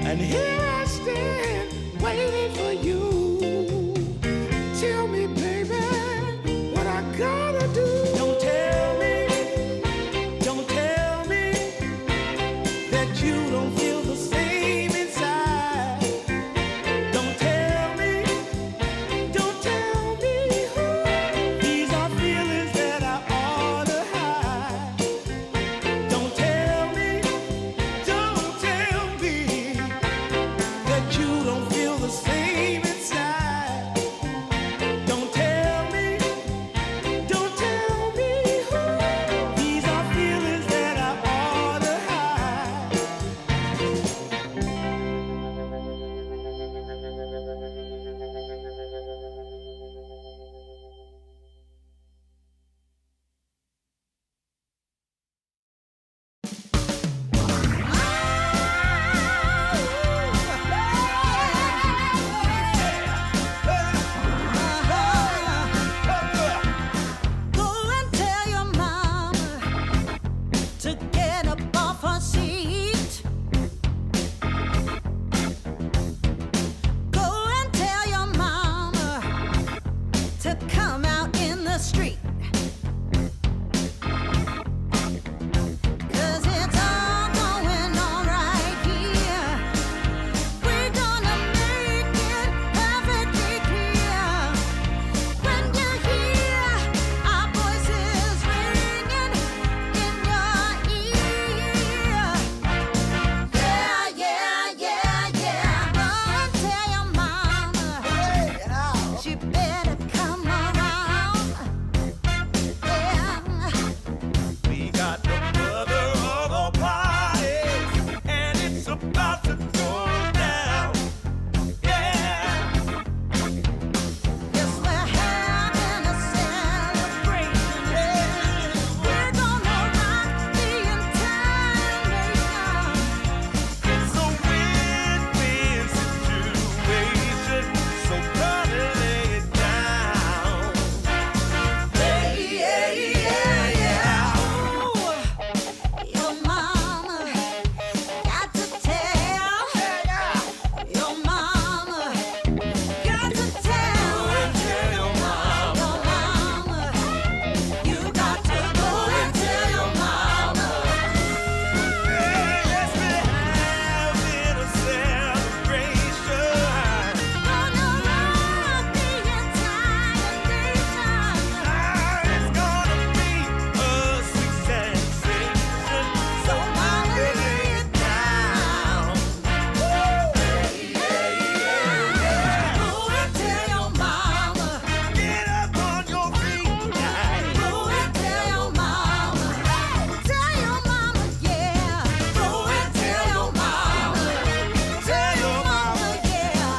And here I stand waiting for you. Tell me, baby, what I gotta do. Don't tell me that you don't feel the same inside. Don't tell me these are feelings that I ought to hide. Don't tell me that you don't feel the same inside. Don't tell me these are feelings that I ought to hide. Go and tell your mama to get up off her seat. Go and tell your mama to come out in the street. 'Cause it's all going on right here. We're gonna make it perfectly clear. When you hear our voices ringing in your ear. Yeah, yeah, yeah, yeah. Go and tell your mama she better come around. Yeah. We got the mother of all parties, and it's about to go down. Yeah. Yes, we're having a celebration. We're gonna rock the entire nation. It's a win-win situation, so gotta lay it down. Yeah, yeah, yeah, yeah. Your mama got to tell. Your mama got to tell. Tell your mama. Your mama, you got to go and tell your mama. Yes, we're having a celebration. Gonna rock the entire nation. It's gonna be a sweet sensation, so I'll lay it down. Go and tell your mama. Get up on your feet tonight. Go and tell your mama. Tell your mama, yeah. Go and tell your mama. Tell your mama, yeah.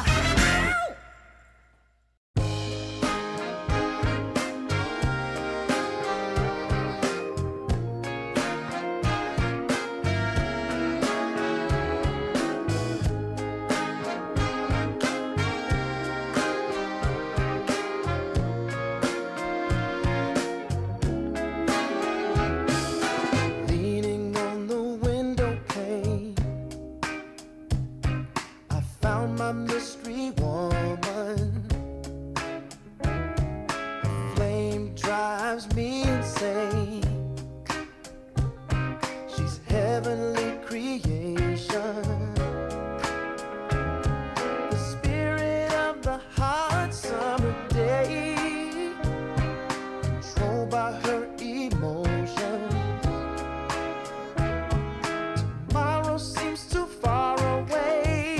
Leaning on the window pane, I found my mystery woman. The flame drives me insane. She's heavenly creation, the spirit of the hot summer day, controlled by her emotion. Tomorrow seems too far away.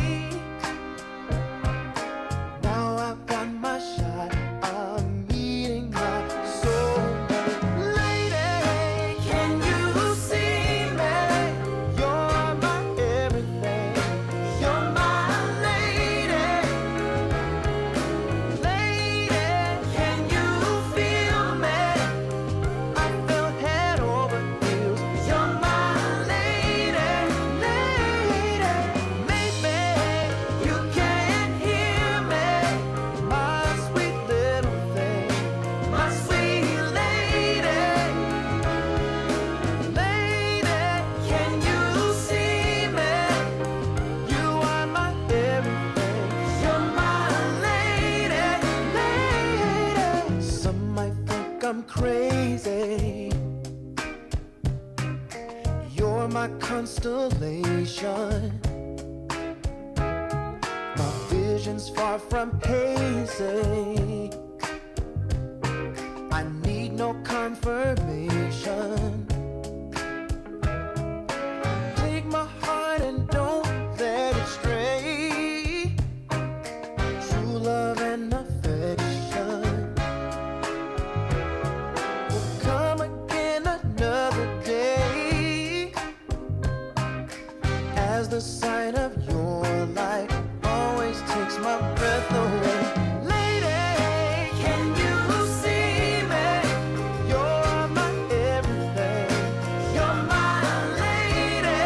constellation. My vision's far from hazy. I need no confirmation. Take my heart and don't let it stray. True love and affection will come again another day. As the sight of your light always takes my breath away. Lady, can you see me? You're my everything. You're my lady.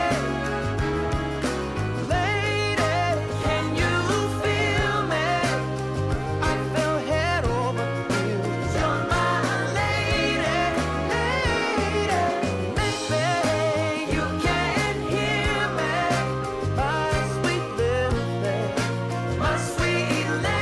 Lady, can you feel me? I fell head over heels. You're my lady, lady. Maybe you can hear me, my sweet little thing, my sweet lady.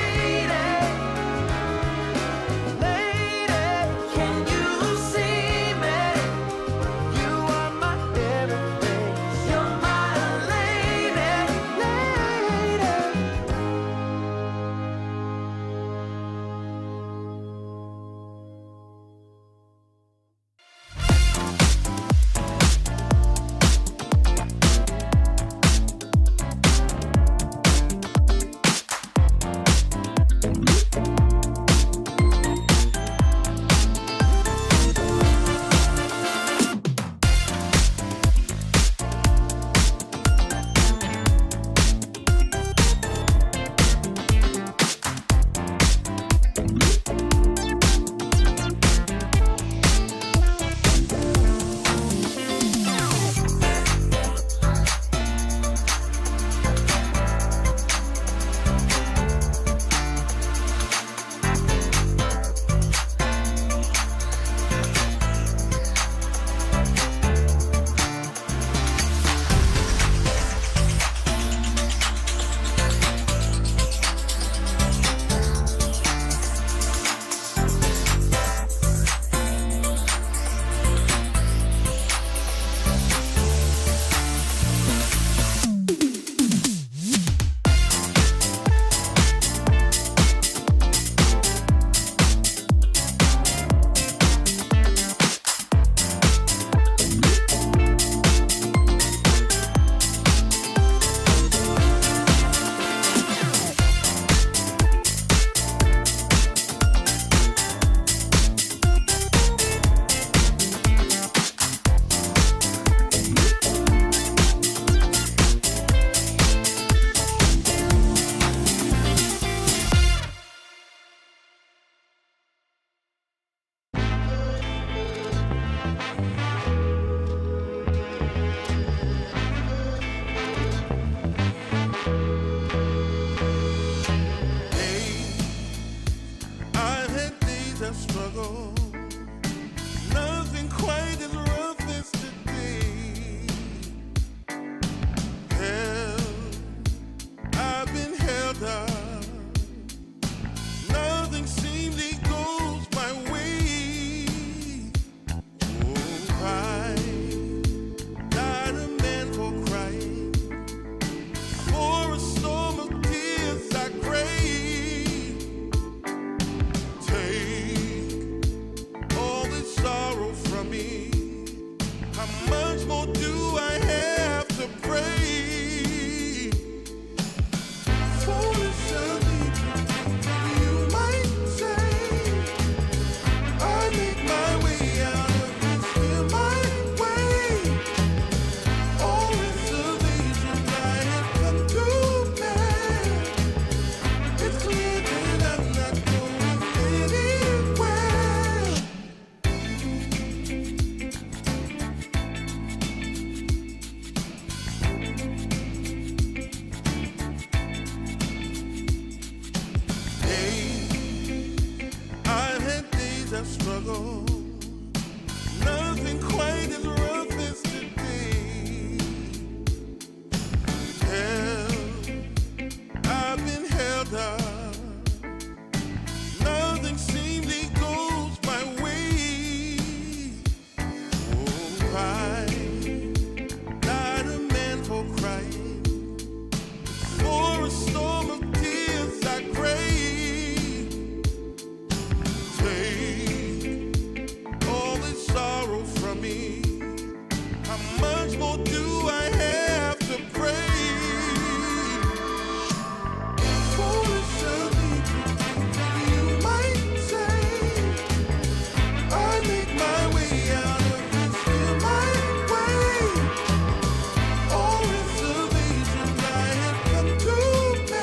storm of tears I crave. Take all this sorrow from me. How much more do I have to pray? Foolish of me to think that you might say I make my way out of this here my way. All reservations I have come to make.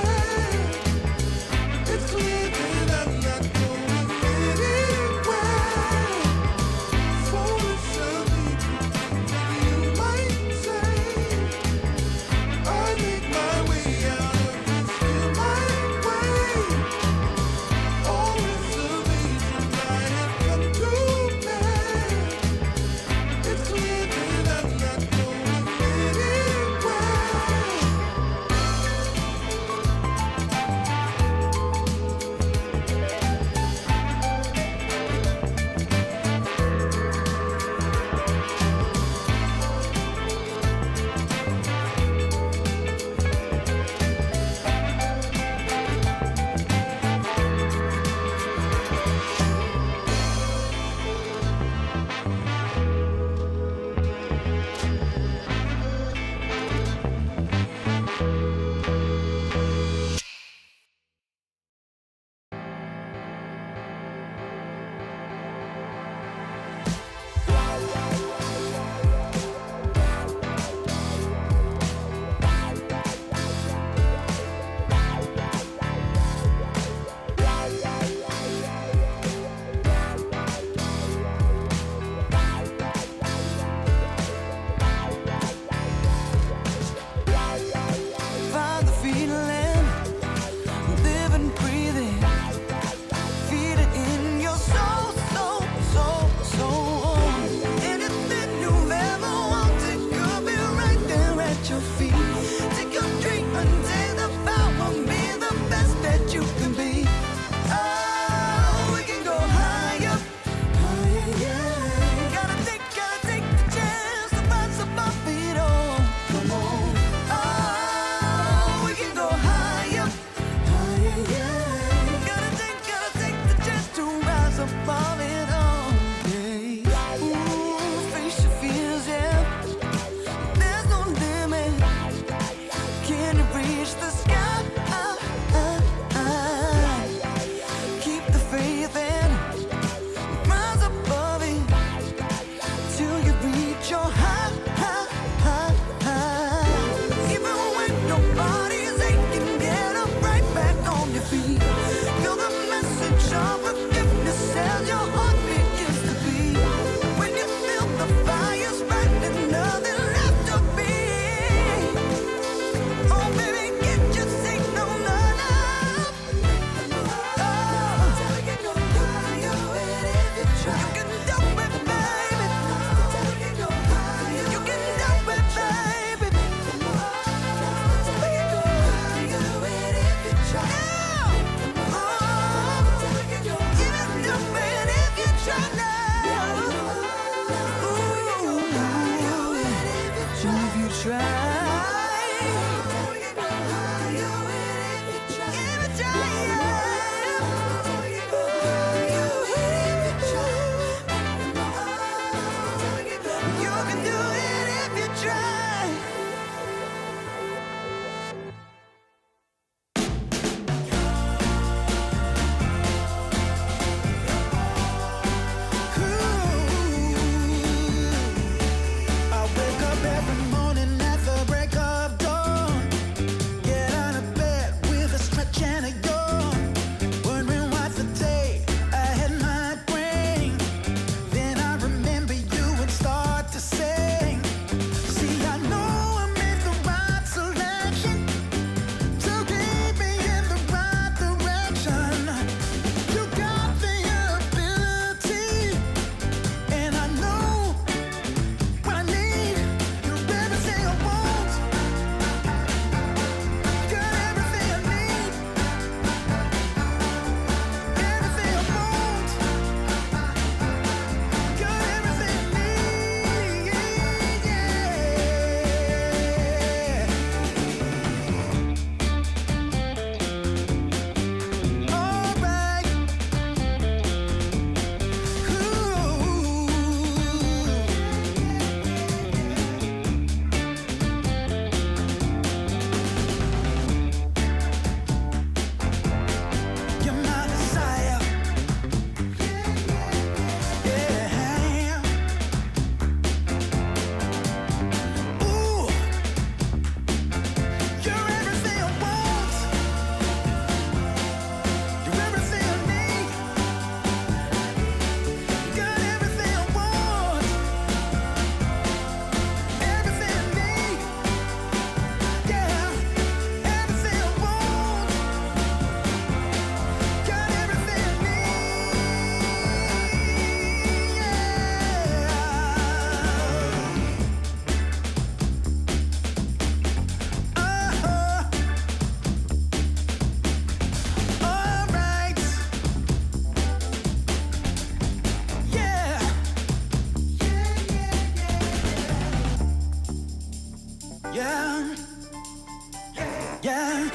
yeah,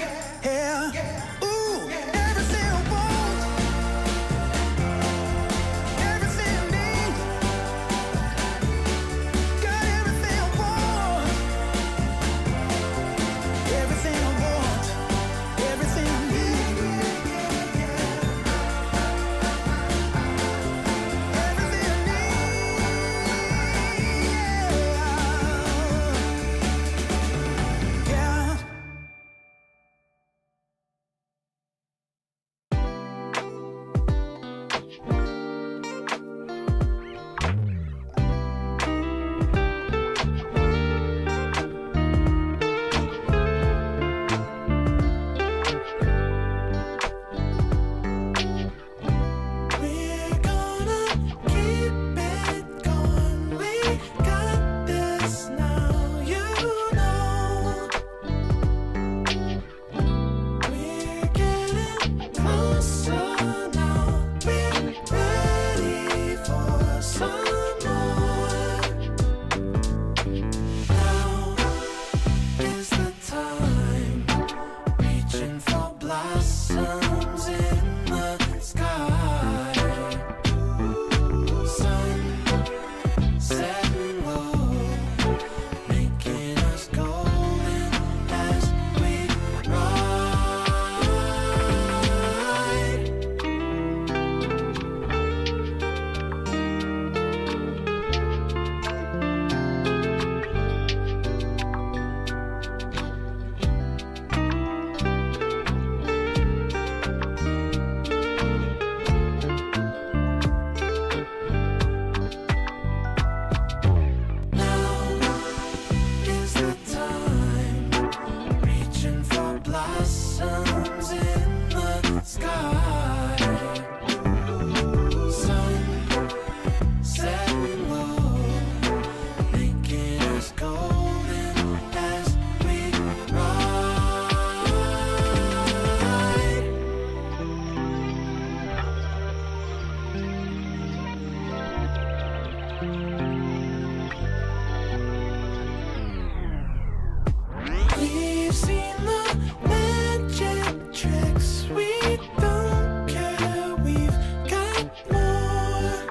yeah. Ooh, everything I want, everything I need. Got everything I want, everything I want, everything I need. Everything I need, yeah. We're gonna keep it going. We got this now, you know. We're getting closer now. We're ready for some more. Now is the time, reaching for blossoms in the sky. Sun setting low, making us golden as we ride. Now is the time, reaching for blossoms in the sky. Sun setting low, making us golden as we ride. We've seen the magic tricks. We don't care. We've got more.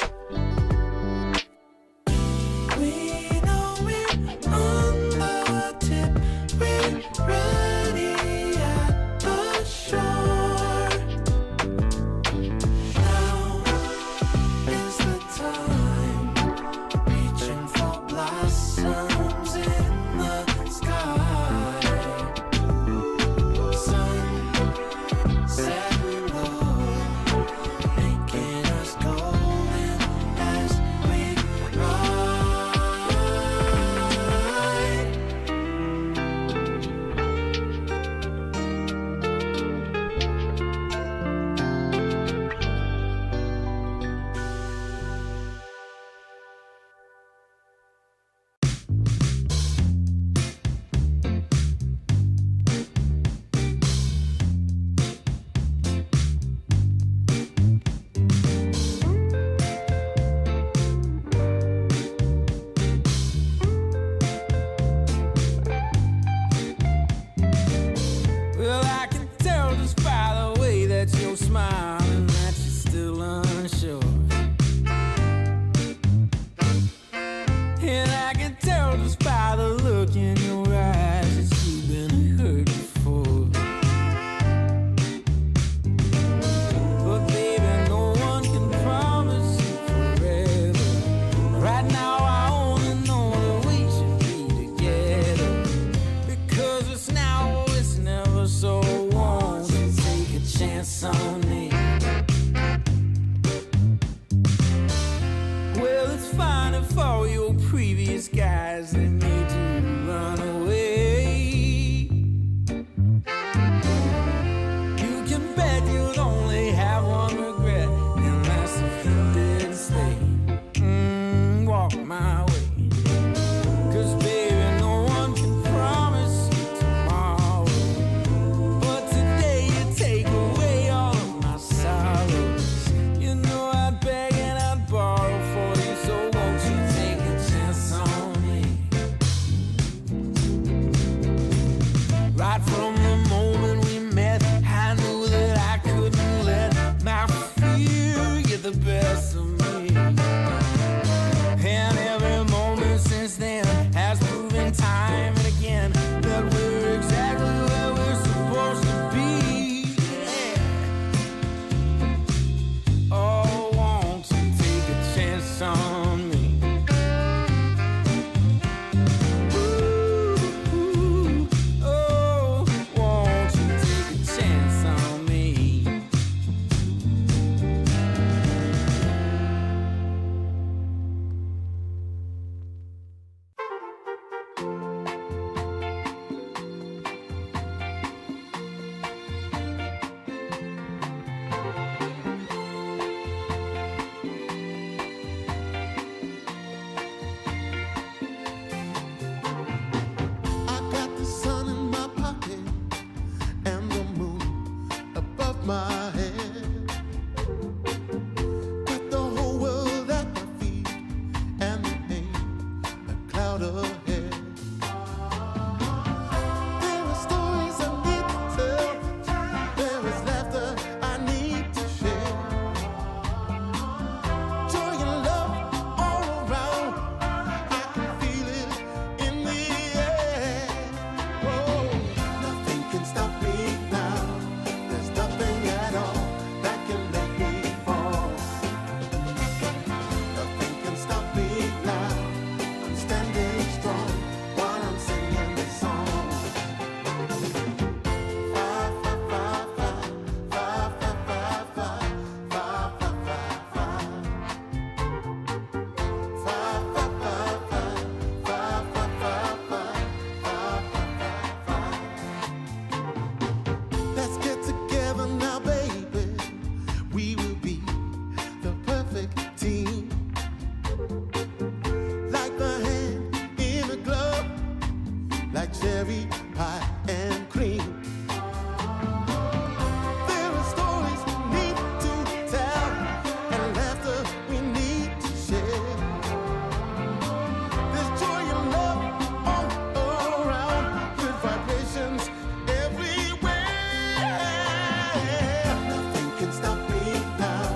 We know we're on the tip. We're ready at the shore. Now is the time, reaching for blossoms in the sky. Sun setting low, making us golden as we ride. Well, I can tell just by the way that you're smiling that you're still unsure. And I can tell just by the look in your eyes that you've been hurt before. But baby, no one can promise you forever. Right now I only know that we should be together. Because it's now or it's never, so won't you take a chance on me? Well, it's fine if all your previous guys they made you run away. You can bet you'd only have one regret, and that's if you didn't stay. Walk my way. 'Cause baby, no one can promise you tomorrow. But today you take away all of my my head. Got the whole world at my feet, and there ain't a cloud ahead. There are stories I need to tell. There is laughter I need to share. Joy and love all around. I can feel it in the air. Whoa, nothing can stop me now. There's nothing at all that can make me fall. Nothing can stop me now. I'm standing strong while I'm singing this song. Fa fa fa fa, fa fa fa fa, fa fa fa fa. Fa fa fa fa, fa fa fa fa, fa fa fa. Let's get together now, baby. We will be the perfect team. Like the hand in a glove, like cherry pie and cream. There are stories we need to tell, and laughter we need to share. There's joy and love all around, good vibrations everywhere. Nothing can stop me now.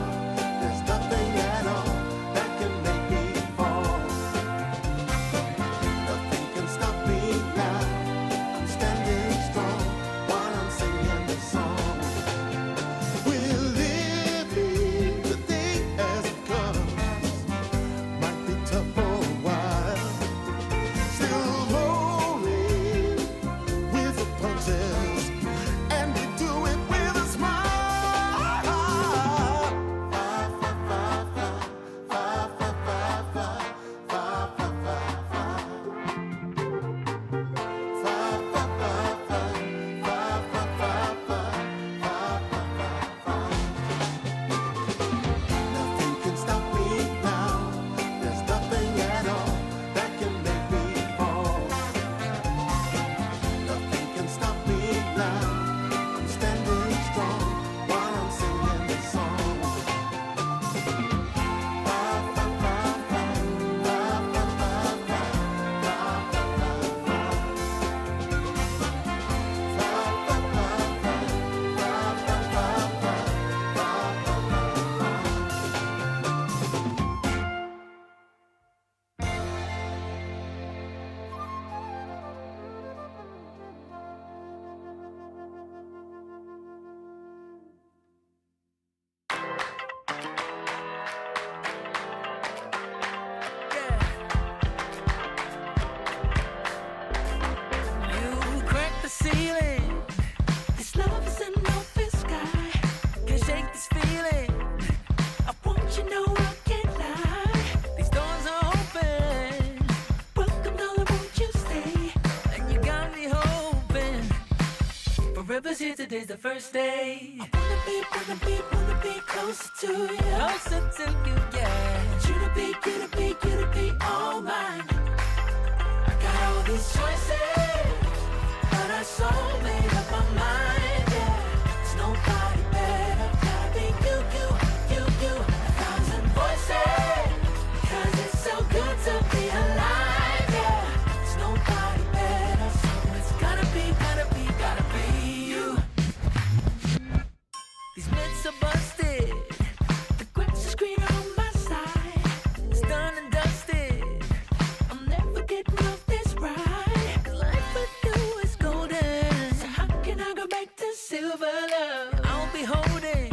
There's nothing at all that can make me fall. Nothing can stop me now. I'm standing strong while I'm singing this song. We're living the day as it comes. Might be tough for a while. Still rolling with the punches, and we do it with a smile. Fa fa fa fa, fa fa fa fa, fa fa fa fa. Fa fa fa fa, fa fa fa fa, fa fa fa fa. Nothing can stop me now. There's nothing at all that can make me fall. Nothing can stop me now. I'm standing strong while I'm singing this song. Fa fa fa fa, fa fa fa fa, fa fa fa fa. Fa fa fa fa, fa fa fa fa, fa You crack the ceiling. This love is an open sky. Can't shake this feeling. I want you know I can't lie. These doors are open. Welcome, darling, won't you stay? And you got me hoping. Forever's here, today's the first day. I wanna be closer to you. Closer to you, yeah. Want you to be all mine. I got all these choices, but I so made up my mind, yeah. There's nobody better, gotta be you. A thousand voices, 'cause it's so good to be alive, yeah. There's nobody better, so it's gotta be you. These myths are busted, the grass is greener on my side. It's done and dusted, I'm never getting off this ride. Life with you is golden, so how can I go back to silver love? I'll be holding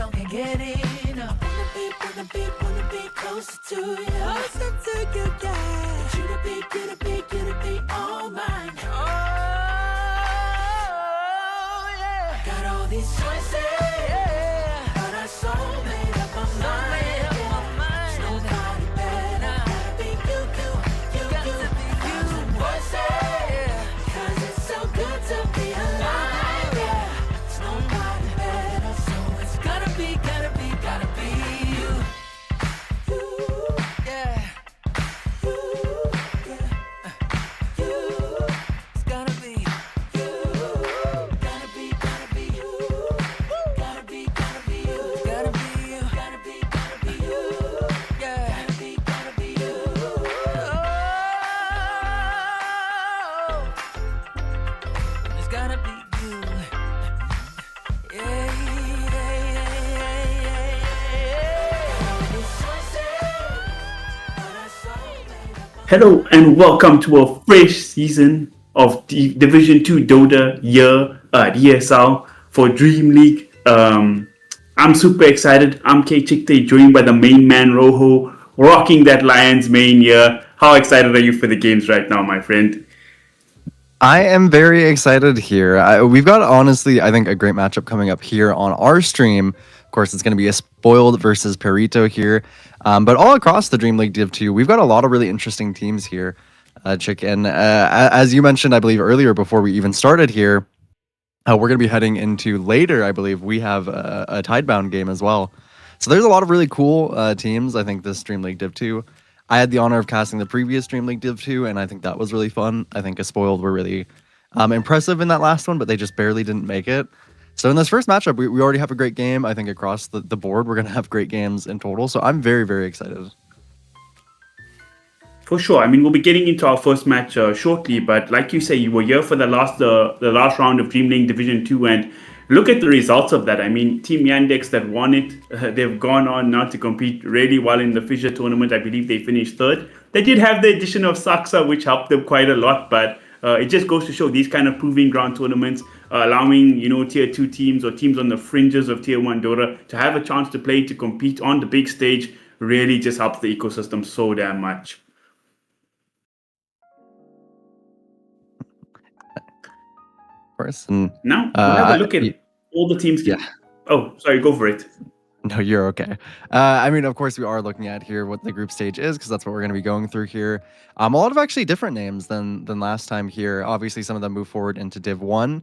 on, can't get enough. Wanna be closer to you. Closer to you, yeah. Want you to be all mine. Oh, yeah. Got all these choices, yeah. But I so made up my mind. There's nobody better, gotta be you. Thousand voices, yeah. 'Cause it's so good to be alive, yeah. There's nobody better, so it's gotta be you. Yeah. You. It's gotta be you. Gotta be gotta be you. Yeah, yeah, yeah, yeah. It's so sad, but I saw you. Hello and welcome to a fresh season of Division 2 Dota year DSL for DreamLeague. I'm super excited. I'm K Chikte, joined by the main man Rojo, rocking that Lions main year. How excited are you for the games right now, my friend? I am very excited here. We've got, honestly, I think a great matchup coming up here on our stream. Of course, it's going to be a Spoiled versus Perito here. But all across the Dream League Div 2, we've got a lot of really interesting teams here, Chick. And as you mentioned, I believe earlier before we even started here, we're going to be heading into later, I believe, we have a Tidebound game as well. So there's a lot of really cool teams, I think, this Dream League Div 2. I had the honor of casting the previous Dream League Div 2, and I think that was really fun. I think a Spoiled were really impressive in that last one, but they just barely didn't make it. So in this first matchup, we already have a great game. I think across the board, we're going to have great games in total. So I'm very, very excited. For sure. I mean, we'll be getting into our first match shortly, but like you say, you were here for the last round of Dream League Division 2, and look at the results of that. I mean, Team Yandex that won it, they've gone on now to compete really well in the Fisher tournament. I believe they finished third. They did have the addition of Saksa, which helped them quite a lot, but it just goes to show these kind of proving ground tournaments, allowing, tier 2 teams or teams on the fringes of tier 1 Dota to have a chance to play, to compete on the big stage, really just helps the ecosystem so damn much. Of course. And Now, we'll have a look at all the teams. Yeah. Oh, sorry, go for it. No, you're okay. I mean, of course, we are looking at here what the group stage is, because that's what we're going to be going through here. A lot of actually different names than last time here. Obviously, some of them move forward into Div 1,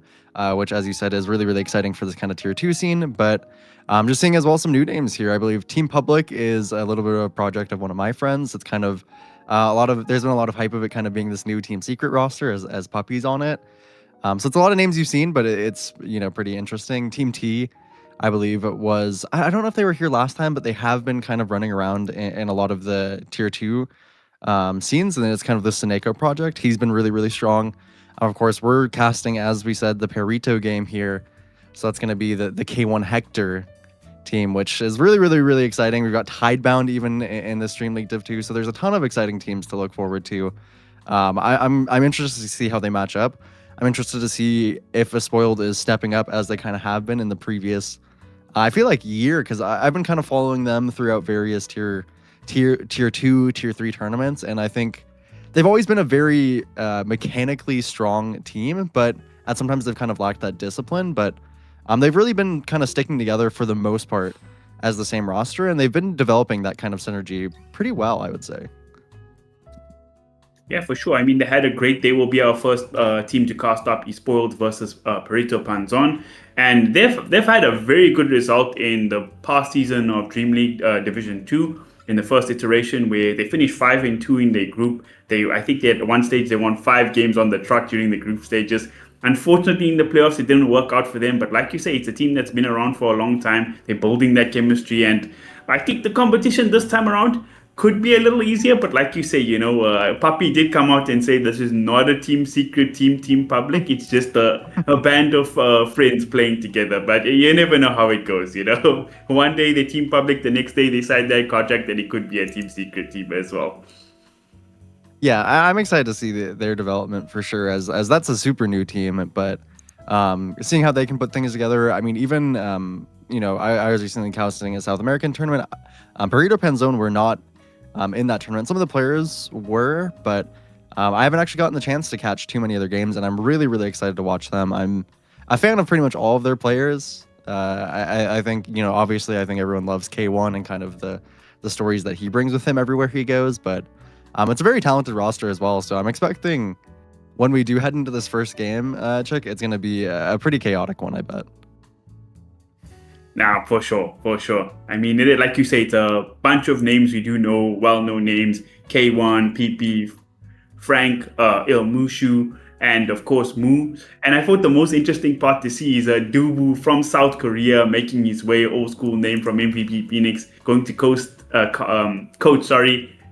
which, as you said, is really, really exciting for this kind of Tier 2 scene. But I'm just seeing as well some new names here. I believe Team Public is a little bit of a project of one of my friends. It's kind of there's been a lot of hype of it kind of being this new Team Secret roster as puppies on it. So it's a lot of names you've seen, but it's pretty interesting. Team T, I believe it was. I don't know if they were here last time, but they have been kind of running around in a lot of the tier 2 scenes, and then it's kind of the Seneko project. He's been really, really strong. Of course, we're casting, as we said, the Perito game here, so that's going to be the K1 Hector team, which is really, really, really exciting. We've got Tidebound even in this Dream League Div 2, so there's a ton of exciting teams to look forward to. I'm interested to see how they match up. I'm interested to see if a Spoiled is stepping up as they kind of have been in the previous, I feel like, year, because I've been kind of following them throughout various tier 2, tier 3 tournaments, and I think they've always been a very mechanically strong team, but sometimes they've kind of lacked that discipline. But they've really been kind of sticking together for the most part as the same roster, and they've been developing that kind of synergy pretty well, I would say. Yeah, for sure. I mean, they will be our first team to cast up Spoiled versus Perito Panzon. And they've had a very good result in the past season of Dream League Division 2 in the first iteration, where they finished 5-2 in their group. I think at one stage they won 5 games on the trot during the group stages. Unfortunately, in the playoffs, it didn't work out for them. But like you say, it's a team that's been around for a long time. They're building that chemistry. And I think the competition this time around could be a little easier, but like you say, Puppy did come out and say this is not a team secret, team public. It's just a band of friends playing together. But you never know how it goes, One day they team public, the next day they sign their contract, and it could be a team secret team as well. Yeah, I'm excited to see their development for sure, as that's a super new team. But seeing how they can put things together, I mean, even I was recently casting a South American tournament. Perito Panzone were not in that tournament. Some of the players were, but I haven't actually gotten the chance to catch too many other games, and I'm really, really excited to watch them. I'm a fan of pretty much all of their players. I think, obviously, I think everyone loves K1 and kind of the stories that he brings with him everywhere he goes, but it's a very talented roster as well, so I'm expecting when we do head into this first game, Chick, it's going to be a pretty chaotic one, I bet. Nah, for sure. I mean, like you say, it's a bunch of names you do know, well-known names. K1, PP, Frank, Il Mushu, and of course Mu. And I thought the most interesting part to see is Dubu from South Korea making his way, old school name from MVP Phoenix, going to coach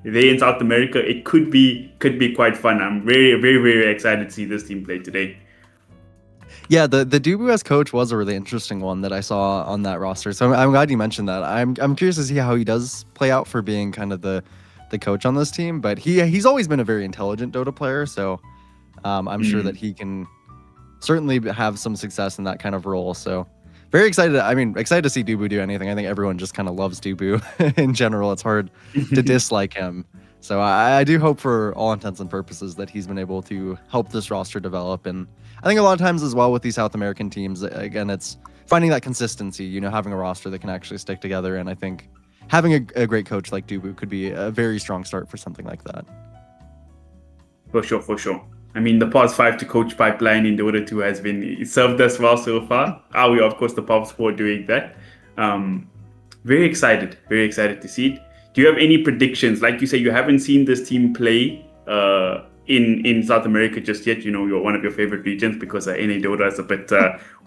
there in South America. It could be quite fun. I'm very, very, very excited to see this team play today. Yeah, the Dubu as coach was a really interesting one that I saw on that roster. So I'm glad you mentioned that. I'm curious to see how he does play out for being kind of the coach on this team. But he's always been a very intelligent Dota player, so I'm sure that he can certainly have some success in that kind of role. So very excited. I mean, excited to see Dubu do anything. I think everyone just kind of loves Dubu in general. It's hard to dislike him. So I do hope for all intents and purposes that he's been able to help this roster develop. And I think a lot of times as well with these South American teams, again, it's finding that consistency, having a roster that can actually stick together. And I think having a great coach like Dubu could be a very strong start for something like that. For sure, for sure. I mean, the past 5 to coach pipeline in Dota 2 has been served us well so far. We are, of course, the Pop Sport doing that. Very excited to see it. Do you have any predictions? Like you say, you haven't seen this team play in South America just yet. You're one of your favorite regions because NA Dota is a bit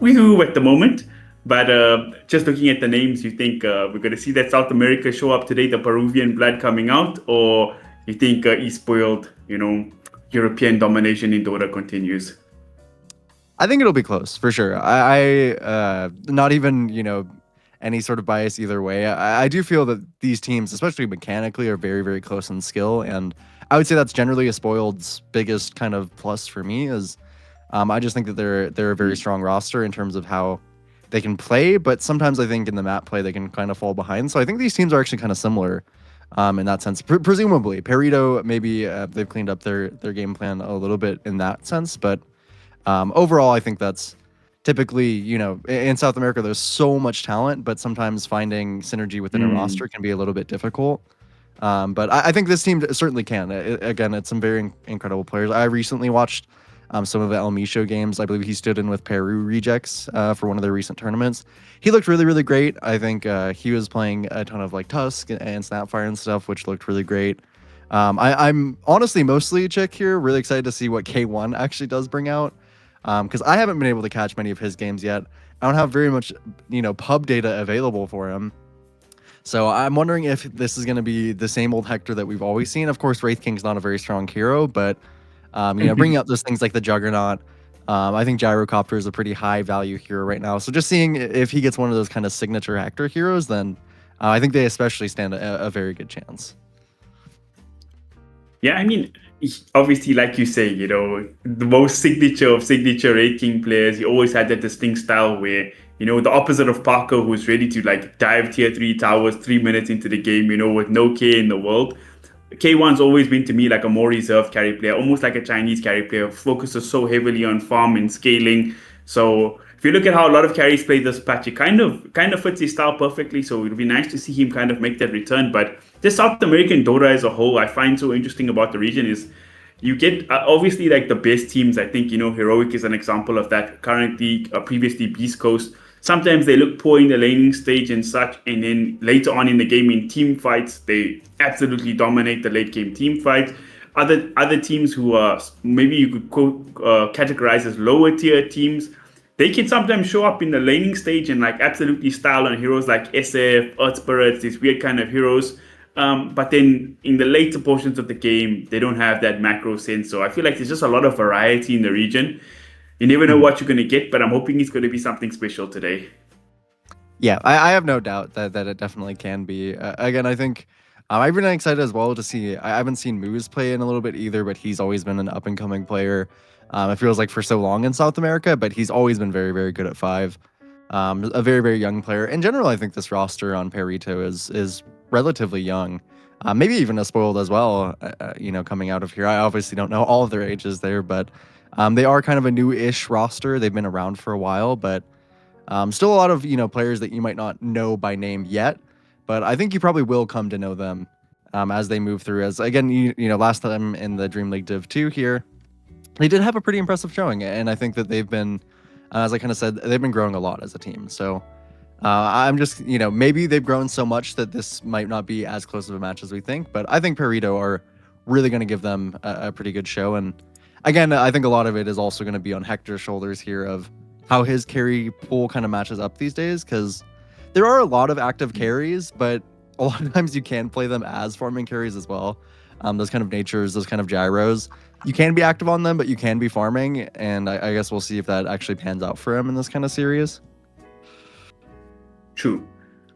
wee-hoo at the moment. But just looking at the names, you think we're going to see that South America show up today, the Peruvian blood coming out? Or you think spoiled, European domination in Dota continues? I think it'll be close for sure. I not even, any sort of bias either way. I do feel that these teams, especially mechanically, are very, very close in skill. And I would say that's generally a Spoiled's biggest kind of plus for me is I just think that they're a very strong roster in terms of how they can play. But sometimes I think in the map play, they can kind of fall behind. So I think these teams are actually kind of similar in that sense. Presumably, Perito, maybe they've cleaned up their game plan a little bit in that sense. But overall, I think that's typically, in South America, there's so much talent, but sometimes finding synergy within a roster can be a little bit difficult. But I think this team certainly can. Again, it's some very incredible players. I recently watched some of the El Micho games. I believe he stood in with Peru Rejects for one of their recent tournaments. He looked really, really great. I think he was playing a ton of like Tusk and Snapfire and stuff, which looked really great. I'm honestly mostly Chick here, really excited to see what K1 actually does bring out. Because I haven't been able to catch many of his games yet. I don't have very much, pub data available for him. So I'm wondering if this is going to be the same old Hector that we've always seen. Of course, Wraith King's not a very strong hero, but, bringing out those things like the Juggernaut, I think Gyrocopter is a pretty high value hero right now. So just seeing if he gets one of those kind of signature Hector heroes, then I think they especially stand a very good chance. Yeah, I mean, obviously, like you say, the most signature of signature Wraith King players, he always had that distinct style where, the opposite of Parker, who's ready to like dive tier 3 towers 3 minutes into the game, with no care in the world. K1's always been to me like a more reserved carry player, almost like a Chinese carry player, focuses so heavily on farm and scaling. So if you look at how a lot of carries play this patch, it kind of fits his style perfectly. So it'll be nice to see him kind of make that return. But this South American Dota as a whole, I find so interesting about the region is you get obviously like the best teams. I think, Heroic is an example of that. Currently, previously Beast Coast. Sometimes they look poor in the laning stage and such, and then later on in the game in team fights, they absolutely dominate the late game team fights. Other teams who are maybe you could categorize as lower tier teams, they can sometimes show up in the laning stage and like absolutely style on heroes like SF, Earth Spirits, these weird kind of heroes. But then in the later portions of the game, they don't have that macro sense. So I feel like there's just a lot of variety in the region. You never know what you're going to get, but I'm hoping it's going to be something special today. Yeah, I have no doubt that it definitely can be. Again, I think I've been excited as well to see. I haven't seen Moose play in a little bit either, but he's always been an up-and-coming player. It feels like for so long in South America, but he's always been very, very good at 5. A very, very young player. In general, I think this roster on Perito is relatively young. Maybe even a Spoiled as well, coming out of here. I obviously don't know all of their ages there, but they are kind of a new-ish roster. They've been around for a while, but still a lot of, players that you might not know by name yet. But I think you probably will come to know them as they move through. As again, last time in the DreamLeague Div 2 here, they did have a pretty impressive showing, and I think that they've been, as I kind of said, they've been growing a lot as a team. So I'm just, maybe they've grown so much that this might not be as close of a match as we think, but I think Perito are really going to give them a pretty good show. And again, I think a lot of it is also going to be on Hector's shoulders here of how his carry pool kind of matches up these days, because there are a lot of active carries, but a lot of times you can play them as farming carries as well. those kind of natures, those kind of gyros. You can be active on them, but you can be farming, and I guess we'll see if that actually pans out for him in this kind of series. True.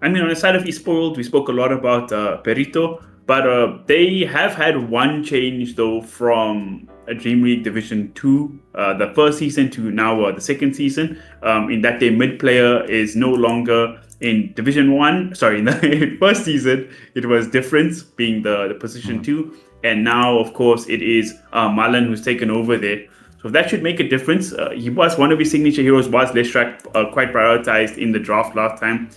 I mean, on the side of eSpoiled, we spoke a lot about Perito, but they have had one change though from a DreamLeague Division 2, the first season to now the second season, in that their mid player is no longer in Division 1. Sorry, in the first season, it was Difference being the position 2. And now, of course, it is Marlon who's taken over there. So that should make a difference. He was one of his signature heroes, was Leshrak, quite prioritized in the draft last time.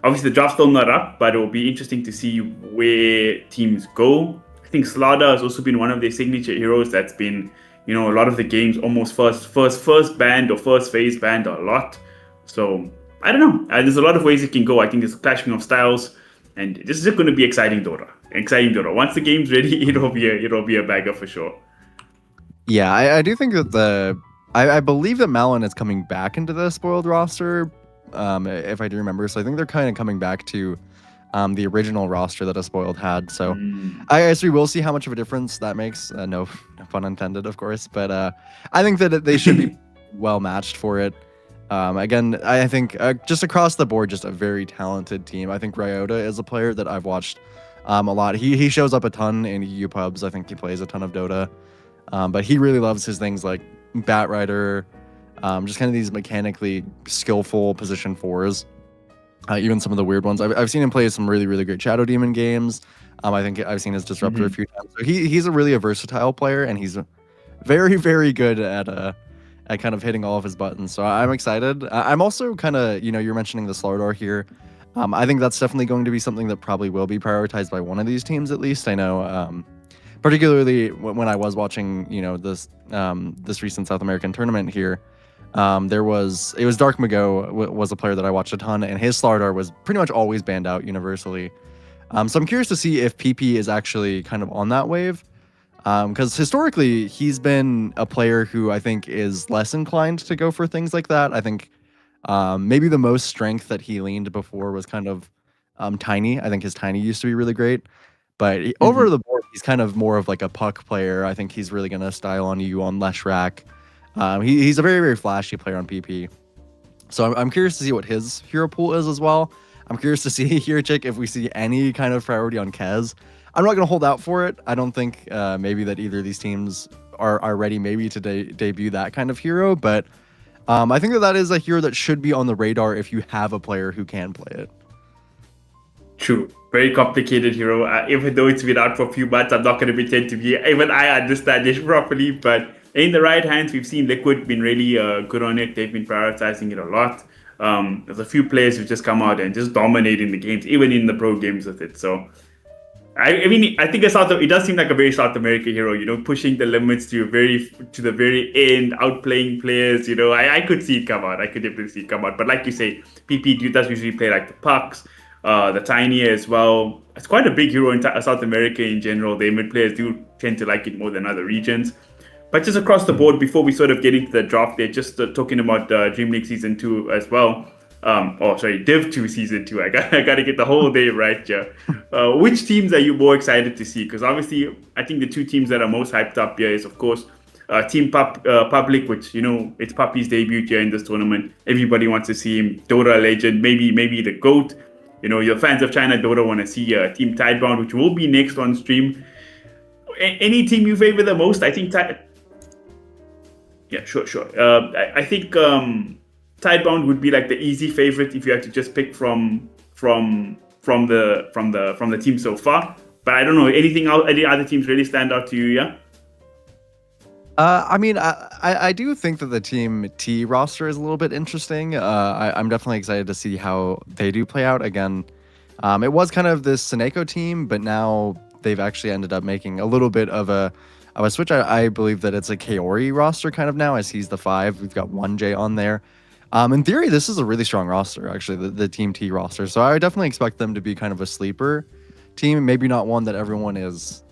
Obviously, the draft's still not up, but it will be interesting to see where teams go. I think Slaughter has also been one of their signature heroes that's been, a lot of the games almost first banned or first phase banned a lot. So, I don't know. There's a lot of ways it can go. I think there's a clashing of styles, and this is going to be exciting Dota. Once the game's ready, it'll be a bagger for sure. Yeah, I do think that I believe that Malin is coming back into the spoiled roster, if I do remember. So I think they're kind of coming back to the original roster that a spoiled had. So I guess we will see how much of a difference that makes. No pun intended, of course. But I think that they should be well matched for it. Again, I think just across the board, just a very talented team. I think Ryota is a player that I've watched a lot. He shows up a ton in EU pubs. I think he plays a ton of Dota. But he really loves his things like Bat Rider, just kind of these mechanically skillful position 4s. Even some of the weird ones. I've seen him play some really, really great Shadow Demon games. I think I've seen his Disruptor a few times. So he's a really versatile player, and he's very, very good at kind of hitting all of his buttons. So I'm excited. I'm also kind of, you're mentioning the Slardar here. I think that's definitely going to be something that probably will be prioritized by one of these teams at least. I know, particularly when I was watching, this recent South American tournament here, it was Dark Mago was a player that I watched a ton, and his Slardar was pretty much always banned out universally. So I'm curious to see if PP is actually kind of on that wave, because historically he's been a player who I think is less inclined to go for things like that. I think maybe the most strength that he leaned before was kind of Tiny. I think his Tiny used to be really great. But over the board, he's kind of more of like a puck player. I think he's really going to style on you on Leshrak. He's a very, very flashy player on PP. So I'm curious to see what his hero pool is as well. I'm curious to see here, Chick, if we see any kind of priority on Kez. I'm not going to hold out for it. I don't think maybe that either of these teams are ready maybe to debut that kind of hero. But I think that is a hero that should be on the radar if you have a player who can play it. True. Very complicated hero. Even though it's been out for a few months, I'm not going to pretend to be. Even I understand it properly. But in the right hands, we've seen Liquid been really good on it. They've been prioritizing it a lot. There's a few players who've just come out and just dominating the games, even in the pro games with it. So, I mean, I think it does seem like a very South America hero. Pushing the limits to the very end, outplaying players. I could see it come out. I could definitely see it come out. But like you say, PP does usually play like the pucks. The Tiny as well. It's quite a big hero in South America in general. The mid players do tend to like it more than other regions. But just across the board, before we sort of get into the draft there, just talking about DreamLeague Season 2 as well. Div 2 Season 2. I got to get the whole name right here. Which teams are you more excited to see? Because obviously, I think the two teams that are most hyped up here is, of course, Team Public, which, it's Puppy's debut here in this tournament. Everybody wants to see him. Dota legend, maybe the GOAT. Your fans of China Dota want to see Team Tidebound, which will be next on stream. Any team you favor the most? I think yeah, sure. I think Tidebound would be like the easy favorite if you had to just pick from the team so far. But I don't know, anything else, any other teams really stand out to you? Yeah. I mean, I do think that the Team T roster is a little bit interesting. I'm definitely excited to see how they do play out. Again, it was kind of this Seneko team, but now they've actually ended up making a little bit of a switch. I believe that it's a Kaori roster kind of now, as he's the 5. We've got 1J on there. In theory, this is a really strong roster, actually, the Team T roster. So I definitely expect them to be kind of a sleeper team. Maybe not one that everyone is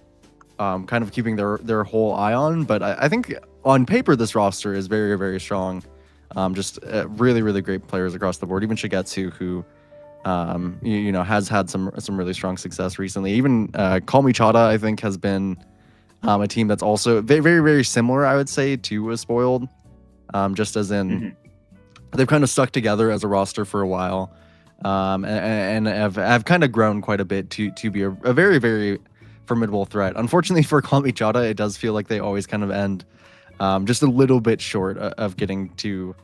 kind of keeping their whole eye on, but I think on paper this roster is very, very strong. Just really, really great players across the board. Even Shigetsu, who you know, has had some really strong success recently. Even Kalmychata, I think, has been a team that's also very, very, very similar, I would say, to a Spoiled. Just as in, they've kind of stuck together as a roster for a while, and have kind of grown quite a bit to be a very, very formidable threat. Unfortunately for Kalmychata, it does feel like they always kind of end just a little bit short of getting to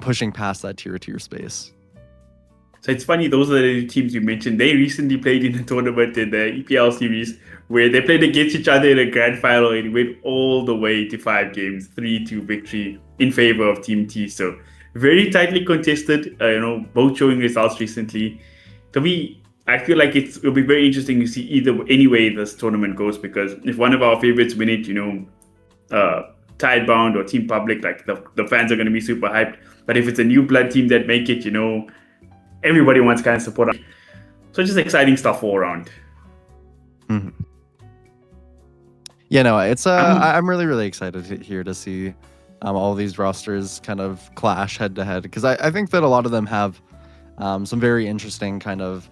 pushing past that tier 2 space. So it's funny, those are the teams you mentioned. They recently played in a tournament in the EPL series where they played against each other in a grand final and went all the way to 5 games, 3-2 victory in favor of Team T. So very tightly contested, both showing results recently. To me, I feel like it'll be very interesting to see any way this tournament goes, because if one of our favorites win it, Tidebound or Team Public, like the fans are going to be super hyped. But if it's a new blood team that make it, everybody wants kind of support. So just exciting stuff all around. Mm-hmm. Yeah, no, it's I'm really, really excited here to see all these rosters kind of clash head to head, because I think that a lot of them have some very interesting kind of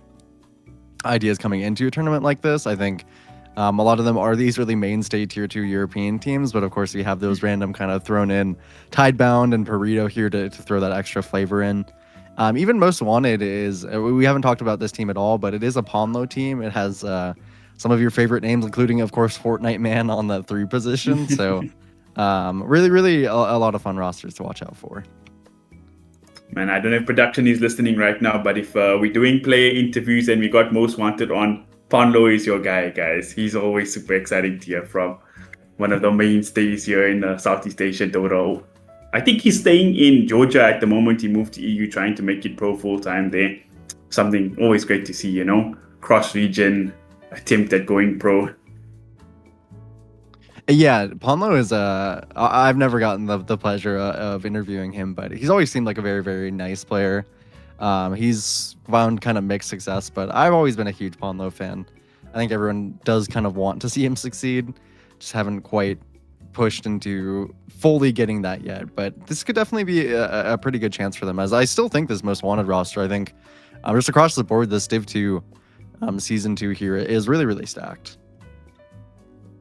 ideas coming into a tournament like this. I think a lot of them are these really mainstay tier 2 European teams, but of course we have those random kind of thrown in Tidebound and Perito here to throw that extra flavor in. Even Most Wanted is, we haven't talked about this team at all, but it is a Ponlo team. It has some of your favorite names, including, of course, Fortnite Man on the 3 position. So really, really a lot of fun rosters to watch out for. Man, I don't know if production is listening right now, but if we're doing player interviews and we got Most Wanted on, Ponlo is your guy, guys. He's always super exciting to hear from. One of the mainstays here in Southeast Asia Dota. I think he's staying in Georgia at the moment. He moved to EU, trying to make it pro full-time there. Something always great to see, cross-region attempt at going pro. Yeah, Ponlo is I've never gotten the pleasure of interviewing him, but he's always seemed like a very, very nice player. He's found kind of mixed success, but I've always been a huge Ponlo fan. I think everyone does kind of want to see him succeed, just haven't quite pushed into fully getting that yet. But this could definitely be a pretty good chance for them, as I still think this Most Wanted roster, I think just across the board, this Div 2 Season 2 here is really, really stacked.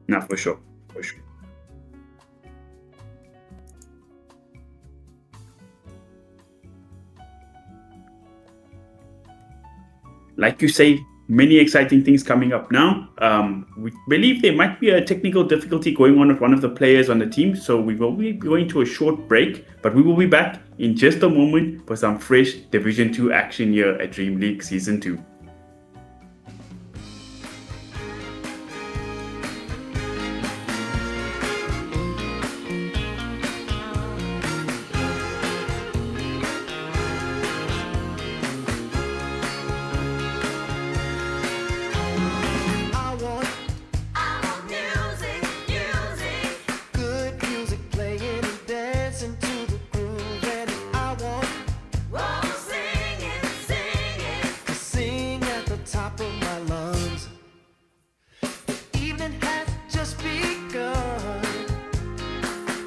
No, for sure. For sure. Like you say, many exciting things coming up now. We believe there might be a technical difficulty going on with one of the players on the team, so we will be going to a short break, but we will be back in just a moment for some fresh Division 2 action here at DreamLeague Season 2. I want music, good music playing and dancing to the groove, and I want singing to sing at the top of my lungs. The evening has just begun.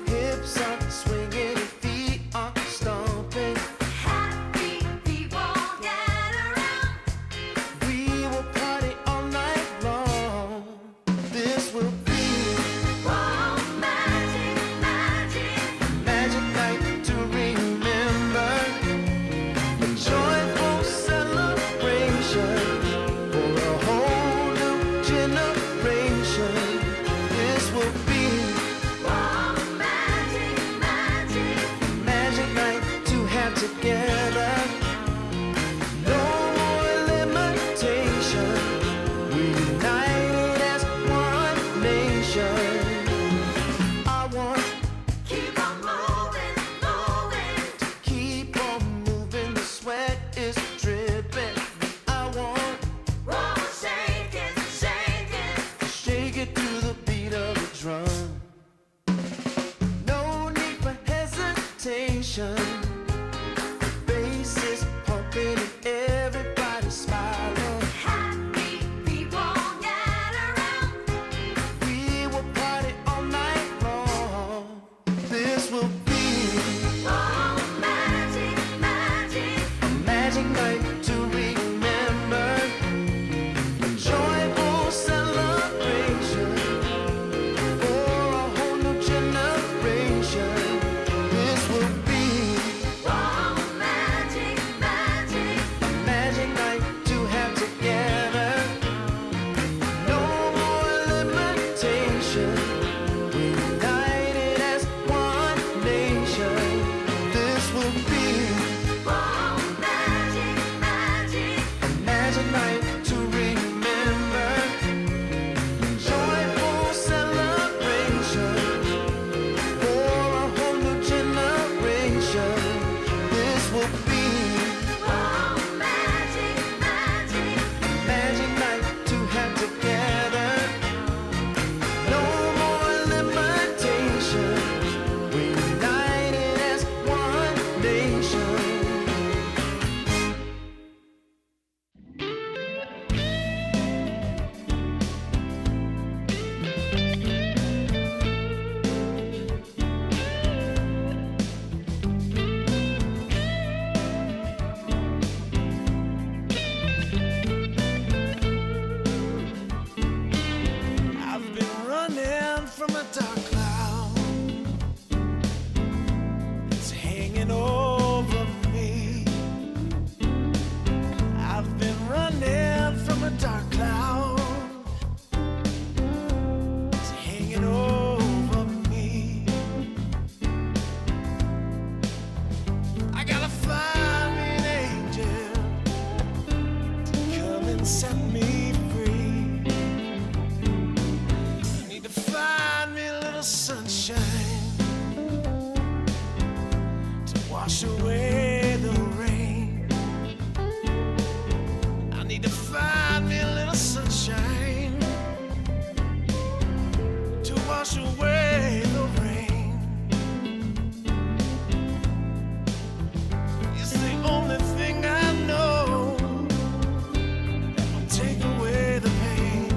Hips are swinging, feet are stomping. Happy people gather around. We will party all night long. This will be magic night to remember. A joyful celebration for a whole new generation. This will be magic night to have together. No more limitation. We united as one nation. I want keep on moving. The sweat is dripping. I want shake it to the beat of the drum. No need for hesitation. Bass is pumping and everybody's smiling. Happy people gather around. We will party all night long. This will be a magic night to remember. wash away the rain. I need to find me a little sunshine to wash away the rain. It's the only thing I know that will take away the pain.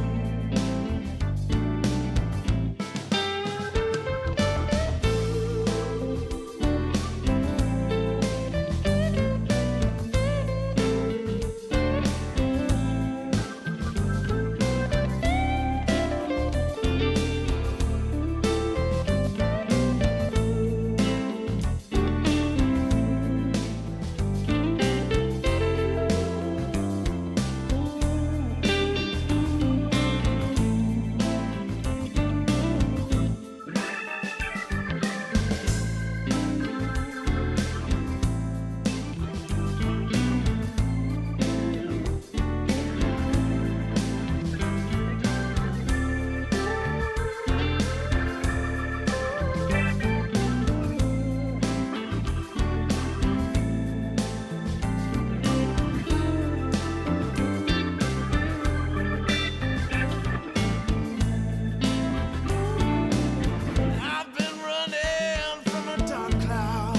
I've been running from a dark cloud.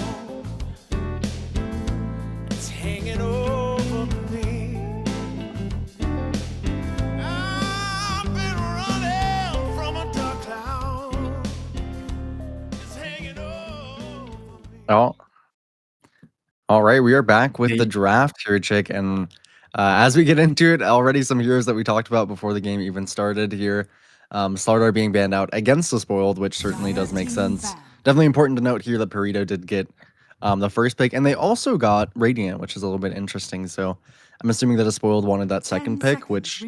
It's hanging over me. I've been running from a dark cloud. It's hanging over me. Oh, all right. We are back with the Hey. draft here, Chick. And as we get into it, already some heroes that we talked about before the game even started here. Slardar being banned out against the Spoiled, which certainly does make sense. Definitely important to note here that Perito did get the first pick, and they also got Radiant, which is a little bit interesting. So I'm assuming that a Spoiled wanted that second pick, which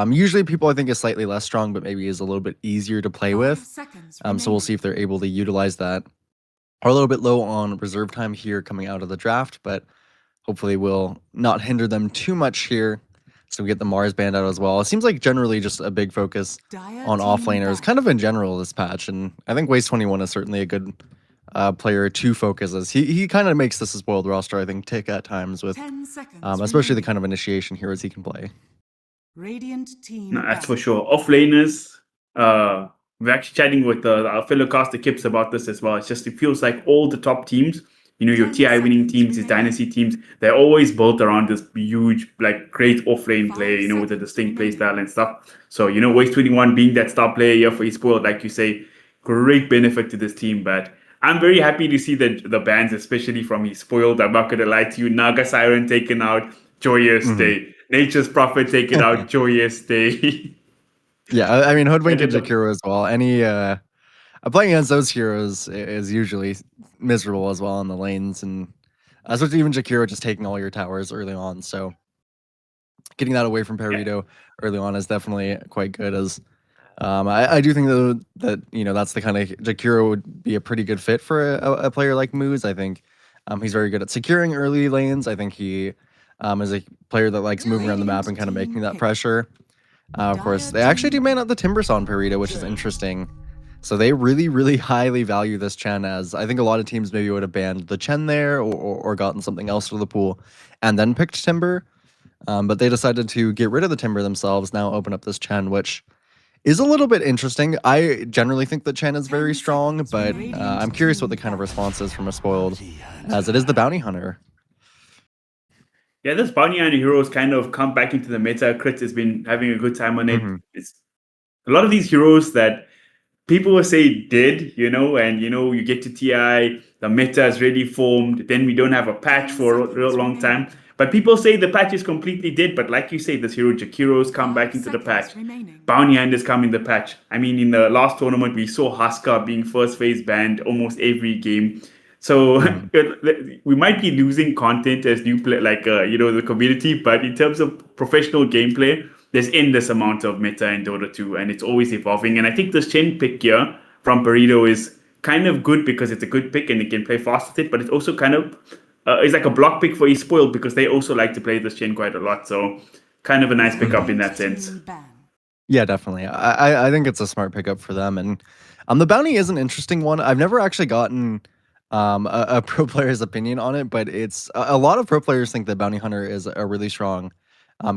usually people I think is slightly less strong, but maybe is a little bit easier to play with. So we'll see if they're able to utilize that. Are a little bit low on reserve time here coming out of the draft, but hopefully will not hinder them too much here. So we get the Mars banned out as well. It seems like generally just a big focus on offlaners, kind of in general this patch, and I think Waste 21 is certainly a good player to focus as he kind of makes this a Spoiled roster I think tick at times with especially the kind of initiation heroes he can play. Radiant team. No, that's for sure. Offlaners, we're actually chatting with our fellow caster Kips about this as well. It's just, it feels like all the top teams, you know, your TI winning teams, these dynasty teams, they're always built around this huge, like, great offlane player, you know, with a distinct play style and stuff. So, you know, Waste 21 being that star player here for his Spoiled, like you say, great benefit to this team. But I'm very happy to see the bans, especially from his Spoiled. I'm not going to lie to you. Naga Siren taken out, joyous day. Nature's Prophet taken out, joyous day. Yeah, I mean Hoodwink and And then Jakiro as well. Any playing against those heroes is usually miserable as well in the lanes, and especially even Jakiro just taking all your towers early on. So getting that away from Perito early on is definitely quite good. As I do think though that you know that's the kind of Jakiro would be a pretty good fit for a player like Moose. I think he's very good at securing early lanes. I think he is a player that likes moving around the map and kind of making that pressure. Of course, they actually do man out the Timbers on Perito, which is interesting. So they really, really highly value this Chen, as I think a lot of teams maybe would have banned the Chen there or gotten something else for the pool and then picked Timber. But they decided to get rid of the Timber themselves, now open up this Chen, which is a little bit interesting. I generally think that Chen is very strong, but I'm curious what the kind of response is from a Spoiled, as it is the Bounty Hunter. Yeah, this bounty hunter heroes kind of come back into the meta. Crit has been having a good time on it. It's a lot of these heroes that people will say dead, you know, and you know, you get to TI, the meta is really formed, then we don't have a patch for a real long time. But people say the patch is completely dead, but like you say, this hero Jakiro's come back into the patch. Bounty Hunters come in the patch. I mean, in the last tournament, we saw Husker being first phase banned almost every game. So we might be losing content as new play, like you know, the community. But in terms of professional gameplay, there's endless amount of meta in Dota 2, and it's always evolving. And I think this Chen pick here from Burrito is kind of good because it's a good pick and it can play fast with it. But it's also kind of it's like a block pick for Spoiled because they also like to play this Chen quite a lot. So kind of a nice pickup in that sense. Yeah, definitely. I think it's a smart pickup for them. And the bounty is an interesting one. I've never actually gotten a pro player's opinion on it, but it's a lot of pro players think that Bounty Hunter is a really strong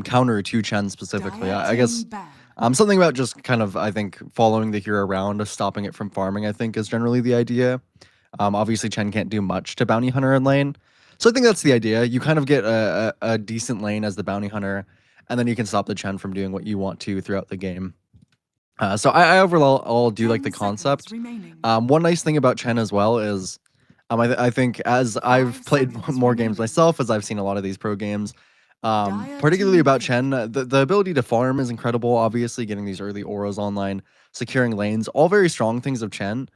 counter to Chen specifically. I guess something about just kind of, I think, following the hero around, stopping it from farming, I think, is generally the idea. Obviously, Chen can't do much to Bounty Hunter in lane. So I think that's the idea. You kind of get a decent lane as the Bounty Hunter, and then you can stop the Chen from doing what you want to throughout the game. So I overall do like the concept. One nice thing about Chen as well is I think as I've played more games myself, as I've seen a lot of these pro games, particularly about Chen, the ability to farm is incredible. Obviously, getting these early auras online, securing lanes, all very strong things of Chen.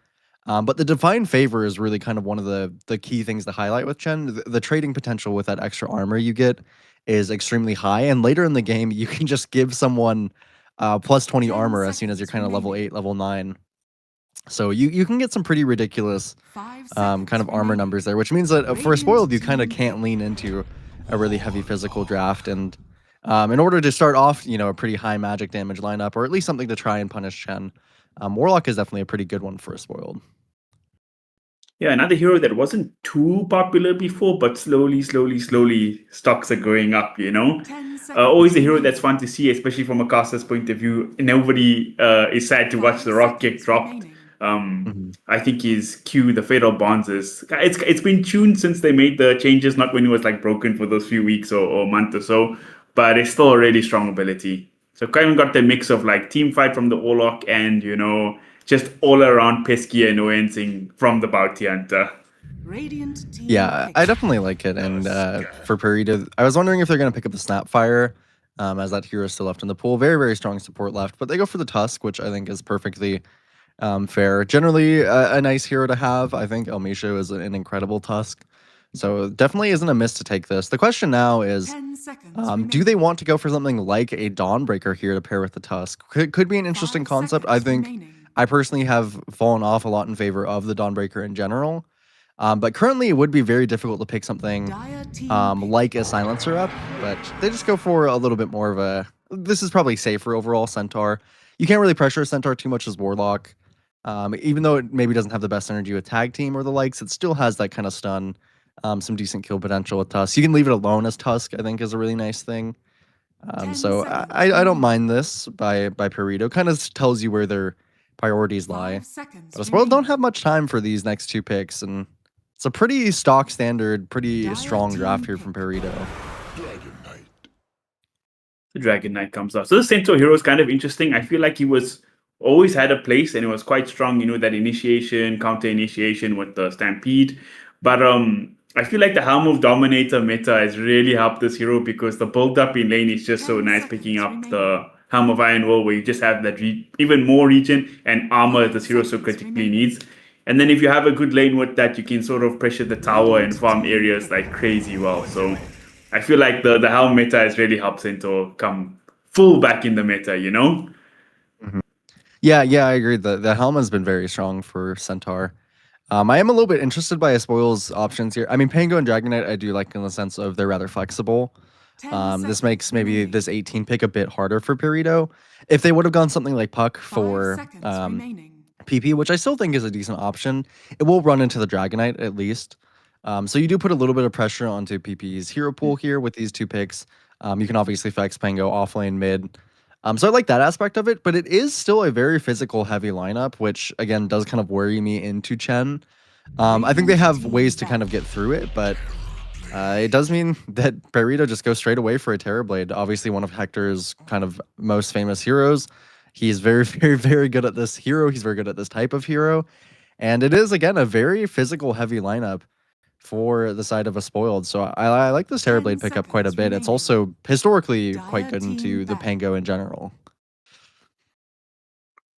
But the divine favor is really kind of one of the key things to highlight with Chen. The trading potential with that extra armor you get is extremely high, and later in the game, you can just give someone plus 20 armor as soon as you're kind of level 8, level 9. So you can get some pretty ridiculous kind of armor numbers there, which means that for a spoiled, you kind of can't lean into a really heavy physical draft. And in order to start off, a pretty high magic damage lineup, or at least something to try and punish Chen, Warlock is definitely a pretty good one for a spoiled. Yeah, another hero that wasn't too popular before, but slowly stocks are going up, always a hero that's fun to see, especially from a caster's point of view. Nobody is sad to watch the rock get dropped. I think his Q, the Fatal Bonds, it's been tuned since they made the changes, not when it was like broken for those few weeks or month or so, but it's still a really strong ability. So kind of got the mix of like team fight from the Warlock and, just all around pesky annoyancing from the Bounty Hunter. Yeah, I definitely like it. And for Purita, I was wondering if they're going to pick up the Snapfire, as that hero is still left in the pool. Very, very strong support left, but they go for the Tusk, which I think is perfectly fair. Generally, a nice hero to have. I think Kalmychata is an incredible Tusk. So definitely isn't a miss to take this. The question now is, do they want to go for something like a Dawnbreaker here to pair with the Tusk? Could be an interesting concept. I think I personally have fallen off a lot in favor of the Dawnbreaker in general. But currently it would be very difficult to pick something like a Silencer up, but they just go for a little bit more of a, this is probably safer overall, Centaur. You can't really pressure a Centaur too much as Warlock. Even though it maybe doesn't have the best energy with Tag Team or the likes, it still has that kind of stun, some decent kill potential with Tusk. You can leave it alone as Tusk, I think is a really nice thing. So I don't mind this by Perito. Kind of tells you where their priorities lie. But Spoiled don't have much time for these next two picks, and it's a pretty stock standard, pretty strong draft here from Perito. The Dragon Knight comes out. So the Centaur hero is kind of interesting. I feel like he was always had a place and it was quite strong, that initiation, counter initiation with the Stampede. But I feel like the Helm of Dominator meta has really helped this hero because the build up in lane is just so nice, picking up the Helm of Iron Will, where you just have that even more regen and armor this hero so critically needs. And then if you have a good lane with that, you can sort of pressure the tower and farm areas like crazy well. So I feel like the Helm meta has really helped Centaur come full back in the meta, Yeah, I agree. The Helm has been very strong for Centaur. I am a little bit interested by a Spoils options here. I mean, Pango and Dragon Knight I do like in the sense of they're rather flexible. This makes maybe this 18 pick a bit harder for Perito. If they would have gone something like Puck for PP, which I still think is a decent option, it will run into the Dragon Knight at least. So you do put a little bit of pressure onto PP's hero pool here with these two picks. You can obviously flex Pango offlane mid. So I like that aspect of it, but it is still a very physical heavy lineup, which again does kind of worry me into Chen. I think they have ways to kind of get through it, but it does mean that Perito just goes straight away for a Terrorblade. Obviously one of Hector's kind of most famous heroes. He's very, very, very good at this hero. He's very good at this type of hero. And it is, again, a very physical heavy lineup for the side of a Spoiled. So I like this Terrorblade pickup quite a bit. It's also historically quite good into the Pango in general.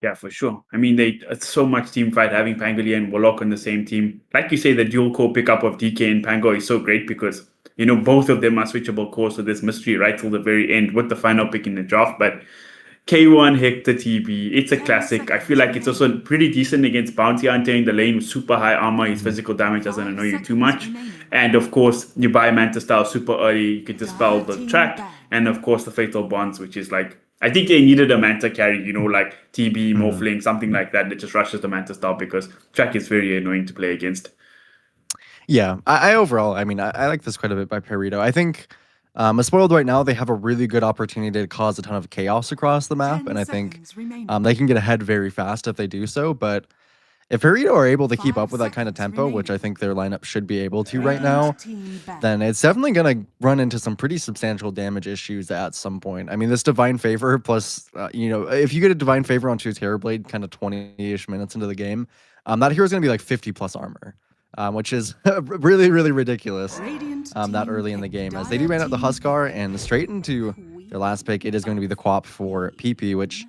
Yeah, for sure. I mean, it's so much team fight having Pangolier and Warlock on the same team. Like you say, the dual core pickup of DK and Pango is so great because, both of them are switchable cores, so there's mystery right till the very end with the final pick in the draft. But K1 Hector TB, it's a classic. I feel like it's also pretty decent against Bounty Hunter in the lane with super high armor. His physical damage doesn't annoy you too much. And of course, you buy Manta Style super early, you can dispel the track. And of course, the Fatal Bonds, which is like, I think they needed a Manta carry, like TB, Morphling, something like that just rushes the Manta Style because track is very annoying to play against. Yeah, I overall, I mean, I like this quite a bit by Perito. I think as spoiled right now, they have a really good opportunity to cause a ton of chaos across the map, and I think they can get ahead very fast if they do so. But if Perito are able to keep up with that kind of tempo, which I think their lineup should be able to right now, then it's definitely going to run into some pretty substantial damage issues at some point. I mean, this Divine Favor plus, if you get a Divine Favor onto a Terrorblade kind of 20-ish minutes into the game, that hero's going to be like 50 plus armor, which is really, really ridiculous that early in the game. As they do ban out the Huskar and straight into their last pick, it is going to be the Quap for PP, which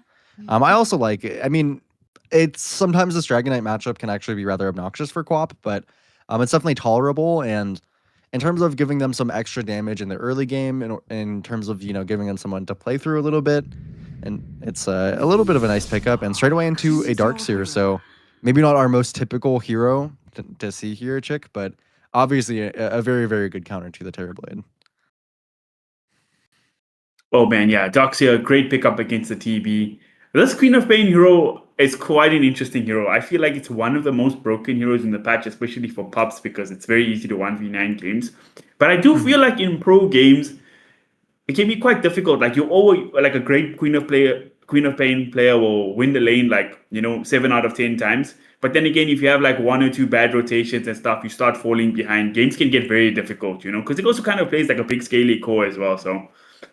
I also like. I mean, it's sometimes this Dragonite matchup can actually be rather obnoxious for Quap, but it's definitely tolerable. And in terms of giving them some extra damage in the early game, in terms of giving them someone to play through a little bit, and it's a little bit of a nice pickup. And straight away into a Darkseer, so maybe not our most typical hero to see here, Chick, but obviously a very, very good counter to the Terrorblade. Oh man, yeah, Doxia, great pickup against the TB. This Queen of Pain hero is quite an interesting hero. I feel like it's one of the most broken heroes in the patch, especially for pups, because it's very easy to 1v9 games. But I do feel like in pro games, it can be quite difficult. Like you always like a great Queen of Pain player will win the lane 7 out of 10 times. But then again, if you have like one or two bad rotations and stuff, you start falling behind. Games can get very difficult, because it also kind of plays like a big scaly core as well. So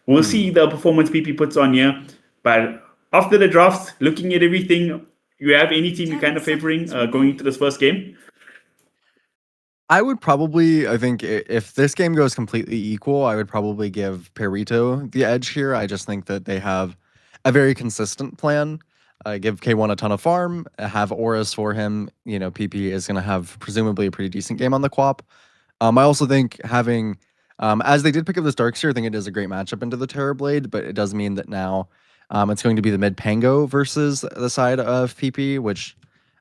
we'll see the performance PP puts on here. But after the drafts, looking at everything, you have any team you're kind of favoring going into this first game? I would probably, I think if this game goes completely equal, I would probably give Perito the edge here. I just think that they have a very consistent plan. Give K1 a ton of farm, have Auras for him. PP is going to have presumably a pretty decent game on the Quap. I also think having, as they did pick up this Darkseer, I think it is a great matchup into the Terrorblade, but it does mean that now it's going to be the mid Pango versus the side of PP, which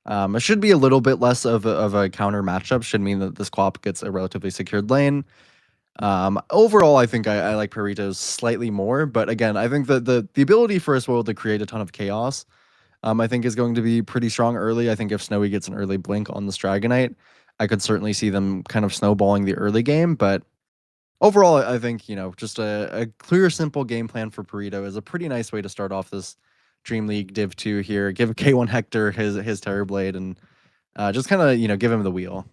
it should be a little bit less of a counter matchup. Should mean that this Quap gets a relatively secured lane. Overall, I think I like Perito's slightly more, but again, I think that the ability for us world to create a ton of chaos, I think is going to be pretty strong early. I think if Snowy gets an early blink on this Dragonite, I could certainly see them kind of snowballing the early game, but overall, I think, just a clear, simple game plan for Perito is a pretty nice way to start off this DreamLeague Div 2 here. Give K1 Hector his Terrorblade and just kind of, give him the wheel.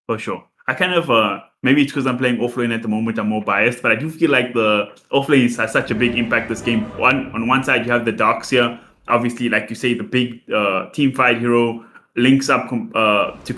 For sure. I kind of, maybe it's because I'm playing offlane at the moment, I'm more biased, but I do feel like the offlane has such a big impact this game. On one side, you have the Darkseer, obviously, like you say, the big team fight hero links up to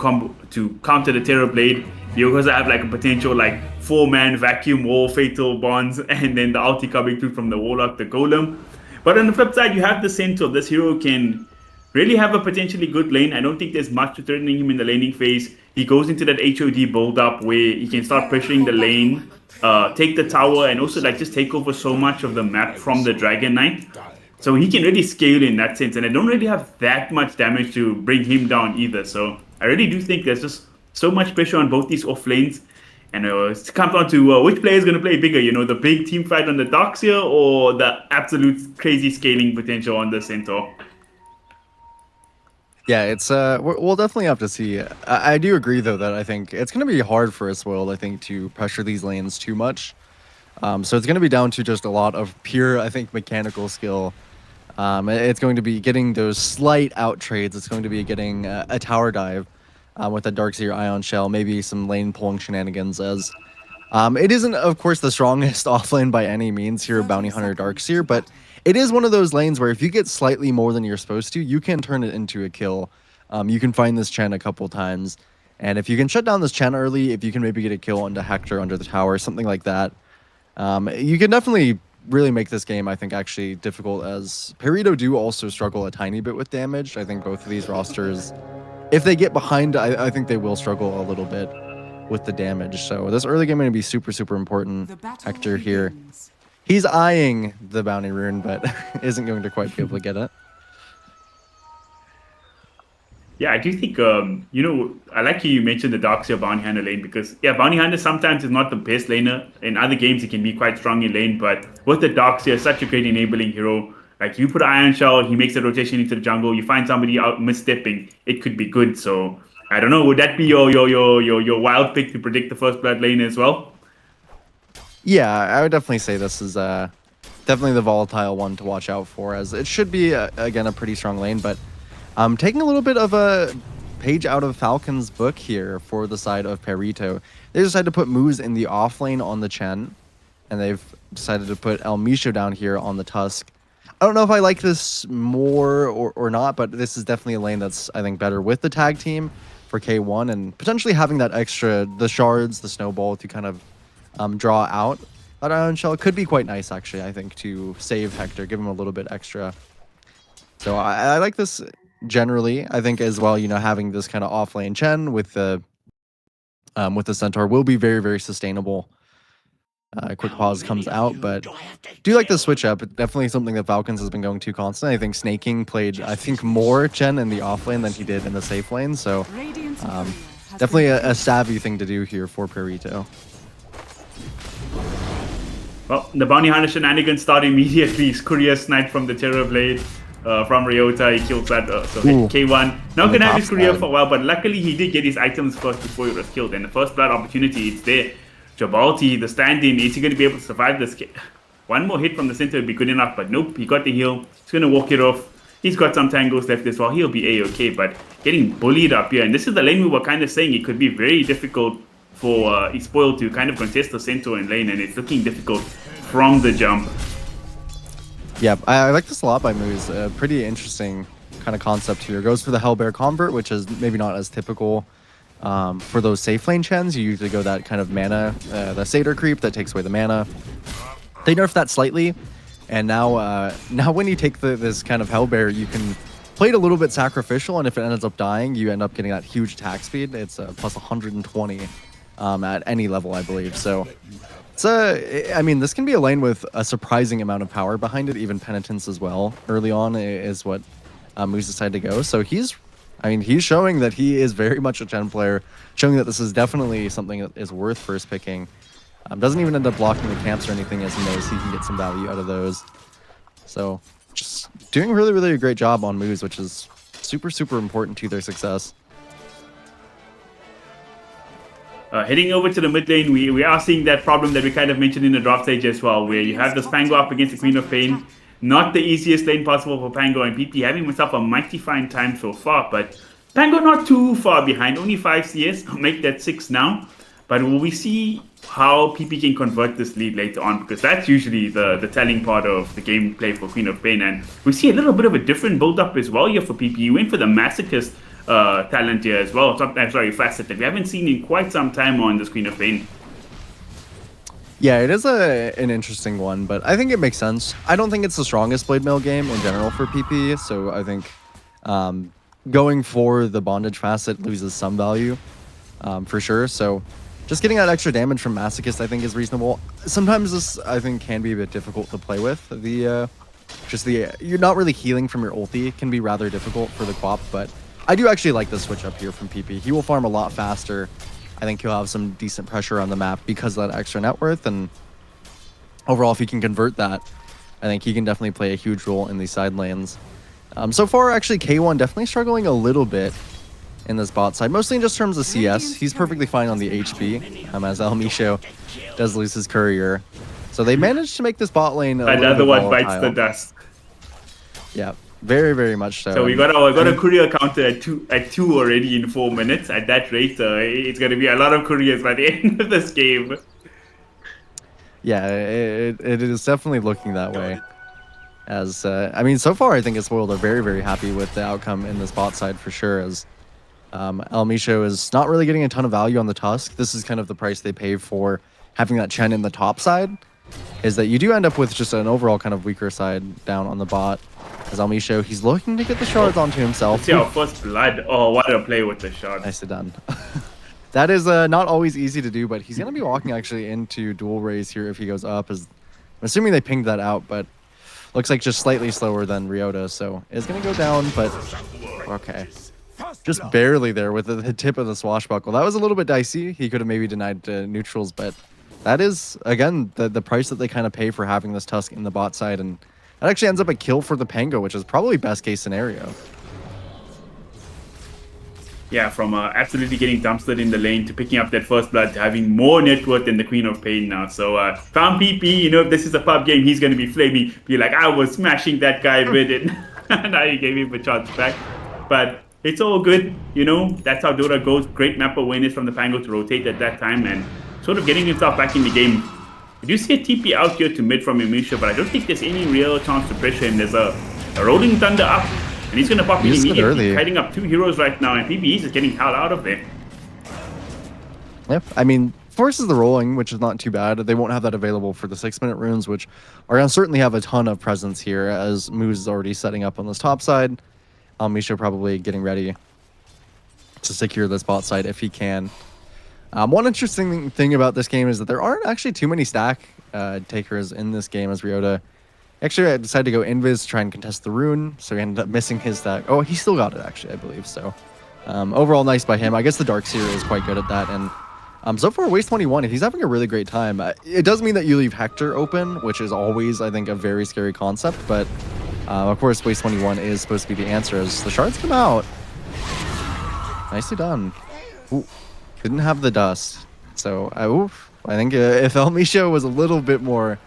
counter the Terrorblade. You also have like a potential 4-man vacuum wall, fatal bonds, and then the ulti coming through from the Warlock, the Golem. But on the flip side, you have the Centaur. This hero can really have a potentially good lane. I don't think there's much to threatening him in the laning phase. He goes into that HOD build-up where he can start pressuring the lane, take the tower, and also just take over so much of the map from the Dragon Knight. So he can really scale in that sense, and I don't really have that much damage to bring him down either. So I really do think there's just so much pressure on both these off lanes. And it comes down to which player is going to play bigger, the big team fight on the Darkseer or the absolute crazy scaling potential on the Centaur. Yeah, it's we'll definitely have to see. I do agree though that I think it's going to be hard for us, Will, I think, to pressure these lanes too much. So it's going to be down to just a lot of pure, I think, mechanical skill. It's going to be getting those slight out trades. It's going to be getting a tower dive with a Darkseer Ion Shell, maybe some lane pulling shenanigans. As it isn't, of course, the strongest offlane by any means here, Bounty Hunter Darkseer, but it is one of those lanes where if you get slightly more than you're supposed to, you can turn it into a kill. You can find this Chen a couple times, and if you can shut down this Chen early, if you can maybe get a kill onto Hector under the tower, something like that, you can definitely really make this game, I think, actually difficult, as Perito do also struggle a tiny bit with damage. I think both of these rosters, if they get behind, I think they will struggle a little bit with the damage. So this early game going to be super, super important. Hector here, he's eyeing the bounty rune, but isn't going to quite be able to get it. Yeah, I do think, I like you mentioned the Darkseer Bounty Hunter lane because, Bounty Hunter sometimes is not the best laner. In other games, he can be quite strong in lane, but with the Darkseer, such a great enabling hero. Like, you put an Iron Shell, he makes a rotation into the jungle, you find somebody out misstepping, it could be good. So I don't know. Would that be your wild pick to predict the first blood lane as well? Yeah, I would definitely say this is definitely the volatile one to watch out for, as it should be, again, a pretty strong lane. But taking a little bit of a page out of Falcon's book here for the side of Perito. They decided to put Moose in the off lane on the Chen, and they've decided to put El Misho down here on the Tusk. I don't know if I like this more or not, but this is definitely a lane that's, I think, better with the tag team for K1, and potentially having that extra, the shards, the snowball to kind of draw out that Iron Shell could be quite nice, actually, I think, to save Hector, give him a little bit extra. So I like this generally. I think as well, having this kind of off lane Chen with the Centaur will be very, very sustainable. Quick pause comes out, but do like the switch up. It's definitely something that Falcons has been going to constantly. I think Snaking played, I think, more Chen in the off lane than he did in the safe lane. So definitely a savvy thing to do here for Perito. Well, the bounty hunter shenanigans start immediately. Courier sniped from the Terror Blade from Ryota. He kills that. So hit K1. Not going to have his career for a while, but luckily he did get his items first before he was killed. And the first blood opportunity, it's there. Jabalti, the stand-in, is he going to be able to survive this? One more hit from the center would be good enough, but nope, he got the heal. He's going to walk it off. He's got some tangles left as well. He'll be A-okay, but getting bullied up here. And this is the lane we were kind of saying it could be very difficult for Spoil to kind of contest the center in lane, and it's looking difficult from the jump. Yeah, I like this a lot by Moose. A pretty interesting kind of concept here. Goes for the Hellbear Convert, which is maybe not as typical for those safe lane Chens. You usually go that kind of mana, the Satyr creep that takes away the mana. They nerfed that slightly, and now when you take this kind of Hellbear, you can play it a little bit sacrificial, and if it ends up dying, you end up getting that huge attack speed. It's plus 120 at any level, I believe. So it's I mean, this can be a lane with a surprising amount of power behind it. Even Penitence as well early on is what Moose decided to go. So he's showing that he is very much a Chen player, showing that this is definitely something that is worth first picking. Doesn't even end up blocking the camps or anything, as he knows he can get some value out of those. So just doing really, really a great job on Moose, which is super, super important to their success. Heading over to the mid lane, we are seeing that problem that we kind of mentioned in the draft stage as well, where you have this Pango up against the Queen of Pain. Not the easiest lane possible for Pango, and PP having himself a mighty fine time so far, but Pango not too far behind, only 5 CS, make that 6 now. But will we see how PP can convert this lead later on? Because that's usually the telling part of the gameplay for Queen of Pain, and we see a little bit of a different build-up as well here for PP. You went for the Masochist talent here as well. Sorry, facet that we haven't seen in quite some time on this Queen of Pain. Yeah, it is an interesting one, but I think it makes sense. I don't think it's the strongest Blade Mail game in general for PP, so I think going for the Bondage facet loses some value for sure. So just getting that extra damage from Masochist, I think, is reasonable. Sometimes this, I think, can be a bit difficult to play with. You're not really healing from your ulti. It can be rather difficult for the Quap, but I do actually like the switch up here from PP. He will farm a lot faster. I think he'll have some decent pressure on the map because of that extra net worth, and overall, if he can convert that, I think he can definitely play a huge role in these side lanes. So far, actually, K1 definitely struggling a little bit in this bot side, mostly in just terms of CS. He's perfectly fine on the HP, as El Misho does lose his courier. So they managed to make this bot lane Another one bites the dust. Yeah. Very, very much so. So we got a courier counter at two already in 4 minutes. At that rate, it's going to be a lot of couriers by the end of this game. Yeah, it is definitely looking that way. As I mean, so far I think Spoiled are very, very happy with the outcome in this bot side for sure. As El Misho is not really getting a ton of value on the Tusk. This is kind of the price they pay for having that Chen in the top side. Is that you do end up with just an overall kind of weaker side down on the bot. As El Misho, he's looking to get the shards onto himself. Let's see our first blood. Oh, what a play with the shard. Nicely done. That is not always easy to do, but he's going to be walking actually into dual raise here if he goes up. I'm assuming they pinged that out, but looks like just slightly slower than Ryota, so it's going to go down, but okay. Just barely there with the tip of the swashbuckle. That was a little bit dicey. He could have maybe denied neutrals, but that is, again, the price that they kind of pay for having this Tusk in the bot side, and that actually ends up a kill for the Pango, which is probably best case scenario. Yeah, from absolutely getting dumpstered in the lane to picking up that first blood to having more net worth than the Queen of Pain now. So found PP, you know, if this is a pub game, he's going to be flaming, be like, I was smashing that guy with it. Now you gave him a chance back. But it's all good, you know, that's how Dota goes. Great map awareness from the Pango to rotate at that time and sort of getting himself back in the game. I do see a TP out here to mid from Emusha, but I don't think there's any real chance to pressure him. There's a Rolling Thunder up. And he's going to pop in He's immediately, early. hiding up 2 heroes right now, and PBE is getting held out of there. Yep. I mean, forces the rolling, which is not too bad. They won't have that available for the 6-minute runes, which are going to certainly have a ton of presence here, as Moose is already setting up on this top side. Misha probably getting ready to secure this bot side if he can. One interesting thing about this game is that there aren't actually too many stack takers in this game as Ryota. Actually, I decided to go invis to try and contest the rune, so he ended up missing his stack. Oh, he still got it, actually, I believe. So overall, nice by him. I guess the Darkseer is quite good at that. And so far, Waste 21, he's having a really great time. It does mean that you leave Hector open, which is always, I think, a very scary concept. But, of course, Waste 21 is supposed to be the answer as the shards come out. Nicely done. Ooh, didn't have the dust. So, I think if Kalmychata was a little bit more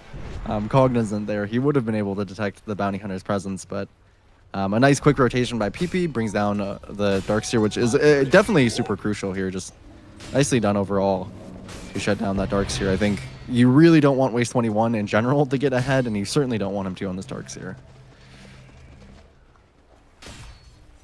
cognizant there, he would have been able to detect the bounty hunter's presence. But a nice quick rotation by PP brings down the Darkseer, which is definitely super crucial here. Just nicely done overall to shut down that Darkseer. I think you really don't want Waste 21 in general to get ahead, and you certainly don't want him to on this Darkseer.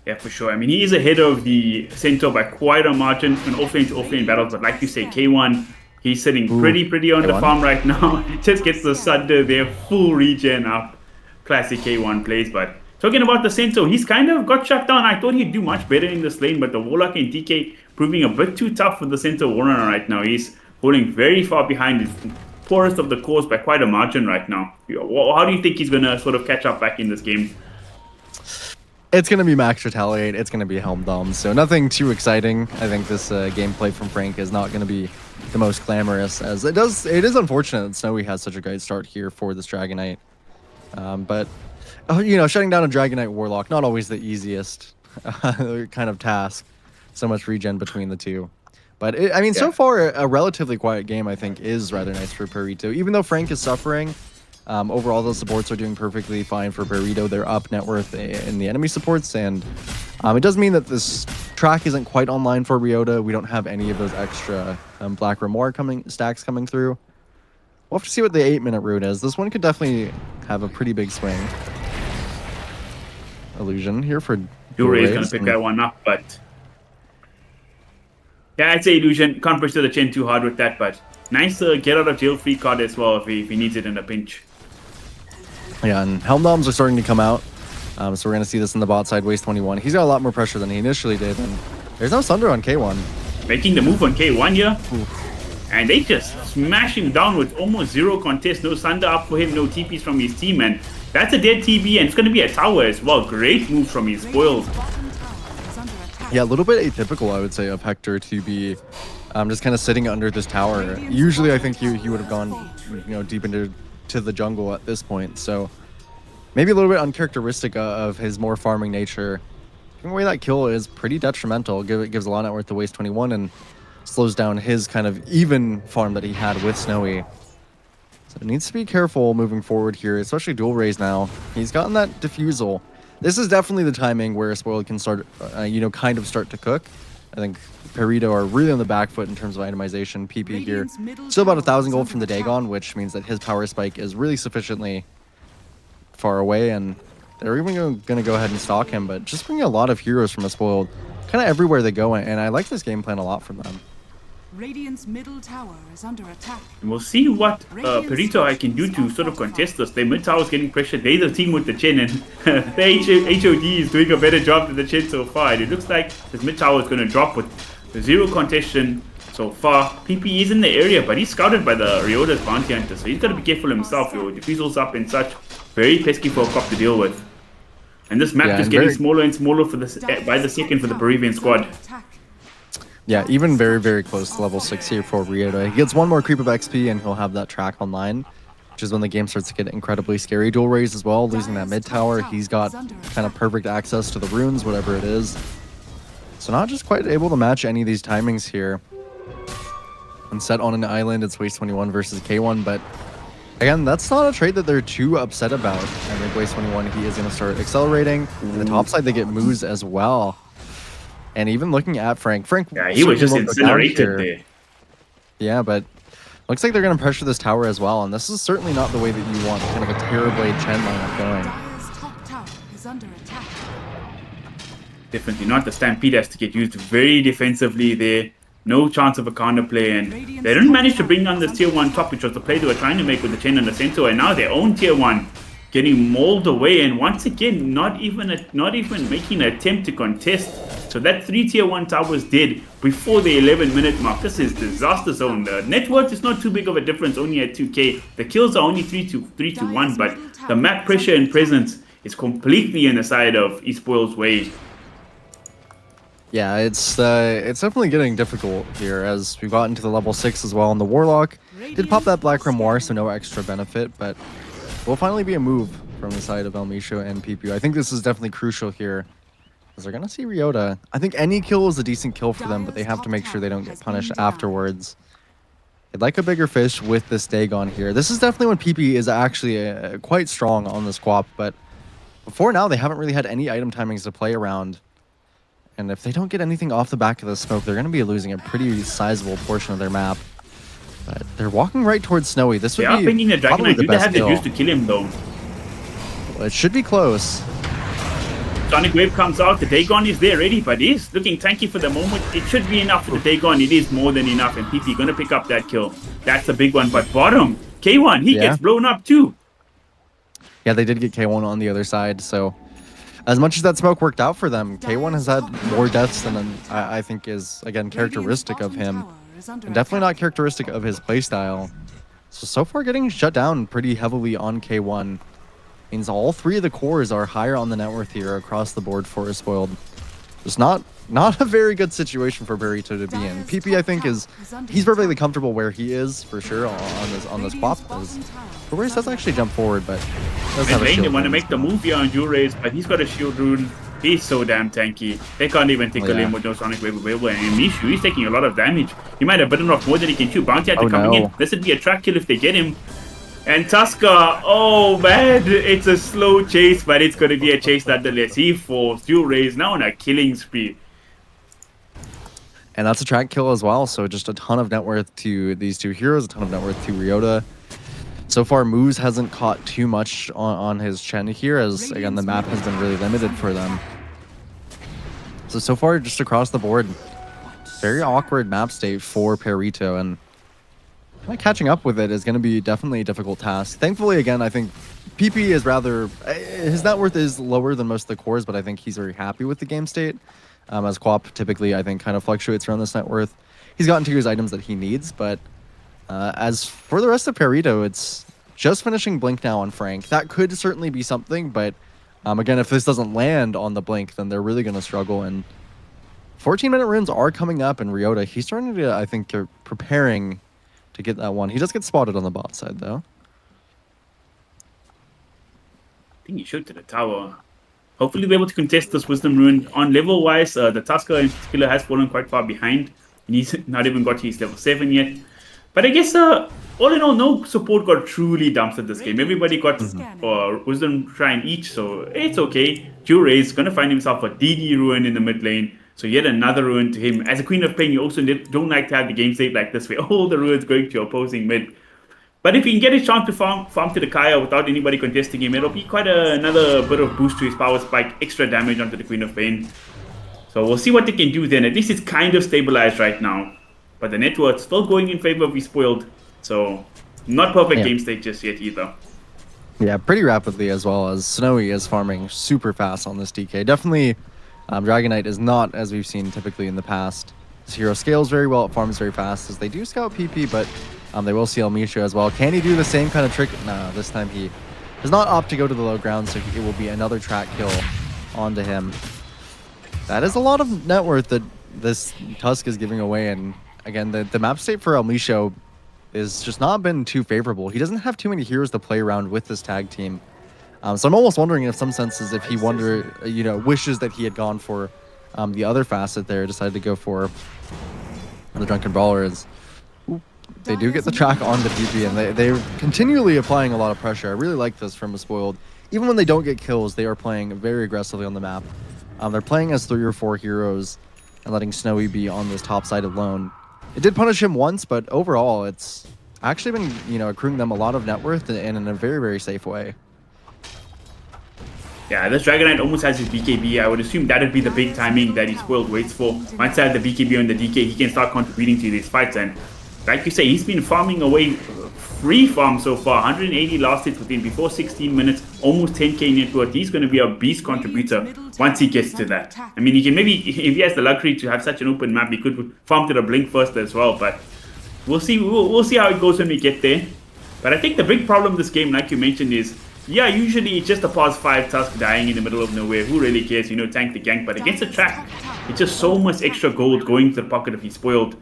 Yeah, for sure. I mean, he is ahead of the Centaur by quite a margin in offlane to offlane battles, but like you say, K1, he's sitting pretty on the K1. farm right now. Just gets the Sunder there, full regen up. Classic K1 plays, but talking about the Centaur, he's kind of got shut down. I thought he'd do much better in this lane, but the Warlock and DK proving a bit too tough for the Centaur Warrunner right now. He's falling very far behind. His poorest of the cores by quite a margin right now. How do you think he's going to sort of catch up back in this game? It's going to be Max Retaliate. It's going to be Helm Dom. So nothing too exciting. I think this gameplay from Frank is not going to be the most glamorous, as it is unfortunate that Snowy has such a great start here for this Dragonite. But you know, shutting down a Dragonite Warlock, not always the easiest kind of task. So much regen between the two. But I mean, so far a relatively quiet game, I think, is rather nice for Burrito. Even though Frank is suffering, overall the supports are doing perfectly fine for Burrito. They're up net worth in the enemy supports, and it does mean that this track isn't quite online for Ryota. We don't have any of those extra Black Grimoire stacks coming through. We'll have to see what the 8-minute rune is. This one could definitely have a pretty big swing. Illusion here for Dure is going to pick that one up, but yeah, I'd say Illusion can't push to the chin too hard with that, but nice get out of jail free card as well if he needs it in a pinch. Yeah, and Helm Doms are starting to come out. So we're going to see this in the bot side, Waste 21. He's got a lot more pressure than he initially did, and there's no Sunder on K1. Making the move on K1 here. And they just smash him down with almost zero contest. No Sunder up for him, no TPs from his team, and that's a dead TB, and it's going to be a tower as well. Great move from his spoils. Yeah, a little bit atypical, I would say, of Hector to be just kind of sitting under this tower. Usually, I think he would have gone, deep into the jungle at this point. So maybe a little bit uncharacteristic of his more farming nature. Giving away that kill is pretty detrimental. It gives a lot of net worth to Waste 21 and slows down his kind of even farm that he had with Snowy. So needs to be careful moving forward here, especially dual raise now. He's gotten that diffusal. This is definitely the timing where Spoiled can start, kind of start to cook. I think Perito are really on the back foot in terms of itemization. PP here, still about 1,000 gold from the Dagon, which means that his power spike is really sufficiently far away, and they're even going to go ahead and stalk him, but just bringing a lot of heroes from a Spoiled kind of everywhere they go, and I like this game plan a lot from them. Radiant's middle tower is under attack. And we'll see what Perito I can do to sort of contest this. Their mid tower is getting pressured. They're the team with the Chen, and the HOD is doing a better job than the Chen so far. And it looks like this mid tower is going to drop with zero contestation so far. PP is in the area, but he's scouted by the Ryota's bounty hunter, so he's got to be careful himself. Diffusal's up and such. Very pesky for a cop to deal with. And this map is getting smaller and smaller by the second for the Peruvian squad. Yeah, even very, very close to level 6 here for Ryota. He gets one more creep of XP and he'll have that track online, which is when the game starts to get incredibly scary. Dual raise as well, losing that mid tower. He's got kind of perfect access to the runes, whatever it is. So not just quite able to match any of these timings here. And set on an island, it's Waste 21 versus K1, but again, that's not a trade that they're too upset about. I think Waste 21, he is going to start accelerating. On the top side, they get moves as well. And even looking at Frank, Yeah, he was just certainly won't go down incinerated here. there. Yeah, but looks like they're going to pressure this tower as well. And this is certainly not the way that you want kind of a Terrorblade Chen lineup going. Dire's top tower is under attack. Definitely not. The Stampede has to get used very defensively there. No chance of a counter play, and they didn't manage to bring down this tier 1 top, which was the play they were trying to make with the Chen and the Centaur, and now their own tier 1 getting mauled away, and once again, not even making an attempt to contest. So that 3 tier 1 towers dead before the 11-minute mark. This is disaster zone. The net worth is not too big of a difference, only at 2k. The kills are only 3 to 1, but the map pressure and presence is completely in the side of eSpoil's way. Yeah, it's definitely getting difficult here as we've gotten to the level 6 as well. And the Warlock did pop that Black Grimoire, so no extra benefit, but will finally be a move from the side of Elmisho and PPU. I think this is definitely crucial here, because they're going to see Ryota. I think any kill is a decent kill for them, but they have to make sure they don't get punished afterwards. They'd like a bigger fish with this Dagon here. This is definitely when PP is actually quite strong on the squap, but before now, they haven't really had any item timings to play around. And if they don't get anything off the back of the smoke, they're going to be losing a pretty sizable portion of their map. But they're walking right towards Snowy. This would They are be pinging the Dragon. probably I the do best have the kill. juice to kill him though. Well, it should be close. Sonic Wave comes out, the Dagon is there ready, but he's looking tanky for the moment. It should be enough for the Dagon. It is more than enough, and PP gonna pick up that kill. That's a big one, but bottom, K1, he gets blown up too. Yeah, they did get K1 on the other side, so as much as that smoke worked out for them, K1 has had more deaths than I think is, again, characteristic of him. And definitely not characteristic of his playstyle. So far getting shut down pretty heavily on K1 means all 3 of the cores are higher on the net worth here across the board for Spoiled. It's not a very good situation for Burrito to be in. PP, I think, he's perfectly comfortable where he is for sure on this pop. Race does actually jump forward, but doesn't have And a Lane, they shield want to rune, make the so- move here on Jurace, but he's got a shield rune. He's so damn tanky. They can't even tickle him with no Sonic Wave available. And Mishu, he's taking a lot of damage. He might have bitten off more than he can chew. Bounty Hunter coming in. This would be a track kill if they get him. And Tusker, oh man, it's a slow chase, but it's going to be a chase nonetheless. He falls. Jurace now on a killing spree. And that's a track kill as well, so just a ton of net worth to these 2 heroes, a ton of net worth to Ryota. So far, Moose hasn't caught too much on his Chen here, as, again, the map has been really limited for them. So far, just across the board, very awkward map state for Perito, and kind of catching up with it is going to be definitely a difficult task. Thankfully, again, I think PP is rather... his net worth is lower than most of the cores, but I think he's very happy with the game state. As Quap typically, I think, kind of fluctuates around this net worth. He's gotten to his items that he needs, but as for the rest of Perito, it's just finishing Blink now on Frank. That could certainly be something, but again, if this doesn't land on the Blink, then they're really going to struggle. And 14-minute runes are coming up, and Ryota, he's starting to, I think, preparing to get that one. He does get spotted on the bot side, though. I think he should to the tower. Hopefully be able to contest this Wisdom Rune. On level-wise, the Tusker in particular has fallen quite far behind. And he's not even got to his level 7 yet. But I guess, all in all, no support got truly dumped at this game. Everybody got Wisdom Shrine each, so it's okay. Juray's going to find himself a DD Ruin in the mid lane. So yet another Ruin to him. As a Queen of Pain, you also don't like to have the game state like this, where all the Ruins going to your opposing mid. But if he can get a chance to farm to the Kaya without anybody contesting him, it'll be quite another bit of boost to his power spike, extra damage onto the Queen of Pain. So we'll see what they can do then. At least it's kind of stabilized right now. But the net worth still going in favor of Spoiled. So not perfect game state just yet either. Yeah, pretty rapidly, as well as Snowy is farming super fast on this DK. Definitely, Dragon Knight is not as we've seen typically in the past. This hero scales very well, it farms very fast, as they do scout PP, but they will see Elmisho as well. Can he do the same kind of trick? No, this time he does not opt to go to the low ground, so it will be another track kill onto him. That is a lot of net worth that this Tusk is giving away, and again, the map state for Elmisho is just not been too favorable. He doesn't have too many heroes to play around with this tag team. So I'm almost wondering in some senses if he wishes that he had gone for The other facet there decided to go for the Drunken Brawler is they do get the track on the PP, and they're continually applying a lot of pressure. I really like this from a Spoiled. Even when they don't get kills, they are playing very aggressively on the map. They're playing as 3 or 4 heroes and letting Snowy be on this top side alone. It did punish him once, but overall, it's actually been, you know, accruing them a lot of net worth and in a very, very safe way. Yeah, this Dragon Knight almost has his BKB. I would assume that would be the big timing that he Spoiled waits for. Once I have the BKB on the DK, he can start contributing to these fights. And like you say, he's been farming away free farm so far. 180 last hits within before 16 minutes, almost 10k net worth. He's going to be a beast contributor once he gets to that. I mean, he can maybe, if he has the luxury to have such an open map, he could farm to the blink first as well. But we'll see. We'll see how it goes when we get there. But I think the big problem this game, like you mentioned, is yeah, usually it's just a past 5 Tusk dying in the middle of nowhere. Who really cares? You know, tank the gank. But against the track, it's just so much extra gold going to the pocket if he's Spoiled.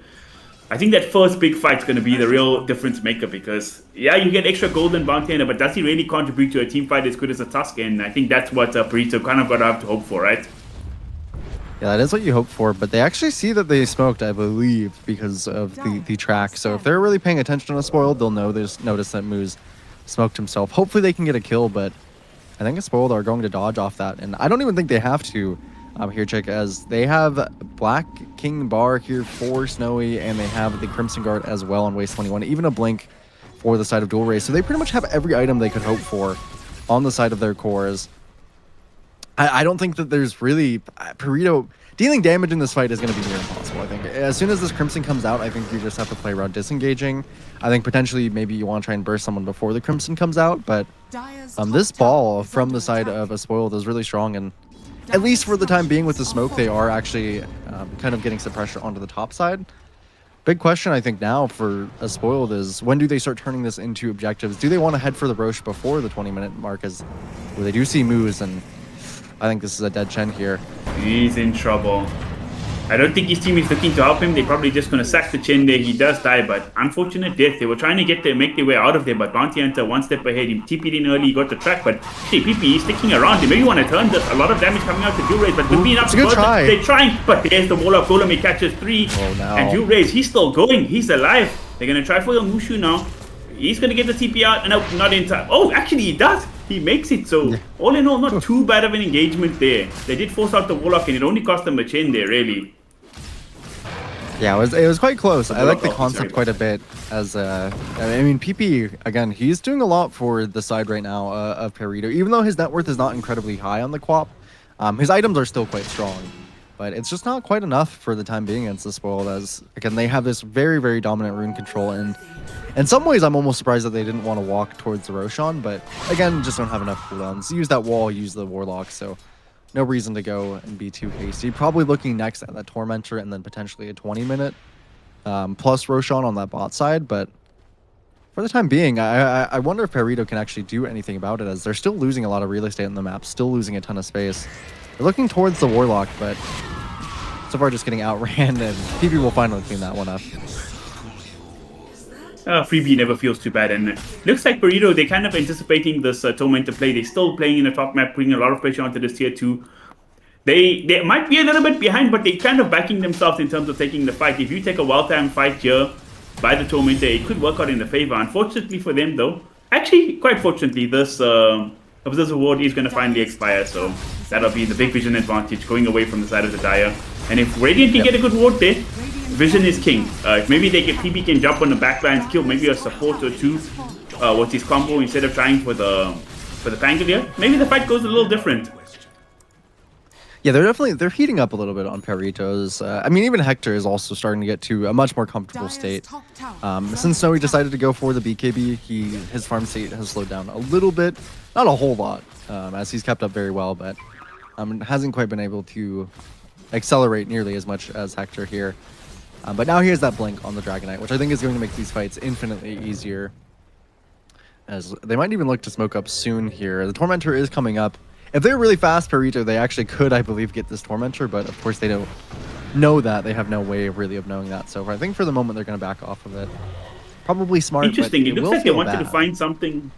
I think that first big fight's going to be the real difference maker because, yeah, you get extra gold and bounty hunter, but does he really contribute to a team fight as good as a Tusk? And I think that's what Burrito kind of got to have to hope for, right? Yeah, that is what you hope for, but they actually see that they smoked, I believe, because of the track. So if they're really paying attention to Spoiled, they'll notice that Moose smoked himself. Hopefully they can get a kill, but I think Spoiled are going to dodge off that. And I don't even think they have to here, Chick, as they have Black King Bar here for Snowy, and they have the Crimson Guard as well on Waste 21, even a Blink for the side of Dual Race. So they pretty much have every item they could hope for on the side of their cores. I don't think that there's really... Burrito dealing damage in this fight is going to be near impossible, I think. As soon as this Crimson comes out, I think you just have to play around disengaging. I think potentially maybe you want to try and burst someone before the Crimson comes out, but this ball from the side of a Spoiled is really strong, and at least for the time being with the smoke, they are actually kind of getting some pressure onto the top side. Big question, I think, now for a Spoiled is when do they start turning this into objectives? Do they want to head for the Roche before the 20-minute mark, as where they do see Moose, and I think this is a dead Chen here. He's in trouble. I don't think his team is looking to help him. They're probably just going to sack the Chen there. He does die, but unfortunate death. They were trying to make their way out of there, but Bounty Hunter one step ahead. He TP'd in early, he got the track, but hey, PP is sticking around. They maybe want to turn this. A lot of damage coming out to Dual Race, but could be enough. Good try. They're trying, but there's the Warlock Golem. He catches 3. Oh, no. And Dual Race, he's still going. He's alive. They're going to try for the Mushu now. He's going to get the TP out, and no, not in time. Oh, actually, he does. He makes it, so all in all, not too bad of an engagement there. They did force out the Warlock, and it only cost them a Chen there, really. Yeah, it was quite close. I like the concept quite a bit. As I mean, PP again, he's doing a lot for the side right now of Burrito. Even though his net worth is not incredibly high on the QoP, his items are still quite strong. But it's just not quite enough for the time being against the Spoiled. As again, they have this very, very dominant rune control, and in some ways, I'm almost surprised that they didn't want to walk towards the Roshan. But again, just don't have enough cooldowns. Use that wall, use the Warlock. So no reason to go and be too hasty. Probably looking next at that Tormentor and then potentially a 20-minute plus Roshan on that bot side. But for the time being, I wonder if Burrito can actually do anything about it, as they're still losing a lot of real estate on the map, still losing a ton of space. They're looking towards the Warlock, but so far just getting outran, and PP will finally clean that one up. Freebie never feels too bad, and looks like Burrito, they're kind of anticipating this Tormentor play. They're still playing in the top map, putting a lot of pressure onto this tier 2. They might be a little bit behind, but they're kind of backing themselves in terms of taking the fight. If you take a well-timed fight here by the Tormentor, it could work out in the favor. Unfortunately for them, though, actually, quite fortunately, this award is going to finally expire, so that'll be the big vision advantage going away from the side of the Dire. And if Radiant can get a good ward there, vision is king. Maybe PP can jump on the backlines, kill maybe a support or 2 with his combo instead of trying for the Pangolier. Maybe the fight goes a little different. Yeah, they're heating up a little bit on Burritos. I mean, even Hector is also starting to get to a much more comfortable state. Since Snowy decided to go for the BKB, his farm state has slowed down a little bit, not a whole lot, as he's kept up very well, but hasn't quite been able to accelerate nearly as much as Hector here. But now he has that blink on the Dragon Knight, which I think is going to make these fights infinitely easier, as they might even look to smoke up soon here. The Tormentor is coming up. If they're really fast, Burrito, they actually could, I believe, get this Tormentor, but of course they don't know that. They have no way really of knowing that. So I think for the moment they're going to back off of it. Probably smart. Interesting. But it looks like they wanted to find something.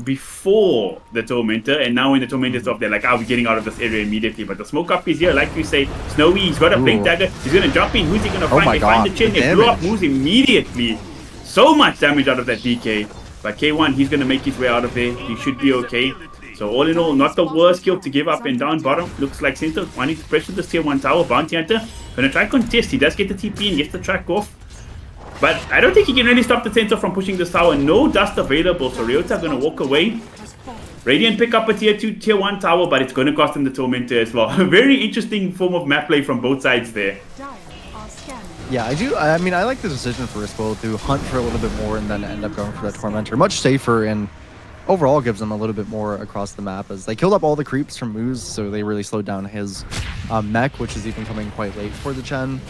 before the Tormentor, and now when the Tormentor's off, they're like, we're getting out of this area immediately. But the smoke up is here, like you say. Snowy, he's got a blink Ooh. dagger. He's gonna jump in. Who's he gonna find? my They find God, the chin. the They blow up damage. moves immediately. So much damage out of that DK. But K1, he's gonna make his way out of there. He should be okay. So all in all, not the worst kill to give up. And down bottom, looks like Center wanting to pressure this tier 1 tower. Bounty Hunter gonna try contest. He does get the TP and gets the track off. But I don't think he can really stop the Center from pushing this tower. No dust available, so Ryota gonna walk away. Radiant pick up a tier 2, tier 1 tower, but it's gonna cost him the Tormentor as well. A very interesting form of map play from both sides there. Dire are scanning. Yeah, I do. I mean, I like the decision for Spoil to hunt for a little bit more and then end up going for that Tormentor. Much safer and overall gives them a little bit more across the map as they killed up all the creeps from Moose, so they really slowed down his mech, which is even coming quite late for the Chen.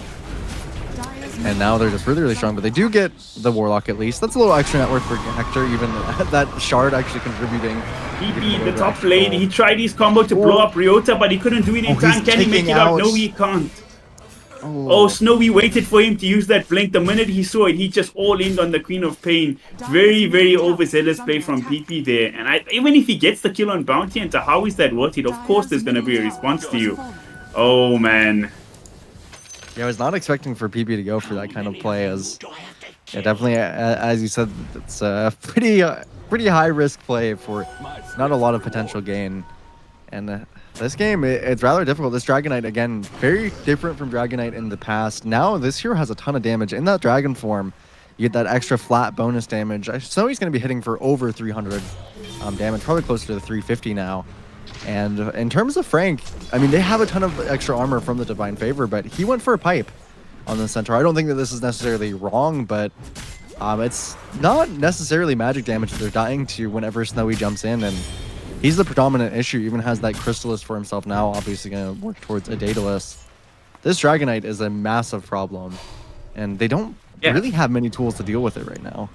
Dire's And now they're just really, really strong, but they do get the Warlock at least. That's a little extra network for Hector, even that shard actually contributing. PP, the top lane, he tried his combo to blow up Ryota, but he couldn't do it in Oh, time. he's Can he make taking it out? out- No, he can't. Oh, Snowy waited for him to use that blink. The minute he saw it, he just all in on the Queen of Pain. Very, very overzealous play from PP there. And even if he gets the kill on Bounty Hunter, how is that worth it? Of course there's going to be a response to you. Oh, man. Yeah, I was not expecting for PP to go for that kind of play as, yeah, definitely, as you said, it's a pretty high risk play for not a lot of potential gain. And this game, it's rather difficult. This Dragonite, again, very different from Dragonite in the past. Now, this hero has a ton of damage. In that Dragon form, you get that extra flat bonus damage. Snowy's going to be hitting for over 300 damage, probably closer to the 350 now. And in terms of Frank, I mean, they have a ton of extra armor from the Divine Favor, but he went for a pipe on the Centaur. I don't think that this is necessarily wrong, but it's not necessarily magic damage that they're dying to whenever Snowy jumps in, and he's the predominant issue. Even has that Crystallis for himself now, obviously going to work towards a Daedalus. This Dragonite is a massive problem, and they don't really have many tools to deal with it right now.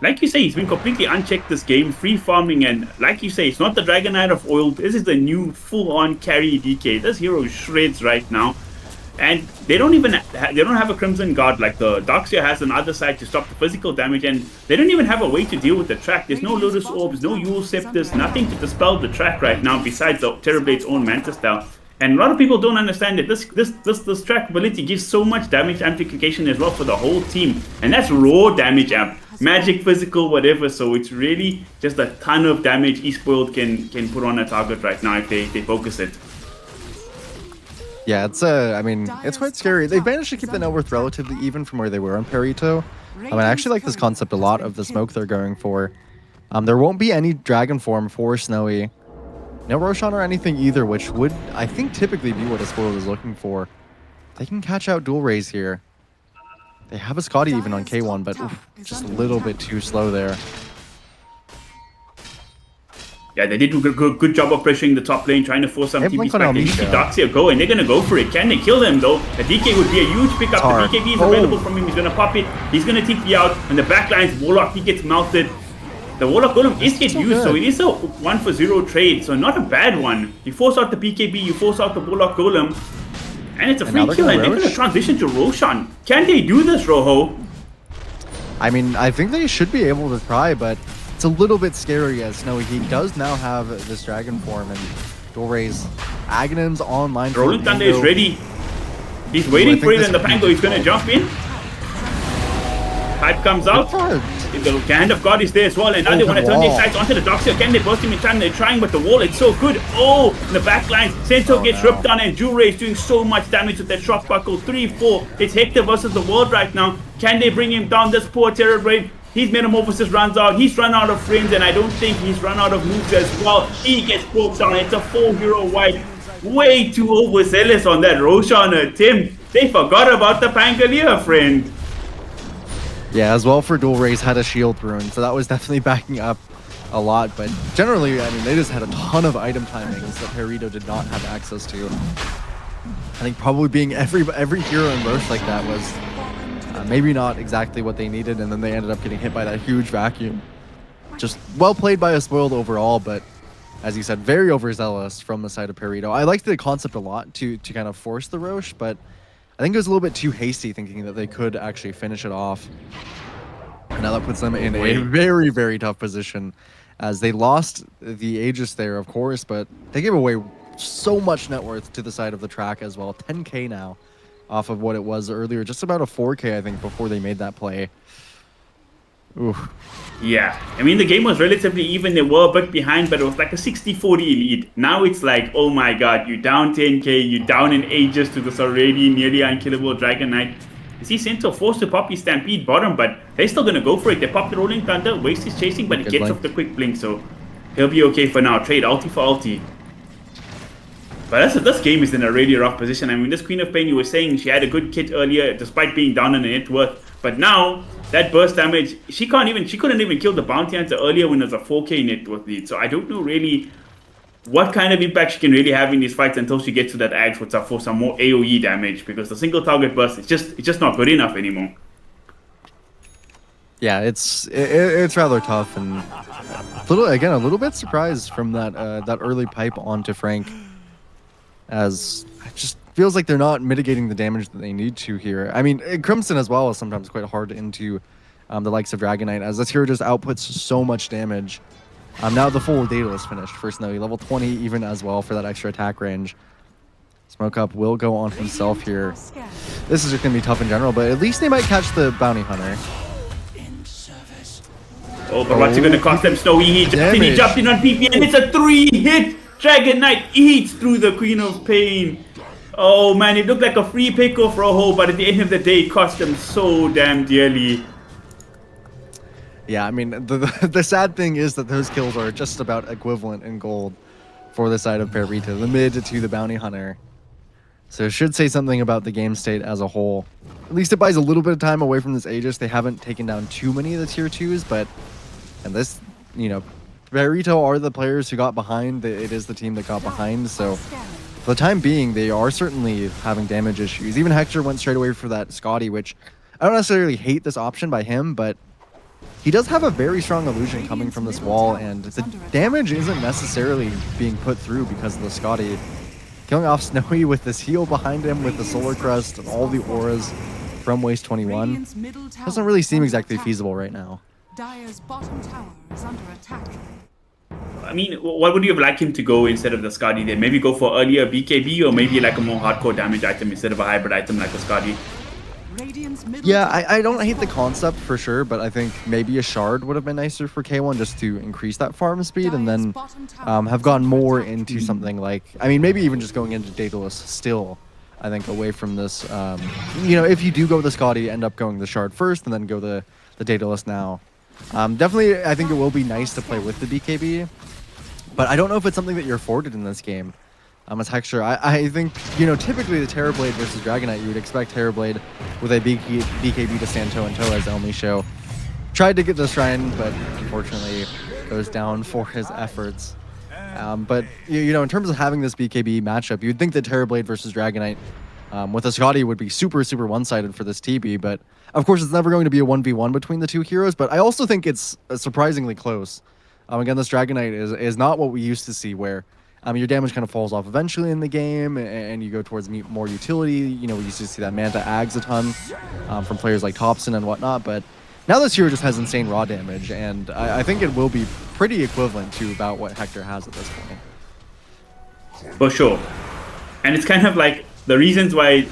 Like you say, he's been completely unchecked this game, free farming, and like you say, it's not the Dragonite of oil. This is the new full-on carry DK. This hero shreds right now, and they don't even they don't have a Crimson Guard like the Darkseer has on the other side to stop the physical damage, and they don't even have a way to deal with the track. There's no Lotus Orbs, no Yule Scepters, nothing to dispel the track right now besides the Terrorblade's own Manta Style. And a lot of people don't understand that this track ability gives so much damage amplification as well for the whole team, and that's raw damage amp. Magic, physical, whatever. So it's really just a ton of damage eSpoiled can put on a target right now if they focus it. Yeah, it's I mean, it's quite scary. They've managed to keep the net worth relatively even from where they were on Perito. I mean, I actually like this concept a lot of the smoke they're going for. There won't be any Dragon form for Snowy. No Roshan or anything either, which would, I think, typically be what a spoil is looking for. They can catch out Dual Rays here. They have a Scotty even on K1, but oof, just a little bit too slow there. Yeah, they did a good job of pressuring the top lane, trying to force some They have TPs Blink on back. They need to Kalmychata. Darkseer go, and they're going to go for it. Can they kill them, though? The DK would be a huge pickup. Hard. The BKB is Oh. available from him. He's going to pop it. He's going to TP out, and the backline's Warlock, he gets melted. The Warlock Golem is get so used, so good. it is a 1-for-0 trade, so not a bad one. You force out the BKB, you force out the Warlock Golem, and it's a And free now they're kill, gonna and they're going to Rosh. transition to Roshan. Can they do this, Rojo? I mean, I think they should be able to try, but it's a little bit scary as Snowy. He does now have this Dragon form, and Dual Rays, Aghanim's online. for Rolling Thunder is Pango. ready. He's I waiting think for it, this and the could be Pango is going to difficult. jump in. Pipe comes out. Good. The hand of God is there as well, and now they Oh, want to good turn their wall. sights onto the Darkseer. Can they burst him in time? They're trying, but the wall, it's so good. Oh, in the back line, Centaur gets no. ripped down, and Jure is doing so much damage with that shock buckle. 3-4. It's Hector versus the world right now. Can they bring him down? This poor Terrorblade. His Metamorphosis runs out. He's run out of frames, and I don't think he's run out of moves as well. He gets broke down. It's a 4-hero wipe. Way too overzealous on that Roshan attempt. They forgot about the Pangolier, friend. Yeah, as well for Dual Rays had a shield rune, so that was definitely backing up a lot. But generally, I mean, they just had a ton of item timings that Perito did not have access to. I think probably being every hero in Roche like that was maybe not exactly what they needed, and then they ended up getting hit by that huge vacuum. Just well played by a spoiled overall, but as you said, very overzealous from the side of Perito. I liked the concept a lot to kind of force the Roche, but I think it was a little bit too hasty thinking that they could actually finish it off. And now that puts them in a very, very tough position as they lost the Aegis there, of course, but they gave away so much net worth to the side of the track as well. 10k now off of what it was earlier, just about a 4k, I think, before they made that play. Ooh. Yeah, I mean, the game was relatively even. They were a bit behind, but it was like a 60-40 lead. Now it's like, oh my god, you down 10k, you down in Aegis to this already nearly unkillable Dragon Knight. You see Centaur forced to pop his Stampede bottom, but they're still going to go for it. They pop the Rolling Thunder, Waste is chasing, but he Good gets blink. off the quick blink, so he'll be okay for now. Trade ulti for ulti. But this game is in a really rough position. I mean, this Queen of Pain, you were saying she had a good kit earlier, despite being down in the net worth. But now, that burst damage, she couldn't even kill the Bounty Hunter earlier when it was a 4k net worth lead. So I don't know really what kind of impact she can really have in these fights until she gets to that Axe for some more AoE damage, because the single target burst it's just not good enough anymore. Yeah, it's rather tough, and a little bit surprised from that early pipe onto Frank, as it just feels like they're not mitigating the damage that they need to here. I mean, Crimson as well is sometimes quite hard into the likes of Dragon Knight, as this hero just outputs so much damage. Now the full Daedalus finished for Snowy, level 20 even as well for that extra attack range. Smoke Up will go on himself here. This is just going to be tough in general, but at least they might catch the Bounty Hunter. Oh, but what's it going to cost them? Snowy, he jumped in on PP, and it's a 3-hit! Dragon Knight eats through the Queen of Pain. Oh man, it looked like a free pick off Rojo, but at the end of the day, it cost them so damn dearly. Yeah, I mean, the sad thing is that those kills are just about equivalent in gold for the side of Perito, the mid to the Bounty Hunter. So it should say something about the game state as a whole. At least it buys a little bit of time away from this Aegis. They haven't taken down too many of the tier 2s, but and this, Perito are the players who got behind. It is the team that got behind, so for the time being, they are certainly having damage issues. Even Hector went straight away for that Scotty, which I don't necessarily hate this option by him, but he does have a very strong illusion coming from this wall, and the damage isn't necessarily being put through because of the Scotty. Killing off Snowy with this heal behind him with the Solar Crest and all the auras from Waste 21 doesn't really seem exactly feasible right now. Dire's bottom tower is under attack. I mean, what would you have liked him to go instead of the Scotty then? Maybe go for earlier BKB, or maybe like a more hardcore damage item instead of a hybrid item like a Scotty. Yeah, I don't hate the concept for sure, but I think maybe a shard would have been nicer for K1 just to increase that farm speed, and then have gone more into something like, I mean, maybe even just going into Daedalus still, I think, away from this. If you do go the Scotty, end up going the shard first and then go the Daedalus now. Definitely, I think it will be nice to play with the BKB, but I don't know if it's something that you're afforded in this game. As Hector, I think, typically the Terrorblade versus Dragon Knight, you would expect Terrorblade with a BKB to stand toe and toe, as Elmi show. Tried to get the Shrine, but unfortunately goes down for his efforts. But, in terms of having this BKB matchup, you'd think that Terrorblade versus Dragon Knight with a Scotty would be super, super one-sided for this TB, but of course it's never going to be a 1v1 between the two heroes, but I also think it's surprisingly close. Again, this Dragon Knight is not what we used to see, where your damage kind of falls off eventually in the game, and you go towards more utility. We used to see that Manta Ags a ton from players like Thompson and whatnot, but now this hero just has insane raw damage, and I think it will be pretty equivalent to about what Hector has at this point. For sure. And it's kind of like the reasons why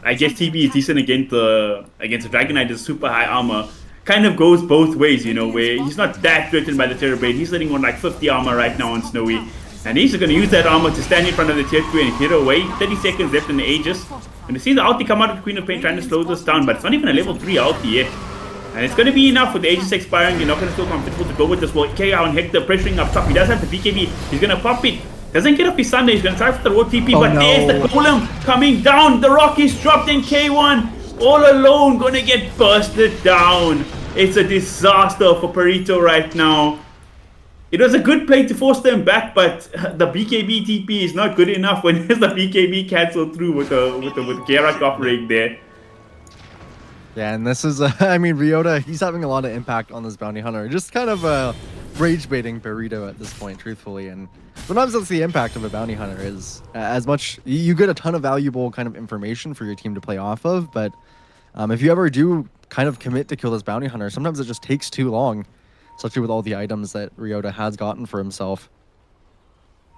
I guess TB is decent against the Dragon Knight is super high armor. Kind of goes both ways, where he's not that threatened by the Terrorblade. He's sitting on like 50 armor right now on Snowy, and he's going to use that armor to stand in front of the tier 2 and hit away. 30 seconds left in the Aegis, and you see the ulti come out of Queen of Pain trying to slow this down, but it's not even a level 3 ulti yet, and it's going to be enough with the Aegis expiring. You're not going to feel comfortable to go with this. Well, KO and Hector pressuring up top. He does have the BKB. He's going to pop it. Doesn't get up his Sunday. He's going to try for the road TP, but there's the Golem coming down. The rock is dropped, and K1 all alone going to get bursted down. It's a disaster for Perito right now. It was a good play to force them back, but the BKB TP is not good enough when there's the BKB cancelled through with Gerak offering there. Yeah, and this is, Ryota, he's having a lot of impact on this Bounty Hunter. Just kind of rage baiting Perito at this point, truthfully. And sometimes that's the impact of a Bounty Hunter, is as much, you get a ton of valuable kind of information for your team to play off of, but if you ever do kind of commit to kill this Bounty Hunter, sometimes it just takes too long especially with all the items that Ryota has gotten for himself.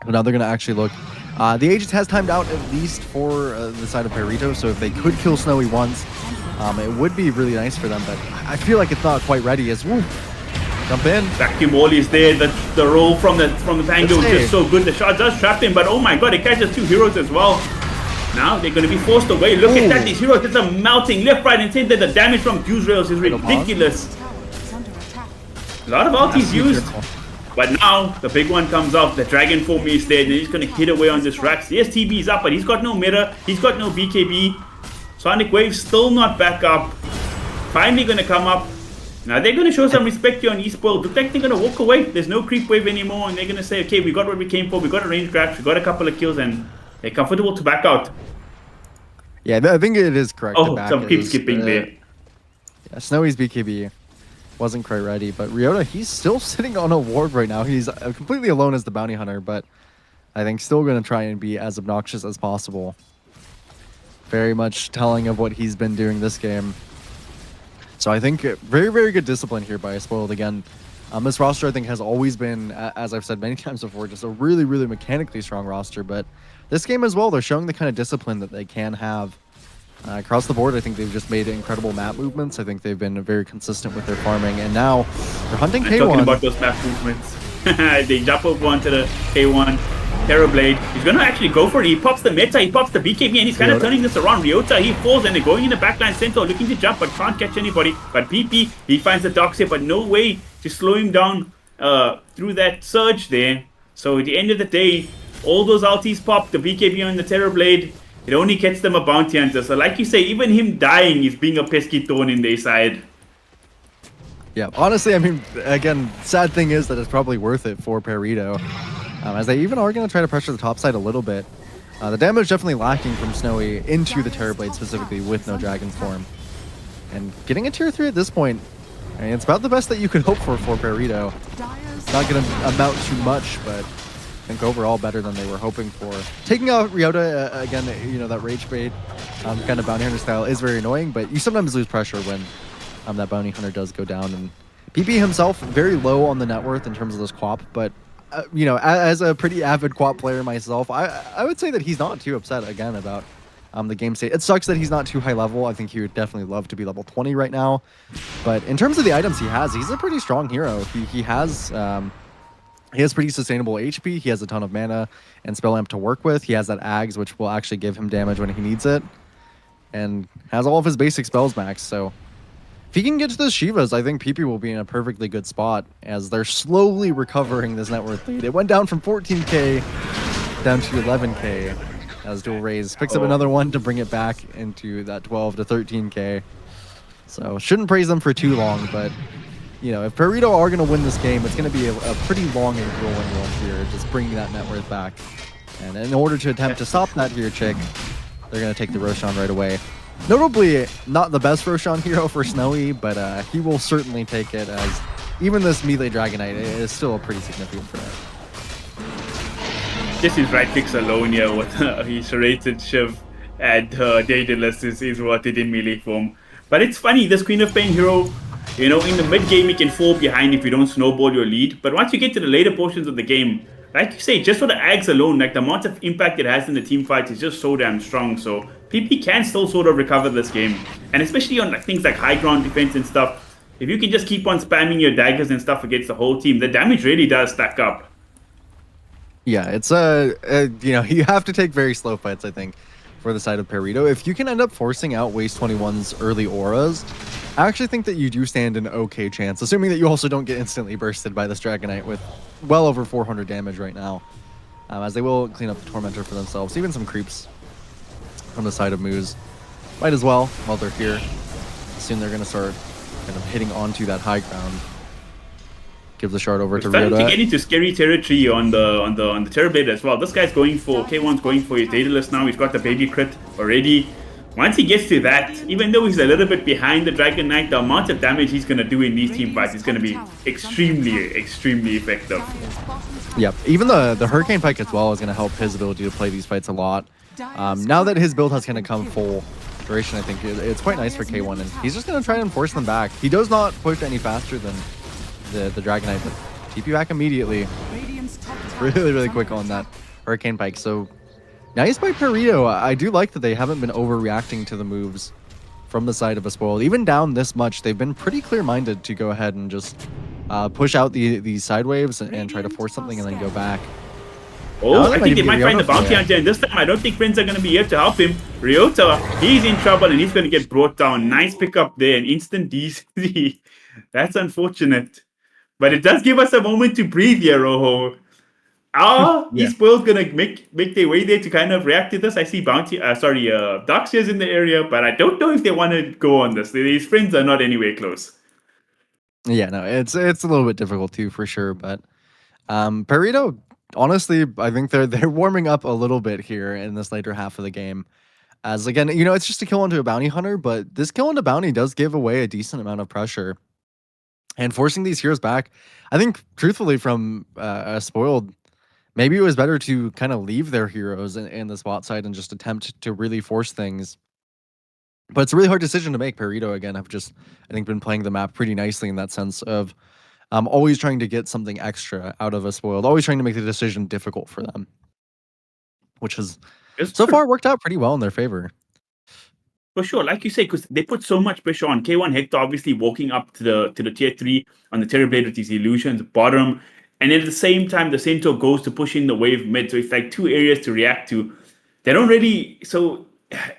But now they're going to actually look. The Aegis has timed out at least for the side of Perito, so if they could kill Snowy once, it would be really nice for them, but I feel like it's not quite ready as woo. Jump in. Vacuum wall is there. The roll from the angle is just so good. The shot does trap him, but oh my god, it catches 2 heroes as well. Now they're going to be forced away. Look at that, these heroes, it's a melting left, right, and center. The damage from Fuse Rails is ridiculous. A lot of ultis used. But now, the big one comes off, the Dragon Form is there, and he's going to hit away on this Rax. Yes, TB is up, but he's got no mirror, he's got no BKB. Sonic Wave still not back up. Finally going to come up. Now they're going to show some respect here on eSpoiled. Look like they're going to walk away. There's no creep wave anymore, and they're going to say, okay, we got what we came for, we got a range grab, we got a couple of kills, and they're comfortable to back out. Yeah, I think it is correct. Oh, some keep skipping there. Yeah, Snowy's BKB wasn't quite ready, but Ryota, he's still sitting on a ward right now. He's completely alone as the bounty hunter, but I think still going to try and be as obnoxious as possible. Very much telling of what he's been doing this game. So I think very, very good discipline here by Spoiled again. This roster, I think, has always been, as I've said many times before, just a really, really mechanically strong roster, but this game as well, they're showing the kind of discipline that they can have. Across the board, I think they've just made incredible map movements. I think they've been very consistent with their farming, and now they're hunting K1. Talking about those map movements. They jump over onto the K1. Terrorblade. He's going to actually go for it. He pops the meta, he pops the BKB, and he's kind of turning this around. Ryota, he falls, and they're going in the backline center, looking to jump, but can't catch anybody. But PP, he finds the Dox here, but no way to slow him down through that surge there. So at the end of the day, all those ultis pop, the BKB on the Terrorblade, it only gets them a bounty hunter. So like you say, even him dying is being a pesky thorn in their side. Yeah, honestly, I mean, again, sad thing is that it's probably worth it for Perito. As they even are going to try to pressure the top side a little bit. The damage definitely lacking from Snowy into the Terrorblade specifically with no Dragon Form. And getting a tier 3 at this point, I mean, it's about the best that you could hope for Perito. It's not going to amount to much, but I think overall better than they were hoping for. Taking out Ryota, again, you know, that Rage Bait kind of Bounty Hunter style is very annoying, but you sometimes lose pressure when that Bounty Hunter does go down. And PP himself, very low on the net worth in terms of this QoP, but you know, as a pretty avid QoP player myself, I would say that he's not too upset, again, about the game state. It sucks that he's not too high level. I think he would definitely love to be level 20 right now. But in terms of the items he has, he's a pretty strong hero. He has pretty sustainable HP. He has a ton of mana and spell amp to work with. He has that Ags, which will actually give him damage when he needs it. And has all of his basic spells maxed, so if he can get to the Shivas, I think PP will be in a perfectly good spot as they're slowly recovering this net worth lead. It went down from 14k down to 11k as Dual Raise picks up another one to bring it back into that 12 to 13k. So shouldn't praise them for too long, but you know, if Perito are going to win this game, it's going to be a pretty long and grueling run here, just bringing that net worth back. And in order to attempt to stop that here chick, they're going to take the Roshan right away. Notably, not the best Roshan hero for Snowy, but he will certainly take it, as even this melee Dragonite is still a pretty significant threat. Just his right clicks alone here with his rated Shiv and Daedalus is worth it in melee form. But it's funny, this Queen of Pain hero, you know, in the mid game you can fall behind if you don't snowball your lead, but once you get to the later portions of the game, like you say, just for the Ags alone, like the amount of impact it has in the team fights is just so damn strong. So PP can still sort of recover this game, and especially on like things like high ground defense and stuff. If you can just keep on spamming your daggers and stuff against the whole team, the damage really does stack up. Yeah, it's you know, you have to take very slow fights, I think, for the side of Perito. If you can end up forcing out Waste 21's early auras, I actually think that you do stand an okay chance, assuming that you also don't get instantly bursted by this Dragonite with well over 400 damage right now, as they will clean up the Tormentor for themselves. Even some creeps on the side of Moose might as well while they're here. Soon they're going to start kind of hitting onto that high ground. Give the shard over to starting Ryota. to get into scary territory on the Terrorblade as well. This guy's going for K1's going for his Daedalus now. He's got the baby crit already. Once he gets to that, even though he's a little bit behind the Dragon Knight, the amount of damage he's going to do in these team fights is going to be extremely, extremely effective. Yep, even the Hurricane Pike as well is going to help his ability to play these fights a lot. Now that his build has kind of come full duration, I think it's quite nice for K1, and he's just going to try and force them back. He does not push any faster than the Dragon Knight, but TP back immediately. Radiant's top tower Really, really is quick under on that attack. Hurricane Pike. So nice by Perito. I do like that they haven't been overreacting to the moves from the side of a Spoiled. Even down this much, they've been pretty clear-minded to go ahead and just push out the side waves and try to force something and then go back. Oh, No, I think they might find the bounty yeah. hunter, and this time I don't think friends are going to be here to help him. Ryota, he's in trouble and he's going to get brought down. Nice pickup there, an instant DC. That's unfortunate. But it does give us a moment to breathe here, Rojo. Yeah. Esport's going to make their way there to kind of react to this. I see Darkseer's in the area, but I don't know if they want to go on this. These friends are not anywhere close. Yeah, no, it's a little bit difficult too, for sure. But Perito, honestly, I think they're warming up a little bit here in this later half of the game. As again, it's just a kill onto a bounty hunter, but this kill onto bounty does give away a decent amount of pressure. And forcing these heroes back, I think, truthfully, from a Spoiled, maybe it was better to kind of leave their heroes in the spot side and just attempt to really force things. But it's a really hard decision to make. Perito, again, have just, I think, been playing the map pretty nicely in that sense of always trying to get something extra out of a Spoiled, always trying to make the decision difficult for them, which has so far worked out pretty well in their favor. For sure, like you say, because they put so much pressure on K1 Hector, obviously walking up to the tier 3 on the Terrorblade with these illusions, bottom, and at the same time, the Centaur goes to push in the wave mid. So it's like two areas to react to. They don't really. So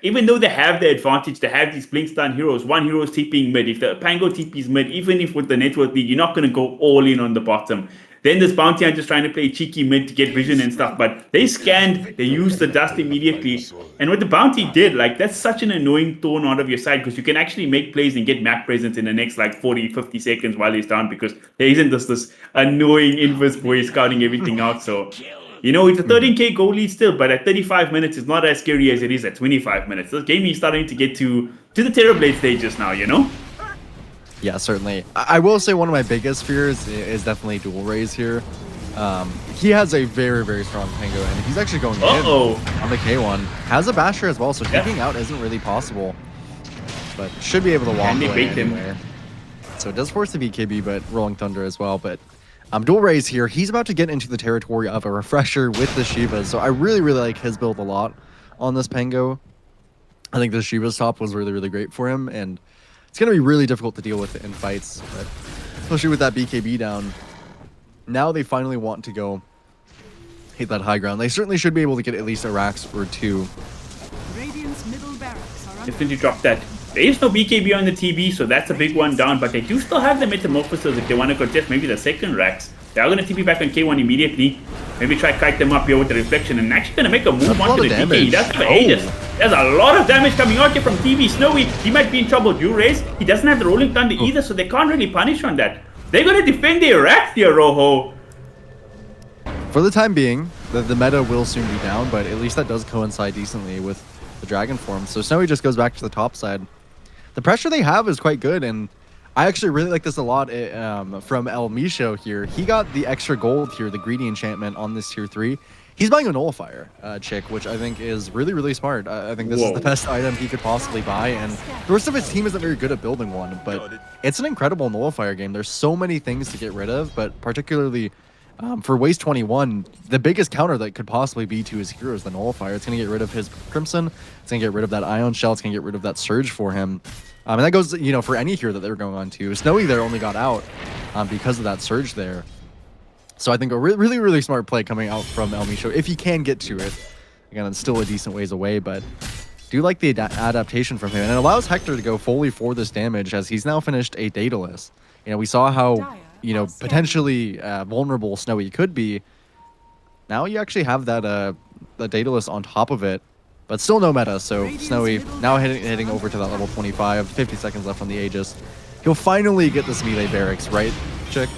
even though they have the advantage, they have these blink stun heroes. One hero is TPing mid. If the Pango TPs mid, even if with the network lead, you're not going to go all in on the bottom. Then this bounty hunter just trying to play cheeky mid to get vision and stuff. But they scanned, they used the dust immediately. And what the bounty did, like, that's such an annoying thorn out of your side because you can actually make plays and get map presence in the next like 40, 50 seconds while he's down because there isn't this annoying inverse boy scouting everything out. So, it's a 13k goal lead still, but at 35 minutes, it's not as scary as it is at 25 minutes. This game is starting to get to the Terrorblade stages now, Yeah, certainly. I will say one of my biggest fears is definitely dual raise here. He has a very, very strong Pango, and he's actually going in on the K1. Has a Basher as well, so kicking out isn't really possible. But should be able to walk away anywhere. So it does force the BKB, but Rolling Thunder as well. But dual raise here. He's about to get into the territory of a Refresher with the Shivas, so I really, really like his build a lot on this Pango. I think the Shiva's top was really, really great for him, and it's going to be really difficult to deal with in fights, but especially with that BKB down. Now they finally want to go hit that high ground. They certainly should be able to get at least a Rax or two. Radiant's middle barracks are under Definitely drop that. There is no BKB on the TB, so that's a big one down, but they do still have the Metamorphosis if they want to contest maybe the second Rax. They are going to TP back on K1 immediately. Maybe try kite them up here with the Reflection and actually going to make a move That's a lot onto of the DK. damage. He does have Aegis. There's a lot of damage coming out here from TB. Snowy, he might be in trouble. Dual raise, he doesn't have the Rolling Thunder either, so they can't really punish on that. They're going to defend their Rax here, Rojo. For the time being, the meta will soon be down, but at least that does coincide decently with the Dragon form. So Snowy just goes back to the top side. The pressure they have is quite good, and I actually really like this a lot from El Misho here. He got the extra gold here, the Greedy Enchantment on this tier 3. He's buying a Nullifier chick, which I think is really, really smart. I think this is the best item he could possibly buy, and the rest of his team isn't very good at building one, but it's an incredible Nullifier game. There's so many things to get rid of, but particularly for Waste 21, the biggest counter that could possibly be to his hero is the Nullifier. It's going to get rid of his Crimson, it's going to get rid of that Ion Shell, it's going to get rid of that Surge for him. And that goes, for any hero that they were going on to. Snowy there only got out because of that Surge there. So I think a really, really smart play coming out from El Misho, if he can get to it. Again, it's still a decent ways away, but do like the adaptation from him. And it allows Hector to go fully for this damage as he's now finished a Daedalus. We saw how, potentially vulnerable Snowy could be. Now you actually have that the Daedalus on top of it. But still no meta, so Snowy now heading over to that level 25, 50 seconds left on the Aegis. He'll finally get this melee barracks, right, Chick?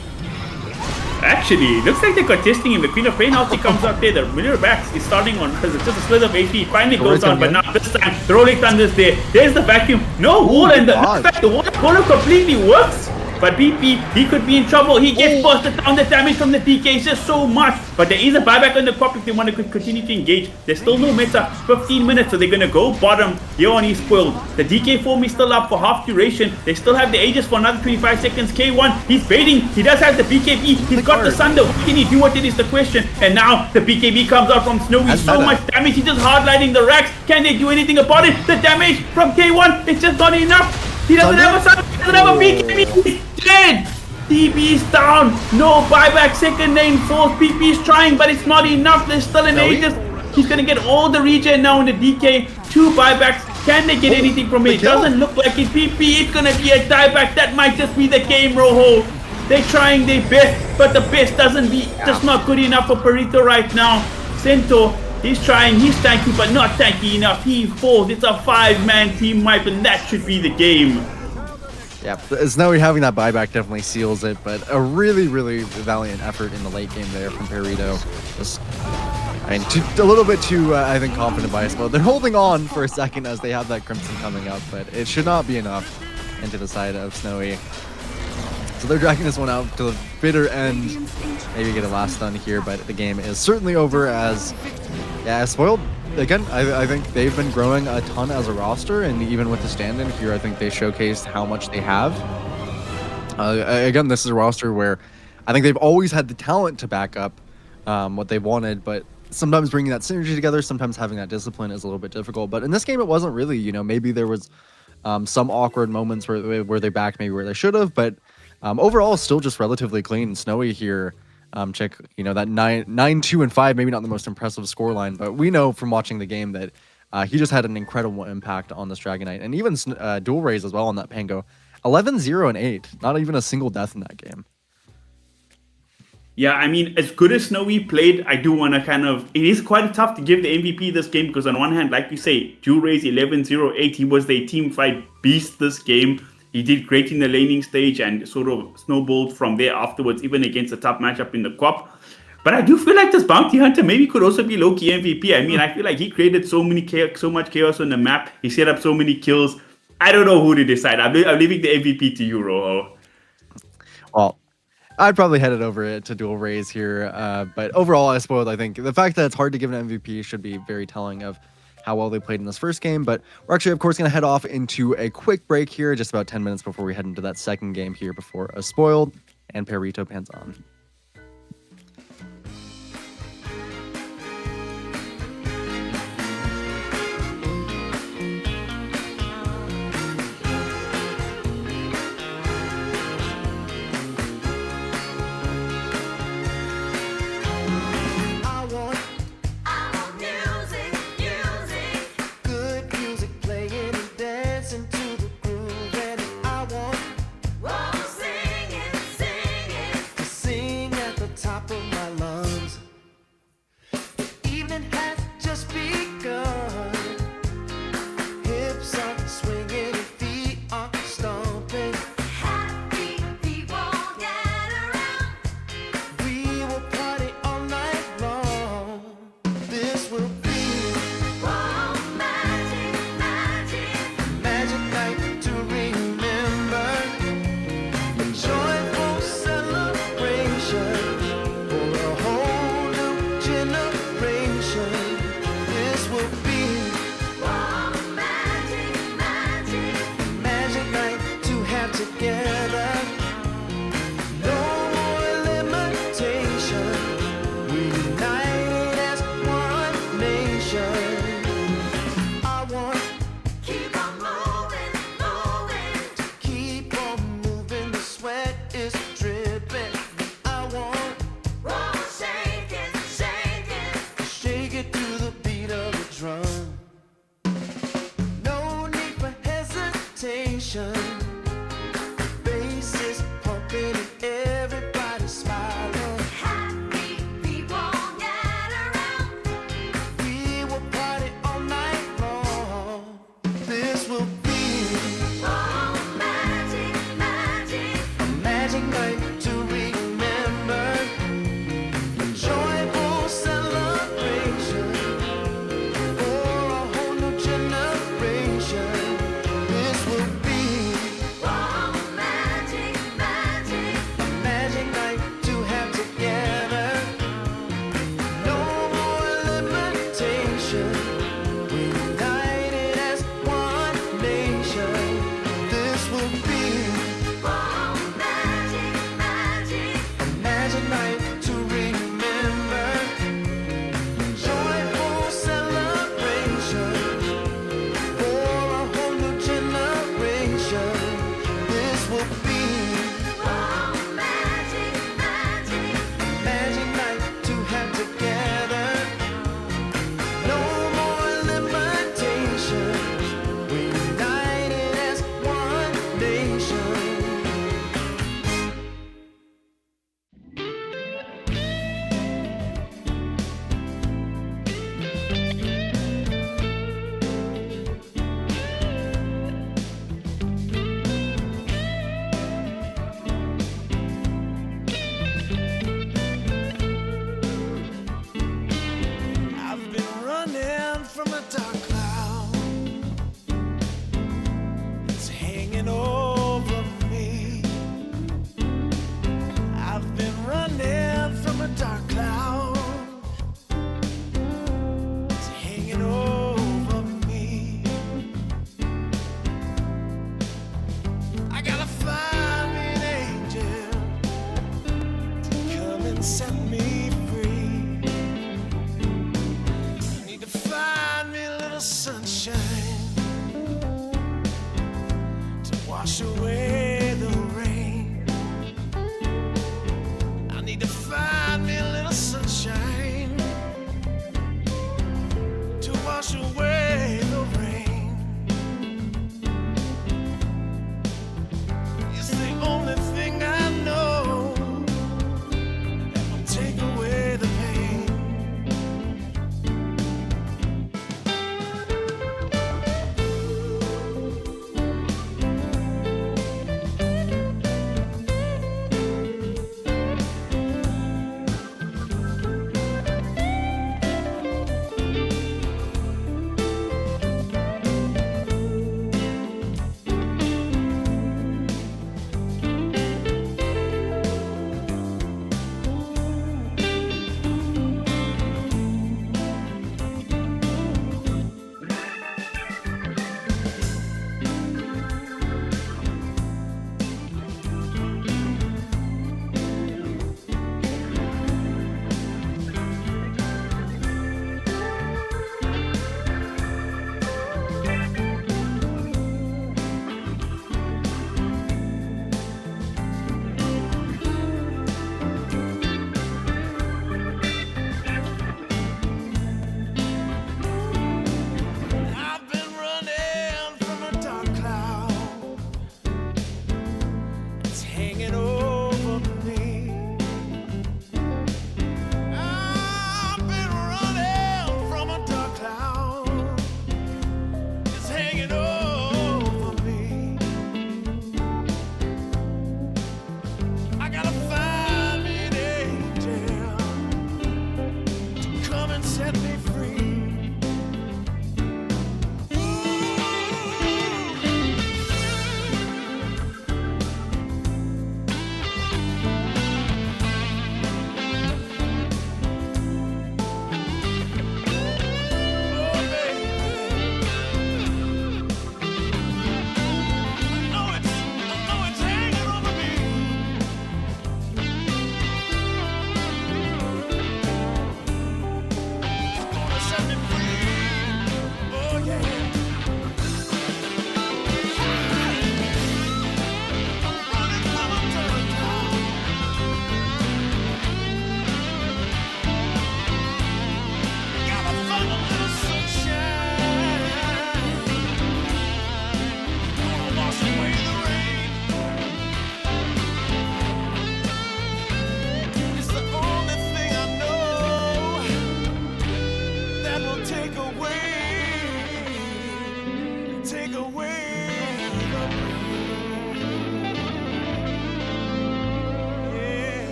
Actually, looks like they're contesting him. The Queen of Pain ulti comes out there. The Mirror Backs is starting on because it's just a slither of HP. It finally goes on, but now this time the Rolling Thunder's there. There's the vacuum. No wall, and the wall completely works. But BP, he could be in trouble. He gets busted down. The damage from the DK is just so much. But there is a buyback on the crop if they want to continue to engage. There's still no meta. 15 minutes, so they're going to go bottom. Here on he's spoiled. The DK form is still up for half duration. They still have the Aegis for another 25 seconds. K1, he's baiting. He does have the BKB. He's got the Sunder. What can he do? What is the question? And now the BKB comes out from Snowy. That's So meta. much damage. He's just hardlining the racks. Can they do anything about it? The damage from K1, it's just not enough. He doesn't have a Sunder. He doesn't have a BKB. He's dead. DB's down. No buyback. Second lane, fourth. PP's trying, but it's not enough. There's still an Aegis. He's gonna get all the regen now in the DK. 2 buybacks. Can they get anything from it? It doesn't look like it. PP, it's gonna be a dieback. That might just be the game, Rojo. They're trying their best, but the best just not good enough for Perito right now. Centaur, he's trying. He's tanky, but not tanky enough. He falls. It's a 5-man team wipe, and that should be the game. Yeah, Snowy having that buyback definitely seals it, but a really, really valiant effort in the late game there from Perito. Just, I mean, a little bit too, I think, confident by us, but they're holding on for a second as they have that Crimson coming up, but it should not be enough into the side of Snowy. So they're dragging this one out to the bitter end. Maybe get a last stun here, but the game is certainly over as, yeah, Spoiled. Again, I think they've been growing a ton as a roster, and even with the stand-in here, I think they showcased how much they have. Again, this is a roster where I think they've always had the talent to back up what they wanted, but sometimes bringing that synergy together, sometimes having that discipline is a little bit difficult. But in this game, it wasn't really, you know, maybe there was some awkward moments where they backed maybe where they should have, but overall, still just relatively clean. Snowy here. Check, you know, that 9-2 and 5, maybe not the most impressive scoreline, but we know from watching the game that he just had an incredible impact on this Dragonite, and even dual raise as well on that Pango. 11-0 and 8, not even a single death in that game. Yeah, I mean, as good as Snowy played, I do want to it is quite tough to give the MVP this game because on one hand, like you say, dual raise 11-0-8, he was the team fight beast this game. He did great in the laning stage and sort of snowballed from there afterwards, even against a tough matchup in the co-op. But I do feel like this Bounty Hunter maybe could also be low-key MVP. I mean, I feel like he created so much chaos on the map. He set up so many kills. I don't know who to decide. I'm leaving the MVP to you, Rojo. Well, I'd probably head it over to dual raise here. But overall, I Spoiled, I think the fact that it's hard to give an MVP should be very telling of how well they played in this first game. But we're actually, of course, going to head off into a quick break here, just about 10 minutes before we head into that second game here before a Spoiled and Perito pans on. I want good music playing and dancing to the groove, and I want to sing at the top of my lungs. The evening has just begun. Hips are swinging and feet are stomping. We will party all night long. This will be magic night to remember. A joyful celebration for a whole new generation. This will be magic night to have together. No more limitation. We united as one nation. I want keep on moving. The sweat is dripping. I want shake it to the beat of the drum. No need for hesitation. Bass is pumping and everybody smiling. We will party all night long. This will be a magic night to remember. A joyful celebration for a whole new generation. This will be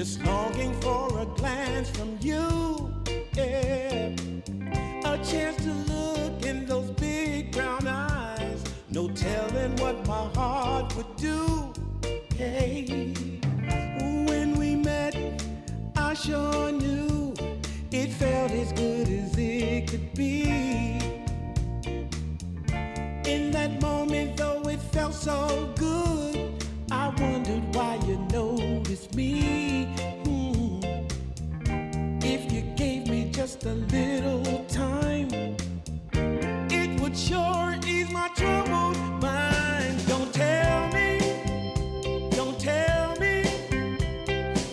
just longing for a glance from you. Yeah. A chance to look in those big brown eyes. No telling what my heart would do. Hey, when we met, I sure knew it felt as good as it could be. In that moment, though it felt so good, I wondered why you noticed me. If you gave me just a little time, it would sure ease my troubled mind. Don't tell me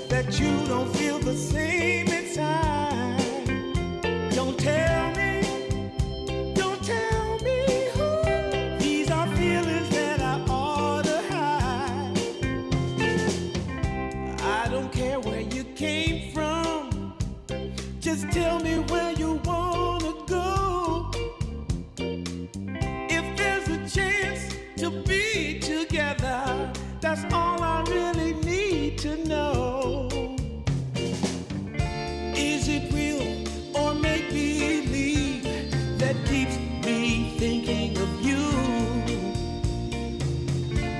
that you don't feel the same inside. Don't tell me, these are feelings that I ought to hide. I don't care where you came from, just tell me where you wanna go. If there's a chance to be together, that's all I really need to know. Is it real or make believe that keeps me thinking of you?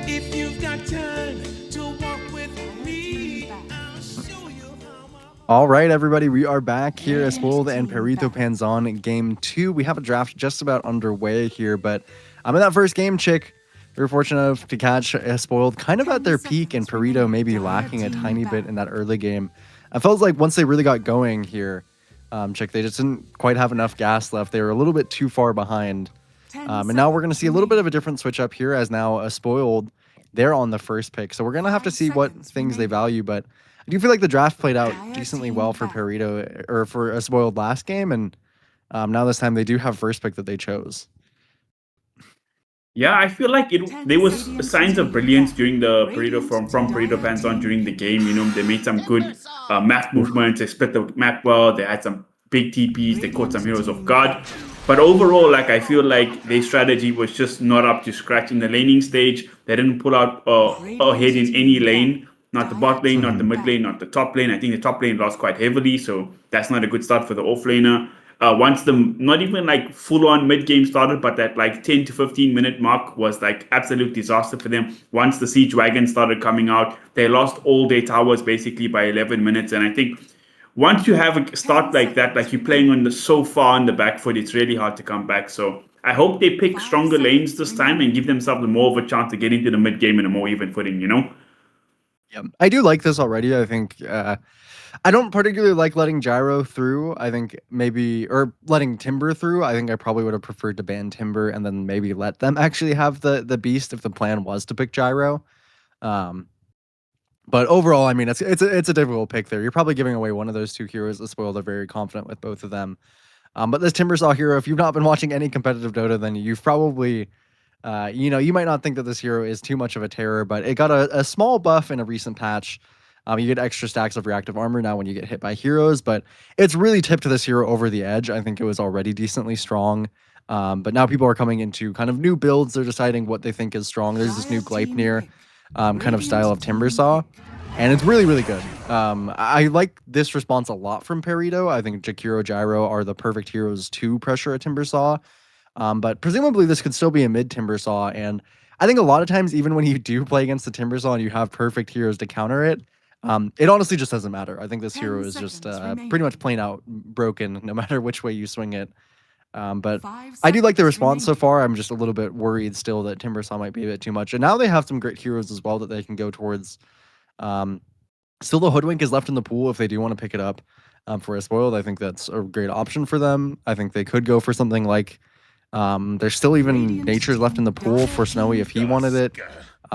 If you've got time to walk with me, I'll show you how my All right, everybody, we are back here as Spoiled and Perito Panzon in game 2. We have a draft just about underway here, but in that first game, Chick, we were fortunate enough to catch Spoiled kind of at their peak and Perito maybe lacking a tiny bit in that early game. I felt like once they really got going here, Chick, they just didn't quite have enough gas left. They were a little bit too far behind. And now we're going to see a little bit of a different switch up here as now a Spoiled, they're on the first pick. So we're going to have to see what things they value, but I do feel like the draft played out decently well for Perito, or for a Spoiled last game, and now this time they do have first pick that they chose. Yeah, I feel like there was signs of brilliance during the Perito from Perito Panzon during the game. You know, they made some good map movements. They split the map well. They had some big TPs. They caught some heroes off guard. But overall, like I feel like their strategy was just not up to scratch in the laning stage. They didn't pull out ahead in any lane. Not the bot lane, not the mid lane, not the top lane. I think the top lane lost quite heavily, so that's not a good start for the offlaner. Once the not even like full on mid game started, but that like 10 to 15 minute mark was like absolute disaster for them. Once the siege wagon started coming out, they lost all their towers basically by 11 minutes. And I think once you have a start like that, like you're playing on the so far on the back foot, it's really hard to come back. So I hope they pick stronger lanes this time and give themselves more of a chance to get into the mid game in a more even footing, you know? Yeah, I do like this already. I think I don't particularly like letting Gyro through. I think maybe, or letting Timber through. I think I probably would have preferred to ban Timber and then maybe let them actually have the beast if the plan was to pick Gyro. But overall, I mean, it's a difficult pick there. You're probably giving away one of those two heroes. The Spoiled are very confident with both of them. But this Timbersaw hero, if you've not been watching any competitive Dota, then you've probably you might not think that this hero is too much of a terror, but it got a small buff in a recent patch. You get extra stacks of reactive armor now when you get hit by heroes, but it's really tipped this hero over the edge. I think it was already decently strong, but now people are coming into kind of new builds. They're deciding what they think is strong. There's this new Gleipnir kind of style of Timbersaw, and it's really, really good. I like this response a lot from Perito. I think Jakiro, Gyro are the perfect heroes to pressure a Timbersaw. But presumably this could still be a mid Timbersaw, and I think a lot of times, even when you do play against the Timbersaw and you have perfect heroes to counter it, it honestly just doesn't matter. I think this hero is just pretty much plain out broken, no matter which way you swing it. But I do like the response so far. I'm just a little bit worried still that Timbersaw might be a bit too much. And now they have some great heroes as well that they can go towards. Still, the Hoodwink is left in the pool if they do want to pick it up for a Spoiled. I think that's a great option for them. I think they could go for something like there's still even Nature's left in the pool for Snowy if he wanted it.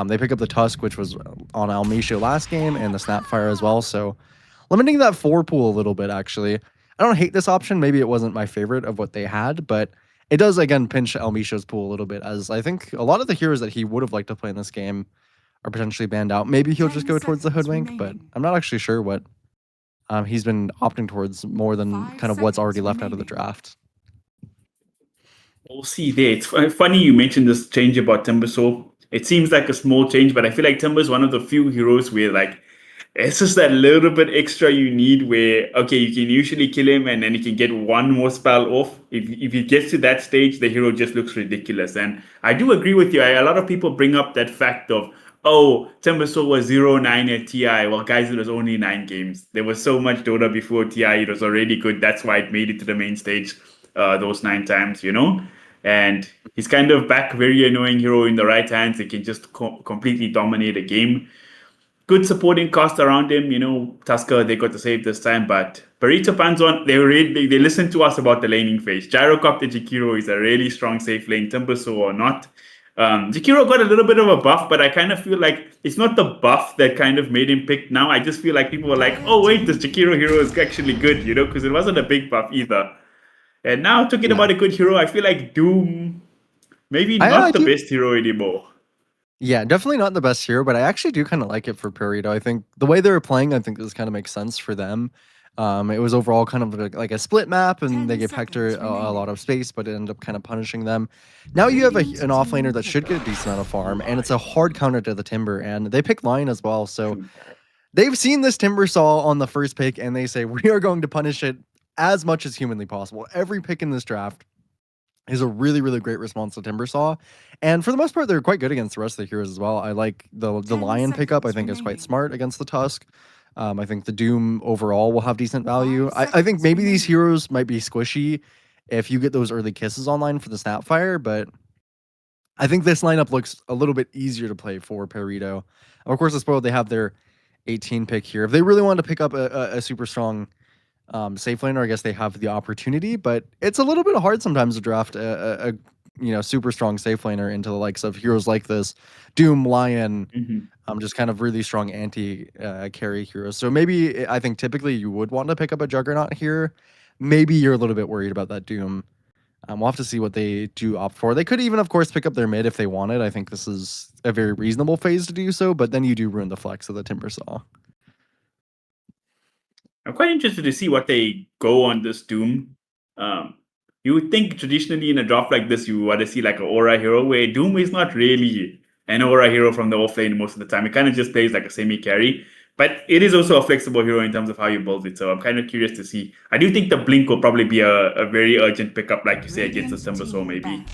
They pick up the Tusk, which was on Almisha last game, and the Snapfire as well. So limiting that 4 pool a little bit, actually. I don't hate this option. Maybe it wasn't my favorite of what they had, but it does, again, pinch Almisha's pool a little bit, as I think a lot of the heroes that he would have liked to play in this game are potentially banned out. Maybe he'll just go towards the Hoodwink, but I'm not actually sure what he's been opting towards more than kind of what's already left out of the draft. We'll see there. It's funny you mentioned this change about Timbersaw. It seems like a small change, but I feel like Timber is one of the few heroes where like It's just that little bit extra you need where, okay, you can usually kill him and then you can get one more spell off. If he gets to that stage, the hero just looks ridiculous. And I do agree with you. A lot of people bring up that fact of, oh, Timbersaw was 0-9 at TI. Well, guys, it was only 9 games. There was so much Dota before TI. It was already good. That's why it made it to the main stage those 9 times, And he's kind of back, very annoying hero in the right hands. He can just completely dominate a game. Good supporting cast around him. Tusker, they got to save this time, but Burrito Panzon, they listened to us about the laning phase. Gyrocopter Jakiro is a really strong safe lane, Timbersaw or not. Jakiro got a little bit of a buff, but I kind of feel like it's not the buff that kind of made him pick now. I just feel like people were like, oh wait, this Jakiro hero is actually good, because it wasn't a big buff either. And now talking about a good hero, I feel like Doom, maybe not the best hero anymore. Yeah, definitely not the best hero, but I actually do kind of like it for Perito. I think the way they were playing, I think this kind of makes sense for them. It was overall kind of like a split map, and they 10 gave Hector seconds a lot remaining. of space, but it ended up kind of punishing them. Now you have Radiant's an team offlaner that should triple. get a decent amount of farm, and it's a hard counter to the Timber, and they pick Lion as well. So they've seen this Timber Saw on the first pick, and they say, we are going to punish it as much as humanly possible. Every pick in this draft is a really, really great response to Timbersaw. And for the most part, they're quite good against the rest of the heroes as well. I like the 10 Lion pickup, I seconds think is quite remaining. smart against the Tusk. I think the Doom overall will have decent value. 5 I think seconds maybe these remaining. heroes might be squishy if you get those early kisses online for the Snapfire, but I think this lineup looks a little bit easier to play for Perito. Of course, the Spoiled, they have their 18 pick here. If they really wanted to pick up a super strong safe laner, I guess they have the opportunity, but it's a little bit hard sometimes to draft a super strong safe laner into the likes of heroes like this, Doom, Lion, Mhm. just kind of really strong anti carry heroes. So maybe I think typically you would want to pick up a Juggernaut here. Maybe you're a little bit worried about that Doom. We'll have to see what they do opt for. They could even, of course, pick up their mid if they wanted. I think this is a very reasonable phase to do so, but then you do ruin the flex of the Timbersaw. I'm quite interested to see what they go on this Doom. You would think traditionally in a draft like this, you want to see like an aura hero, where Doom is not really an aura hero from the offlane most of the time. It kind of just plays like a semi carry, but it is also a flexible hero in terms of how you build it. So I'm kind of curious to see. I do think the Blink will probably be a very urgent pickup, like you say, against the Radiant Timbersaw team maybe. ban.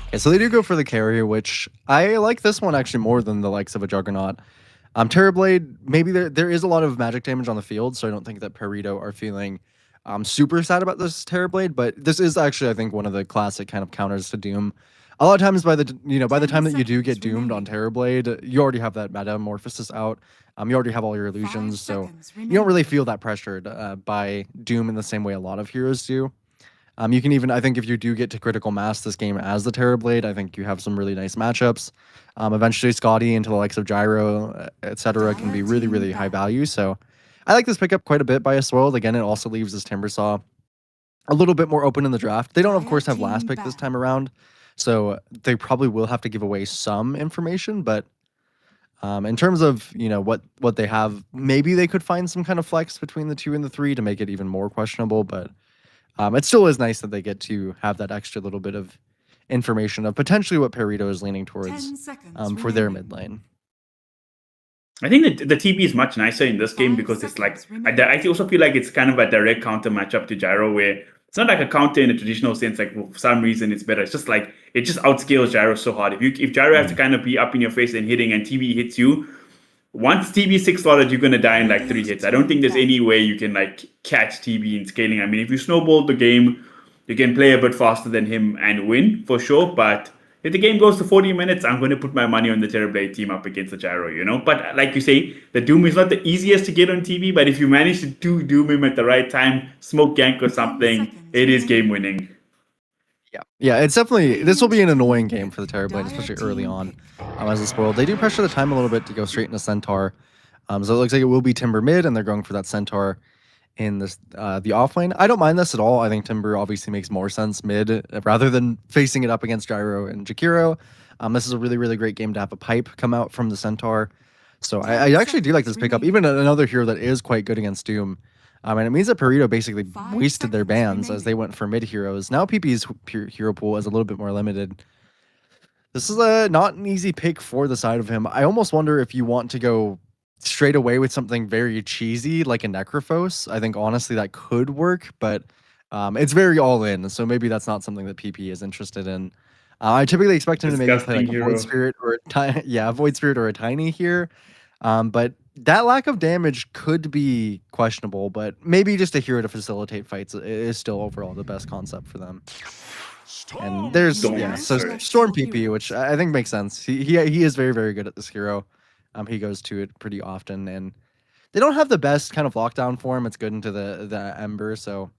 Okay, so they do go for the carrier, which I like this one actually more than the likes of a Juggernaut. Terrorblade, maybe there is a lot of magic damage on the field, so I don't think that Perito are feeling super sad about this Terrorblade, but this is actually, I think, one of the classic kind of counters to Doom. A lot of times by the 10 time that you do get seconds doomed on remaining. Terrorblade, you already have that Metamorphosis out. You already have all your 5 illusions, so seconds you don't remaining. really feel that pressured by Doom in the same way a lot of heroes do. You can even, I think, if you do get to critical mass this game as the Terrorblade, I think you have some really nice matchups. Eventually, Scotty into the likes of Gyro, etc., can be Dire really, team really high ban. value. So I like this pickup quite a bit by a Spoiled. Again, it also leaves this Timbersaw a little bit more open in the draft. They don't, of Dire course, have last team pick this ban. time around, so they probably will have to give away some information. But in terms of what they have, maybe they could find some kind of flex between the 2 and the 3 to make it even more questionable. But it still is nice that they get to have that extra little bit of information of potentially what Perito is leaning towards 10 seconds for their remaining. mid lane. I think that the TB is much nicer in this game 5 because it's like seconds remaining. I also feel like it's kind of a direct counter matchup to Gyro, where it's not like a counter in a traditional sense. Like for some reason it's better. It's just like it just outscales Gyro so hard. If Gyro has to kind of be up in your face and hitting, and TB hits you, once TB 6 slotted, you're gonna die in like 3 hits. I don't think there's any way you can like catch TB in scaling. I mean, if you snowball the game, you can play a bit faster than him and win for sure. But if the game goes to 40 minutes, I'm going to put my money on the Terrorblade team up against the Gyro. But like you say, the Doom is not the easiest to get on TV, but if you manage to Doom him at the right time, smoke gank or 10 something, seconds it is game remaining. winning. Yeah, it's definitely, this will be an annoying game for the Dire Terrorblade, especially early team on. pick. As a Spoiled, they do pressure the time a little bit to go straight into Centaur. So it looks like it will be Timber mid, and they're going for that Centaur in this the offlane. I don't mind this at all. I think Timber obviously makes more sense mid rather than facing it up against Gyro and Jakiro. This is a really, really great game to have a pipe come out from the Centaur. So I 10 actually do like this seconds pickup. remaining. Even another hero that is quite good against Doom. And it means that Perito basically 5 wasted their seconds bans as they remaining. went for mid heroes. Now PP's hero pool is a little bit more limited. This is not an easy pick for the side of him. I almost wonder if you want to go straight away with something very cheesy like a Necrophos, I think honestly that could work, but it's very all in. So maybe that's not something that PP is interested in. I typically expect him to maybe play Disgusting like a Void hero. Spirit or a Void Spirit or a Tiny here. But that lack of damage could be questionable, but maybe just a hero to facilitate fights is still overall the best concept for them. And there's Storm so Spirit. Storm PP, which I think makes sense. He is very very good at this hero. He goes to it pretty often, and they don't have the best kind of lockdown for him. It's good into the Ember, so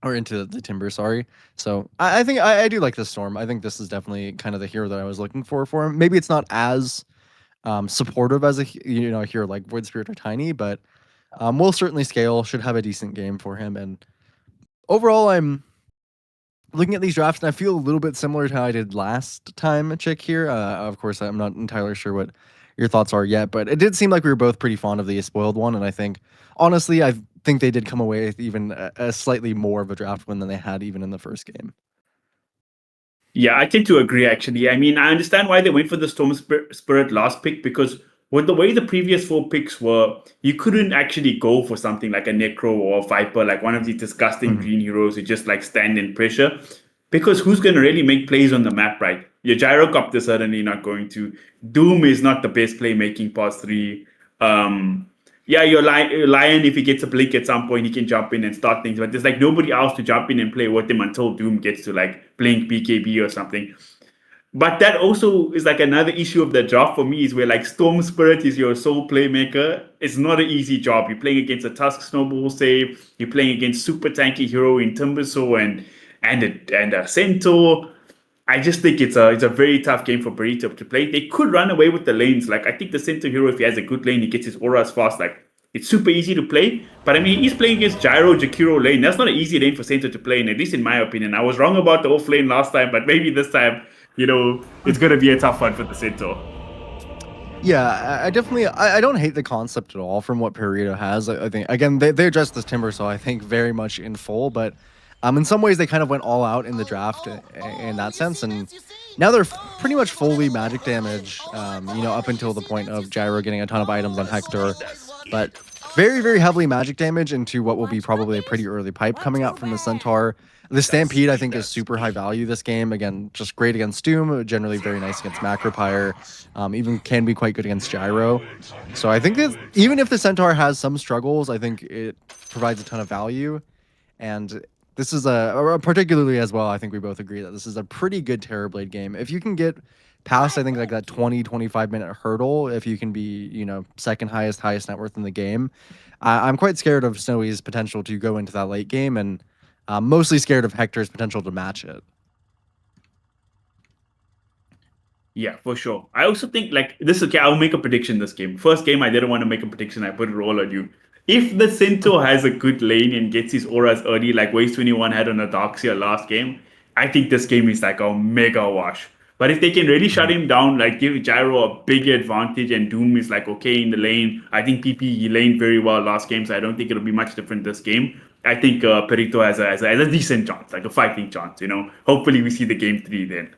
or into the Timber, sorry. So I think I do like this Storm. I think this is definitely kind of the hero that I was looking for him. Maybe it's not as supportive as a hero like Void Spirit or Tiny, but will certainly scale. Should have a decent game for him. And overall, I'm looking at these drafts, and I feel a little bit similar to how I did last time, Chick here. Of course, I'm not entirely sure what your thoughts are yet, but it did seem like we were both pretty fond of the Spoiled one, and I think, honestly, I think they did come away with even a slightly more of a draft win than they had even in the first game. Yeah, I tend to agree, actually. I mean, I understand why they went for the Storm Spirit last pick, because with the way the previous 4 picks were, you couldn't actually go for something like a Necro or a Viper, like one of these disgusting green heroes who just like stand in pressure. Because who's going to really make plays on the map, right? Your Gyrocopter certainly not going to. Doom is not the best playmaking past 3. Your Lion, if he gets a blink at some point, he can jump in and start things. But there's like nobody else to jump in and play with him until Doom gets to like blink BKB or something. But that also is like another issue of the draft for me, is where like Storm Spirit is your sole playmaker. It's not an easy job. You're playing against a Tusk Snowball save. You're playing against super tanky hero in Timbersaw and a Centaur. I just think it's a very tough game for Burrito to play. They could run away with the lanes. Like I think the Centaur hero, if he has a good lane, he gets his auras fast. Like it's super easy to play. But I mean, he's playing against Gyro, Jakiro lane. That's not an easy lane for Centaur to play, at least in my opinion. I was wrong about the off lane last time, but maybe this time, it's going to be a tough one for the Centaur. Yeah, I definitely I don't hate the concept at all from what Perito has. I think again they addressed this Timber, so I think very much in full, but in some ways they kind of went all out in the draft in that sense, and now they're pretty much fully magic damage, up until the point of Gyro getting a ton of items on Hector, but very very heavily magic damage into what will be probably a pretty early pipe coming out from the Centaur. The Stampede, I think, is super high value this game. Again, just great against Doom, generally very nice against Macropyre, even can be quite good against Gyro. So I think that even if the Centaur has some struggles, I think it provides a ton of value. And this is particularly as well, I think we both agree that this is a pretty good Terrorblade game. If you can get past, I think, like that 20-25 minute hurdle, if you can be, second highest net worth in the game, I'm quite scared of Snowy's potential to go into that late game, and mostly scared of Hector's potential to match it. Yeah, for sure. I also think like this. Okay, I'll make a prediction this game. First game, I didn't want to make a prediction. I put it all on you. If the Centaur has a good lane and gets his auras early, like Waste 21 had on a Darkseer last game, I think this game is like a mega wash. But if they can really shut him down, like give Gyro a big advantage, and Doom is like okay in the lane, I think PP he laned very well last game, so I don't think it'll be much different this game. I think Perito has a decent chance, like a fighting chance. Hopefully we see the game 3 then.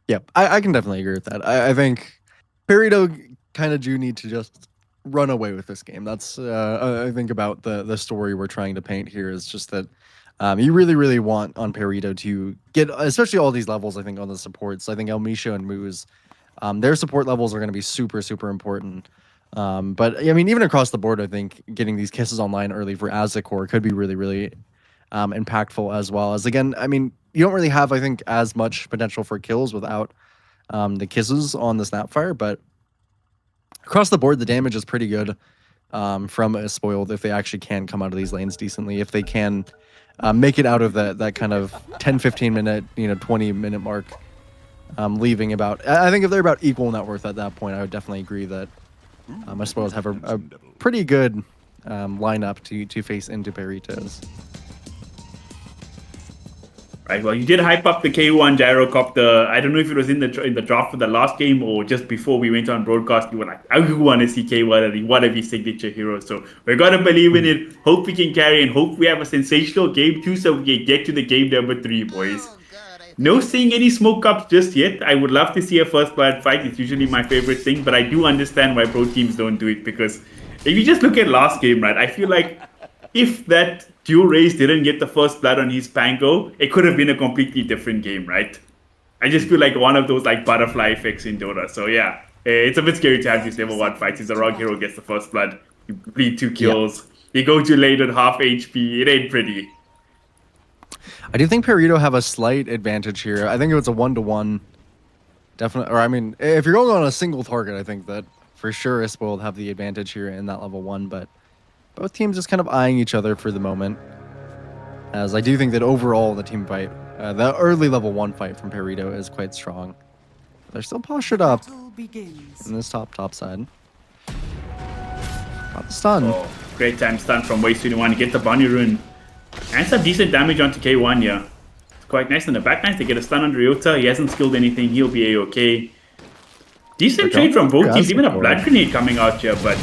Yep, I can definitely agree with that. I think Perito kind of do need to just run away with this game. That's I think about the story we're trying to paint here is just that you really, really want on Perito to get, especially all these levels, I think, on the supports. I think Elmisha and Moose, their support levels are going to be super, super important. But I mean, even across the board, I think getting these kisses online early for Azekor could be really, really impactful as well. As again, I mean, you don't really have, I think, as much potential for kills without the kisses on the Snapfire, but across the board, the damage is pretty good from a Spoiled if they actually can come out of these lanes decently. If they can make it out of that kind of 10-15 minute, 20-minute mark, leaving about, I think if they're about equal net worth at that point, I would definitely agree that my Spoils have a pretty good lineup to face into Peritos. Right. Well, you did hype up the K1 Gyrocopter. I don't know if it was in the draft for the last game or just before we went on broadcast. You were like, I want to see K1 and one of his signature heroes. So we're gonna believe in it. Hope we can carry and hope we have a sensational game 2 so we can get to the game number 3, boys. No seeing any smoke ups just yet. I would love to see a first blood fight. It's usually my favorite thing, but I do understand why pro teams don't do it because if you just look at last game, right, I feel like if that dual race didn't get the first blood on his Pango, it could have been a completely different game, right? I just feel like one of those like butterfly effects in Dota. So yeah, it's a bit scary to have these level 1 fights. If the wrong hero gets the first blood, you bleed 2 kills, you go too late at half HP, it ain't pretty. I do think Perito have a slight advantage here. I think if it's a 1-to-1, definitely, or I mean, if you're going on a single target, I think that for sure Spoiled have the advantage here in that level 1, but both teams just kind of eyeing each other for the moment. As I do think that overall the team fight, the early level 1 fight from Perito is quite strong. They're still postured up Battle begins. in this top side. Got the stun. Oh, great time stun from Waste 21 to get the Bunny Rune. And some decent damage onto K1 here. It's quite nice in the back lines to get a stun on Ryota. He hasn't skilled anything, he'll be a-okay. Decent trade from both teams, even a blood grenade coming out here, but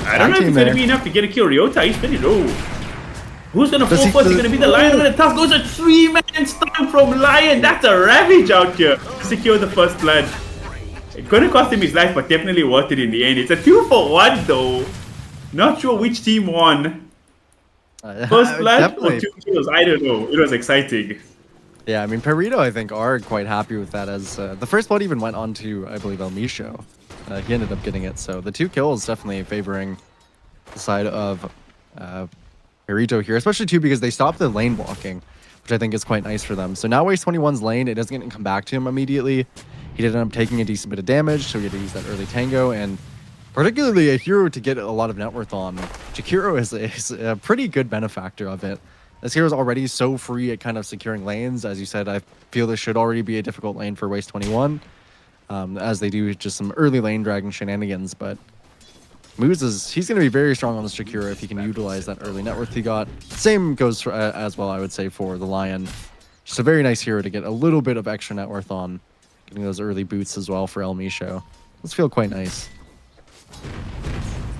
I don't know if it's going to be enough to get a kill. Ryota, he's pretty low. Who's going to fall first? It's going to be the Lion, and the tough goes a 3-man stun from Lion. That's a ravage out here to secure the first blood. It's going to cost him his life, but definitely worth it in the end. It's a 2-for-1 though. Not sure which team won. First blood or 2 kills? I don't know. It was exciting. Yeah, I mean, Perito, I think, are quite happy with that as the first blood even went on to, I believe, Elmisho. He ended up getting it, so the 2 kills definitely favoring the side of Perito here, especially too because they stopped the lane blocking, which I think is quite nice for them. So now Waste 21's lane, it doesn't come back to him immediately. He did end up taking a decent bit of damage, so he had to use that early tango, and particularly a hero to get a lot of net worth on. Jakiro is a pretty good benefactor of it. This hero is already so free at kind of securing lanes. As you said, I feel this should already be a difficult lane for Waste 21, as they do just some early lane dragging shenanigans, but he's going to be very strong on this Jakiro if he can utilize that early net worth he got. Same goes for, as well, I would say, for the Lion. Just a very nice hero to get a little bit of extra net worth on. Getting those early boots as well for Elmisho. Let's feel quite nice.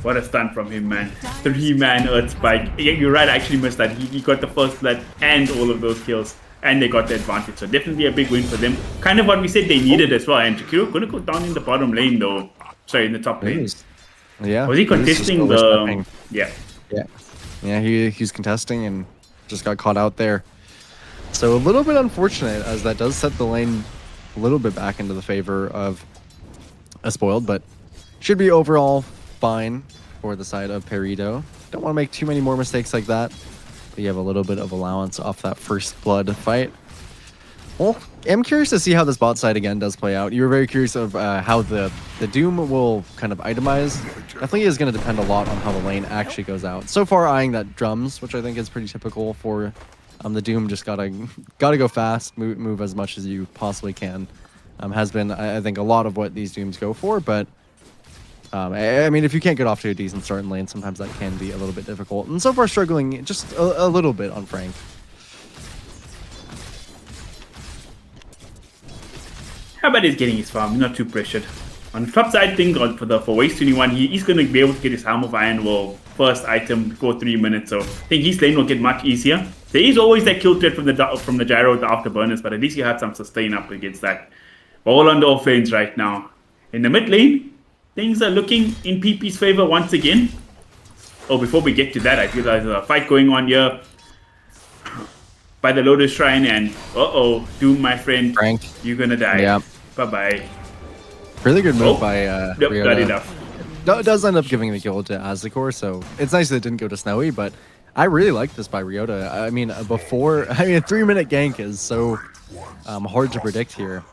What a stun from him, man. 3-man Earth Spike. Yeah, you're right, I actually missed that. He got the first blood and all of those kills. And they got the advantage. So definitely a big win for them. Kind of what we said they needed as well. And Jakiro gonna go down in the bottom lane though. Sorry, in the top lane. Yeah. Was he contesting the... Yeah. Yeah, he's contesting and just got caught out there. So a little bit unfortunate as that does set the lane a little bit back into the favor of a Spoiled, but should be overall fine for the side of Perito. Don't want to make too many more mistakes like that. But you have a little bit of allowance off that first blood fight. Well, I'm curious to see how this bot side again does play out. You were very curious of how the Doom will kind of itemize. Definitely is going to depend a lot on how the lane actually goes out. So far eyeing that drums, which I think is pretty typical for the Doom. Just gotta go fast, move as much as you possibly can. Has been, I think, a lot of what these Dooms go for, but I mean, if you can't get off to a decent start in lane, sometimes that can be a little bit difficult. And so far struggling just a little bit on Frank. How about he's getting his farm? Not too pressured. On the top side thing, for Waste 21, he's going to be able to get his Helm of Iron Will first item before 3 minutes. So I think his lane will get much easier. There is always that kill threat from the gyro, the afterburners, but at least you have some sustain up against that. All on the off lanes right now. In the mid lane, things are looking in PP's favor once again. Oh, before we get to that, I feel there's a fight going on here by the Lotus Shrine, and Doom, my friend, Frank, you're gonna die. Yeah. Bye-bye. Really good move by Yep, Ryota. got enough. It does end up giving the kill to Azikor, so it's nice that it didn't go to Snowy, but I really like this by Ryota. I mean, a 3-minute gank is so hard to predict here.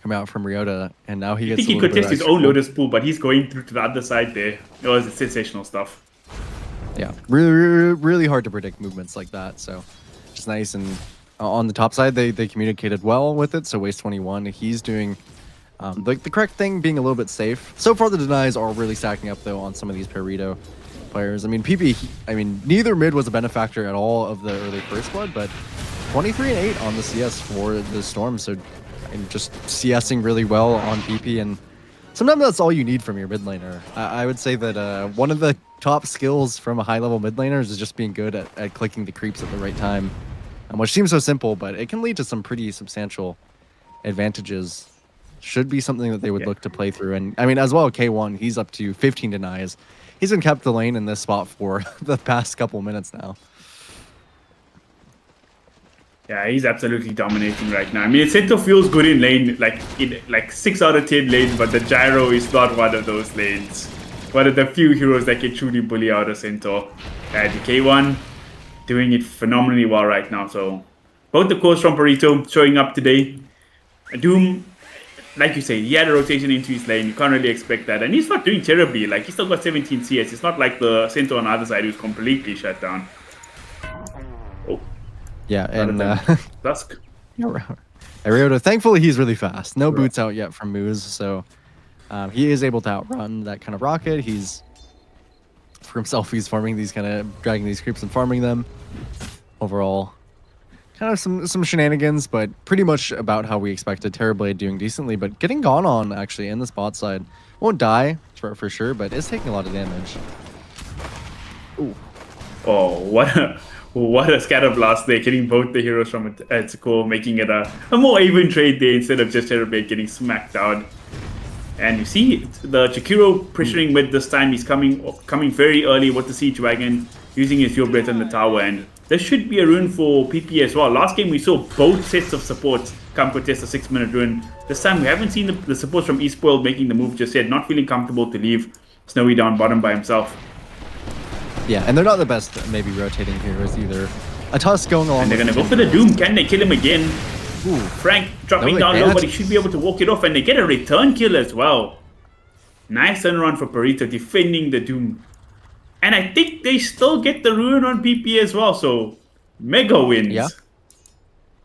Coming out from Ryota, and now he gets. I think he could test his own Lotus pool, but he's going through to the other side there. It was sensational stuff. Yeah, really hard to predict movements like that. So, just nice. And on the top side, they communicated well with it. So Waste 21, he's doing the correct thing, being a little bit safe. So far, the denies are really stacking up though on some of these Perito players. I mean, neither mid was a benefactor at all of the early first blood, but 23-8 on the CS for the Storm. So. And just CSing really well on PP, and sometimes that's all you need from your mid laner. I would say that one of the top skills from a high level mid laner is just being good at clicking the creeps at the right time. which seems so simple, but it can lead to some pretty substantial advantages. Should be something that they would look to play through. And I mean, as well, K1, he's up to 15 denies. He's been kept the lane in this spot for the past couple minutes now. Yeah, he's absolutely dominating right now. I mean, Cento feels good in lane, like 6 out of 10 lanes, but the gyro is not one of those lanes. One of the few heroes that can truly bully out of Cento. And K1 doing it phenomenally well right now. So both the cores from Burrito showing up today. Doom, like you say, he had a rotation into his lane. You can't really expect that. And he's not doing terribly. Like, he's still got 17 CS. It's not like the Cento on the other side who's completely shut down. Oh. Yeah, and Dusk. Ariota, thankfully he's really fast. No boots out yet from Moose, so he is able to outrun that kind of rocket. He's, for himself, he's farming these kind of, dragging these creeps and farming them. Overall, kind of some shenanigans, but pretty much about how we expected. Terrorblade doing decently, but getting gone on actually in the spot side. Won't die for sure, but is taking a lot of damage. Ooh. Oh, what a scatter blast there, getting both the heroes from Tsuko, making it a more even trade there instead of just Terrorblade getting smacked down. And you see the Chikiro pressuring mid this time. He's coming very early with the Siege Wagon, using his Fuel Breath on the tower, and there should be a rune for PP as well. Last game we saw both sets of supports come contest a 6-minute rune. This time we haven't seen the supports from Esporld making the move just yet, not feeling comfortable to leave Snowy down bottom by himself. Yeah, and they're not the best maybe rotating heroes either. A Tusk going along. And they're going to go for the Doom. Can they kill him again? Ooh. Frank dropping down low, but he should be able to walk it off. And they get a return kill as well. Nice turnaround for Burrito, defending the Doom. And I think they still get the rune on PP as well. So, mega wins. Yeah.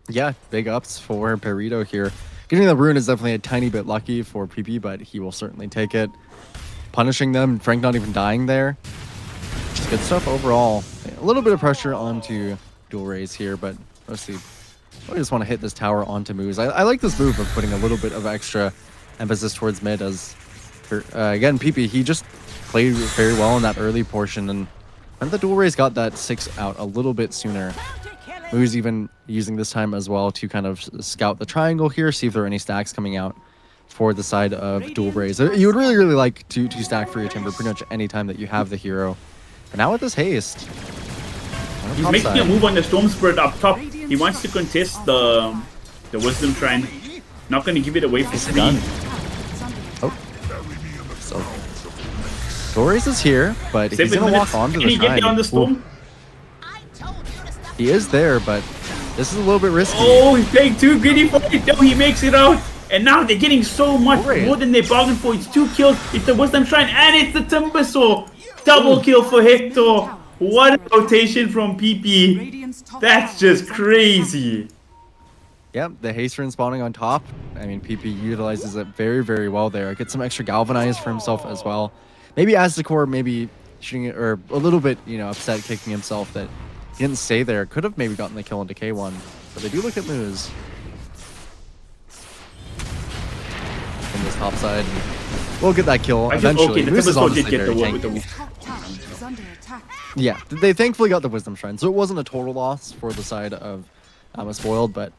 Yeah, big ups for Burrito here. Getting the rune is definitely a tiny bit lucky for PP, but he will certainly take it. Punishing them, Frank not even dying there. Just good stuff overall. A little bit of pressure onto Dual Rays here, but mostly I just want to hit this tower onto moves. I like this move of putting a little bit of extra emphasis towards mid as, again, PP, he just played very well in that early portion, and the Dual Rays got that 6 out a little bit sooner. Moose even using this time as well to kind of scout the triangle here, see if there are any stacks coming out for the side of Dual Rays. You would really, really like to stack for your Timber pretty much any time that you have the hero. But now with this haste, he's making a move on the Storm Spirit up top. He wants to contest the Wisdom Shrine. Not going to give it away for free. Oh. So, Dual Rays is here, but he's going to walk onto the shrine. Can he get down the Storm? He is there, but this is a little bit risky. Oh, he's playing too greedy for it. No, he makes it out. And now they're getting so much more than they bargained for. It's 2 kills. It's the Wisdom Shrine and it's the Timber Saw. Double kill for Hector. What a rotation from PP. That's just crazy. Yep, the haste rune spawning on top. I mean, PP utilizes it very, very well there. Gets some extra galvanize for himself as well. Maybe Aztecor maybe shooting it, or a little bit, upset kicking himself that he didn't stay there. Could have maybe gotten the kill into K1. But they do look at Moose. From this top side. We'll get that kill eventually. Okay, Moose is did get the very with the Yeah, they thankfully got the Wisdom Shrine, so it wasn't a total loss for the side of Spoiled, but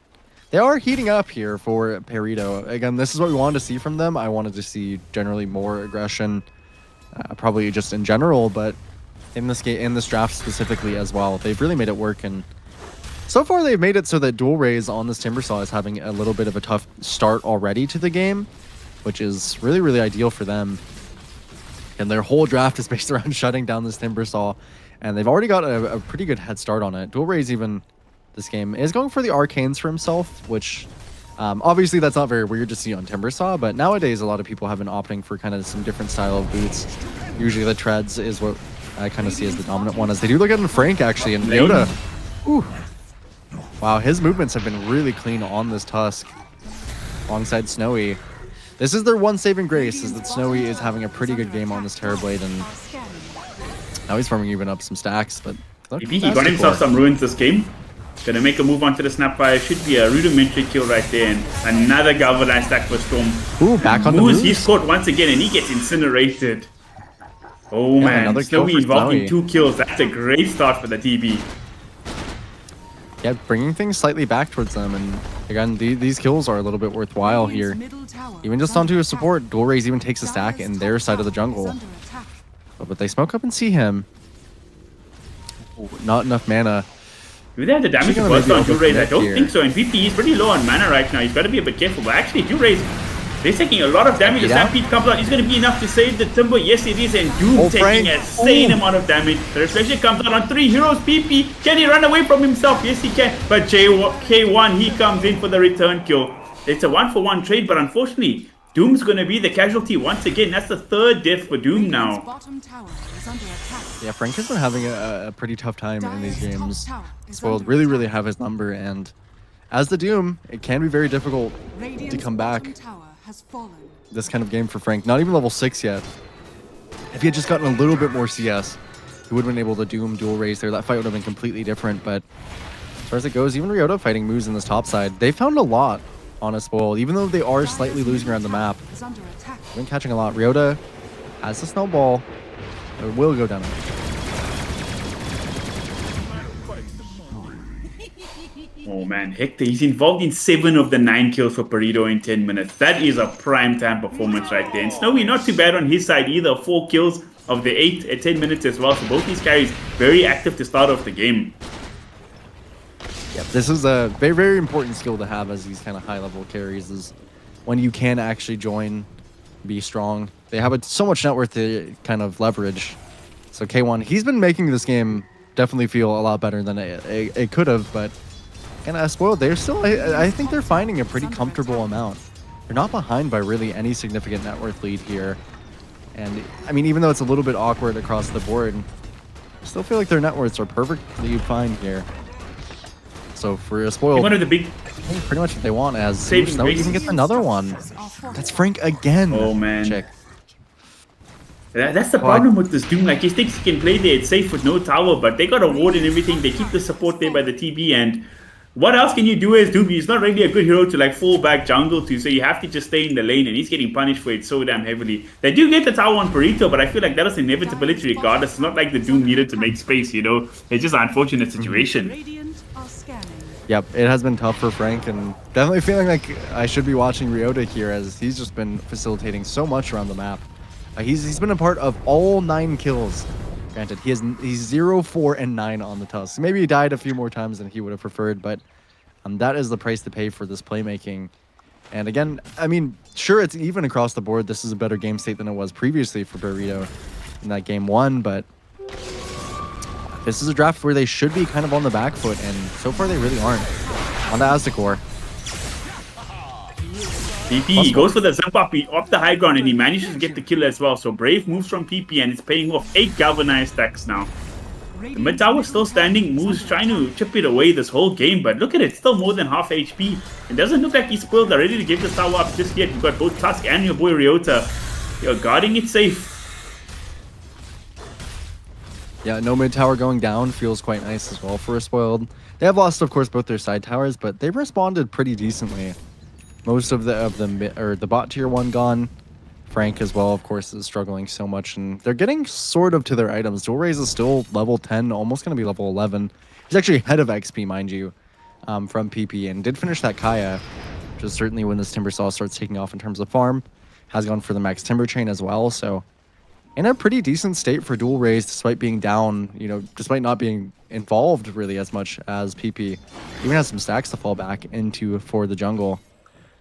they are heating up here for Burrito. Again, this is what we wanted to see from them. I wanted to see generally more aggression, probably just in general, but in this game, in this draft specifically as well, they've really made it work. And so far, they've made it so that Dual Rays on this Timbersaw is having a little bit of a tough start already to the game, which is really, really ideal for them. And their whole draft is based around shutting down this Timbersaw, and they've already got a pretty good head start on it. Dual Rays even this game is going for the Arcanes for himself, which obviously that's not very weird to see on Timbersaw, but nowadays a lot of people have been opting for kind of some different style of boots. Usually the Treads is what I kind of see as the dominant one, as they do look at Frank actually, and Yoda. Ooh. Wow, his movements have been really clean on this Tusk alongside Snowy. This is their one saving grace, is that Snowy is having a pretty good game on this Terrorblade, and now he's farming even up some stacks, but maybe he got himself some ruins this game. Gonna make a move onto the Snapfire. Should be a rudimentary kill right there, and another Galvanized stack for Storm. Ooh, back on the moves. He's caught once again, and he gets incinerated. Oh man, Snowy involved in 2 kills. That's a great start for the TB. Yeah, bringing things slightly back towards them. And again, these kills are a little bit worthwhile here. Radiant's middle tower Even is just onto under a support, Dual Raze even takes a stack Dire's in top their side of the tower is jungle. under attack. But they smoke up and see him. Ooh, not enough mana. Do they have the damage to gonna burst maybe on Dual Raze? I overcommit don't here. think so. And VP is pretty low on mana right now. He's got to be a bit careful. But actually, Dual Raze, they're taking a lot of damage. The Yeah. Stampede comes out. It's going to be enough to save the Timber. Yes, it is. And Doom Oh, taking Frank. an insane Ooh. amount of damage. The reflection comes out on 3 heroes. PP, can he run away from himself? Yes, he can. But K1, he comes in for the return kill. It's a 1-for-1 trade, but unfortunately, Doom's going to be the casualty once again. That's the 3rd death for Doom Radiant's now. bottom tower is under attack. Yeah, Frank has been having a pretty tough time in these Dire's top games. tower is Spoiled under really attack. have his number, and as the Doom, it can be very difficult to Radiant's come back. bottom tower has fallen. This kind of game for Frank. Not even level 6 yet. If he had just gotten a little bit more CS, he would have been able to Doom Dual Raze there. That fight would have been completely different, but as far as it goes, even Ryota fighting moves in this top side, they found a lot on a spoil, even though they are slightly losing around the map. Is under attack. They've been catching a lot. Ryota has the snowball. It will go down. Oh man, Hector, he's involved in 7 of the 9 kills for Burrito in 10 minutes. That is a prime time performance right there. And Snowy not too bad on his side either. 4 kills of the 8 at 10 minutes as well. So both these carries very active to start off the game. Yep, this is a very, very important skill to have as these kind of high-level carries is when you can actually join, be strong. They have so much net worth to kind of leverage. So K1, he's been making this game definitely feel a lot better than it could have, but kind of spoiled. They're still, I think they're finding a pretty comfortable amount. They're not behind by really any significant net worth lead here. And I mean, even though it's a little bit awkward across the board, I still feel like their net worths are perfectly fine here. So for a spoiled, One of the big pretty much what they want as Saving Snow even grace. gets another one. That's Frank again. Oh, man. Check. That's the problem with this Doom. Like, he thinks he can play there, it's safe with no tower, but they got a ward and everything. They keep the support there by the TB, and what else can you do as Doom? He's not really a good hero to like fall back jungle to, so you have to just stay in the lane, and he's getting punished for it so damn heavily. They do get the tower on Burrito, but I feel like that was inevitability regardless. It's not like the Doom needed to make space, you know? It's just an unfortunate situation. Radiant are scanning. Yep, it has been tough for Frank, and definitely feeling like I should be watching Ryota here as he's just been facilitating so much around the map. He's been a part of all 9 kills. Granted, he's 0, 4, and 9 on the Tusk. Maybe he died a few more times than he would have preferred, but that is the price to pay for this playmaking. And again, I mean, sure, it's even across the board. This is a better game state than it was previously for Burrito in that game 1, but this is a draft where they should be kind of on the back foot, and so far they really aren't. On to Aztekor. PP, he goes for the zip up off the high ground, and he manages to get the kill as well. So Brave moves from PP, and it's paying off 8 galvanized stacks now. The mid tower still standing, Moose trying to chip it away this whole game, but look at it, still more than half HP. It doesn't look like he's spoiled. They're ready to give this tower up just yet. You've got both Tusk and your boy Ryota. You're guarding it safe. Yeah, no mid tower going down feels quite nice as well for a spoiled. They have lost, of course, both their side towers, but they've responded pretty decently. Most of the bot tier 1 gone. Frank as well, of course, is struggling so much, and they're getting sort of to their items. Dual Raze is still level 10, almost going to be level 11. He's actually ahead of XP, mind you, from PP, and did finish that Kaya, which is certainly when this Timber Saw starts taking off in terms of farm. Has gone for the max Timber Chain as well, so in a pretty decent state for Dual Raze, despite being down, you know, despite not being involved really as much as PP. Even has some stacks to fall back into for the jungle.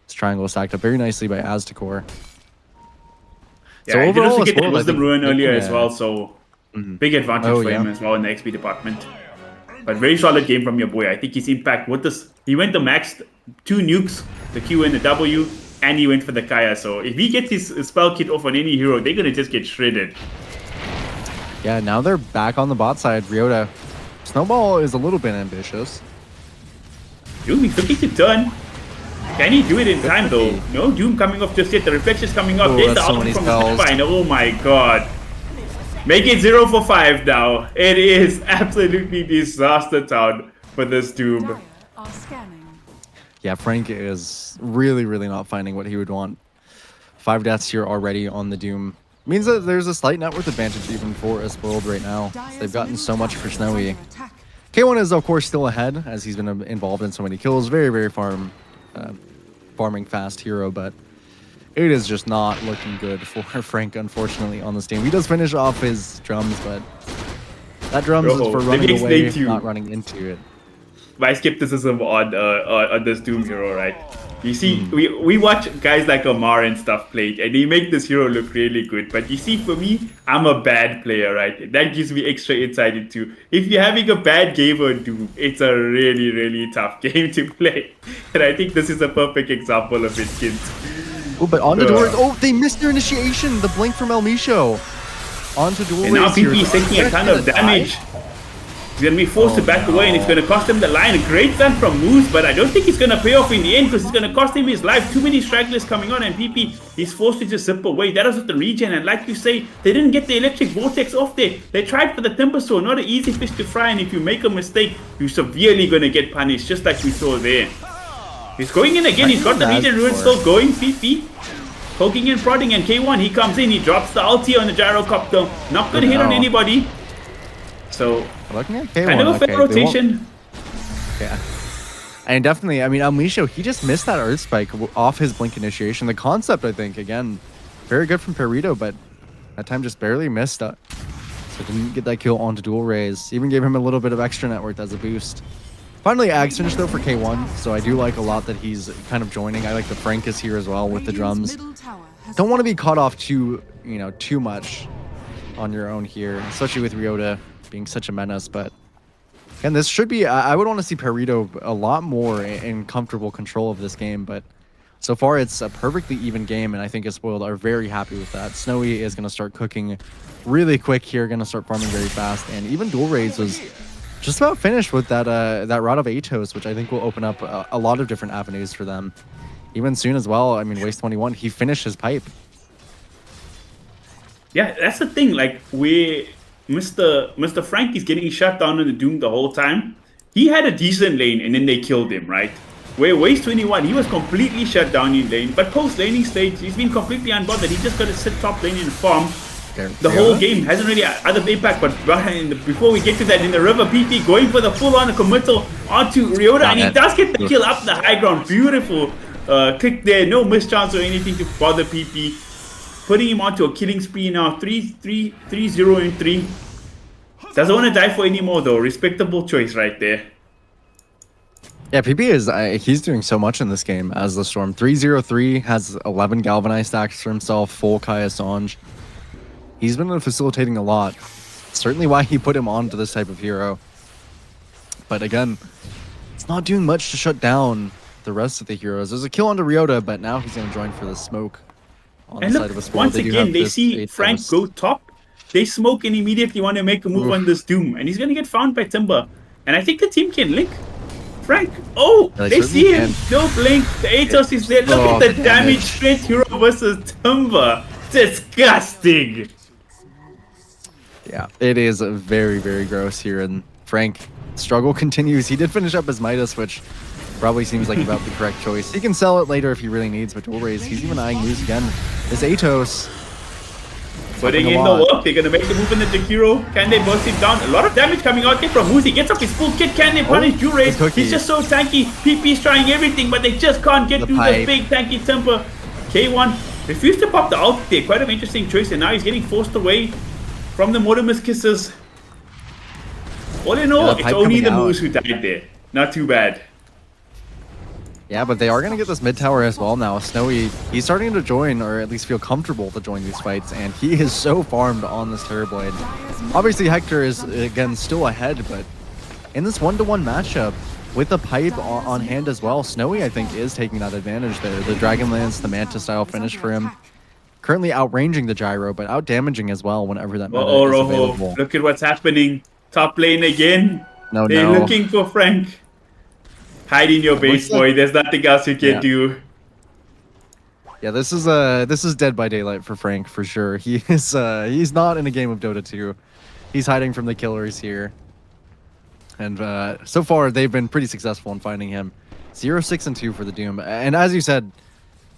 This triangle stacked up very nicely by Aztekor. Yeah, So he did overall, also a get the spoiled, I Wisdom think, Ruin earlier yeah. as well, so big advantage Oh, for him yeah. as well in the XP department. But very solid game from your boy. I think his impact with this, he went to max 2 nukes, the Q and the W, and he went for the Kaya. So if he gets his spell kit off on any hero, they're gonna just get shredded. Yeah, now they're back on the bot side. Ryota. Snowball is a little bit ambitious. Doom, he's looking to turn. Can he do it in time though? No Doom coming off just yet. The reflection's coming off. Oh, There's the that's so outcome many from the spells. spine. Oh my god. Make it 0 for 5 now. It is absolutely disaster town for this Doom. Dire are scanning. Yeah, Frank is really, really not finding what he would want. 5 deaths here already on the Doom. Means that there's a slight net worth advantage even for a spoiled right now. They've gotten so much for Snowy. K1 is, of course, still ahead, as he's been involved in so many kills. Very, very farming fast hero, but it is just not looking good for Frank, unfortunately, on this team. He does finish off his drums, but that drums is for Let me running explain away, to you. not running into it. My skepticism on this Doom hero, right? You see, we watch guys like Amar and stuff play, and they make this hero look really good. But you see, for me, I'm a bad player, right? That gives me extra insight into if you're having a bad game on Doom, it's a really, really tough game to play. And I think this is a perfect example of it, kids. Oh, but on the doors. Oh, they missed their initiation. The blink from El Micho. Onto dual And now race here. PP is taking a ton of damage. He's going to be forced to back away, and it's going to cost him the line. A great stun from Moose, but I don't think it's going to pay off in the end because it's going to cost him his life. Too many stragglers coming on, and PP is forced to just zip away. That was with the regen, and like you say, they didn't get the electric vortex off there. They tried for the Timber Sword, not an easy fish to fry, and if you make a mistake, you're severely going to get punished, just like we saw there. He's going in again. He's got the regen ruin still going. PP poking and prodding, and K1, he comes in. He drops the ulti on the gyrocopter. Not going to hit on anybody. So, looking at K1, kind of a fair rotation. Yeah. And definitely, I mean, El Micho, he just missed that Earth Spike off his blink initiation. The concept, I think, again, very good from Perito, but that time just barely missed it. So didn't get that kill onto dual raise. Even gave him a little bit of extra net worth as a boost. Finally, Ags finished though for K1, so I do like a lot that he's kind of joining. I like the Frank is here as well with the drums. Don't want to be caught off too much on your own here, especially with Ryota being such a menace. But again, this should be, I would want to see Perito a lot more in comfortable control of this game, but so far it's a perfectly even game, and I think Spoiled are very happy with that. Snowy is going to start cooking really quick here, going to start farming very fast, and even Dual Raise was just about finished with that Rod of Atos, which I think will open up a lot of different avenues for them. Even soon as well, I mean, Waste 21, he finished his pipe. Yeah, that's the thing. Like, Mr. Frank is getting shut down in the Doom the whole time. He had a decent lane, and then they killed him, right? Where Waste 21, he was completely shut down in lane. But post-laning stage, he's been completely unbothered. He just got to sit top lane and farm. The whole game hasn't really had other impact, but before we get to that, in the river, PP going for the full-on committal onto Ryota, and he does get the kill up the high ground. Beautiful click there, no mischance or anything to bother PP. Putting him onto a killing spree now, 3-0 and 3. Doesn't want to die for any more though, respectable choice right there. Yeah, PP is, he's doing so much in this game as the Storm. 3-0-3, has 11 Galvanized stacks for himself, full Kai Assange. He's been facilitating a lot. Certainly why he put him onto this type of hero. But again, it's not doing much to shut down the rest of the heroes. There's a kill onto Ryota, but now he's going to join for the smoke on And the look, side of a Spoil. once again, they see Frank go top. They smoke and immediately want to make a move on this Doom. And he's going to get found by Timber. And I think the team can link. Frank, they see him. No blink. The Atos is there. Look at the damage. Straight hero versus Timber. Disgusting. Yeah, it is very, very gross here. And Frank, struggle continues. He did finish up his Midas, which probably seems like about the correct choice. He can sell it later if he really needs, but Dual Raise, he's even eyeing moves again. This Atos. Putting in the work, they're going to make the move in the Jakiro. Can they burst him down? A lot of damage coming out there from Muzi. Gets up his full kit. Can they punish Dual Raise? He's just so tanky. PP's trying everything, but they just can't get through the big tanky Timber. K1 refused to pop the ult there. Quite an interesting choice, and now he's getting forced away from the Mortimer's kisses. All in all, it's only the Moose who died there. Not too bad. Yeah, but they are going to get this mid tower as well now. Snowy, he's starting to join, or at least feel comfortable to join these fights, and he is so farmed on this Terrorblade. Obviously, Hector is, again, still ahead, but in this one-to-one matchup, with the pipe on hand as well, Snowy, I think, is taking that advantage there. The Dragonlance, the Manta-style finish for him. Currently outranging the Gyro, but out-damaging as well whenever that meta is available. Look at what's happening. Top lane again. No, They're looking for Frank. Hide in your base, boy. There's nothing else you can do. Yeah, this is Dead by Daylight for Frank for sure. He is he's not in a game of Dota 2. He's hiding from the killers here. And so far they've been pretty successful in finding him. 0-6 and 2 for the Doom. And as you said,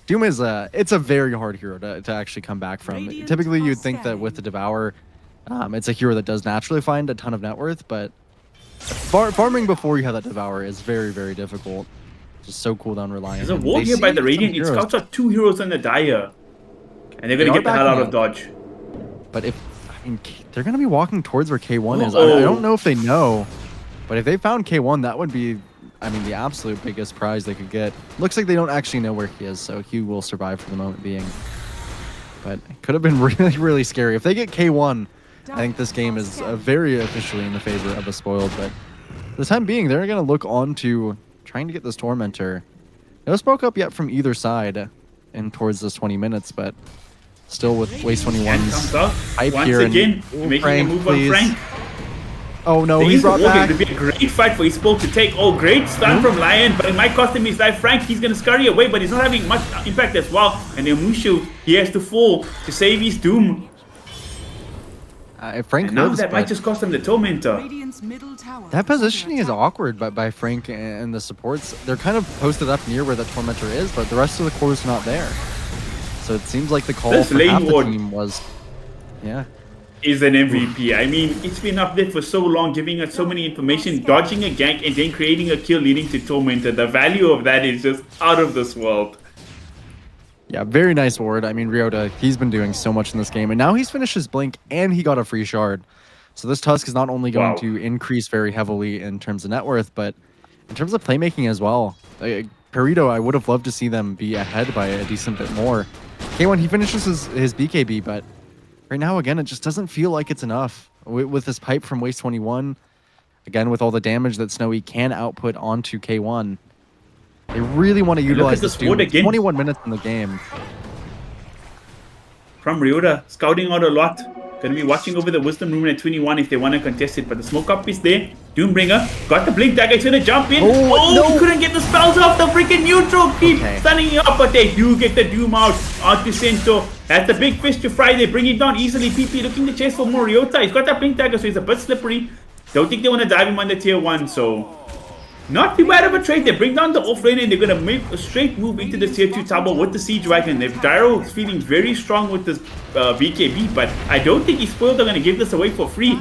Doom is it's a very hard hero to actually come back from. Typically you'd think that with the Devour, it's a hero that does naturally find a ton of net worth, but Farming before you have that Devour is very, very difficult. Just so cooldown reliant. There's a and wall they here by see the some Radiant. It heroes, scouts out 2 heroes on the Dire. And they're going They to are get the hell out backing of up. dodge. But if I mean, they're going to be walking towards where K1 is. I Uh-oh. don't know if they know, but if they found K1, that would be, I mean, the absolute biggest prize they could get. Looks like they don't actually know where he is, so he will survive for the moment being. But it could have been really, really scary. If they get K1, I think this game is very officially in the favor of a spoiled. But for the time being, they're going to look on to trying to get this Tormentor. No smoke up yet from either side in towards this 20 minutes, but still with Waste And 21's comes out hype once here. again, and making Frank, a move please. on Frank. Oh no, There he's is a brought war game. back. It'll be a great fight for Spoke to take. Oh, great stun from Lion, but it might cost him his life. Frank, he's going to scurry away, but he's not having much impact as well. And then Mushu, he has to fall to save his doom. Frank And now lives, that might but just cost him the Tormentor. Radiant's middle tower. that is under positioning is attack. awkward by Frank and the supports. They're kind of posted up near where the Tormentor is, but the rest of the core is not there. So it seems like the call This for lane half the ward team was, yeah. Is an MVP. I mean, it's been up there for so long, giving us so many information, dodging a gank, and then creating a kill leading to Tormentor. The value of that is just out of this world. Yeah, very nice ward. I mean, Ryota, he's been doing so much in this game, and now he's finished his blink and he got a free shard. So this Tusk is not only going Wow. to increase very heavily in terms of net worth, but in terms of playmaking as well. Perito, I would have loved to see them be ahead by a decent bit more. K1, he finishes his BKB, but right now, again, it just doesn't feel like it's enough. With this pipe from Waste 21, again, with all the damage that Snowy can output onto K1, they really want to utilize this this Doom. ward It's again. 21 minutes in the game. From Ryota, scouting out a lot. Gonna be watching over the Wisdom Room at 21 if they want to contest it, but the smoke up is there. Doombringer got the blink dagger, he's gonna jump in. no. He couldn't get the spells off the freaking neutral. Keep Okay. stunning you up, but they do get the Doom out onto Cento. Has the big fish to fry, they bring it down easily. PP looking to chase for more Ryota. He's got that blink dagger, so he's a bit slippery. Don't think they want to dive him on the tier 1, so not too bad of a trade. They bring down the offlane and they're going to make a straight move into the tier 2 tower with the Siege Wagon. If Dyro is feeling very strong with this BKB, but I don't think he's spoiled. They're going to give this away for free.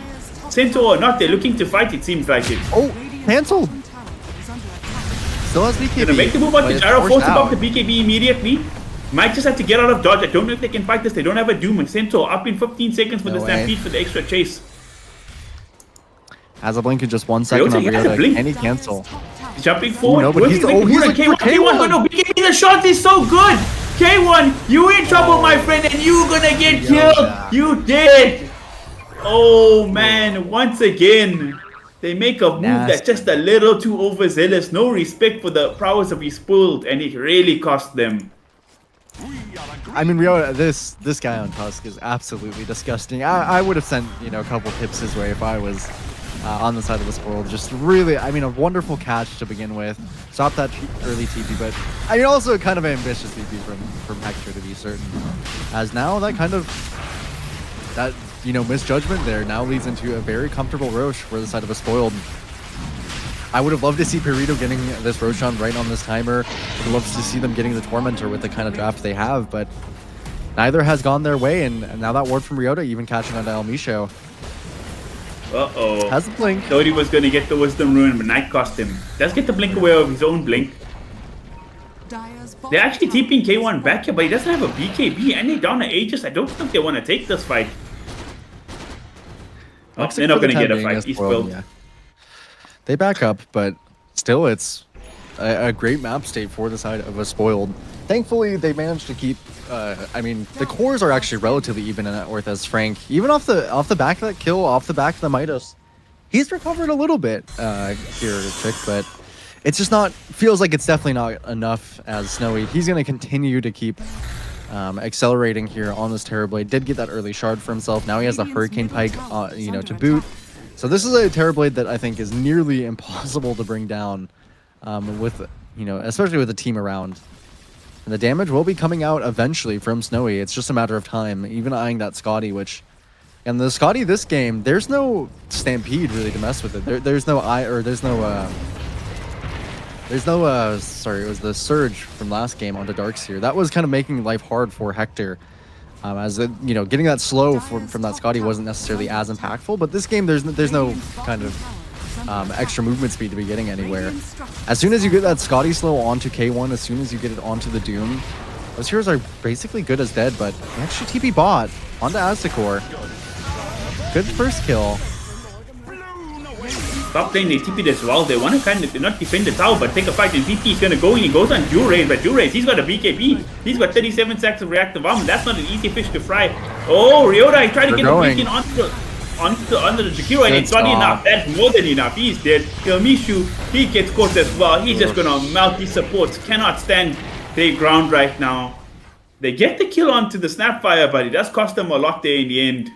Cento or not, they're looking to fight, it seems like it. Oh, Radiant's cancelled. bottom tower is under attack. Still has BKB. Gonna make the move on but to it's Gyro, forced force him out. up the BKB immediately. Might just have to get out of dodge. I don't know if they can fight this. They don't have a Doom. And Cento up in 15 seconds with No the way. Stampede for the extra chase. Has a blink in just 1 second Ryota, on he has a Ryota. blink. Can he cancel? Jumping forward. no, but working he's- like oh, he's Uhura, looking for K1, but no, BKB the shot is so good. K1, you in trouble, my friend, and you gonna get killed. You did. Oh man, once again, they make a move that's Nasty. just a little too overzealous. No respect for the prowess of his spoiled, and it really cost them. I mean, Ryota, this guy on Tusk is absolutely disgusting. I would have sent, you know, a couple tips his way if I was on the side of this world. Just really, I mean, a wonderful catch to begin with. Stop that early TP, but I mean, also kind of ambitious TP from Hector to be certain. As now that kind of, that, you know, misjudgment there now leads into a very comfortable Roche for the side of a spoiled. I would have loved to see Perito getting this Roshan right on this timer. Would have loved to see them getting the Tormentor with the kind of draft they have, but neither has gone their way, and now that ward from Ryota even catching on to El Misho. Uh-oh. Has the blink. Thought he was going to get the Wisdom Rune, but Night cost him. Does get the blink away of his own blink. Dire's bottom They're actually tower TPing is K1 under back here, but he doesn't have a BKB, and they're down to Aegis. I don't think they want to take this fight. Oh, Looks they're like not for the going to get time a being, fight. as He's well, built. yeah. They back up, but still it's a great map state for the side of a spoiled. Thankfully, they managed to keep, I mean, the cores are actually relatively even in net worth as Frank. Even off the back of that kill, off the back of the Midas, he's recovered a little bit here, Trick, but it's just not, feels like it's definitely not enough as Snowy. He's going to continue to keep accelerating here on this Terrorblade. Did get that early shard for himself. Now he has the Hurricane Pike, you know, to boot. So this is a Terrorblade that I think is nearly impossible to bring down with, you know, especially with the team around. And the damage will be coming out eventually from Snowy. It's just a matter of time. Even eyeing that Scotty, which, and the Scotty this game, there's no Stampede really to mess with it. There's no sorry, it was the Surge from last game onto Darkseer. That was kind of making life hard for Hector. As it, you know, getting that slow from that Scotty wasn't necessarily as impactful, but this game there's no kind of extra movement speed to be getting anywhere. As soon as you get that Scotty slow onto K1, as soon as you get it onto the Doom, those heroes are basically good as dead, but they actually TP bot onto Aztekor. Good first kill. Top lane, they TP'd as well. They want to kind of not defend the tower, but take a fight. And VP is going to go in. He goes on Durace, but Durace, he's got a BKB. He's got 37 stacks of reactive armor. That's not an easy fish to fry. Oh, Ryota, he tried to get a break in onto the Jakiro, and it's not enough. That's more than enough. He's dead. Kalmychata, he gets caught as well. He's just going to melt. These supports cannot stand their ground right now. They get the kill onto the Snapfire, but it does cost them a lot there in the end.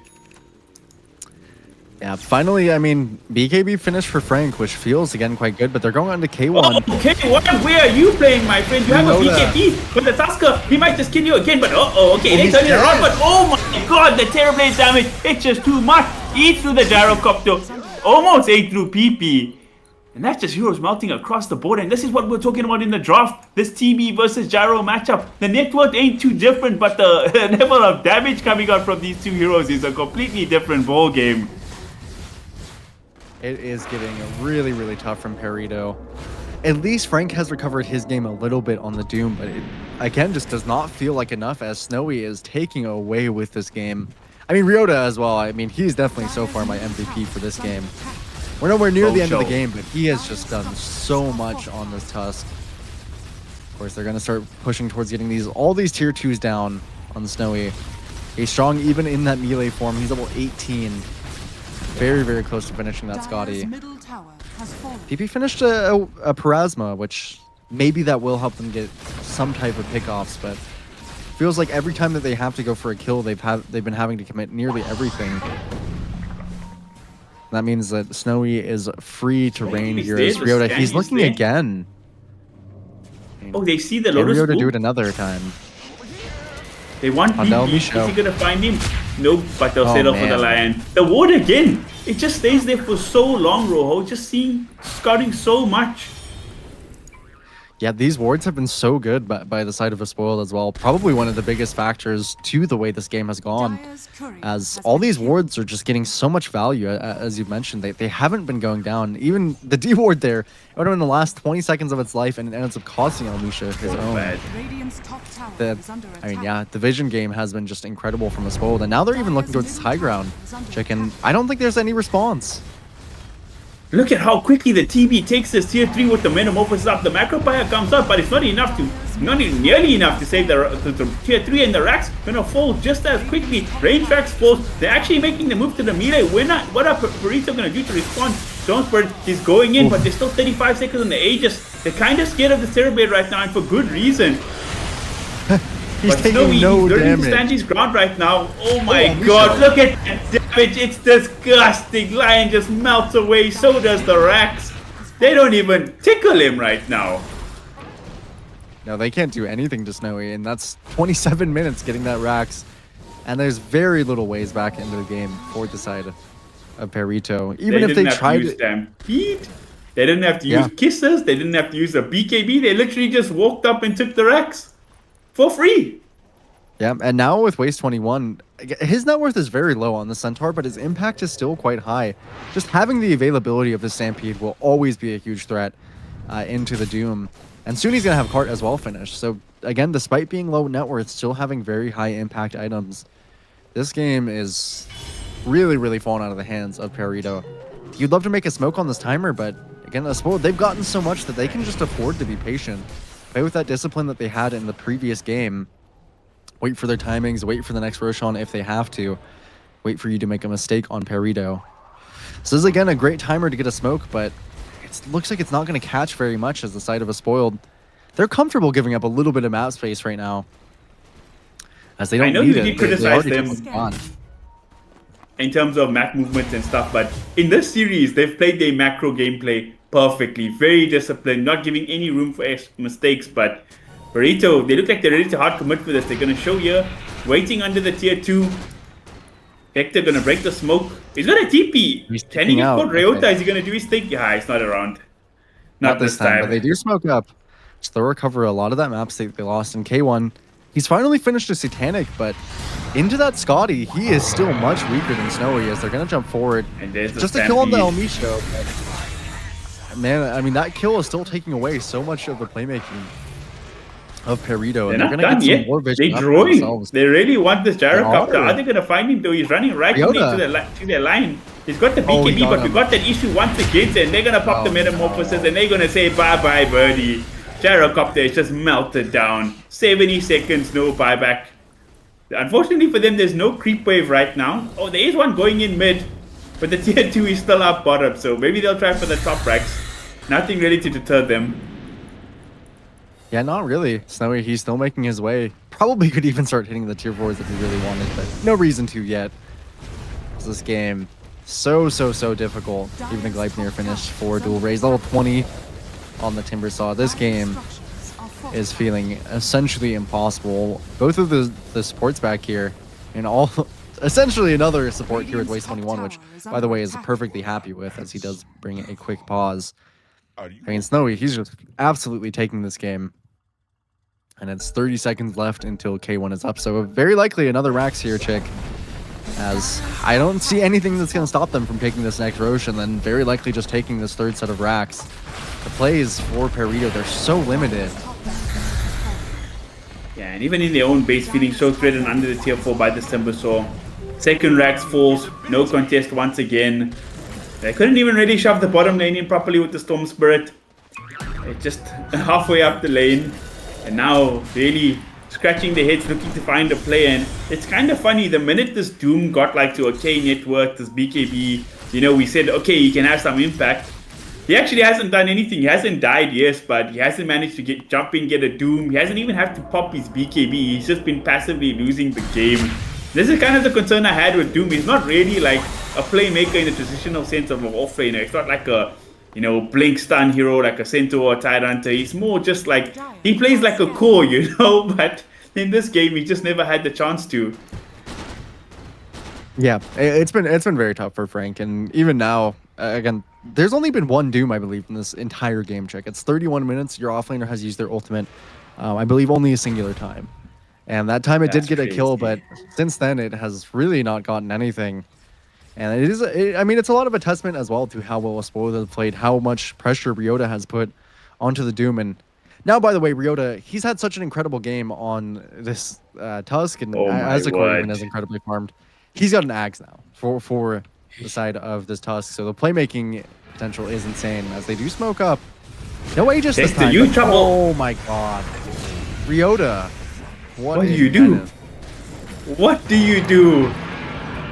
Yeah, finally, I mean, BKB finished for Frank, which feels, again, quite good, but they're going on to K1. Oh, K1, where are you playing, my friend? You have a BKB, but the Tusker, he might just kill you again, but okay, they turn it around, but oh my god, the Terrorblade damage, it's just too much. Eat through the Gyrocopter, almost ate through PP. And that's just heroes melting across the board, and this is what we're talking about in the draft, this TB versus Gyro matchup. The net worth ain't too different, but the level of damage coming out from these two heroes is a completely different ball game. It is getting really, really tough from Perito. At least Frank has recovered his game a little bit on the Doom, but it, again, just does not feel like enough as Snowy is taking away with this game. I mean, Ryota as well. I mean, he's definitely so far my MVP for this game. We're nowhere near the end of the game, but he has just done so much on this Tusk. Of course, they're going to start pushing towards getting all these tier 2s down on Snowy. He's strong even in that melee form. He's level 18. Very, very close to finishing that Scotty. PP finished a Parasma, which maybe that will help them get some type of pickoffs, but feels like every time that they have to go for a kill, they've been having to commit nearly everything. That means that Snowy is free to reign here as Ryota. He's looking again. Oh, they see the Lotus Ryota do it another time. They want PP. Is he gonna find him? Nope, but they'll settle for the Lion. The ward again. It just stays there for so long, Rojo. Just scouting so much. Yeah, these wards have been so good by the side of a Spoiled as well. Probably one of the biggest factors to the way this game has gone, as all these wards are just getting so much value, as you've mentioned. They haven't been going down. Even the D ward there, it would have been the last 20 seconds of its life, and it ends up costing Alicia his own. I mean, yeah, the vision game has been just incredible from a Spoiled, and now they're even looking towards this high ground. Chicken, I don't think there's any response. Look at how quickly the TB takes this tier 3 with the Metamorphosis up. The Macro Fire comes up, but it's not even nearly enough to save the tier 3, and the Racks gonna fall just as quickly. Rain Tracks falls. They're actually making the move to the melee. What are Burrito gonna do to respond? Stonespirit is going in, but there's still 35 seconds on the Aegis. They're kind of scared of the Terrorblade right now, and for good reason. He's taking no damage. He's learning to stand his ground right now. Oh my god, look at that damage. It's disgusting. Lion just melts away. So does the Racks. They don't even tickle him right now. No, they can't do anything to Snowy, and that's 27 minutes getting that Racks. And there's very little ways back into the game for the side of Perito. Even if they tried to Stampede. They didn't have to use kisses. They didn't have to use a BKB. They literally just walked up and took the Racks. For free. Yeah, and now with Waste 21, his net worth is very low on the Centaur, but his impact is still quite high. Just having the availability of the Stampede will always be a huge threat into the Doom. And soon he's going to have Cart as well finished. So again, despite being low net worth, still having very high impact items. This game is really, really falling out of the hands of Perito. You'd love to make a smoke on this timer, but again, I suppose they've gotten so much that they can just afford to be patient. Play with that discipline that they had in the previous game. Wait for their timings, wait for the next Roshan if they have to. Wait for you to make a mistake on Perito. So this is again a great timer to get a smoke, but it looks like it's not going to catch very much as the side of a Spoiled. They're comfortable giving up a little bit of map space right now, as they don't need it. I know you did criticize them in terms of map movements and stuff, but in this series, they've played their macro gameplay perfectly, very disciplined, not giving any room for mistakes. But Burrito, they look like they're ready to hard commit for this. They're going to show here, waiting under the tier 2. Hector going to break the smoke. He's going to TP. Can he get caught? Ryota, is he going to do his thing? Yeah, he's not around. Not this time. But they do smoke up. So they'll recover a lot of that map state they lost in K1. He's finally finished a Satanic, but into that Scotty, he is still much weaker than Snowy as they're going to jump forward. And there's just to kill on the Elmisho. man, I mean, that kill is still taking away so much of the playmaking of Perito. They're And not they're going to done get some yet. more vision They're up for drawing. themselves. They really want this gyrocopter. are. Are they going to find him though? He's running right into their line. He's got the Oh, he BKB, got but we him. got that issue once again, and they're going to pop the Oh, metamorphosis, no. and they're going to say bye-bye, birdie. Gyrocopter is just melted down. 70 seconds, no buyback. Unfortunately for them, there's no creep wave right now. Oh, there is one going in mid, but the tier 2 is still up bottom, so maybe they'll try for the top racks. Nothing really to deter them. Yeah, not really. Snowy, he's still making his way. Probably could even start hitting the tier 4s if he really wanted, but no reason to yet. This game, so difficult. Even a Gleipnir finish for dual raise. Level 20 on the Timbersaw. This game Structures are fortified. is feeling essentially impossible. Both of the supports back here, and all essentially another support here with Waste 21, which, by the way, is perfectly happy with, as he does bring a quick pause. I mean, Snowy, he's just absolutely taking this game. And it's 30 seconds left until K1 is up. So very likely another Rax here, Chick. As I don't see anything that's going to stop them from taking this next Roche, and then very likely just taking this third set of Rax. The plays for Perito, they're so limited. Yeah, and even in their own base, feeling so threatened under the tier 4 by this Timbersaw. Second Rax falls, no contest once again. They couldn't even really shove the bottom lane in properly with the Storm Spirit. They're just halfway up the lane. And now really scratching their heads looking to find a play. And it's kind of funny, the minute this Doom got like to a K network, this BKB, you know, we said, okay, he can have some impact. He actually hasn't done anything. He hasn't died, yes, but he hasn't managed to jump in, get a Doom. He hasn't even had to pop his BKB. He's just been passively losing the game. This is kind of the concern I had with Doom. He's not really like a playmaker in the traditional sense of an offlaner. It's not like a, you know, blink stun hero like a Centaur or Tidehunter. He's more just like, he plays like a core, you know, but in this game he just never had the chance to. Yeah, it's been very tough for Frank, and even now, again, there's only been one Doom, I believe, in this entire game. Check. It's 31 minutes. Your offlaner has used their ultimate, I believe, only a singular time, and that time it That's did get a kill, crazy. but since then it has really not gotten anything. And it is, I mean, it's a lot of a testament as well to how well Spoiled has played, how much pressure Ryota has put onto the Doom. And now, by the way, Ryota, he's had such an incredible game on this Tusk, and Oh my as the core even word. is incredibly farmed. He's got an Axe now for the side of this Tusk, so the playmaking potential is insane as they do smoke up. No Aegis this Dexter, time. you but- trouble. Oh my god. Ryota. What a do you do? menace. What do you do?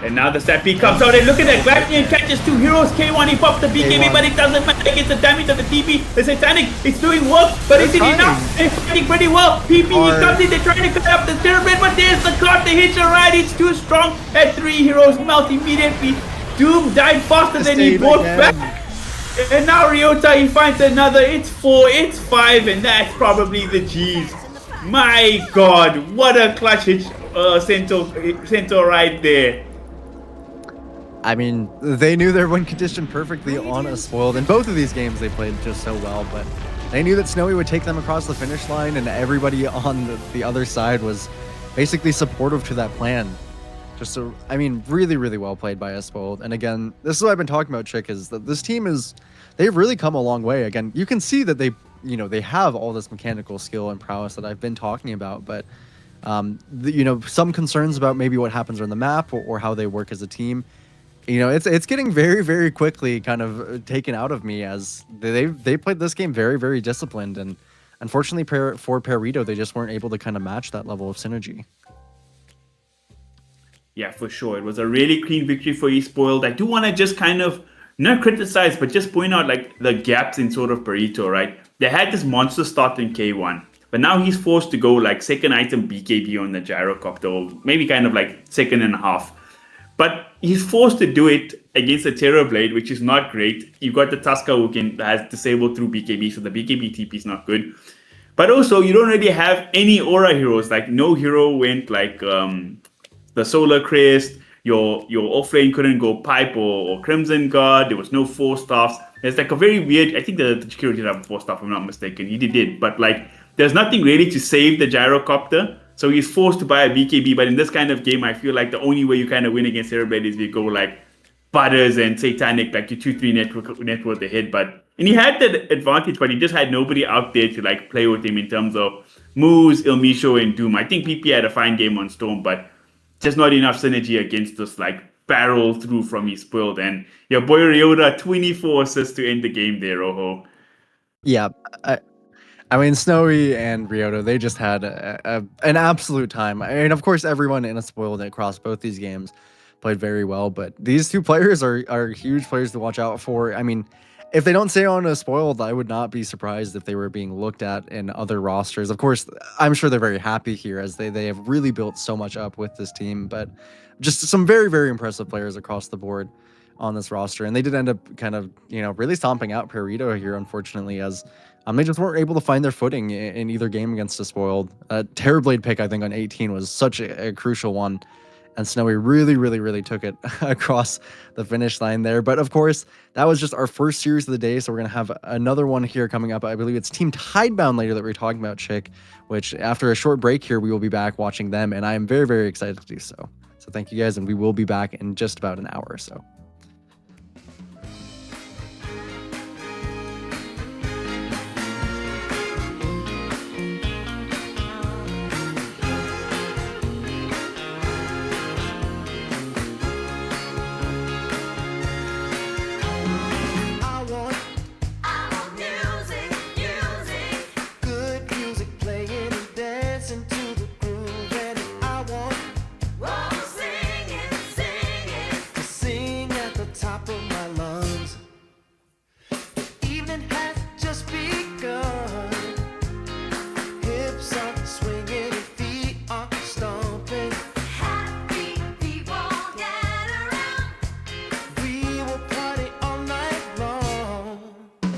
And now the Stampede comes out, and look at that, Gleipnir catches two heroes, K1, he pops the BKB, K1. but it doesn't matter, it gets the damage of the TP, the Satanic, it's doing work, but is it trying. enough? They're fighting pretty well, PP, he Hard. comes in, they're trying to cut up the Cerebrid, but there's the card, the hitch right, it's too strong, and three heroes melt immediately. Doom died faster than he Stayed bought again. back. And now Ryota, he finds another, it's 4, it's 5, and that's probably the G's. My god, what a clutch hitch, Centaur right there. I mean, they knew their win condition perfectly on a Spoiled. In both of these games, they played just so well, but they knew that Snowy would take them across the finish line, and everybody on the other side was basically supportive to that plan. Just so, I mean, really, really well played by us Spoiled. And again, this is what I've been talking about, Chick, is that this team they've really come a long way. Again, you can see that they have all this mechanical skill and prowess that I've been talking about, but some concerns about maybe what happens on the map or how they work as a team. You know, it's getting very, very quickly kind of taken out of me as they played this game very, very disciplined, and unfortunately for Perito, they just weren't able to kind of match that level of synergy. Yeah, for sure. It was a really clean victory for eSpoiled. I do want to just kind of not criticize, but just point out like the gaps in sort of Perito, right? They had this monster start in K1, but now he's forced to go like second item BKB on the gyrocopter, or maybe kind of like second and a half. But he's forced to do it against a Terrorblade, which is not great. You've got the Tusker who has disabled through BKB, so the BKB TP is not good. But also, you don't really have any aura heroes. Like, no hero went like the Solar Crest. Your offlane couldn't go Pipe or Crimson Guard. There was no 4-staffs. There's like a very weird... I think the Chikiro did have a 4-staff, if I'm not mistaken. He did. But like, there's nothing really to save the gyrocopter. So he's forced to buy a BKB, but in this kind of game, I feel like the only way you kind of win against Cereblade is if you go like Butters and Satanic, like your 2-3 network ahead. And he had that advantage, but he just had nobody out there to like play with him in terms of moves, Ilmisho and Doom. I think PP had a fine game on Storm, but just not enough synergy against this like barrel through from his spoiled. And your boy Ryota, 24 assists to end the game there, Roho. Yeah, I mean, Snowy and Ryota, they just had an absolute time. I mean, of course, everyone in a spoiled across both these games played very well, but these two players are huge players to watch out for. I mean, if they don't stay on a spoiled, I would not be surprised if they were being looked at in other rosters. Of course, I'm sure they're very happy here as they have really built so much up with this team, but just some very, very impressive players across the board on this roster. And they did end up kind of, really stomping out Perito here, unfortunately, as they just weren't able to find their footing in either game against a spoiled. Terrorblade pick, I think, on 18 was such a crucial one. And Snowy really, really, really took it across the finish line there. But of course, that was just our first series of the day. So we're going to have another one here coming up. I believe it's Team Tidebound later that we're talking about, Chick, which after a short break here, we will be back watching them. And I am very, very excited to do so. So thank you guys. And we will be back in just about an hour or so. I want music, music. Good music playing and dancing to the groove, and I want Oh, sing it, sing it. to sing at the top of my lungs. The evening has just begun. Hips are swinging and feet are stomping. Happy people gather round. We will party all night long.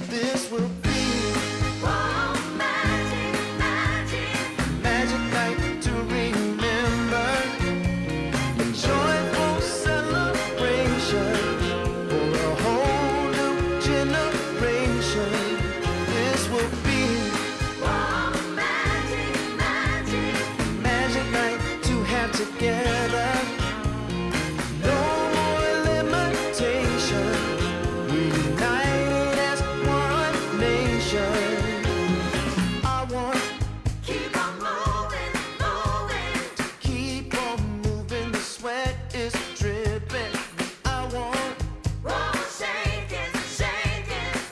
This will be Oh, magic, magic. magic night to remember. A joyful celebration for a whole new generation. This will be Oh, magic, magic. magic night to have together. No more limitation. We united as one nation. I want Keep on moving, moving. keep on moving. The sweat is dripping. I want Oh, shake it, shake it.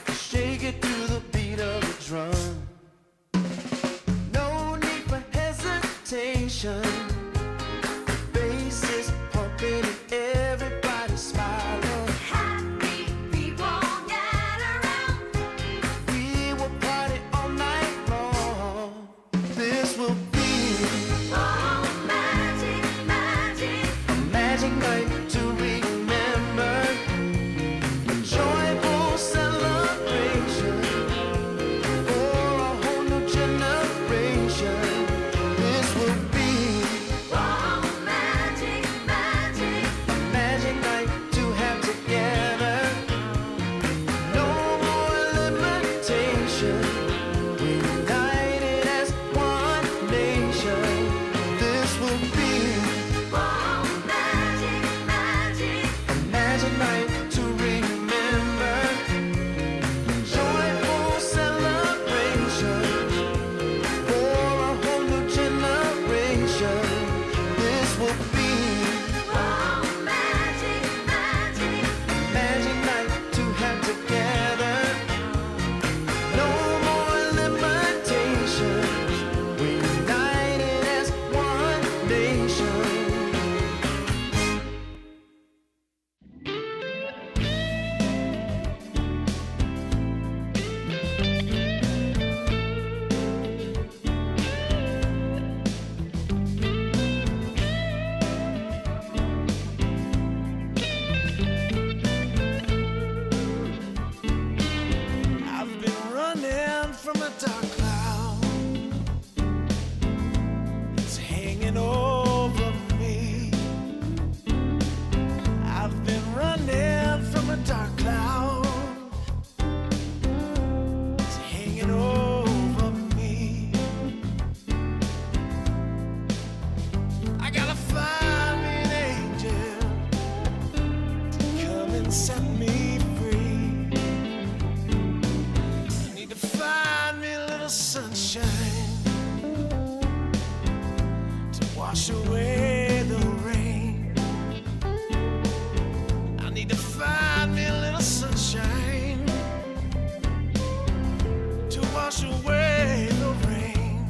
wash away the rain.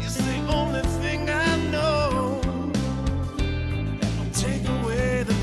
It's the only thing I know that'll take away the pain.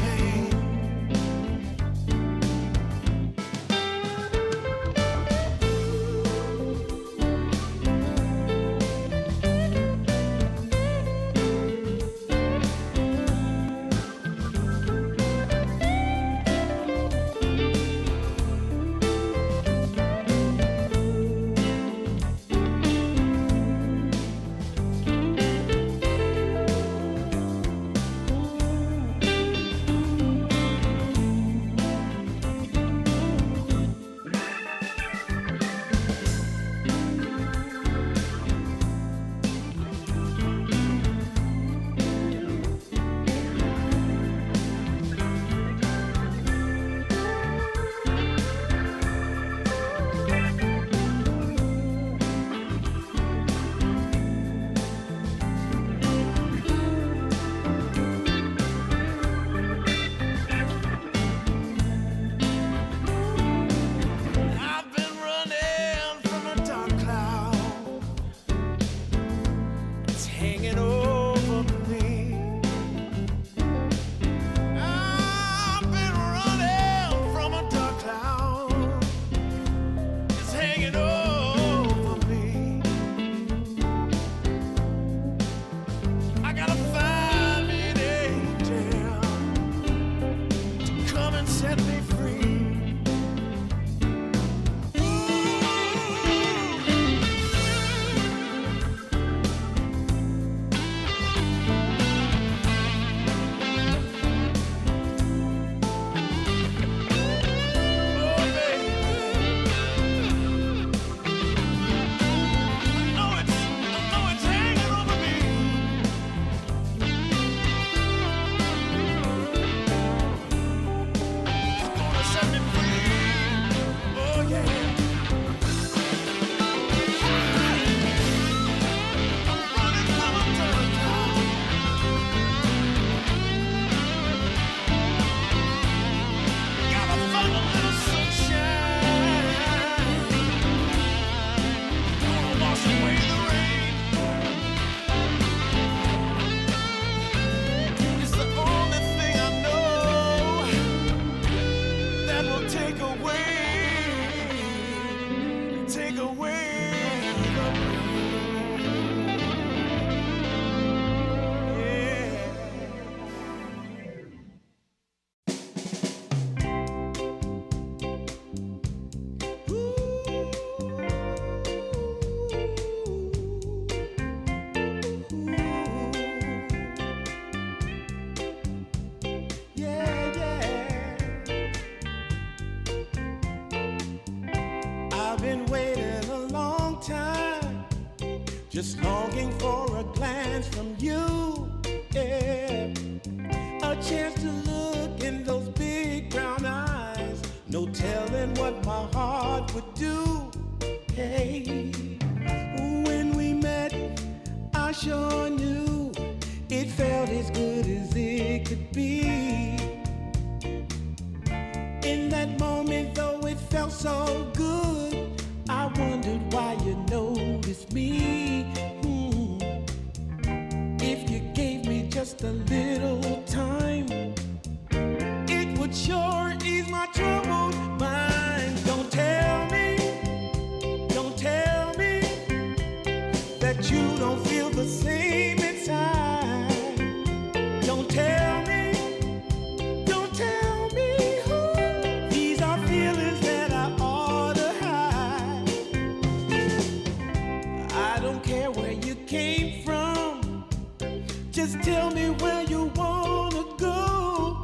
I've been running from a dark cloud. It's hanging over me. I've been running from a dark cloud. It's hanging over me. I gotta find me an angel to come and set me free. Take away the yeah, yeah. I've been waiting a long time, just longing for a glance from you. Yeah. A chance to look in those big brown eyes. No telling what my heart would do. Hey, when we met, I sure knew it felt as good as it could be. In that moment, though it felt so good, I wondered why you noticed me. If you gave me just a little time, it would sure ease my troubled mind. Don't tell me that you don't feel the same inside. Don't tell me. These are feelings that I ought to hide. I don't care where you came from, just tell me where you wanna go.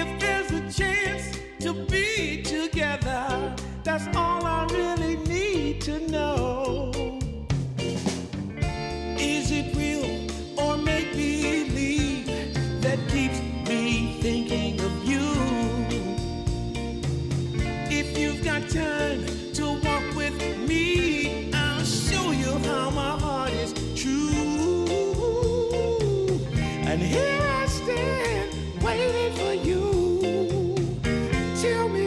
If there's a chance to be together, that's all I really need to know. Is it real or make believe that keeps me thinking of you? If you've got time to walk with me, I'll show you how my heart is true. And here I stand waiting for you. Tell me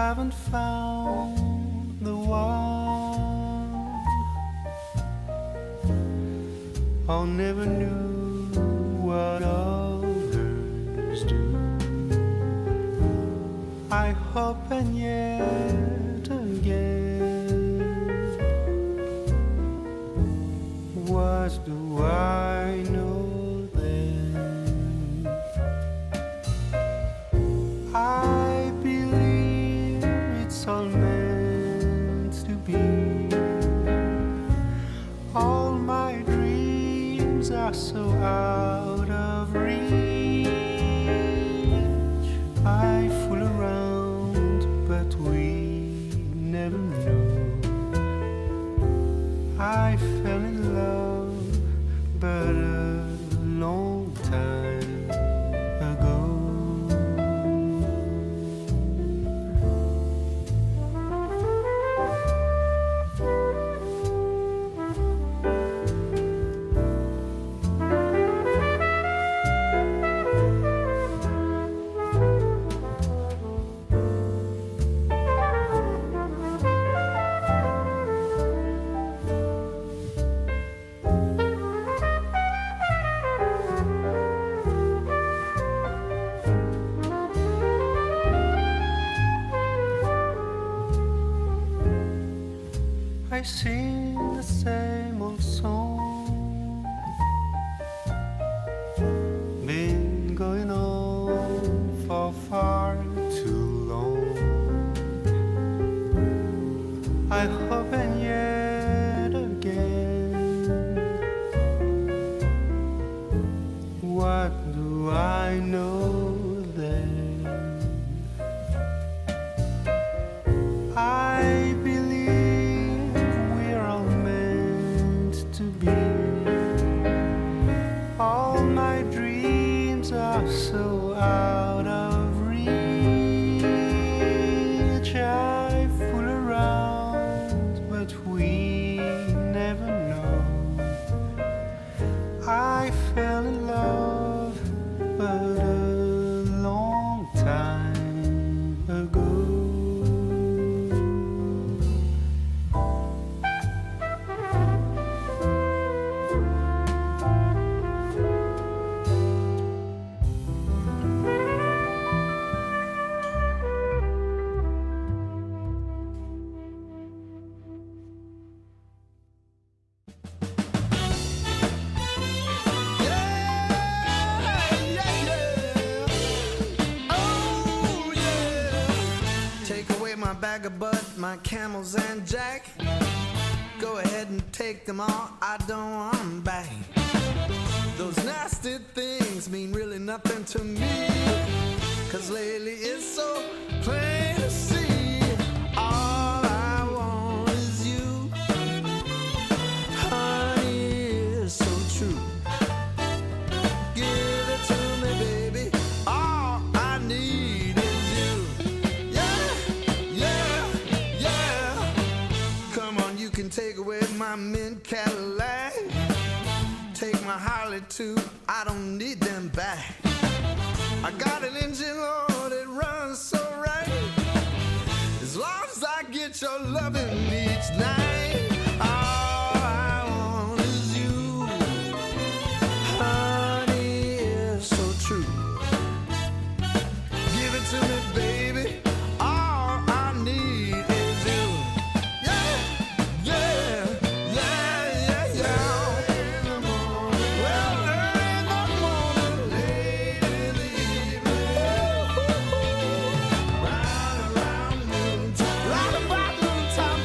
haven't found the one. I never knew what others do. I hope and yet again, what do I know then? I believe it's all meant to be. All my dreams are so out of reach. I fool around, but we never know. I fell in love, but a long time ago. I sing the same old song, been going on for far too long. I hope and yet again, what do I know then? I believe we're all meant to be. All my dreams are so out of reach. I fool around, but we never know. I fell in love, but a long time ago. Oh, yeah. Take away my bag of bud, my camels and jack. Go ahead and take them all, I don't want them back. Those nasty things mean really nothing to me, 'cause lately it's so plain to see. All I want is you, honey, it's so true. Give it to me, baby. All I need is you. Yeah, yeah, yeah. Come on, you can take away my mint Cadillac. Take my Harley too, I don't need them back. I got an engine, Lord, it runs so right. As long as I get your loving each night. All I want is you, honey, it's so true. Give it to me, baby. All I need is you. Yeah, yeah, yeah, yeah, yeah. In the morning, well, early in the morning, late in the evening, round around noontime, right about noontime,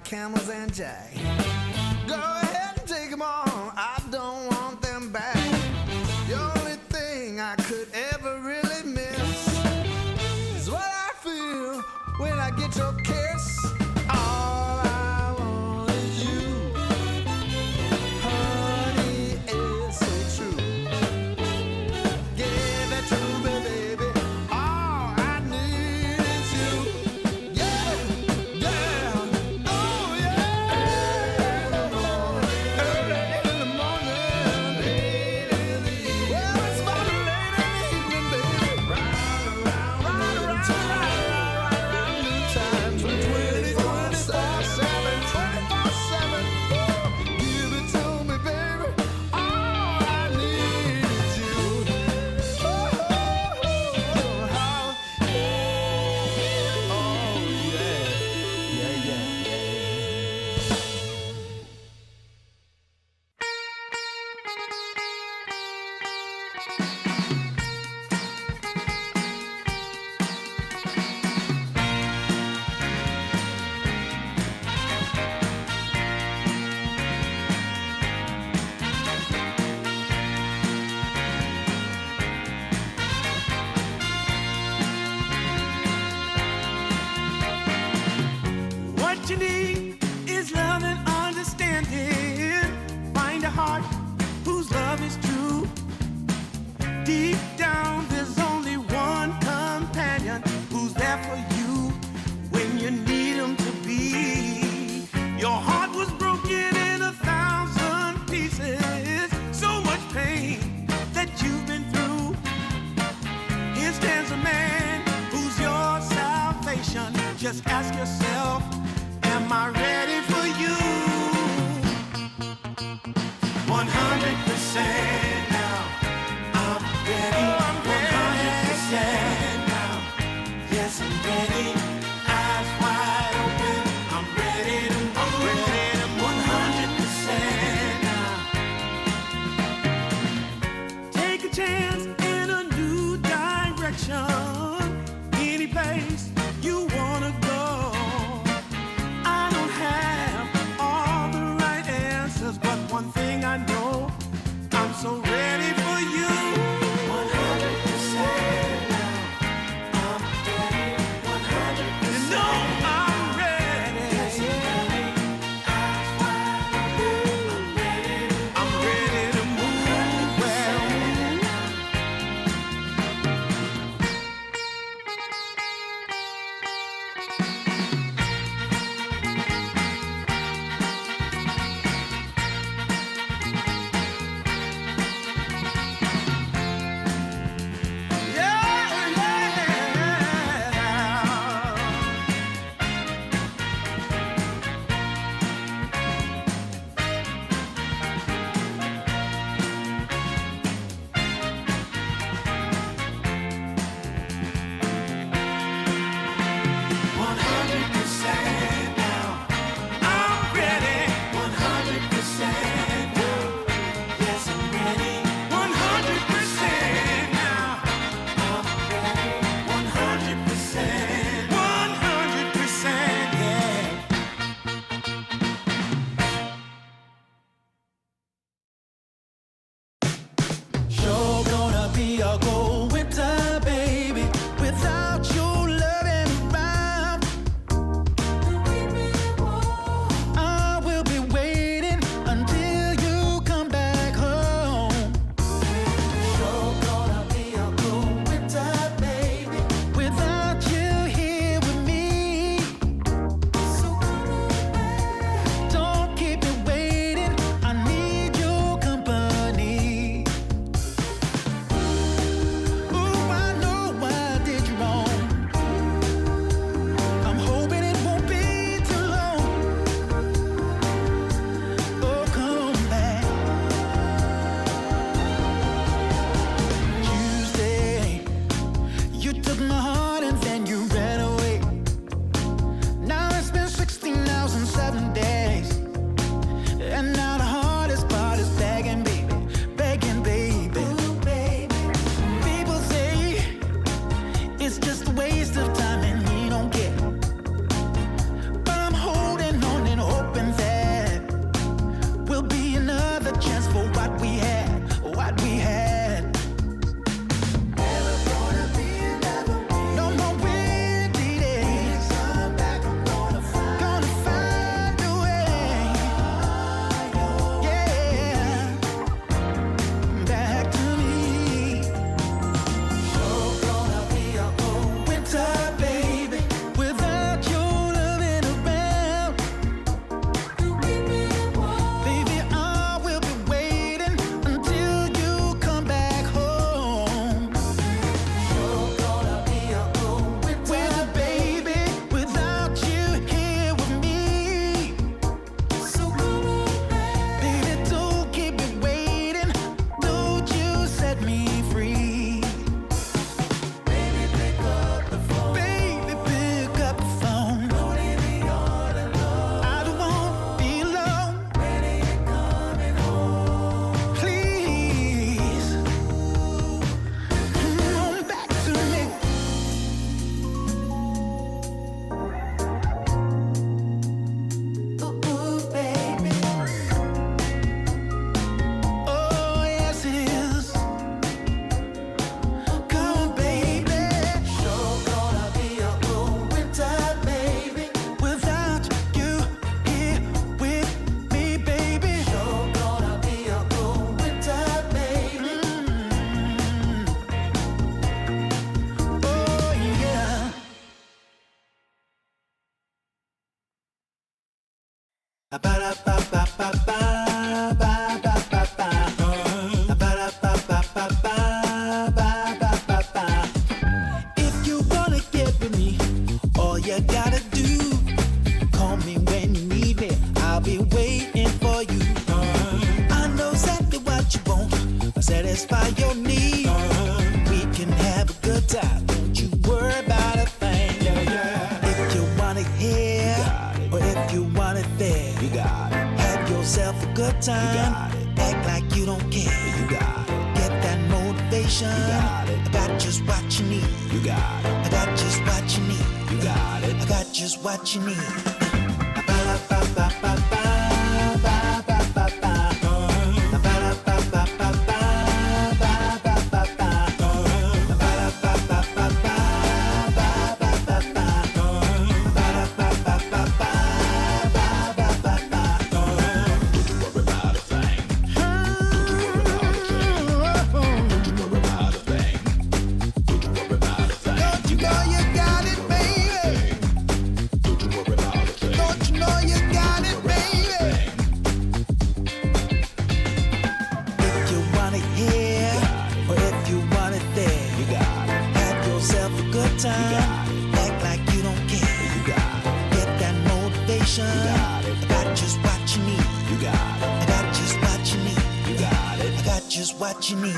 camels and jack. Go ahead and take them all, I don't want them back. The only thing I could ever really miss is what I feel when I get your kiss. All I want is you, honey, it's so true. Give it to me, baby. All I need is you. Yeah, yeah, oh yeah. Early in the morning, late in the evening. Well, it's about late in the evening, baby. Round around new times. 24/7, 24/7. Give it to me, baby. All I need is you. Oh, how, oh yeah, yeah, yeah, yeah. What you need is love and understanding. Find a heart whose love is true. Deep down, there's only one companion who's there for you when you need him to be. Your heart was broken in 1,000 pieces. So much pain that you've been through. Here stands a man who's your salvation. Just ask yourself, am I ready for you? 100% now. I'm ready. 100% now. Yes, I'm ready. Eyes wide open. I'm ready to move. 100% now. Take a chance in a new direction. Any place you wanna go. I don't have all the right answers, but one thing I know, I'm so ready for you. 100% now. I'm ready. 100%. If you wanna get with me, all you gotta do, call me when you need me. I'll be waiting for you. I know exactly what you want. Satisfy your need. We can have a good time. Don't you worry about a thing. If you want it here, or if you want it there, you got it. Have yourself a good time. You got it. Act like you don't care. You got it. Get that motivation. You got it. I got just what you need. You got it. I got just what you need. You got it. I got just what you need. Don't you know you got it, baby? Don't you know you got it, baby? If you want it here, or if you want it there, you got it. Have yourself a good time. Act like you don't care. You got it. Get that motivation. You got it. I got just what you need. You got it. I got just what you need. You got it. I got just what you need.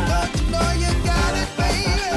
Don't you know you got it, baby?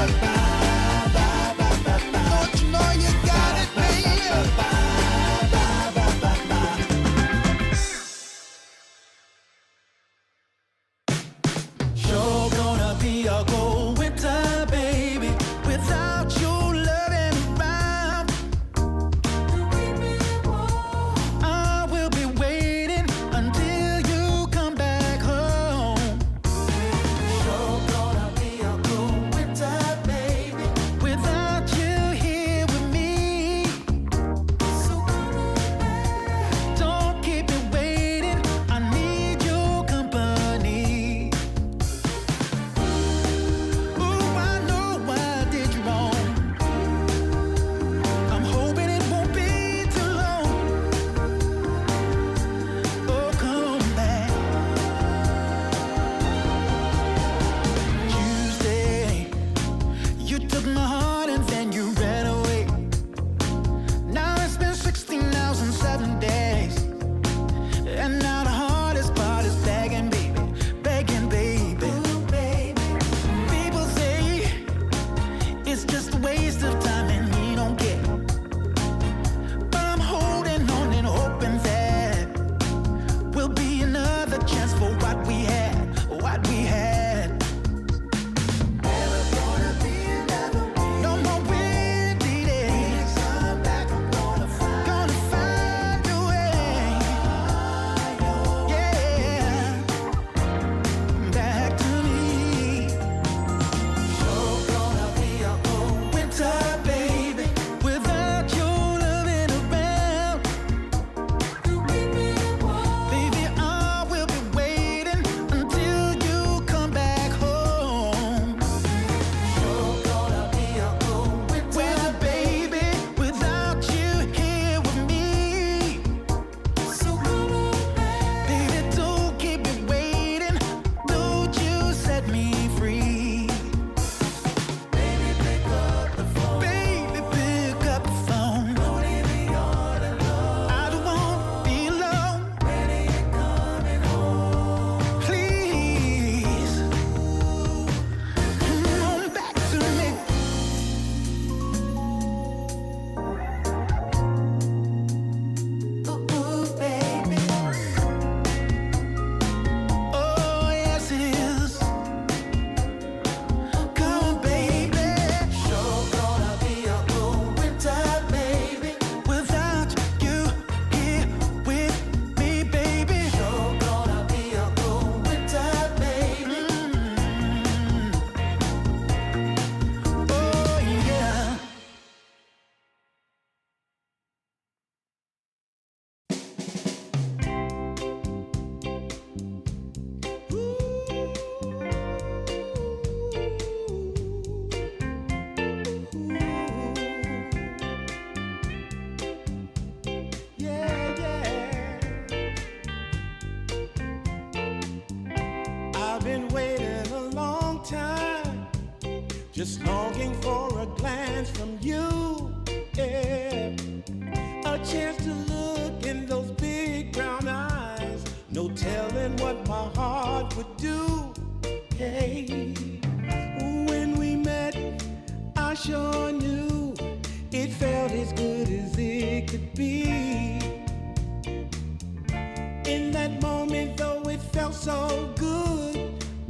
been waiting a long time, just longing for a glance from you. Yeah. A chance to look in those big brown eyes. No telling what my heart would do. Hey, when we met, I sure knew it felt as good as it could be. In that moment, though it felt so good,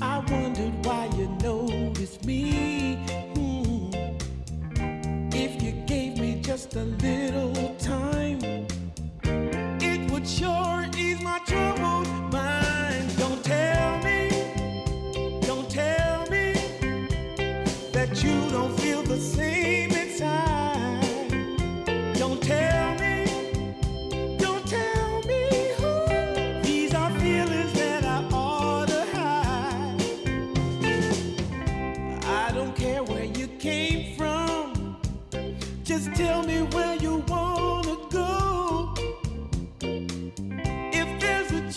I wondered why you noticed me. If you gave me just a little time, it would sure ease my troubled mind. Don't tell me that you don't feel the same inside. Don't tell me. These are feelings that I ought to hide. I don't care where you came from, just tell me where you wanna go. If there's a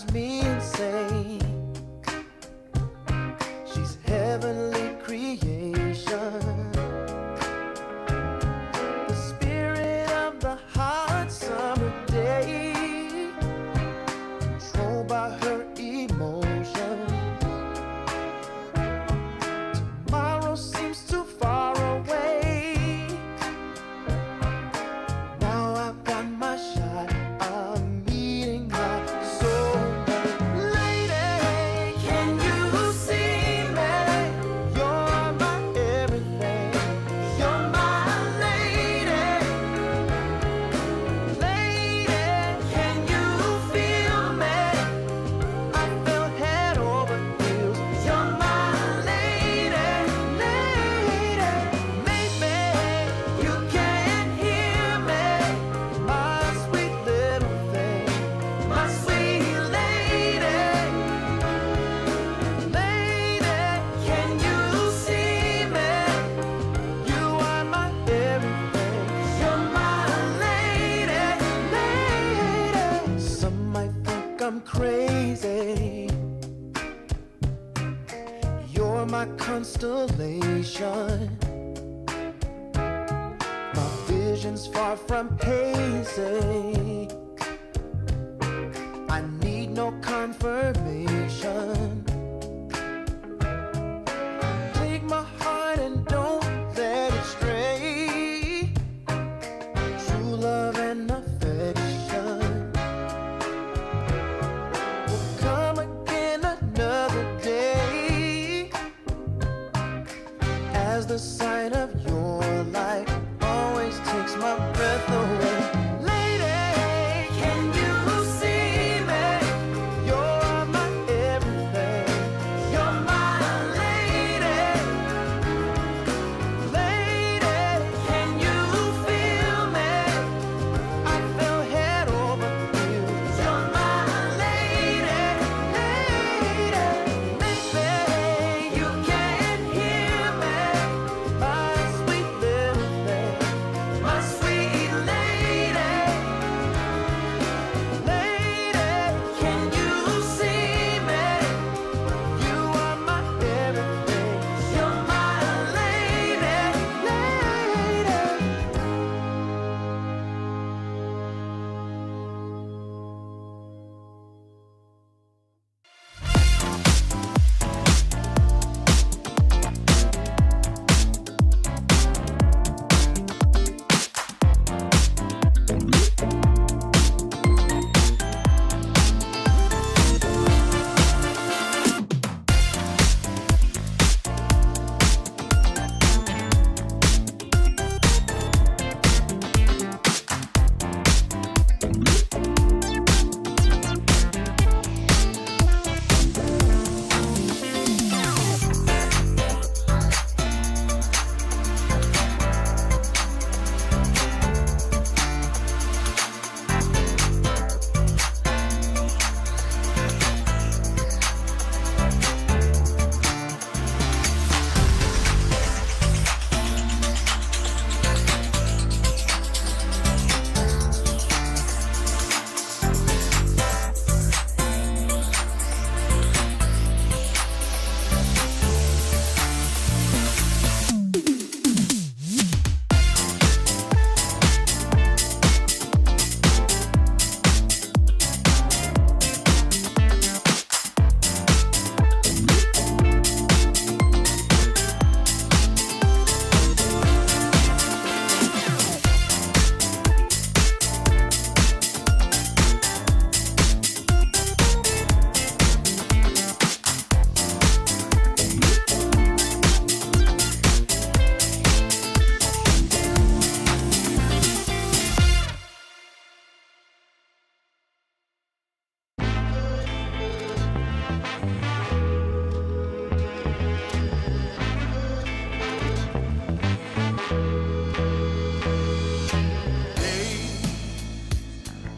drives me insane. She's heavenly creation, the spirit of the hot summer day, controlled by her emotion. Tomorrow seems too far away. Now I've got my shot. I'm meeting my soulmate. Lady, can you see me? You're my everything. You're my lady. Lady, can you feel me? I fell head over heels. You're my lady, lady. Maybe you can't hear me, my sweet little thing, my sweet lady. Lady, can you see me? You are my everything. You're my lady, lady. Some might think I'm crazy. You're my constellation. My vision's far from hazy. I need no confirmation. Take my heart and don't let it stray. True love and affection will come again another day. As the sight of your light always takes my breath away. Lady, can you see me? You're my everything. You're my lady. Lady, can you feel me? I fell head over heels. You're my lady, lady. Maybe you can't hear me, my sweet little thing, my sweet lady. Lady, can you see me? You are my everything. You're my lady, lady.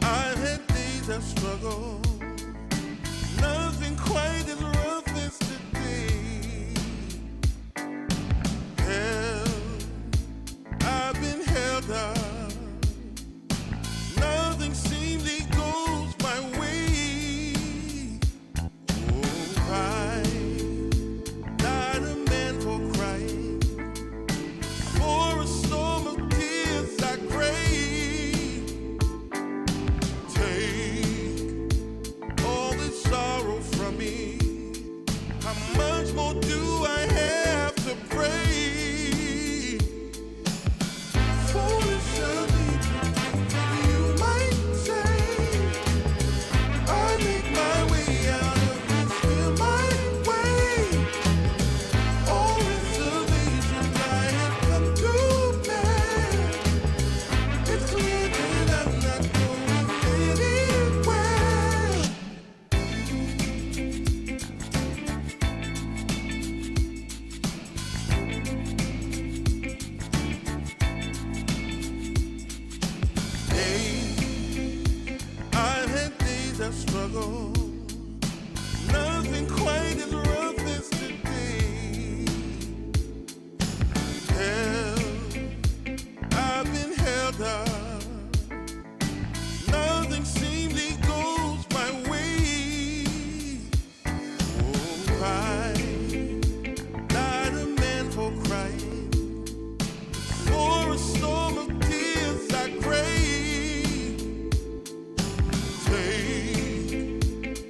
I've had days of struggle, nothing quite as rough as today. Held, I've been held up, nothing seems it goes my way. struggle. Nothing quite as rough as today. Held, I've been held up. Nothing seemingly goes my way. Oh, I, not a man for crying. For a storm of tears I crave. Take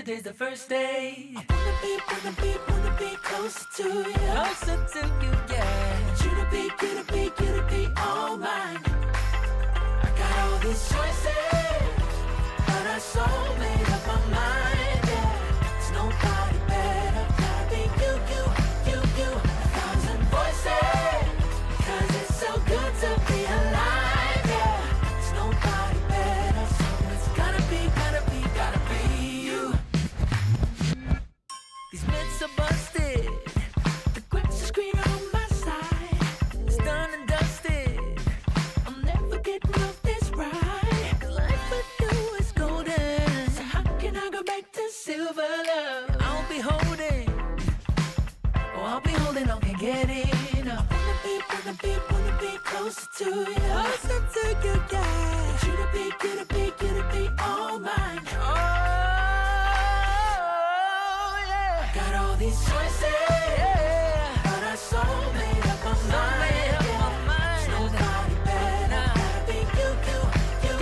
today's the first day. Wanna be closer to you. Closer to you, yeah. You to be all mine. I got all these choices, but I so made up my mind, yeah. There's nobody better. Gotta be you. A thousand voices, 'cause it's so good to be alive, yeah. There's nobody better, so it's gotta be you. These myths are busted. The grass is greener on my side. It's done and dusted. I'm never getting off this ride. 'Cause life with you is golden. So how can I go back to silver love? I'll be holding on, can't get enough. Wanna be closer to you. Closer to you, yeah. You to be all mine. Oh, yeah. Got all these choices, yeah. But I so made up my mind. There's nobody better. Gotta be you.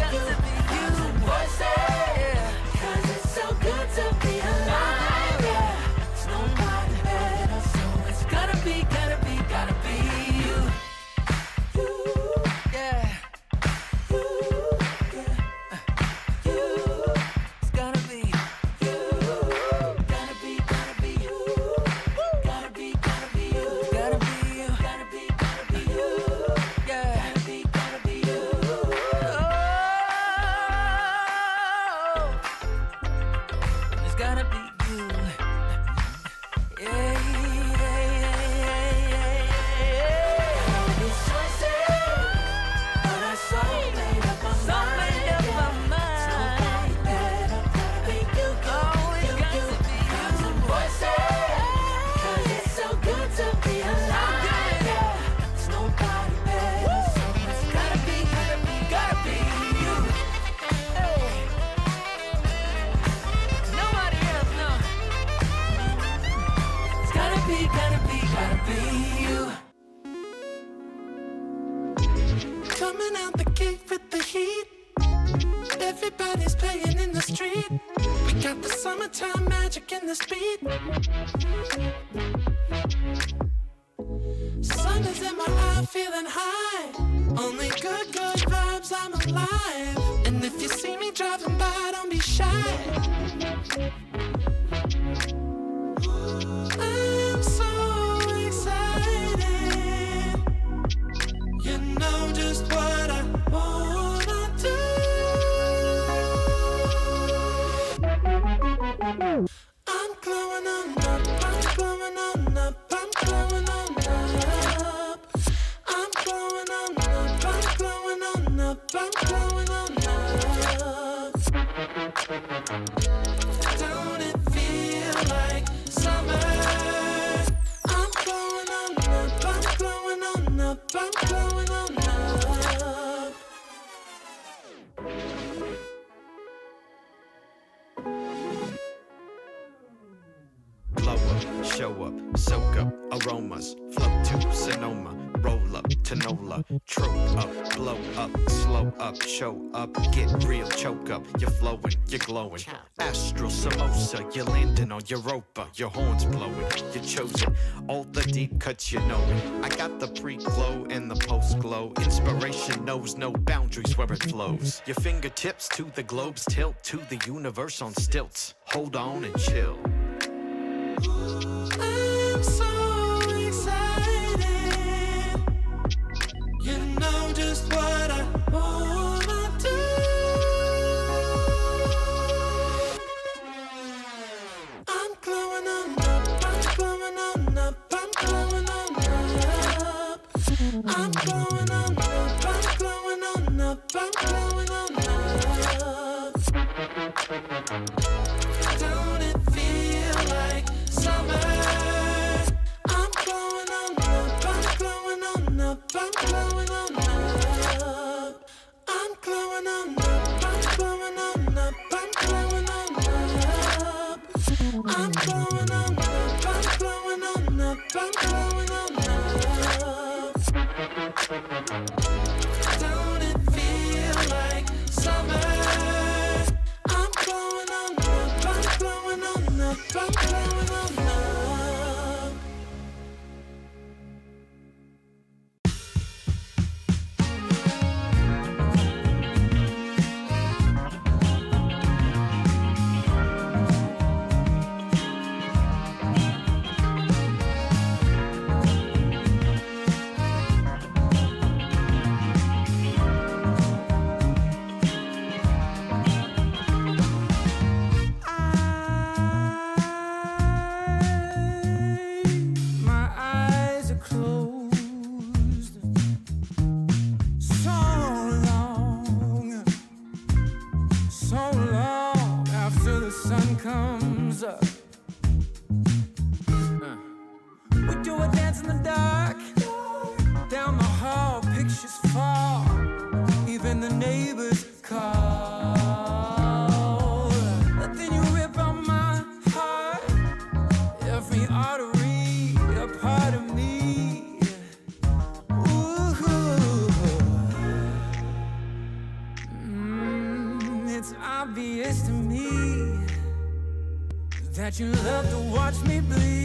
Got to be you. Voices, 'cause it's so good to be alive, yeah. There's nobody better, so it's gotta be you. Yeah. It's gotta be you. Gotta be you. Gotta be you. Gotta be you. Yeah. Gotta be you. Oh. It's gotta be you. Yeah. These choices, but I so made up my mind. Nobody better. Gotta be you. Thousand voices, 'cause it's so good to be alive, yeah. There's nobody better, so it's gotta be you. Hey. Nobody else, no. It's gotta be you. Coming out the gate with the heat. Everybody's playing in the street. We got the summertime magic in this beat. Sun is in my eye, feeling high. Only good vibes, I'm alive. And if you see me driving by, don't be shy. I'm so excited. You know just what I wanna do. I'm glowing on up, I'm glowing on up, I'm glowing on up. I'm glowing on up, I'm glowing on up, I'm glowing on up. Don't it feel like summer? I'm glowing on up, I'm glowing on up, I'm glowing on up. Blow up, show up, soak up, aromas, float to Sonoma, roll up to Nola, trope up, blow up, slow up, show up, get real, choke up, you're flowing, you're glowing, astral samosa, you're landing on Europa, your horns blowing, you're chosen, all the deep cuts you know it. I got the pre-glow and the post-glow, inspiration knows no boundaries where it flows. Your fingertips to the globes tilt to the universe on stilts, hold on and chill. I'm so excited. You know just what I wanna do. I'm glowing on up, I'm glowing on up, I'm glowing on up. I'm glowing on up, I'm glowing on up, I'm glowing on up. Don't it feel like summer? I'm glowing on up, I'm glowing on up, I'm glowing on up. I'm glowing on up, I'm glowing on up, I'm glowing on up. I'm glowing on up, I'm glowing on up, I'm glowing on up. Don't it feel like summer? I'm glowing on up, I'm glowing do a dance in the dark. Down the hall, pictures fall. Even the neighbors call. But then you rip out my heart. Every artery, a part of me. Ooh. It's obvious to me that you love to watch me bleed.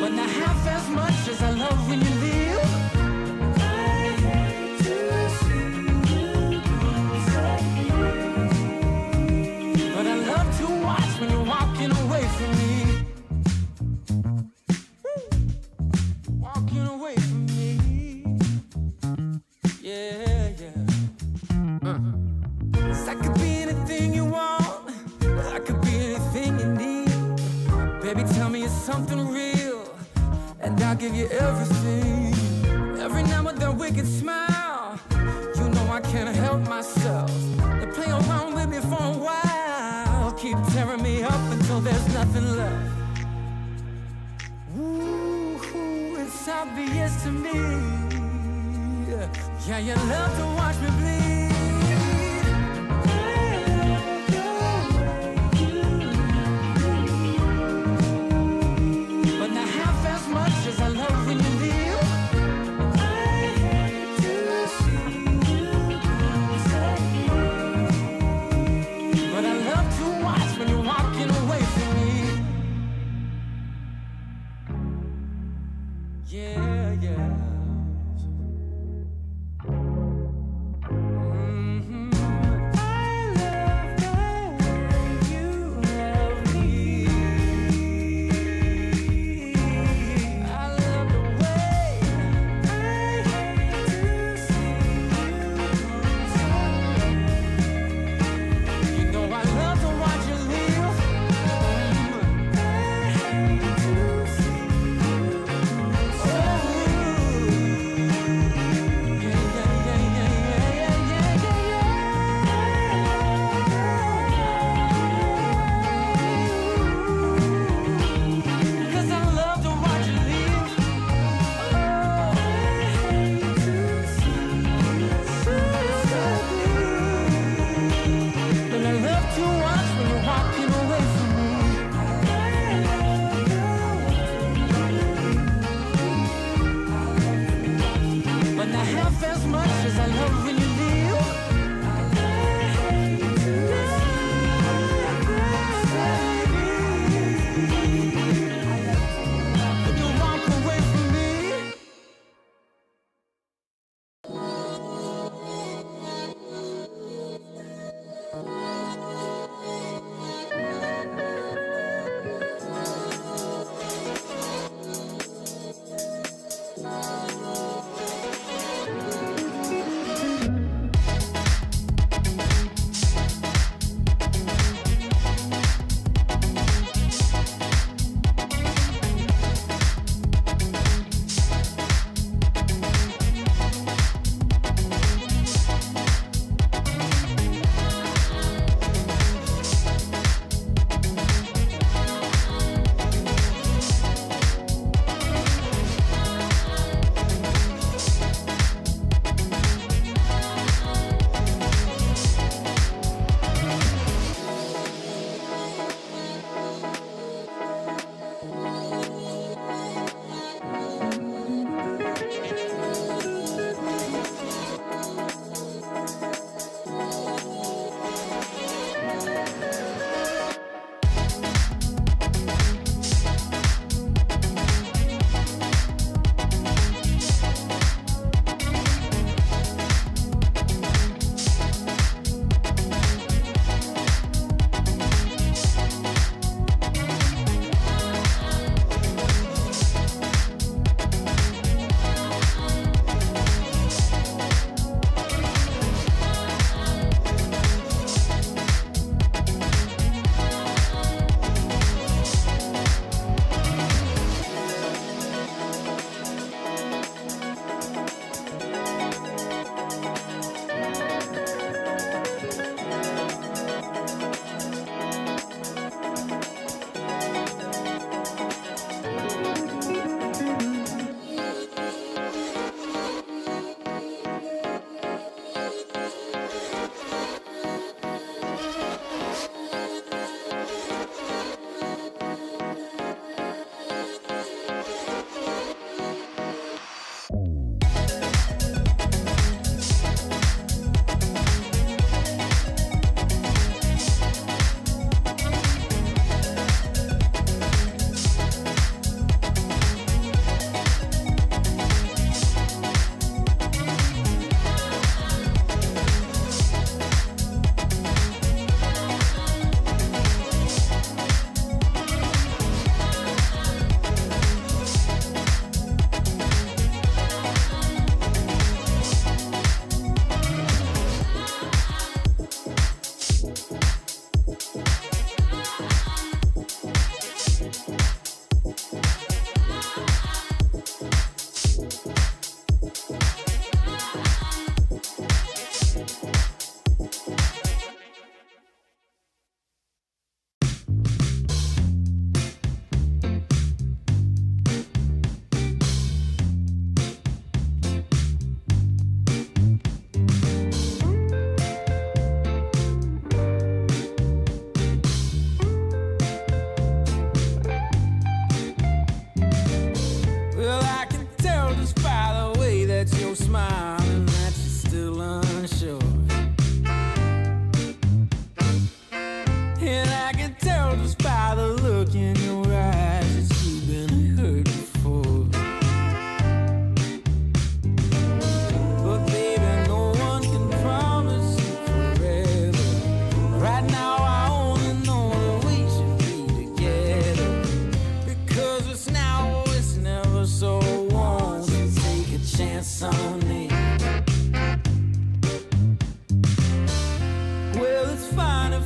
But not half as much as I love when you leave. I hate to see you go. But I love to watch when you're walking away from me. Walking away from me. Yeah, yeah. 'Cause I could be anything you want. I could be anything you need. Baby, tell me it's something real, and I'll give you everything. Every now and then wicked smile. You know I can't help myself. They play around with me for a while. Keep tearing me up until there's nothing left. Ooh, it's obvious to me. Yeah, you love to watch me bleed. But not half as much as I love when you leave. I hate to see you go. But I love to watch when you're walking away from me. Yeah, yeah.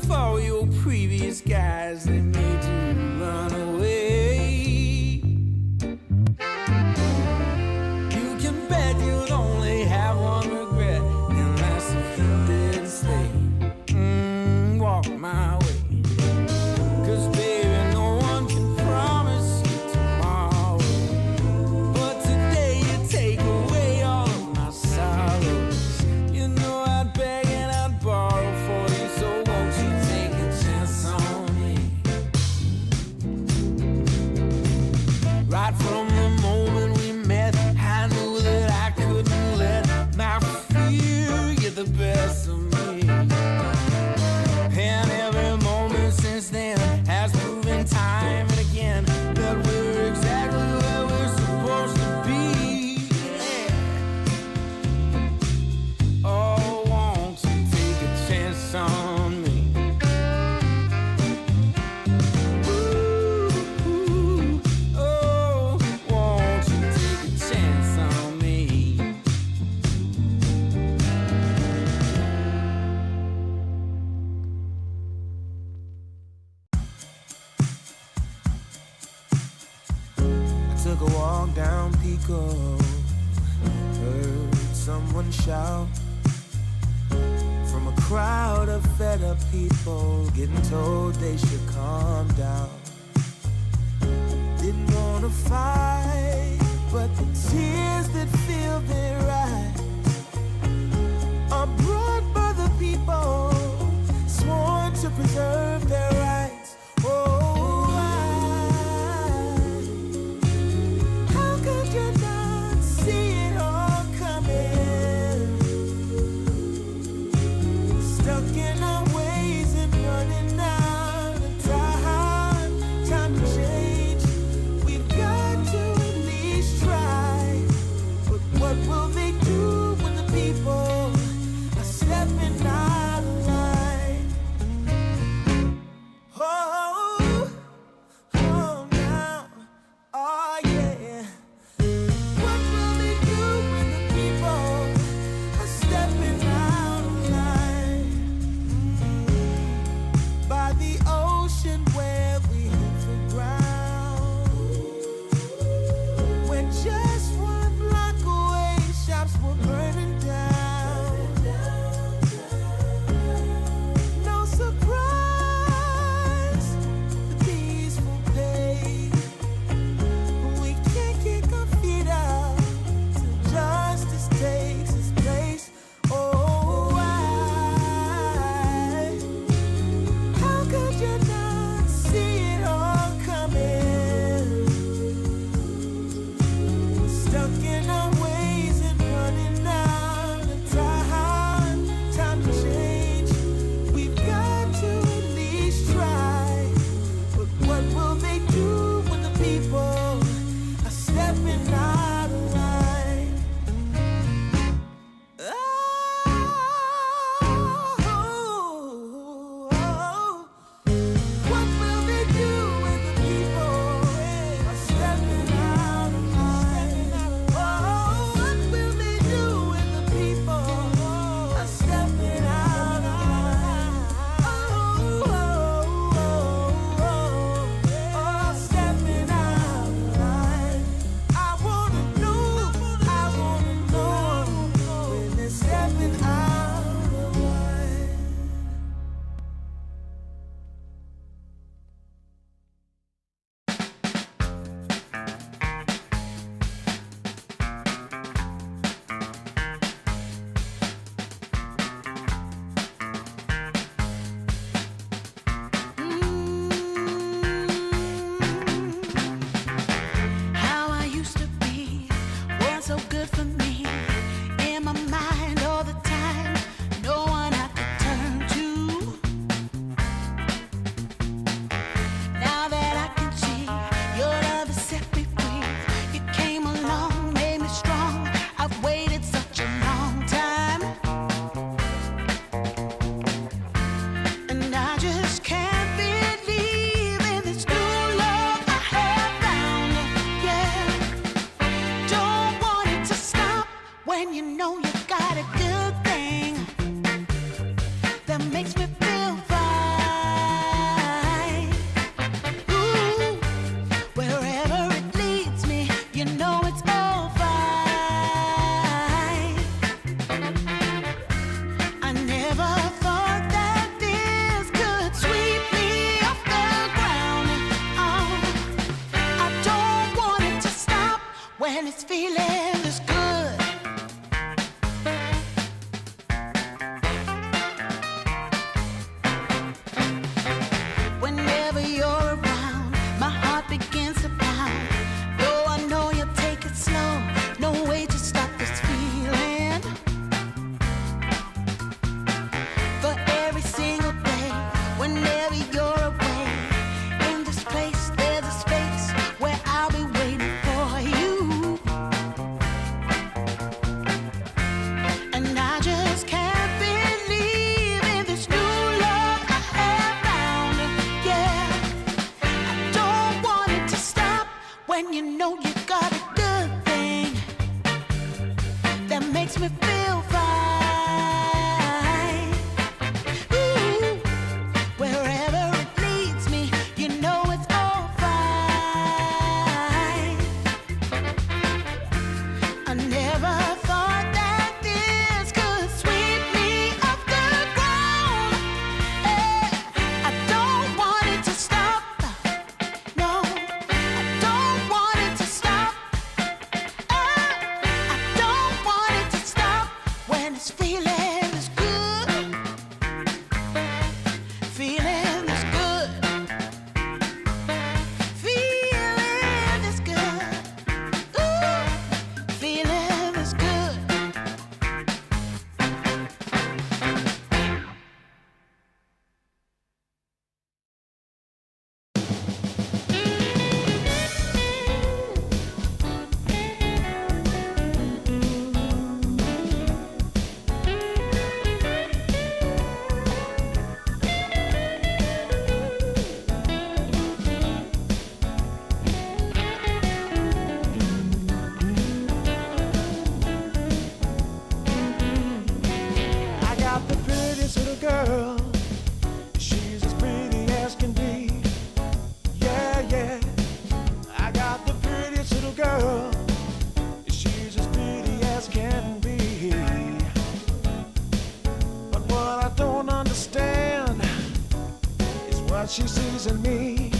sorry for your previous guys that made you run away. You can bet you'd only have one regret, and that's if you didn't stay. Walk my way. 'Cause baby, no one can promise you tomorrow. But today you take away all of my sorrows. You know I'd beg and I'd borrow for you, so won't you take a chance on me? Right from the moment we met, I knew that I couldn't let my fear get the best of me. And every moment since then has proven time and again that we're exactly where we're supposed to be. Yeah. Oh, won't you take a chance on me? Ooh, oh, won't you take a chance on me? I took a walk down Pico, heard someone shout from a crowd of fed up people getting told they should calm down. Didn't wanna fight, but the tears that fill their eyes are brought by the people sworn to preserve their rights. Oh, how could you not see it all coming? Stuck in our ways and running out of time. Time to change. We've got to at least try. But what will they what she sees in me.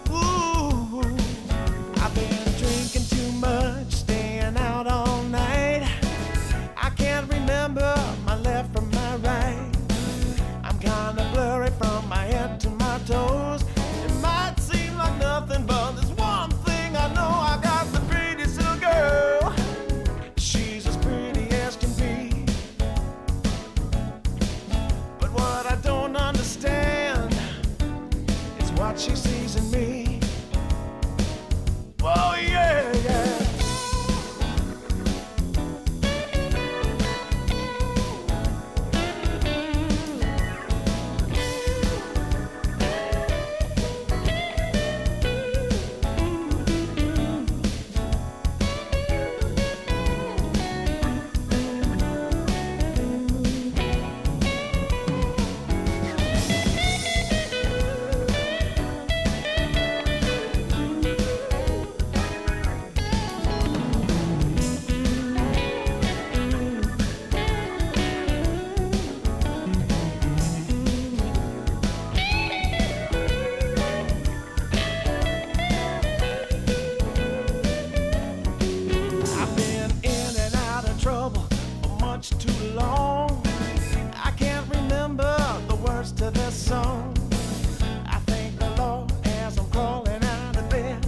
Ooh, I've been drinking too much, staying out all night. I can't remember my left from my right. I'm kinda blurry from my head to my toes. It might seem like nothing, but there's one thing I know. I got the prettiest little girl. She's as pretty as can be. But what I don't understand is what she sees in me. Oh yeah, yeah. I've been in and out of trouble for much too long. I can't remember the words to this song. I thank the Lord as I'm crawling out of bed.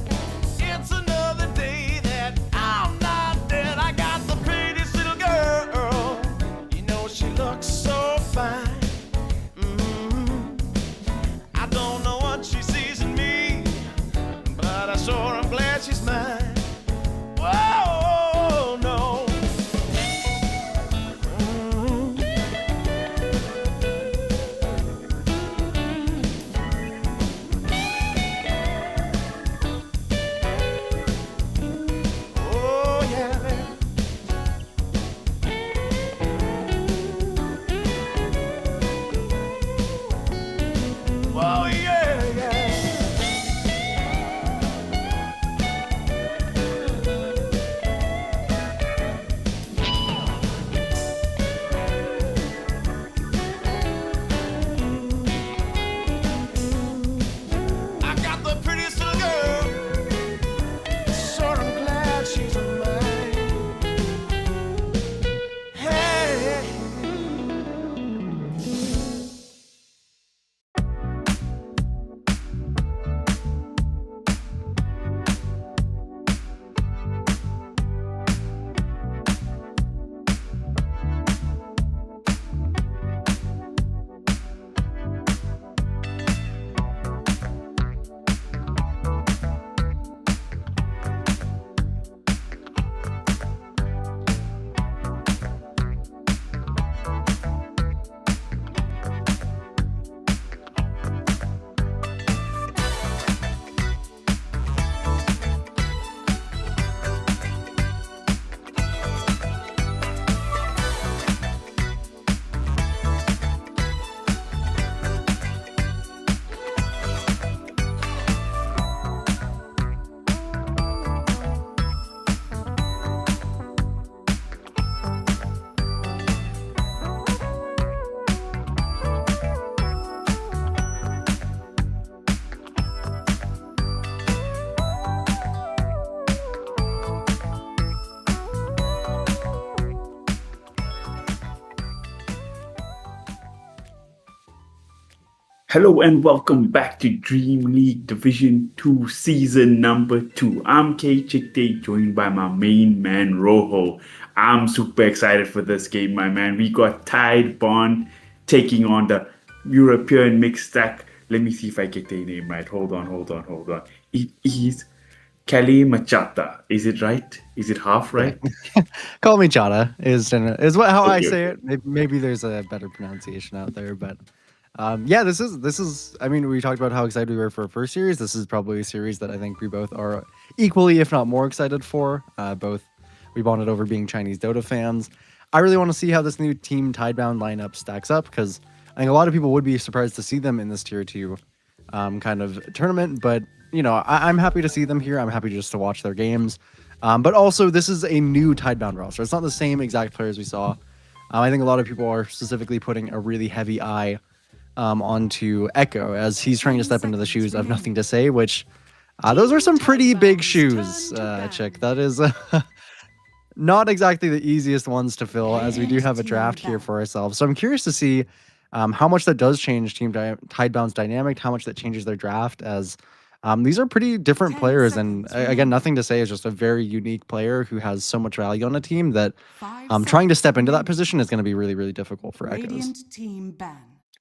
It's another day that I'm not dead. I got the prettiest little girl. You know she looks so fine. I don't know what she sees in me, but I sure am glad she's mine. Whoa, no. Oh, yeah. Oh, yeah, yeah. I got the prettiest little girl. Sure I'm glad she's mine. Hey. Hello and welcome back to Dream League Division 2 Season number 2. I'm K Chikte, joined by my main man Rojo. I'm super excited for this game, my man. We got Tidebound taking on the European mixed stack. Let me see if I get the name right. Hold on. It is Kalmychata. Is it right? Is it half right? Kalmychata is what how I Okay, say it. Maybe there's a better pronunciation out there, but yeah, this is. I mean, we talked about how excited we were for our first series. This is probably a series that I think we both are equally, if not more, excited for. Both we bonded over being Chinese Dota fans. I really want to see how this new team Tidebound lineup stacks up because I think a lot of people would be surprised to see them in this tier 2 kind of tournament. But you know, I'm happy to see them here. I'm happy just to watch their games. But also, this is a new Tidebound roster. It's not the same exact players we saw. I think a lot of people are specifically putting a really heavy eye onto Echo as he's trying to step into the shoes of Nothing to Say, which those are some pretty big shoes, Chick. That is not exactly the easiest ones to fill, as we do have a draft here for ourselves. So I'm curious to see how much that does change Tidebound's dynamic, how much that changes their draft, as these are pretty different 10 players. And seconds again, remaining. Nothing to Say is just a very unique player who has so much value on a team that 5 trying to seconds step into that remaining. position is going to be really, really difficult for Echoes. Radiant team ban.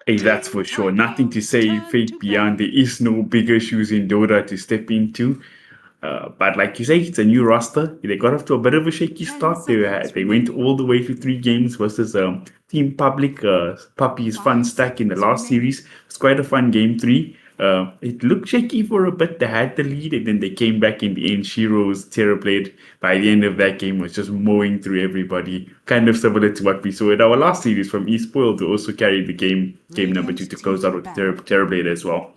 Hey, that's for sure. Nothing to say, Fate Beyond. There is no bigger shoes in Dota to step into. But like you say, it's a new roster. They got off to a bit of a shaky 10 start. seconds They went remaining. all the way to 3 games versus Team Public Puppy's Fun 5 Stack in the seconds last remaining. series. It's quite a fun game 3. It looked shaky for a bit. They had the lead and then they came back in the end. Shiro's Terror Blade by the end of that game was just mowing through everybody. Kind of similar to what we saw in our last series from Esporld, who also carried the game number 2 to close out with Terror Blade as well.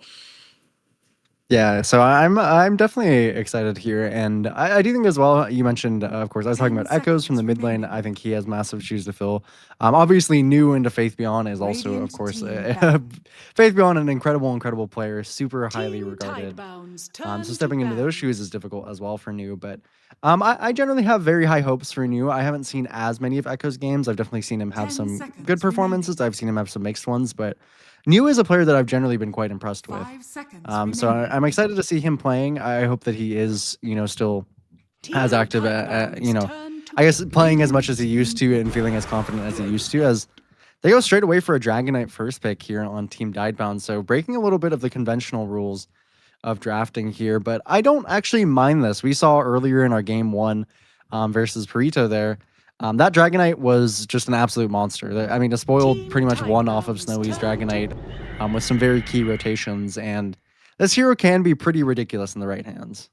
Yeah, so I'm definitely excited here, and I do think as well. You mentioned, of course, I was talking 10 about Echoes from the seconds mid lane. remaining. I think he has massive shoes to fill. Obviously, new into Faith Beyond is also, of Radiant course, team ban. Faith Beyond, an incredible player, super highly Team regarded. Tidebound's So turn to stepping into those ban. shoes is difficult as well for New, but I generally have very high hopes for New. I haven't seen as many of Echo's games. I've definitely seen him have 10 some seconds good performances. remaining. I've seen him have some mixed ones, but New is a player that I've generally been quite impressed with. 5 seconds So remaining. I'm excited to see him playing. I hope that he is, still as Team active, Tidebound's turn to I guess ban. playing as much as he used to and feeling as confident as he used to, as they go straight away for a Dragonite first pick here on Team Tidebound. So breaking a little bit of the conventional rules of drafting here, but I don't actually mind this. We saw earlier in our game 1 versus Perito there. That Dragonite was just an absolute monster. I mean, it spoiled Team pretty much one off of Tidebound's Snowy's turn to Dragonite with some very key rotations, and this hero can be pretty ridiculous in the right hands.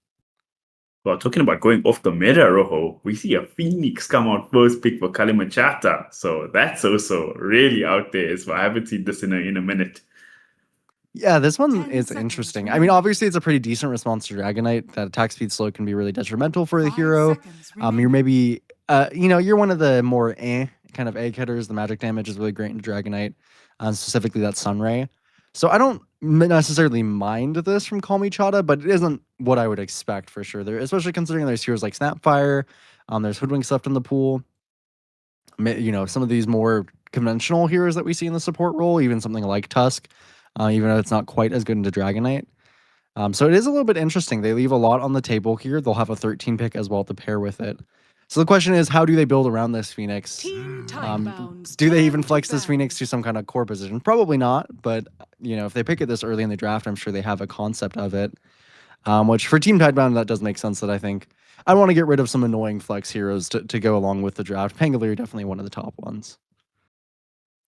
Well, talking about going off the meta, Rojo, we see a Phoenix come out first pick for Kalmychata. So that's also really out there as well. I haven't seen this in a minute. Yeah, this one 10 is seconds interesting. I mean, remaining. obviously, it's a pretty decent response to Dragonite. That attack speed slow can be really detrimental for the 5 hero. seconds You're remaining. maybe, you're one of the more kind of egg hitters. The magic damage is really great in Dragonite, specifically that Sunray. So I don't necessarily mind this from Kalmychata, but it isn't what I would expect for sure. There, especially considering there's heroes like Snapfire, there's Hoodwinks left in the pool. Some of these more conventional heroes that we see in the support role, even something like Tusk, even though it's not quite as good into Dragonite. So it is a little bit interesting. They leave a lot on the table here. They'll have a 13 pick as well to pair with it. So the question is, how do they build around this Phoenix? Team Tidebound's Do they turn even to flex this ban. Phoenix to some kind of core position? Probably not, but if they pick it this early in the draft, I'm sure they have a concept of it. Which for Team Tidebound, that does make sense. That I think I want to get rid of some annoying flex heroes to go along with the draft. Pangolier definitely one of the top ones.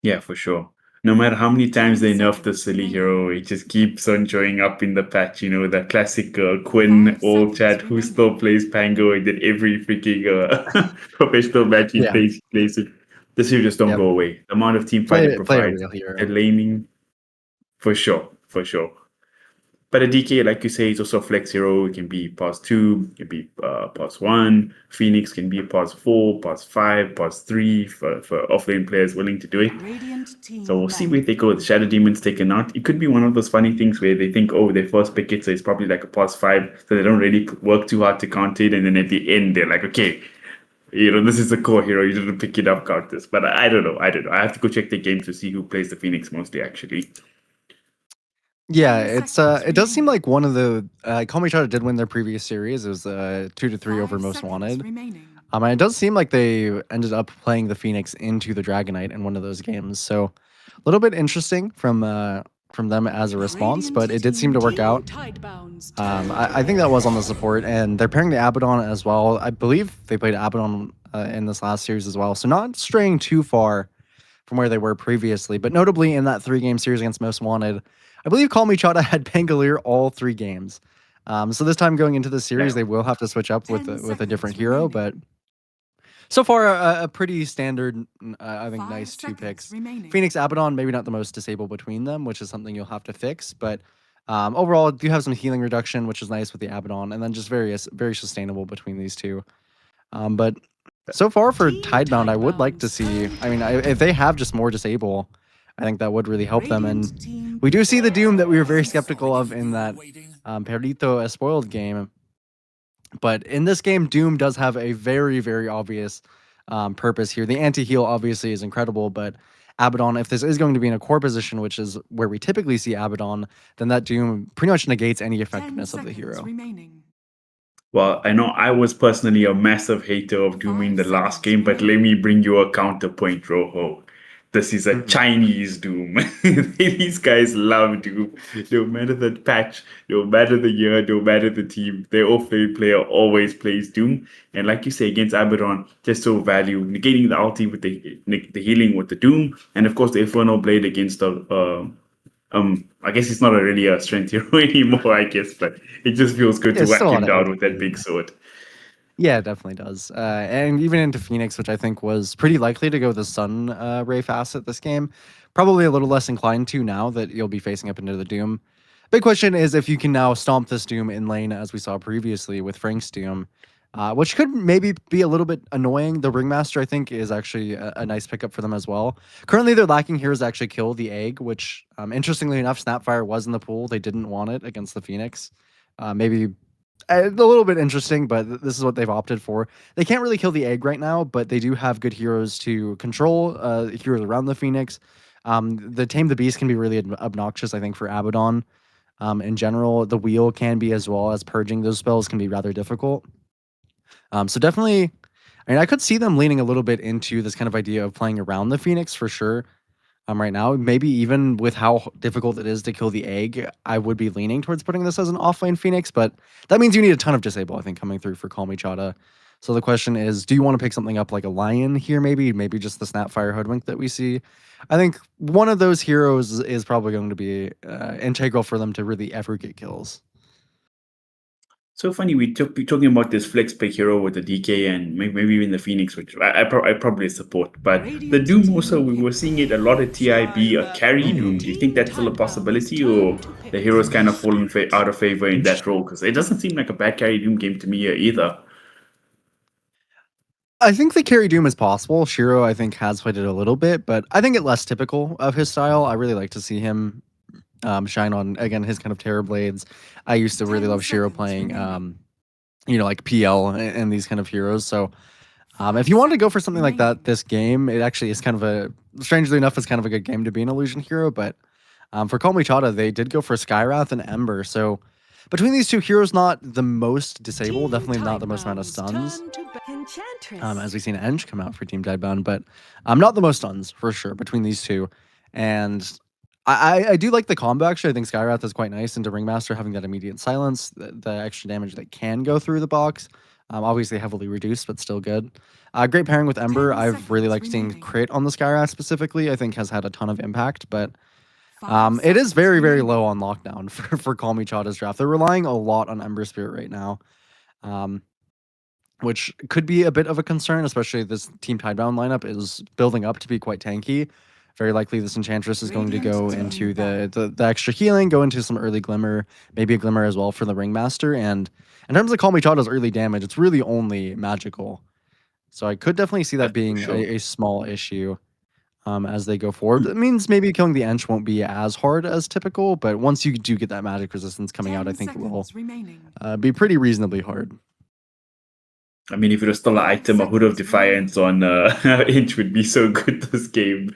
Yeah, for sure. No matter how many times 10 they nerf the seconds silly remaining. hero, it just keeps on showing up in the patch. The classic Quinn 5 all chat seconds who still remaining. plays Pango and then every freaking professional match he Yeah. plays it. This hero just don't Yep. go away. The amount of team fight Play it a provides, real the hero. laning, for sure. But a DK, like you say, is also a flex hero. It can be past 2, it can be past 1. Phoenix can be past 4, past 5, past 3 for offlane players willing to do it. Radiant team So we'll see ban. where they go. The Shadow Demon's taken out. It could be one of those funny things where they think, oh, their first pick it, so it's probably like a past 5, so they don't really work too hard to count it. And then at the end, they're like, okay, this is the core hero. You didn't pick it up, count this. But I don't know. I have to go check the game to see who plays the Phoenix mostly, actually. Yeah, 10 it's seconds it does seem remaining. like one of the Kalmychata did win their previous series. It was 2-3 over 5 Most seconds Wanted. remaining. And it does seem like they ended up playing the Phoenix into the Dragonite in one of those games. So a little bit interesting from them as a response, but it did seem to work Team out. Tidebound's turn I to think that was on ban. the support, and they're pairing the Abaddon as well. I believe they played Abaddon in this last series as well, so not straying too far from where they were previously. But notably in that 3-game series against Most Wanted, I believe Kalmychata had Pangolier all 3 games. So this time going into the series, they will have to switch up with 10 a seconds different hero, remaining. but so far a pretty standard, I think, 5 nice 2 seconds picks. remaining. Phoenix Abaddon, maybe not the most disable between them, which is something you'll have to fix, but overall do have some healing reduction, which is nice with the Abaddon, and then just very sustainable between these two. But so far for Team Tidebound, I would like to Tidebound's see. turn I mean, to if they have just more disable, I think that would really help them. Radiant And team we do see the Doom that we were very skeptical of in that Perrito a spoiled game. But in this game, Doom does have a very, very obvious purpose here. The anti-heal obviously is incredible, but Abaddon, if this is going to be in a core position, which is where we typically see Abaddon, then that Doom pretty much negates any 10 effectiveness of the seconds hero. remaining. Well, I know I was personally a massive hater of Doom in the last game, but let me bring you a counterpoint, Rojo. This is a Mhm. Chinese Doom. These guys love Doom. No matter the patch, no matter the year, no matter the team, their off-lane player always plays Doom. And like you say, against Abaddon, just so value, negating the ulti with the healing with the Doom, and of course the Infernal Blade against the I guess it's not really a strength hero anymore, I guess, but it just feels good to It's whack still him a lot of down with that HP. big sword. Yeah, it definitely does. And even into Phoenix, which I think was pretty likely to go the Sun Ray facet this game. Probably a little less inclined to now that you'll be facing up into the Doom. Big question is if you can now stomp this Doom in lane as we saw previously with Frank's Doom, which could maybe be a little bit annoying. The Ringmaster, I think, is actually a nice pickup for them as well. Currently, they're lacking heroes to actually kill the egg, which, interestingly enough, Snapfire was in the pool. They didn't want it against the Phoenix. Maybe a little bit interesting, but this is what they've opted for. They can't really kill the egg right now, but they do have good heroes to control heroes around the Phoenix. The Tame the Beast can be really obnoxious, I think, for Abaddon. In general, the wheel can be as well, as purging those spells can be rather difficult. So definitely, I mean, I could see them leaning a little bit into this kind of idea of playing around the Phoenix for sure. Right now, maybe even with how difficult it is to kill the egg, I would be leaning towards putting this as an offlane Phoenix, but that means you need a ton of disable, I think, coming through for Kalmychata. So the question is, do you want to pick something up like a Lion here, maybe just the Snapfire Hoodwink that we see? I think one of those heroes is probably going to be integral for them to really ever get kills. So funny, we're talking about this flex pick hero with the DK and maybe even the Phoenix, which I probably support. But the Doom also, we were seeing it a lot at TIB, a carry Doom. Do you think that's still a possibility, or the hero's kind of fallen out of favor in that role? Because it doesn't seem like a bad carry Doom game to me either. I think the carry Doom is possible. Shiro, I think, has played it a little bit, but I think it less typical of his style. I really like to see him shine on, again, his kind of Terror Blades. I used to really 10 love Shiro seconds playing, remaining. like PL and these kind of heroes. So if you wanted to go for something like that this game, it actually is kind of strangely enough, it's kind of a good game to be an illusion hero. But for Kalmychata, they did go for Skywrath and Ember. So between these two heroes, not the most disabled, definitely not the most amount of stuns. As we've seen Eng come out for Team Tidebound, but not the most stuns for sure between these two. And I do like the combo, actually. I think Skywrath is quite nice into Ringmaster, having that immediate silence, the extra damage that can go through the box. Obviously heavily reduced, but still good. Great pairing with Ember. 10 I've really liked seconds seeing remaining. crit on the Skywrath specifically. I think has had a ton of impact, but 5 it is seconds very, very remaining. low on lockdown for Kalmychata's draft. They're relying a lot on Ember Spirit right now. Which could be a bit of a concern, especially this Team Tidebound lineup is building up to be quite tanky. Very likely this Enchantress is going to go Radiant into team the extra healing, go into some early Glimmer, maybe a Glimmer as well for the Ringmaster. And in terms of Kalmychata's early damage, it's really only magical. So I could definitely see that That's for being sure. a small issue as they go forward. It means maybe killing the Ench won't be as hard as typical, but once you do get that magic resistance coming out, I 10 think it will seconds remaining. be pretty reasonably hard. I mean, if it was still an 5 item, a Hood of seconds Defiance on Inch would be so good this game.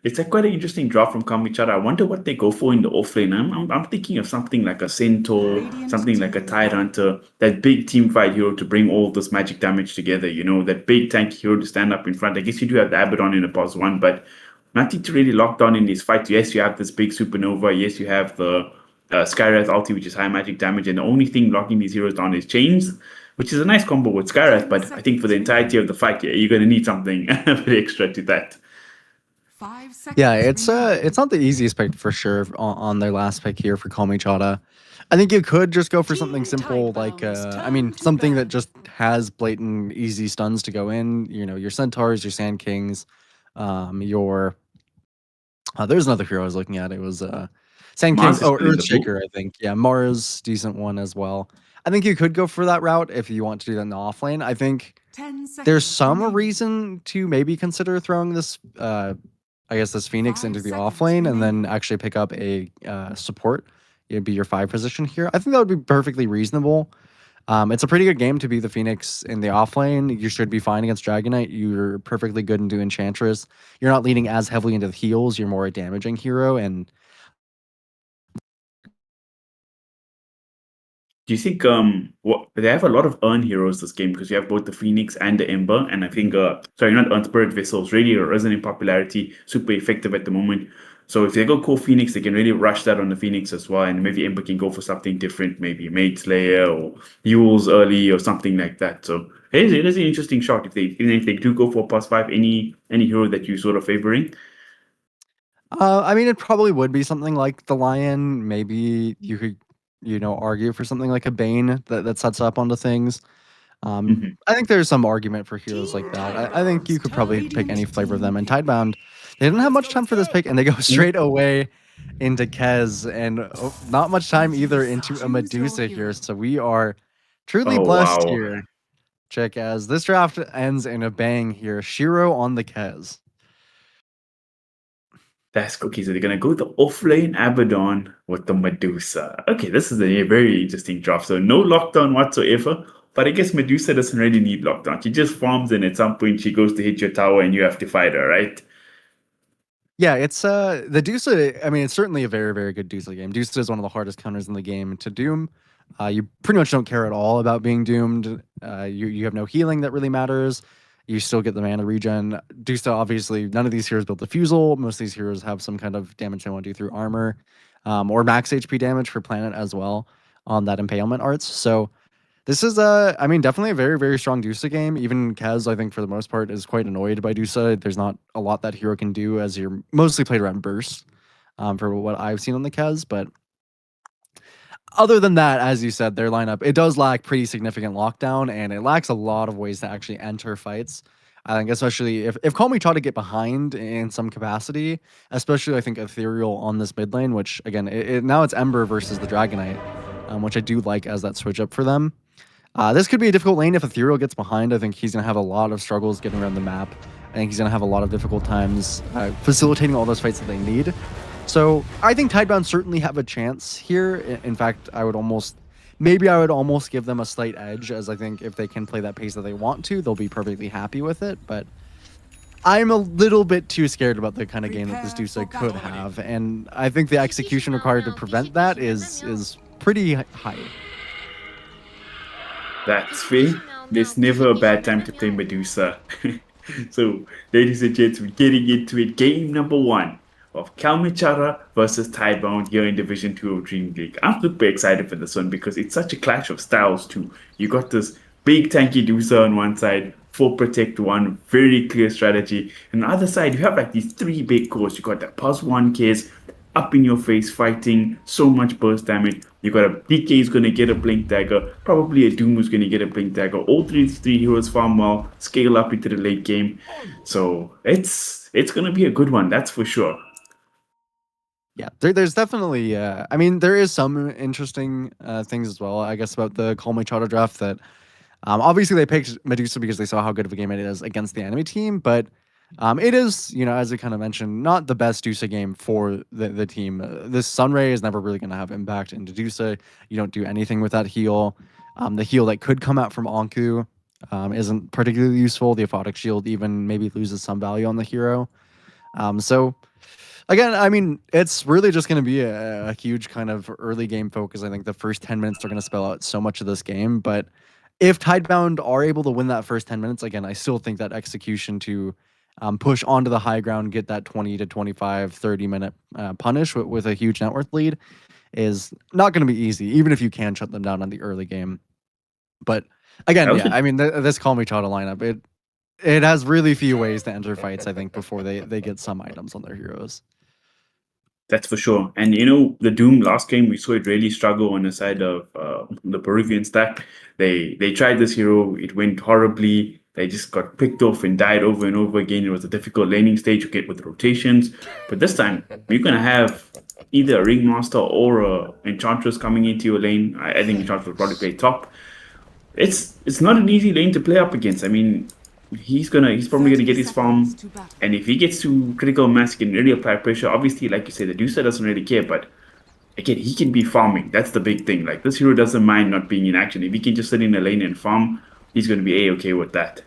It's like quite an interesting draw from Kalmychata. I wonder what they go for in the offlane. I'm thinking of something like a Centaur, Radiant something like a team Tide Hunter, that big team fight hero to bring all this magic damage together, that big tanky hero to stand up in front. I guess you do have the Abaddon in a pos 1, but nothing to really lock down in these fights. Yes, you have this big supernova. Yes, you have the Skywrath ulti, which is high magic damage, and the only thing locking these heroes down is chains, which is a nice combo with Skywrath. 10 But I think for the seconds entirety of the fight, you're going to need something a bit extra to that. 5 seconds Yeah, remaining. it's not the easiest pick for sure on their last pick here for Kalmychata. I think you could just go for something simple like something that just has blatant easy stuns to go in. Your Centaurs, your Sand Kings, your there's another hero I was looking at. It was Sand Mars Kings. is Oh, still in the pool. Earthshaker, I think. Yeah, Mars, decent one as well. I think you could go for that route if you want to do that in the offlane. I think 10 seconds there's some remaining. reason to maybe consider throwing this I guess, this Phoenix 5 into the seconds off lane and then remaining. actually pick up a support. It'd be your 5 position here. I think that would be perfectly reasonable. It's a pretty good game to be the Phoenix in the off lane. You should be fine against Dragon Knight. You're perfectly good into Enchantress. You're not leaning as heavily into the heals. You're more a damaging hero. And Do you think what they have a lot of earn heroes this game because you have both the Phoenix and the Ember, and I think sorry, not earn Spirit Vessels really risen in popularity, super effective at the moment. So if they go core Phoenix, they can really rush that on the Phoenix as well, and maybe Ember can go for something different, maybe Maid Slayer or Yules early or something like that. So it is an interesting shot even if they do go for +5, any hero that you sort of favoring. I mean, it probably would be something like the Lion. Maybe you could, argue for something like a Bane that sets up onto things. Mhm. I think there's some argument for heroes like that. I think you could probably pick any flavor of them. And Tidebound, they didn't have much time for this pick, and they go straight away into Kez, and not much time either into a Medusa here. So we are truly Oh blessed wow. here. Check as this draft ends in a bang here. Shiro on the Kez. That's okay. So they're gonna go the offlane Abaddon with the Medusa. Okay, this is a very interesting draft. So no lockdown whatsoever. But I guess Medusa doesn't really need lockdown. She just farms and at some point she goes to hit your tower and you have to fight her, right? Yeah, it's the Dusa. I mean, it's certainly a very, very good Dusa game. Dusa is one of the hardest counters in the game to doom. You pretty much don't care at all about being doomed. You have no healing that really matters. You still get the mana regen. Dusa, obviously, none of these heroes build diffusal. Most of these heroes have some kind of damage they want to do through armor, or max HP damage for planet as well on that impalement arts. So this is I mean, definitely a very, very strong Dusa game. Even Kaz, I think, for the most part, is quite annoyed by Dusa. There's not a lot that hero can do as you're mostly played around burst, for what I've seen on the Kaz. But other than that, as you said, their lineup, it does lack pretty significant lockdown, and it lacks a lot of ways to actually enter fights. I think especially if Kalmychata get behind in some capacity, especially I think Ethereal on this mid lane, which again, now it's Ember versus the Dragon Knight, which I do like as that switch up for them. This could be a difficult lane if Ethereal gets behind. I think he's going to have a lot of struggles getting around the map. I think he's going to have a lot of difficult times facilitating all those fights that they need. So I think Tidebound certainly have a chance here. In fact, I would almost give them a slight edge, as I think if they can play that pace that they want to, they'll be perfectly happy with it. But I'm a little bit too scared about the kind of game that this Dusa could have, and I think the execution required to prevent that is pretty high. That's fair. There's never a bad time to play Medusa. So, ladies and gents, we're getting into it. Game number 1 of Kalmychata versus Tidebound here in Division 2 of DreamLeague. I'm super excited for this one because it's such a clash of styles too. You got this big tanky Dusa on one side, 4 protect 1, very clear strategy. And on the other side, you have like these 3 big cores. You got that +1 case, up in your face fighting, so much burst damage. You got a DK who's going to get a blink dagger, probably a Doom who's going to get a blink dagger. All three heroes farm well, scale up into the late game. So it's going to be a good one, that's for sure. Yeah, there's definitely, I mean, there is some interesting things as well, I guess, about the Kalmychata draft that obviously they picked Medusa because they saw how good of a game it is against the enemy team, but it is, as I kind of mentioned, not the best Dusa game for the team. This Sunray is never really going to have impact into Dusa. You don't do anything with that heal. The heal that could come out from Anku isn't particularly useful. The Aphotic Shield even maybe loses some value on the hero. So again, I mean, it's really just going to be a huge kind of early game focus. I think the first 10 minutes are going to spell out so much of this game. But if Tidebound are able to win that first 10 minutes, again, I still think that execution to push onto the high ground, get that 20 to 25, 30-minute punish with a huge net worth lead is not going to be easy, even if you can shut them down on the early game. But again, yeah, I mean, this Kalmychata lineup, it has really few ways to enter fights, I think, before they get some items on their heroes. That's for sure. And the Doom last game, we saw it really struggle on the side of the Peruvian stack. They tried this hero, it went horribly. They just got picked off and died over and over again. It was a difficult laning stage to get with rotations. But this time, you're going to have either a Ringmaster or a Enchantress coming into your lane. I think Enchantress will probably play top. It's not an easy lane to play up against. I mean, he's probably gonna get his farm, and if he gets to critical mass, he can really apply pressure. Obviously, like you said, the Dusa doesn't really care, but again, he can be farming. That's the big thing. Like this hero doesn't mind not being in action. If he can just sit in the lane and farm, he's gonna be a-okay with that.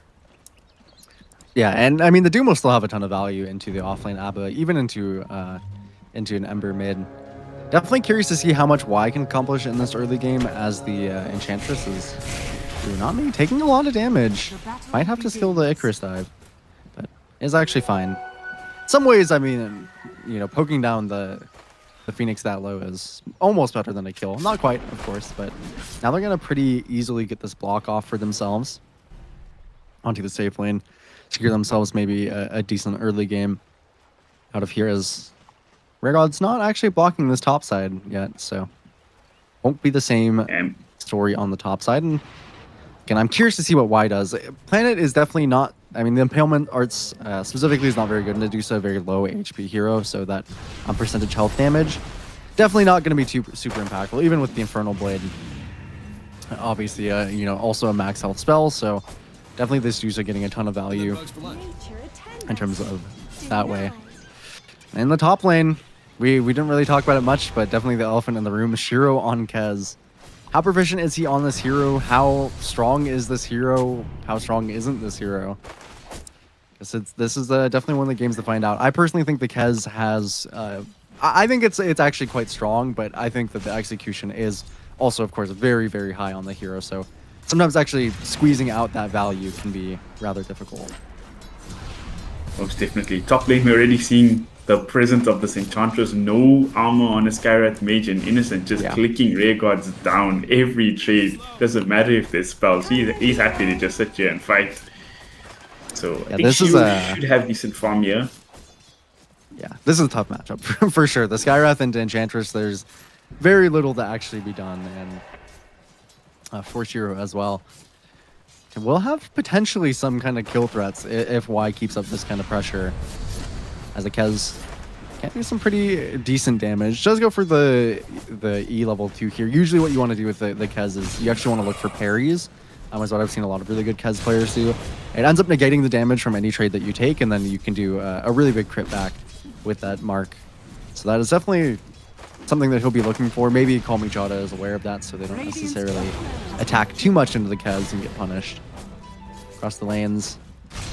Yeah, and I mean the Doom will still have a ton of value into the offlane Abba, even into an Ember mid. Definitely curious to see how much Y can accomplish in this early game, as the Enchantress is not me taking a lot of damage. Might have to skill the Icarus dive, but is actually fine. Some ways, I mean, you know, poking down the Phoenix that low is almost better than a kill. Not quite, of course, but now they're gonna pretty easily get this block off for themselves onto the safe lane, secure themselves maybe a decent early game out of here, as Rare God's not actually blocking this top side yet, so won't be the same story on the top side. And again, I'm curious to see what Y does. Planet is definitely not, I mean, the Impalement arts specifically is not very good, and Medusa a very low HP hero, so that percentage health damage definitely not going to be super impactful, even with the Infernal Blade. Obviously, you know, also a max health spell, so definitely this Medusa getting a ton of value in terms of that way. In the top lane, we didn't really talk about it much, but definitely the elephant in the room, Shiro on Kez. How proficient is he on this hero? How strong is this hero? How strong isn't this hero? This is definitely one of the games to find out. I personally think the Kez has... I think it's actually quite strong, but I think that the execution is also, of course, very, very high on the hero. So sometimes actually squeezing out that value can be rather difficult. Most definitely. Top lane, we're already seeing the presence of this Enchantress. No armor on a Skywrath Mage and Innocent, just clicking Rare Gods down every trade. Doesn't matter if there's spells. He's happy to just sit here and fight. So I think this should have decent farm here. Yeah, this is a tough matchup for sure. The Skywrath and Enchantress, there's very little to actually be done, and for Shiro as well. We'll have potentially some kind of kill threats if Y keeps up this kind of pressure, as the Kez can do some pretty decent damage. Does go for the E level 2 here. Usually what you want to do with the Kez is you actually want to look for parries. Is what I've seen a lot of really good Kez players do. It ends up negating the damage from any trade that you take, and then you can do a really big crit back with that mark. So that is definitely something that he'll be looking for. Maybe Kalmychata is aware of that, so they don't necessarily attack too much into the Kez and get punished. Across the lanes,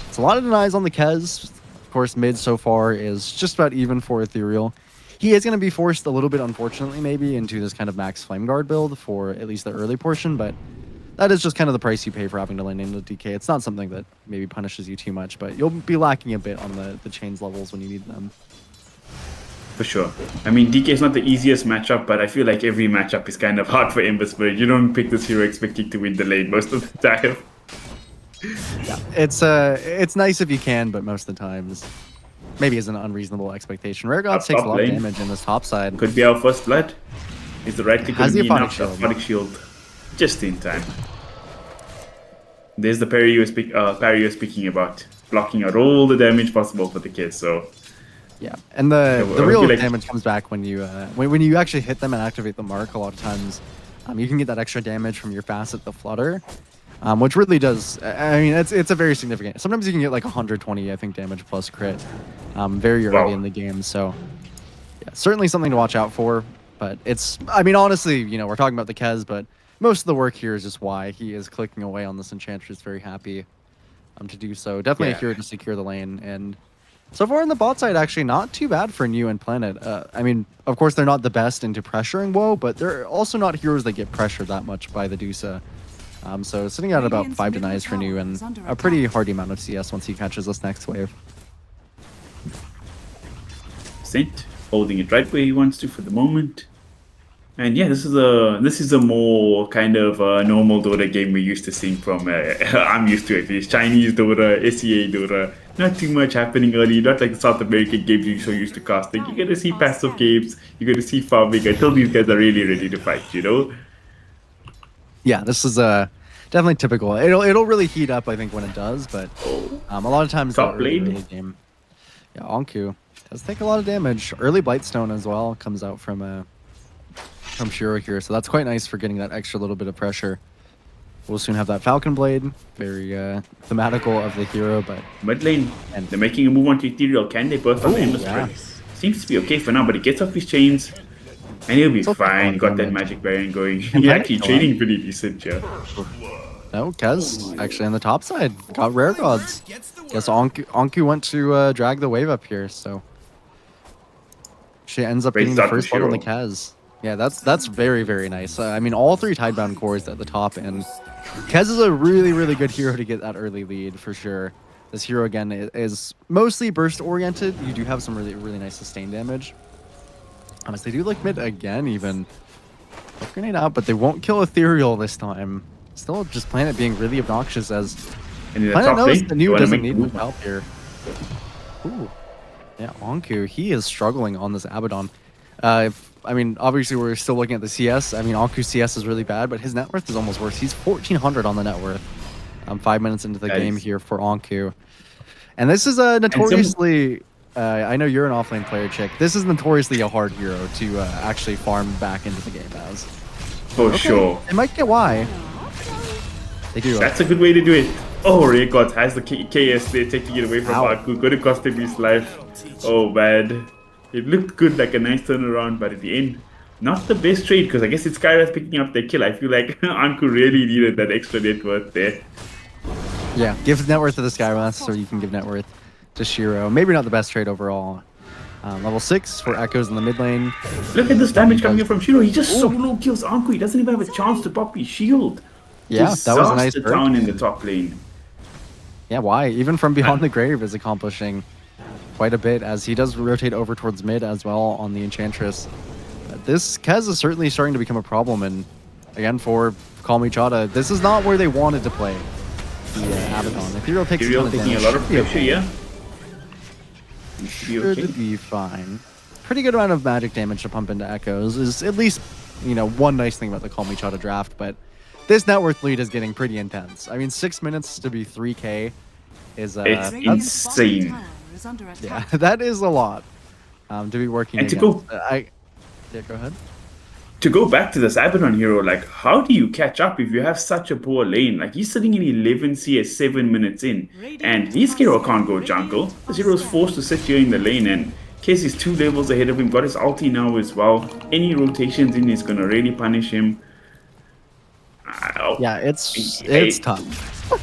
it's a lot of denies on the Kez. Of course, mid so far is just about even for Ethereal. He is going to be forced a little bit, unfortunately, maybe into this kind of max Flame Guard build for at least the early portion, but that is just kind of the price you pay for having to lane into DK. It's not something that maybe punishes you too much, but you'll be lacking a bit on the chains levels when you need them. For sure. I mean, DK is not the easiest matchup, but I feel like every matchup is kind of hard for Ember Spirit. You don't pick this hero expecting to win the lane most of the time. Yeah, it's nice if you can, but most of the times maybe is an unreasonable expectation. Rare Gods takes a lot of damage in this top side. Could be our first blood. Is the right click going to be enough? Shield. Aphotic Shield. Just in time. There's the parry you were speaking about. Blocking out all the damage possible for the kids, so... Yeah, and the real damage comes back when you when you actually hit them and activate the mark. A lot of times, you can get that extra damage from your Facet the Flutter, which really does. I mean, it's a very significant. Sometimes you can get like 120, I think, damage plus crit, very early in the game. So, yeah, certainly something to watch out for. But it's, I mean, honestly, you know, we're talking about the Kez, but most of the work here is just why he is clicking away on this Enchantress. Very happy to do so. Definitely a hero to secure the lane. And so far on the bot side, actually not too bad for New and Planet. I mean, of course, they're not the best into pressuring WoW, but they're also not heroes that get pressured that much by the Dusa. So sitting at about 5 denies for New and a pretty hardy amount of CS once he catches this next wave. Saint holding it right where he wants to for the moment. And yeah, this is a more kind of normal Dota game we're used to seeing from, I'm used to it, it's Chinese Dota, SEA Dota. Not too much happening early, not like the South American games you're so used to casting. You're going to see passive games, you're going to see farming until these guys are really ready to fight, you know? Yeah, this is definitely typical. It'll really heat up, I think, when it does, but a lot of times top early lane game. Yeah, Anku does take a lot of damage. Early Blightstone as well comes out from Shiro here, so that's quite nice for getting that extra little bit of pressure. We'll soon have that Falcon Blade. Very thematical of the hero, but Mid lane, And- they're making a move onto Ethereal. Can they burst on the Ooh, Endless yeah. Strike? Seems to be okay for now, but he gets off his chains. And he'll be It's okay, fine. Got that damage. magic barrier going. And He's Panic actually Killer. trading pretty decent here. no, Kez actually on the top side. Got Rare Gods. Guess Anku went to drag the wave up here, so she ends up Great getting the start for first blood on the Shiro. Kez. Yeah, that's very, very nice. I mean, all 3 Tidebound cores at the top, and Kez is a really, really good hero to get that early lead for sure. This hero again is mostly burst oriented. You do have some really, really nice sustain damage. Honestly, they do like mid again, even. Flick Grenade out, but they won't kill Ethereal this time. Still, just Planet being really obnoxious as And in the Planet top knows lane, the you new wanna doesn't make need the much move. help here. Ooh. Yeah, Anku, he is struggling on this Abaddon. I mean, obviously we're still looking at the CS. I mean, Anku's CS is really bad, but his net worth is almost worse. He's 1,400 on the net worth. 5 minutes into the That game is- here for Anku. And this is a notoriously... I know you're an offlane player, Chick. This is notoriously a hard hero to actually farm back into the game as. For sure. They might get why. They do. That's a good way to do it. Oh, Ray God has the KS there, taking it away from Ow. Aku. Could have cost him his life. Oh, bad. It looked good, like a nice turnaround, but at the end, not the best trade, because I guess it's Skyrath picking up the kill. I feel like Anku really needed that extra net worth there. Yeah, give net worth to the Skyrath so you can give net worth to Shiro. Maybe not the best trade overall. Level 6 for Echoes in the mid lane. Look at this damage coming in from Shiro. He just solo kills Anku. He doesn't even have a chance to pop his shield. Yeah, that was a nice Disaster bird. town in the top lane. Yeah, why? Even from beyond the grave is accomplishing quite a bit as he does rotate over towards mid as well on the Enchantress. This Kez is certainly starting to become a problem, and again for Kalmychata, this is not where they wanted to play the Abaddon. Ethereal takes Ethereal a ton of taking a damage. lot of Should be pressure, okay. yeah. He should be Should okay. be fine. Pretty good amount of magic damage to pump into Echoes is at least, you know, one nice thing about the Kalmychata draft, but this net worth lead is getting pretty intense. I mean, 6 minutes to be 3k is It's that's- insane. yeah, that is a lot to be working And to against. go- Yeah, go ahead. To go back to this Abaddon hero, like, how do you catch up if you have such a poor lane? Like, he's sitting in 11 CS 7 minutes in, and his hero can't go jungle. This hero's forced to sit here in the lane, and Case is 2 levels ahead of him, got his ulti now as well. Any rotations in is gonna really punish him. Yeah, it's Hey. tough.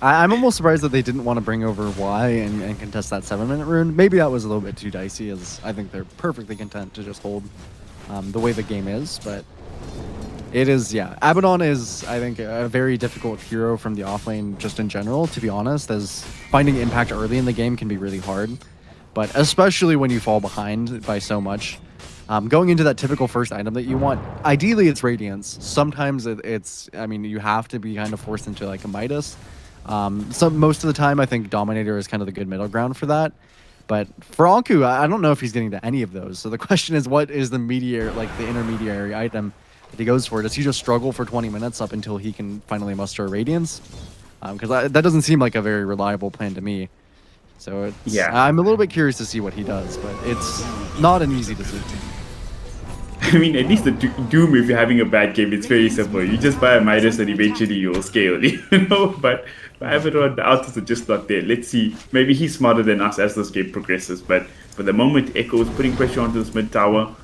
I'm almost surprised that they didn't want to bring over Y and contest that 7-minute rune. Maybe that was a little bit too dicey, as I think they're perfectly content to just hold the way the game is. But it is, yeah. Abaddon is, I think, a very difficult hero from the offlane just in general, to be honest, as finding impact early in the game can be really hard. But especially when you fall behind by so much. Going into that typical first item that you want, ideally it's Radiance. Sometimes it's, I mean, you have to be kind of forced into like a Midas. So most of the time, I think Dominator is kind of the good middle ground for that. But for Anku, I don't know if he's getting to any of those. So the question is, what is the the intermediary item that he goes for? Does he just struggle for 20 minutes up until he can finally muster a Radiance? Because that doesn't seem like a very reliable plan to me. So it's, Yeah. I'm a little bit curious to see what he does, but it's not an easy decision. I mean, at least the Doom, if you're having a bad game, it's very simple. You just buy a Midas and eventually you'll scale, you know? But for Abaddon, the outputs are just not there. Let's see. Maybe he's smarter than us as this game progresses. But for the moment, Echo is putting pressure onto this mid tower.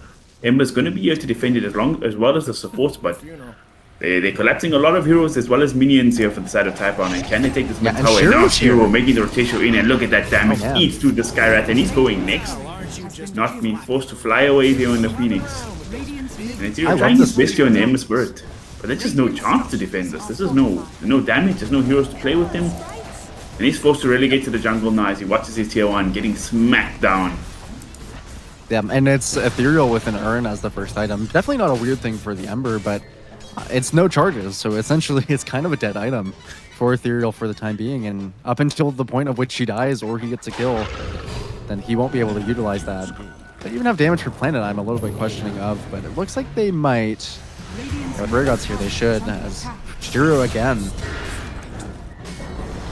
Ember's going to be here to defend it as well as the supports, but they're collapsing a lot of heroes as well as minions here for the side of Tidebound. And can they take this mid Yeah, and tower? And now Shiro's here. Shiro making the rotation in, and look at that damage. man. Eats through the Skyrath, and he's going next. Not being forced to fly away there in the Phoenix. And it's I love trying his this best here on the Ember Spirit. But there's just no chance to defend this. This is no damage, there's no heroes to play with him. And he's forced to relegate to the jungle now as he watches his tier 1 getting smacked down. Yeah, and it's Ethereal with an urn as the first item. Definitely not a weird thing for the Ember, but it's no charges, so essentially it's kind of a dead item for Ethereal for the time being, and up until the point of which he dies or he gets a kill, then he won't be able to utilize that. They even have damage for Planet I'm a little bit questioning of, but it looks like they might. With Rare Gods here, they should, as Shiro again.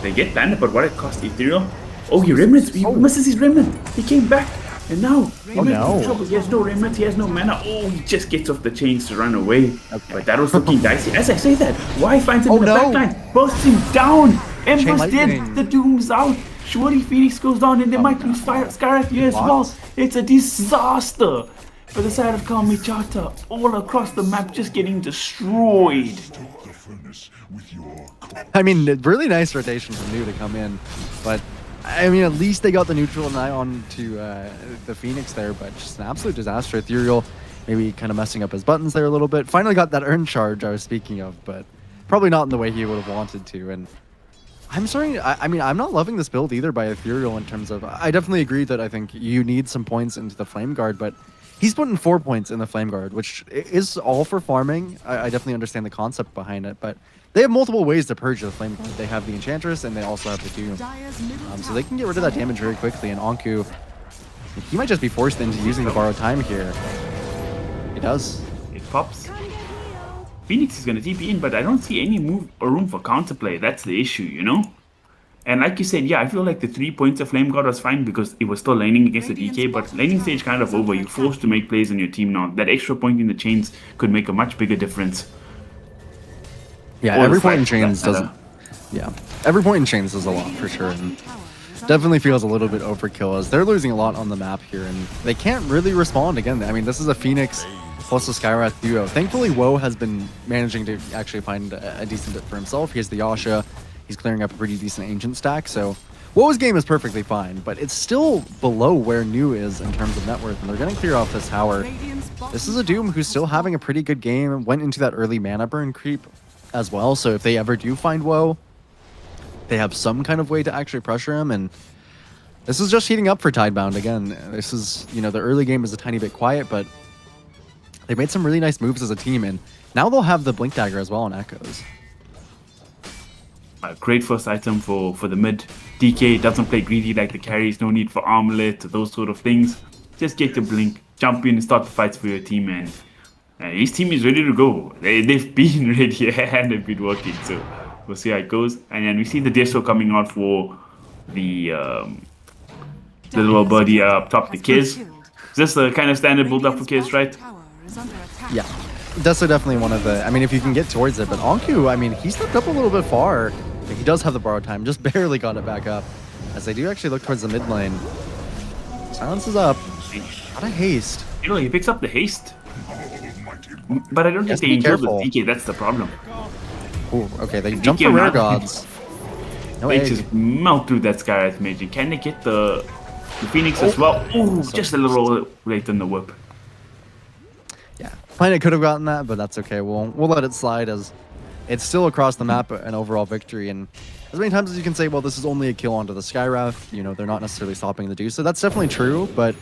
They get Planet, but what it cost Ethereal? Oh, he remnants. He misses his remnant. He came back. And now, he might be in no. trouble. He has no remnants, he has no mana. Oh, he just gets off the chains to run away. But that was looking dicey. As I say that, why finds him in the no. backline? Bursts him down. Emperor's lightning. dead. The Doom's out. Shorty Phoenix goes down, and they might lose Skyrath here as well. It's a disaster for the side of Kalmychata. All across the map, just getting destroyed. I mean, really nice rotation from New to come in, but I mean, at least they got the neutral and eye on to the Phoenix there, but just an absolute disaster. Ethereal maybe kind of messing up his buttons there a little bit. Finally got that earn charge I was speaking of, but probably not in the way he would have wanted to. And I'm sorry, I mean, I'm not loving this build either by Ethereal in terms of, I definitely agree that I think you need some points into the Flame Guard, but he's putting 4 points in the Flame Guard, which is all for farming. I definitely understand the concept behind it, but they have multiple ways to purge the Flame Guard. They have the Enchantress, and they also have the Doom. So they can get rid of that damage very quickly, and Anku, he might just be forced into using the borrowed time here. He does. It pops. Phoenix is going to TP in, but I don't see any move or room for counterplay. That's the issue, you know? And like you said, yeah, I feel like the 3 points of Flame Guard was fine because it was still laning against the DK, but laning stage kind of over. You're forced to make plays on your team now. That extra point in the chains could make a much bigger difference. Yeah, Or every the point in fight, for chains that doesn't. Yeah, every point in chains is a lot for sure, and definitely feels a little bit overkill as they're losing a lot on the map here, and they can't really respond again. I mean, this is a Phoenix plus a Skyrath duo. Thankfully, Woe has been managing to actually find a decent bit for himself. He has the Yasha. He's clearing up a pretty decent ancient stack, so Woe's game is perfectly fine, but it's still below where New is in terms of net worth, and they're going to clear off this tower. This is a Doom who's still having a pretty good game, went into that early mana burn creep as well, so if they ever do find Woe, they have some kind of way to actually pressure him, and this is just heating up for Tidebound again. This is, you know, the early game is a tiny bit quiet, but they made some really nice moves as a team, and now they'll have the Blink Dagger as well on Echoes. A great first item for the mid. DK doesn't play greedy like the carries, no need for armlet, those sort of things. Just get the blink, jump in and start the fights for your team, and his team is ready to go. They've been ready and they've been working, so we'll see how it goes. And then we see the Deso coming out for the little birdie up top, the Kiz. Is this the kind of standard build up for Kiz, right? Yeah, Deso definitely one of the, I mean, if you can get towards it, but Anku, I mean, he stepped up a little bit far. He does have the borrowed time, just barely got it back up. As they do actually look towards the mid lane. Silence is up. Not a haste. You know, he picks up the haste. But I don't think they be engage with careful. DK, that's the problem. Ooh, okay, they jump DK for Rare not- Gods. No They egg. just melt through that Skyrath Mage. Can they get the Phoenix as well? Ooh, just a little late in the whip. Yeah, Planet could have gotten that, but that's okay. We'll let it slide as it's still across the map an overall victory. And as many times as you can say, well, this is only a kill onto the Skyrath, you know, they're not necessarily stopping the Deuce. So that's definitely true, but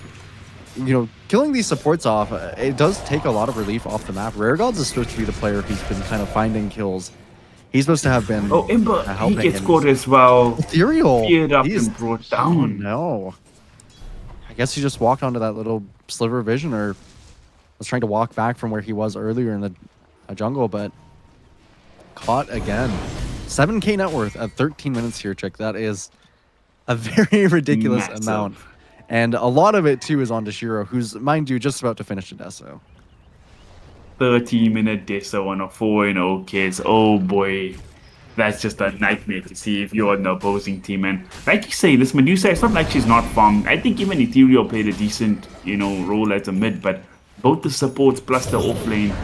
you know, killing these supports off, it does take a lot of relief off the map. Rare Gods is supposed to be the player who's been kind of finding kills. He's supposed to have been Oh, Ember, he helping gets him. caught as well. Ethereal. Feared up He is- and brought Oh down. no. I guess he just walked onto that little sliver of vision, or was trying to walk back from where he was earlier in the jungle, but caught again. 7k net worth at 13 minutes here, chick. That is a very ridiculous Massive. amount. And a lot of it, too, is on Shiro, who's, mind you, just about to finish a Deso. 30-minute Deso on a 4-0 Kids. Oh boy. That's just a nightmare to see if you're on the opposing team. And like you say, this Medusa, it's not like she's not farmed. I think even Ethereal played a decent, you know, role as a mid, but both the supports plus the offlane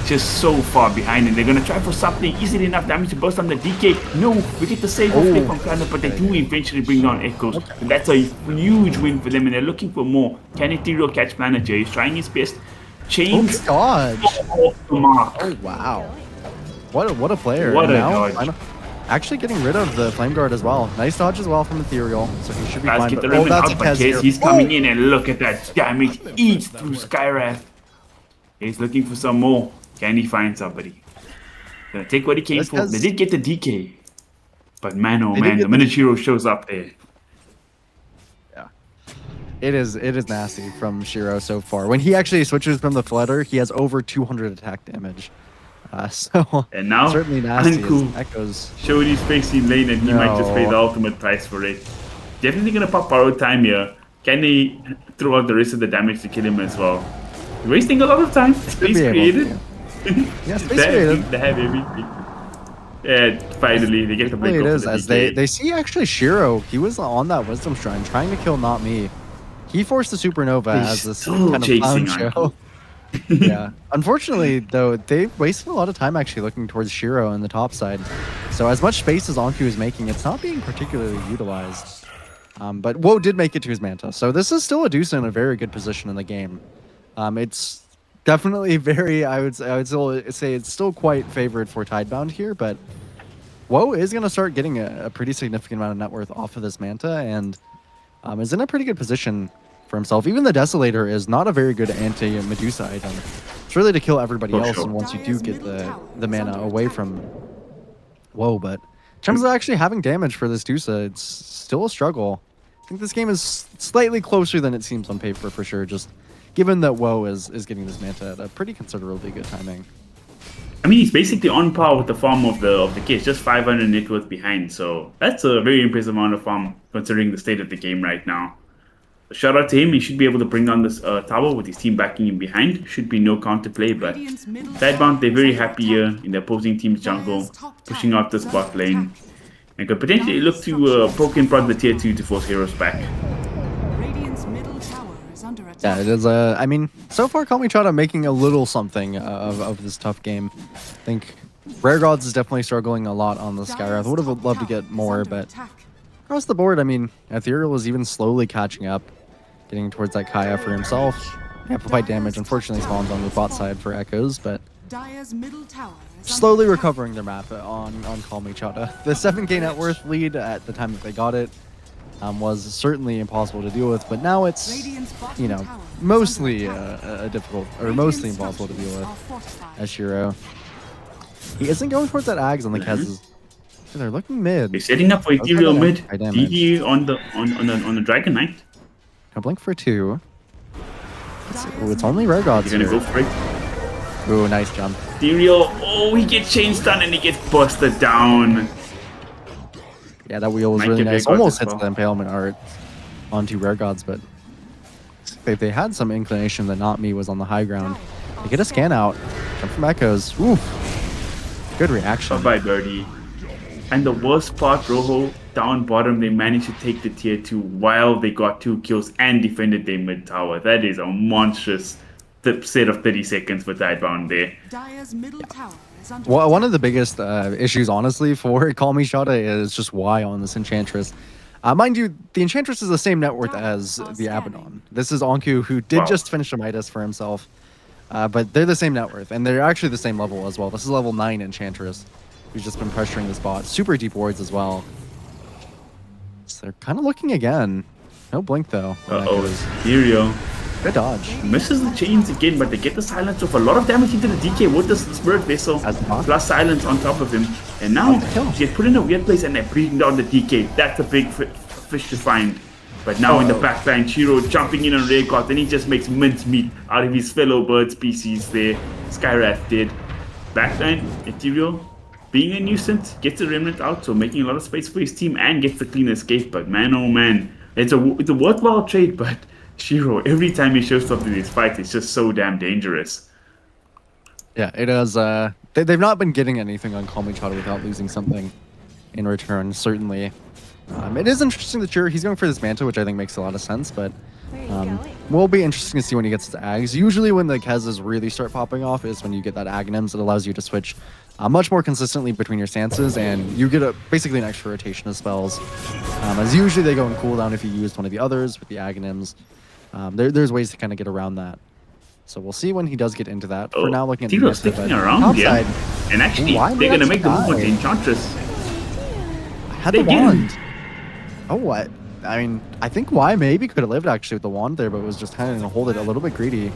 just so far behind, and they're gonna try for something easily enough damage to burst on the DK. No, we get the save offlane from Planet, but they do eventually bring down Echoes. And that's a huge win for them, and they're looking for more. Can Ethereal catch Planet J? He's trying his best. Chains Dodge. off the mark. Oh, wow. What a player. What And a now, dodge. actually getting rid of the Flame Guard as well. Nice dodge as well from Ethereal, so he should be Let's fine. get the But, remnant that's out, but Kez here. Kez, he's coming in, and look at that damage. Eats through Skyrath. He's looking for some more. Can he find somebody? Gonna take what he came Let's for. Kez. They did get the DK. But man, oh They did man, get the minute Shiro shows up there. Yeah. It is nasty from Shiro so far. When he actually switches from the Flutter, he has over 200 attack damage. So And now, certainly nasty. Anku As Echoes. showed his face in lane, and he might just pay the No. ultimate price for it. Definitely gonna pop borrowed time here. Can they throw out the rest of the damage to kill him as well? Wasting a lot of time. Space be able created. Yeah, space created. They have everything. Yeah, finally they get the break It off is, the as DK. they see actually Shiro. He was on that Wisdom Shrine trying to kill Not Me. He forced the Supernova He's as this still kind of chasing clown show. Yeah. Unfortunately, though, they wasted a lot of time actually looking towards Shiro on the top side. So as much space as Anku is making, it's not being particularly utilized. But Woe did make it to his Manta. So this is still a Deuce in a very good position in the game. It's definitely very, I would still say it's still quite favored for Tidebound here, but Woe is going to start getting a pretty significant amount of net worth off of this Manta and is in a pretty good position for himself. Even the Desolator is not a very good anti-Medusa item. It's really to kill everybody else, and once you do get the mana away from Woe, but in terms of actually having damage for this Dusa, it's still a struggle. I think this game is slightly closer than it seems on paper for sure, just given that Woe is getting this Manta at a pretty considerably good timing. I mean, he's basically on par with the farm of the case, just 500 net worth behind. So that's a very impressive amount of farm considering the state of the game right now. Shout out to him. He should be able to bring down this tower with his team backing him behind. Should be no counterplay, but Tidebound, they're very happy here in the opposing team's jungle, pushing out this bot lane, and could potentially look to poke and prod the tier 2 to force heroes back. Radiant's middle tower is under attack. Yeah, it is. I mean, so far, Kalmychata making a little something of this tough game. I think Rare Gods is definitely struggling a lot on the Skywrath. Would have loved to get more, but across the board, I mean, Ethereal is even slowly catching up, getting towards that Kaya for himself. Amplified damage, unfortunately, spawns on the bot side for Echoes, but Dire's middle tower is slowly recovering their map on Kalmychata. The 7k net worth lead at the time that they got it was certainly impossible to deal with, but now it's, you know, mostly a difficult, or mostly impossible to deal with as Shiro. He isn't going towards that Ags on the Kez. They're looking mid. They're setting up for Ethereal mid. High damage. DD on the Dragon Knight. Gonna blink for 2. It's only Rare Gods He's gonna here. go for it. Ooh, nice jump. Ethereal, oh, he gets chain stun and he gets busted down. Yeah, that wheel was Might really get nice. Rare Gods Almost as hits well. the impalement art onto Rare Gods, but they had some inclination that Not Me was on the high ground. They get a scan out. Jump from Echoes. Ooh. Good reaction. Bye-bye, Birdie. And the worst part, Rojo, down bottom, they managed to take the tier 2 while they got 2 kills and defended their mid tower. That is a monstrous set of 30 seconds for Tidebound there. Dire's middle tower is under Well, one of the biggest issues, honestly, for Kalmychata is just why on this Enchantress. Mind you, the Enchantress is the same net worth as the Abaddon. This is Anku, who did Wow. just finish a Midas for himself. But they're the same net worth, and they're actually the same level as well. This is level 9 Enchantress, who's just been pressuring this bot. Super deep wards as well. So they're kind of looking again. No blink, though. Uh-oh, Ethereal Good dodge. misses the chains again, but they get the silence of a lot of damage into the DK with the Spirit Vessel, As the bot. plus silence on top of him. And now, kill. he gets put in a weird place and they're breathing down the DK. That's a big fish to find. But now in the backline, Shiro jumping in on Rare Gods, and he just makes mincemeat out of his fellow bird species there. Skywrath did. Backline, Ethereal, being a nuisance, gets the Remnant out, so making a lot of space for his team and gets the clean escape. But man, oh man, it's a worthwhile trade, but Shiro, every time he shows up in these fights, it's just so damn dangerous. Yeah, it is. They've not been getting anything on Kalmychata without losing something in return, certainly. It is interesting that he's going for this Manta, which I think makes a lot of sense, but will be interesting to see when he gets his Ags. Usually when the Kez's really start popping off is when you get that Aghanims that allows you to switch much more consistently between your stances, and you get basically an extra rotation of spells. As usually they go in cooldown if you used one of the others with the Aghanims. There's ways to kind of get around that. So we'll see when he does get into that. For now, looking at the Ethereal's Manta, sticking but around, top yeah. side, And actually, why they're going to did make the move on the die? Enchantress. had They the did. wand. Oh, what? I mean, I think Y maybe could have lived actually with the wand there, but was just kind of going to hold it a little bit greedy.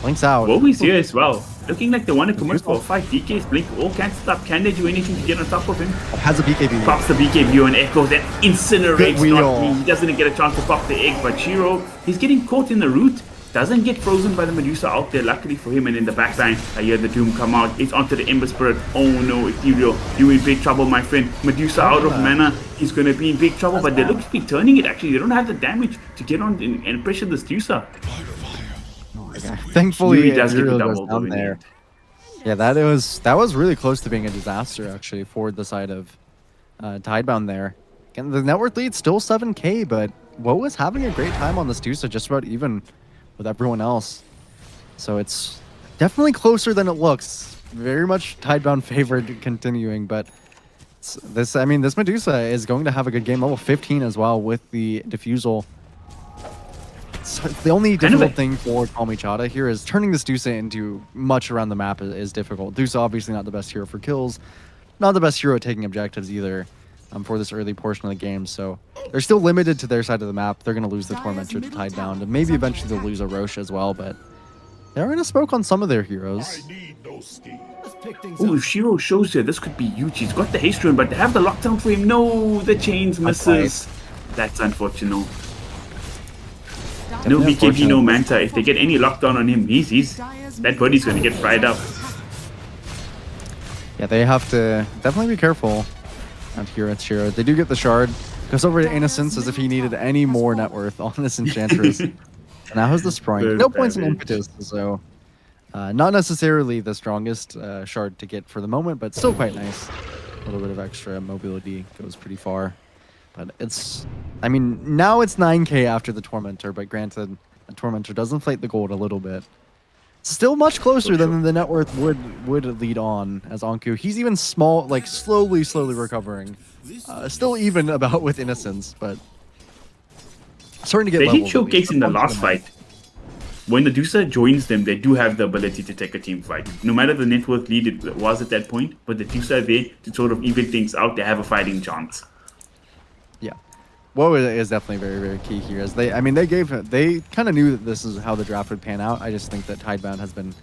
Blinks out. Woe's here as well. Looking like they want to commit for a fight. DK's blink all can't stop. Can they do anything to get on top of him? Has a BKB. Pops the BKB and echoes and incinerates Good wheel. Not Me. He doesn't get a chance to pop the egg, but Shiro, he's getting caught in the root. Doesn't get frozen by the Medusa out there, luckily for him. And in the backline, I hear the Doom come out. It's onto the Ember Spirit. Oh no, Ethereal, you in big trouble, my friend. Medusa out of mana. He's going to be in big trouble, but they look to be turning it actually. They don't have the damage to get on and pressure this Medusa. Thankfully, Yuri does get the Ethereal double goes down in the there. end. Yeah, that was really close to being a disaster actually for the side of Tidebound there. Again, the net worth lead's still 7k, but Woe is having a great time on this Dusa, just about even with everyone else. So it's definitely closer than it looks. Very much Tidebound favored continuing, but this Medusa is going to have a good game. Level 15 as well with the Diffusal. So the only difficult thing for Kalmychata here is turning this Dusa into much around the map is difficult. Dusa obviously not the best hero for kills, not the best hero at taking objectives either for this early portion of the game. So they're still limited to their side of the map. They're going to lose the Tormentor to Tidebound, and maybe eventually they'll lose a Roche as well, but they're going to smoke on some of their heroes. Oh, if Shiro shows here, this could be huge. He's got the haste rune, but they have the lockdown for him. No, the chains misses. That's unfortunate. No BKB, no Manta. If they get any lockdown on him, that body's going to get fried up. Yeah, they have to definitely be careful out here at Shiro. They do get the shard. Goes over to Innocence as if he needed any more net worth on this Enchantress. And now has the Sprite. No points in Impetus, so not necessarily the strongest shard to get for the moment, but still quite nice. A little bit of extra mobility goes pretty far. But it's, I mean, now it's 9k after the Tormentor, but granted, the Tormentor does inflate the gold a little bit. Still much closer than the net worth would lead on as Anku. He's even small, like slowly recovering. Still even about with Innocence, but starting to get They levels. did showcase in the last fight. When the Dusa joins them, they do have the ability to take a team fight. No matter the net worth lead it was at that point, but the Dusa are there to sort of even things out. They have a fighting chance. Yeah. Woe is definitely very key here. As they kind of knew that this is how the draft would pan out. I just think that Tidebound has been,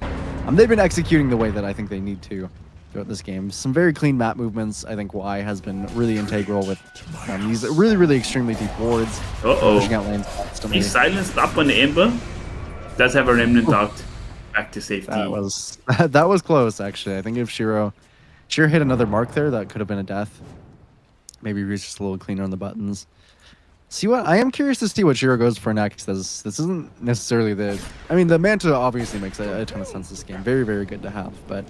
they've been executing the way that I think they need to throughout this game. Some very clean map movements. I think Y has been really integral with these really extremely deep wards. Pushing out lanes constantly. He's silenced up on the Ember. Does have a remnant out back to safety. That was close actually. I think if Shiro hit another mark there, that could have been a death. Maybe he was just a little cleaner on the buttons. I am curious to see what Shiro goes for next, as this isn't necessarily the Manta obviously makes a ton of sense this game. Very good to have, but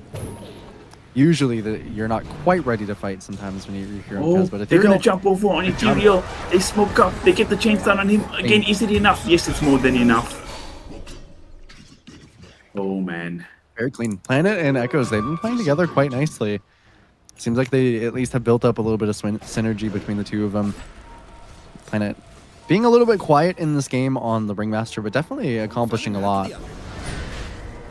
usually you're not quite ready to fight sometimes when your hero goes. But they're gonna jump over on Ethereal. They smoke up, they get the chains down on him. Again, is it enough? Yes, it's more than enough. Oh man. Very clean. Planet and Echoes, they've been playing together quite nicely. Seems like they at least have built up a little bit of synergy between the two of them. Planet being a little bit quiet in this game on the Ringmaster, but definitely accomplishing a lot.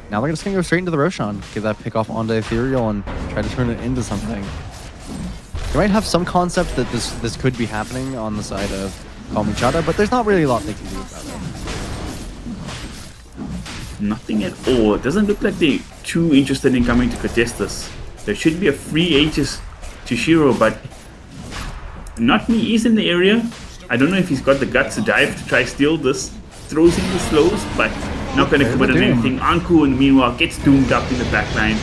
Now they're just going to go straight into the Roshan, get that pick off onto Ethereal and try to turn it into something. They might have some concept that this could be happening on the side of Kalmychata, but there's not really a lot they can do about it. Nothing at all. It doesn't look like they're too interested in coming to contest this. There should be a free Aegis to Shiro, but not me. He's in the area. I don't know if he's got the guts to dive to try steal this. Throws in the slows, but not going to commit on anything. Anku, meanwhile, gets doomed up in the backline.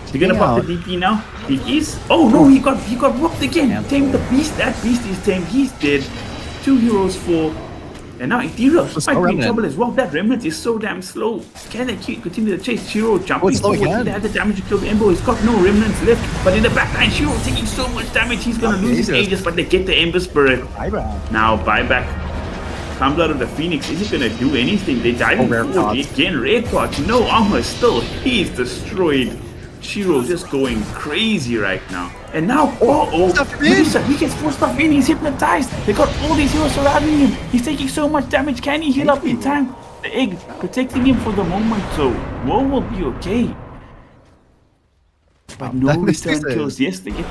He's going to pop the DP now. He is. Oh no, he got whooped again. Tamed the beast. That beast is tamed. He's dead. 2 heroes fall. And now Ethereal might be in trouble as well. That Remnant is so damn slow. Can they continue the chase? Shiro jumping forward. They have the damage to kill the Ember. He's got no Remnants left. But in the backline, Shiro taking so much damage. He's going to lose his Aegis, but they get the Ember Spirit. Now buyback comes out of the Phoenix. Is he going to do anything? They dive forward again. Rare cards. No armor still. He's destroyed. Shiro just going crazy right now. And now, he gets full stuff in. He's hypnotized. They got all these heroes surrounding him. He's taking so much damage. Can he heal up in time? The egg protecting him for the moment, so Woe will be okay. But no return kills. Yes, they get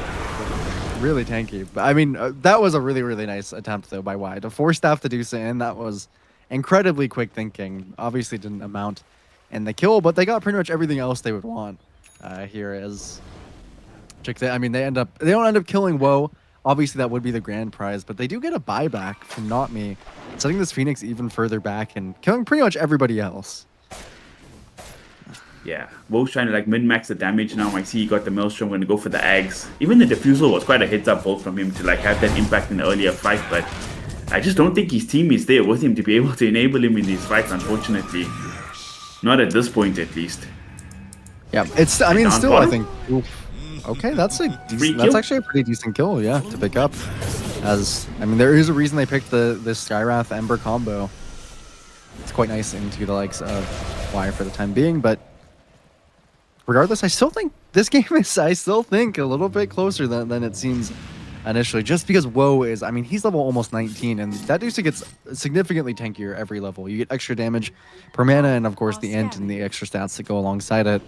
really tanky. But I mean, that was a really nice attempt though by Y to force staff to do so, and that was incredibly quick thinking. Obviously didn't amount in the kill, but they got pretty much everything else they would want. Here is, I mean, they don't end up killing Woe. Obviously, that would be the grand prize, but they do get a buyback from Not Me. setting this Phoenix even further back and killing pretty much everybody else. Yeah, Wo's trying to like min-max the damage now. I see he got the Maelstrom, going to go for the Ags. Even the Diffusal was quite a heads-up bolt from him to like have that impact in the earlier fight, but I just don't think his team is there with him to be able to enable him in these fights, unfortunately. Not at this point, at least. Yeah, it's. I mean, Down still, I bottom? think. Oof. Okay, that's a decent, kill? that's actually a pretty decent kill, yeah, to pick up. As I mean, there is a reason they picked the Skywrath Ember combo. It's quite nice into the likes of Y for the time being, but regardless, I still think this game is. I still think a little bit closer than it seems initially, just because Woe is. I mean, he's level almost 19, and that Deuce gets significantly tankier every level. You get extra damage per mana, and of course the int and the extra stats that go alongside it.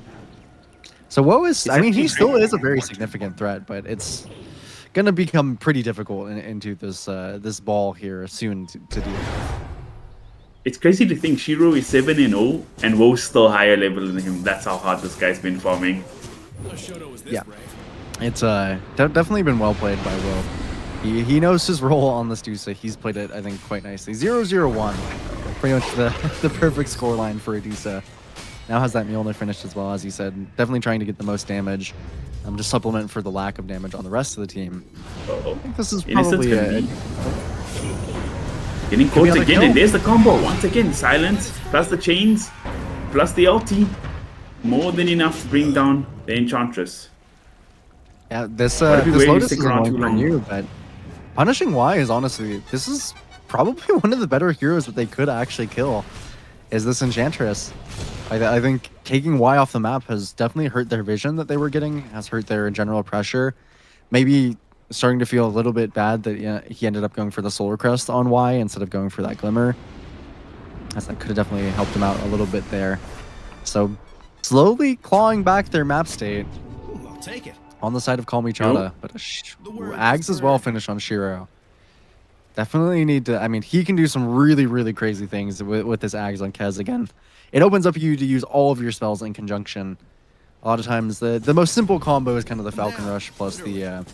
So Woe is. I mean, he still is a very significant threat, but it's gonna become pretty difficult into this this ball here soon to deal with. It's crazy to think Shiro is 7-0 and Wo's still higher level than him. That's how hard this guy's been farming. Yeah, it's definitely been well played by Wo. He knows his role on this Dusa. He's played it, I think, quite nicely. 0-0-1, pretty much the perfect scoreline for a Dusa. Now has that Mjolnir finished as well, as you said. Definitely trying to get the most damage. Just supplement for the lack of damage on the rest of the team. Uh-oh. I think this is Innocence probably can be getting caught on the again, kill. and there's the combo once again. Silence plus the chains plus the ulti, more than enough to bring down the Enchantress. Yeah, this Why do we this wait Lotus stick is around annoying too for long? you, but punishing Y is honestly, this is probably one of the better heroes that they could actually kill. Is this Enchantress? I think taking Y off the map has definitely hurt their vision that they were getting, has hurt their general pressure. Maybe starting to feel a little bit bad that he ended up going for the Solar Crest on Y instead of going for that Glimmer. As that could have definitely helped him out a little bit there. So slowly clawing back their map state I'll take it. on the side of Kalmychata, but Ags as well finish on Shiro. Definitely need to. I mean, he can do some really, really crazy things with this Ags on Kez again. It opens up you to use all of your spells in conjunction. A lot of times, the most simple combo is kind of the Falcon Rush plus the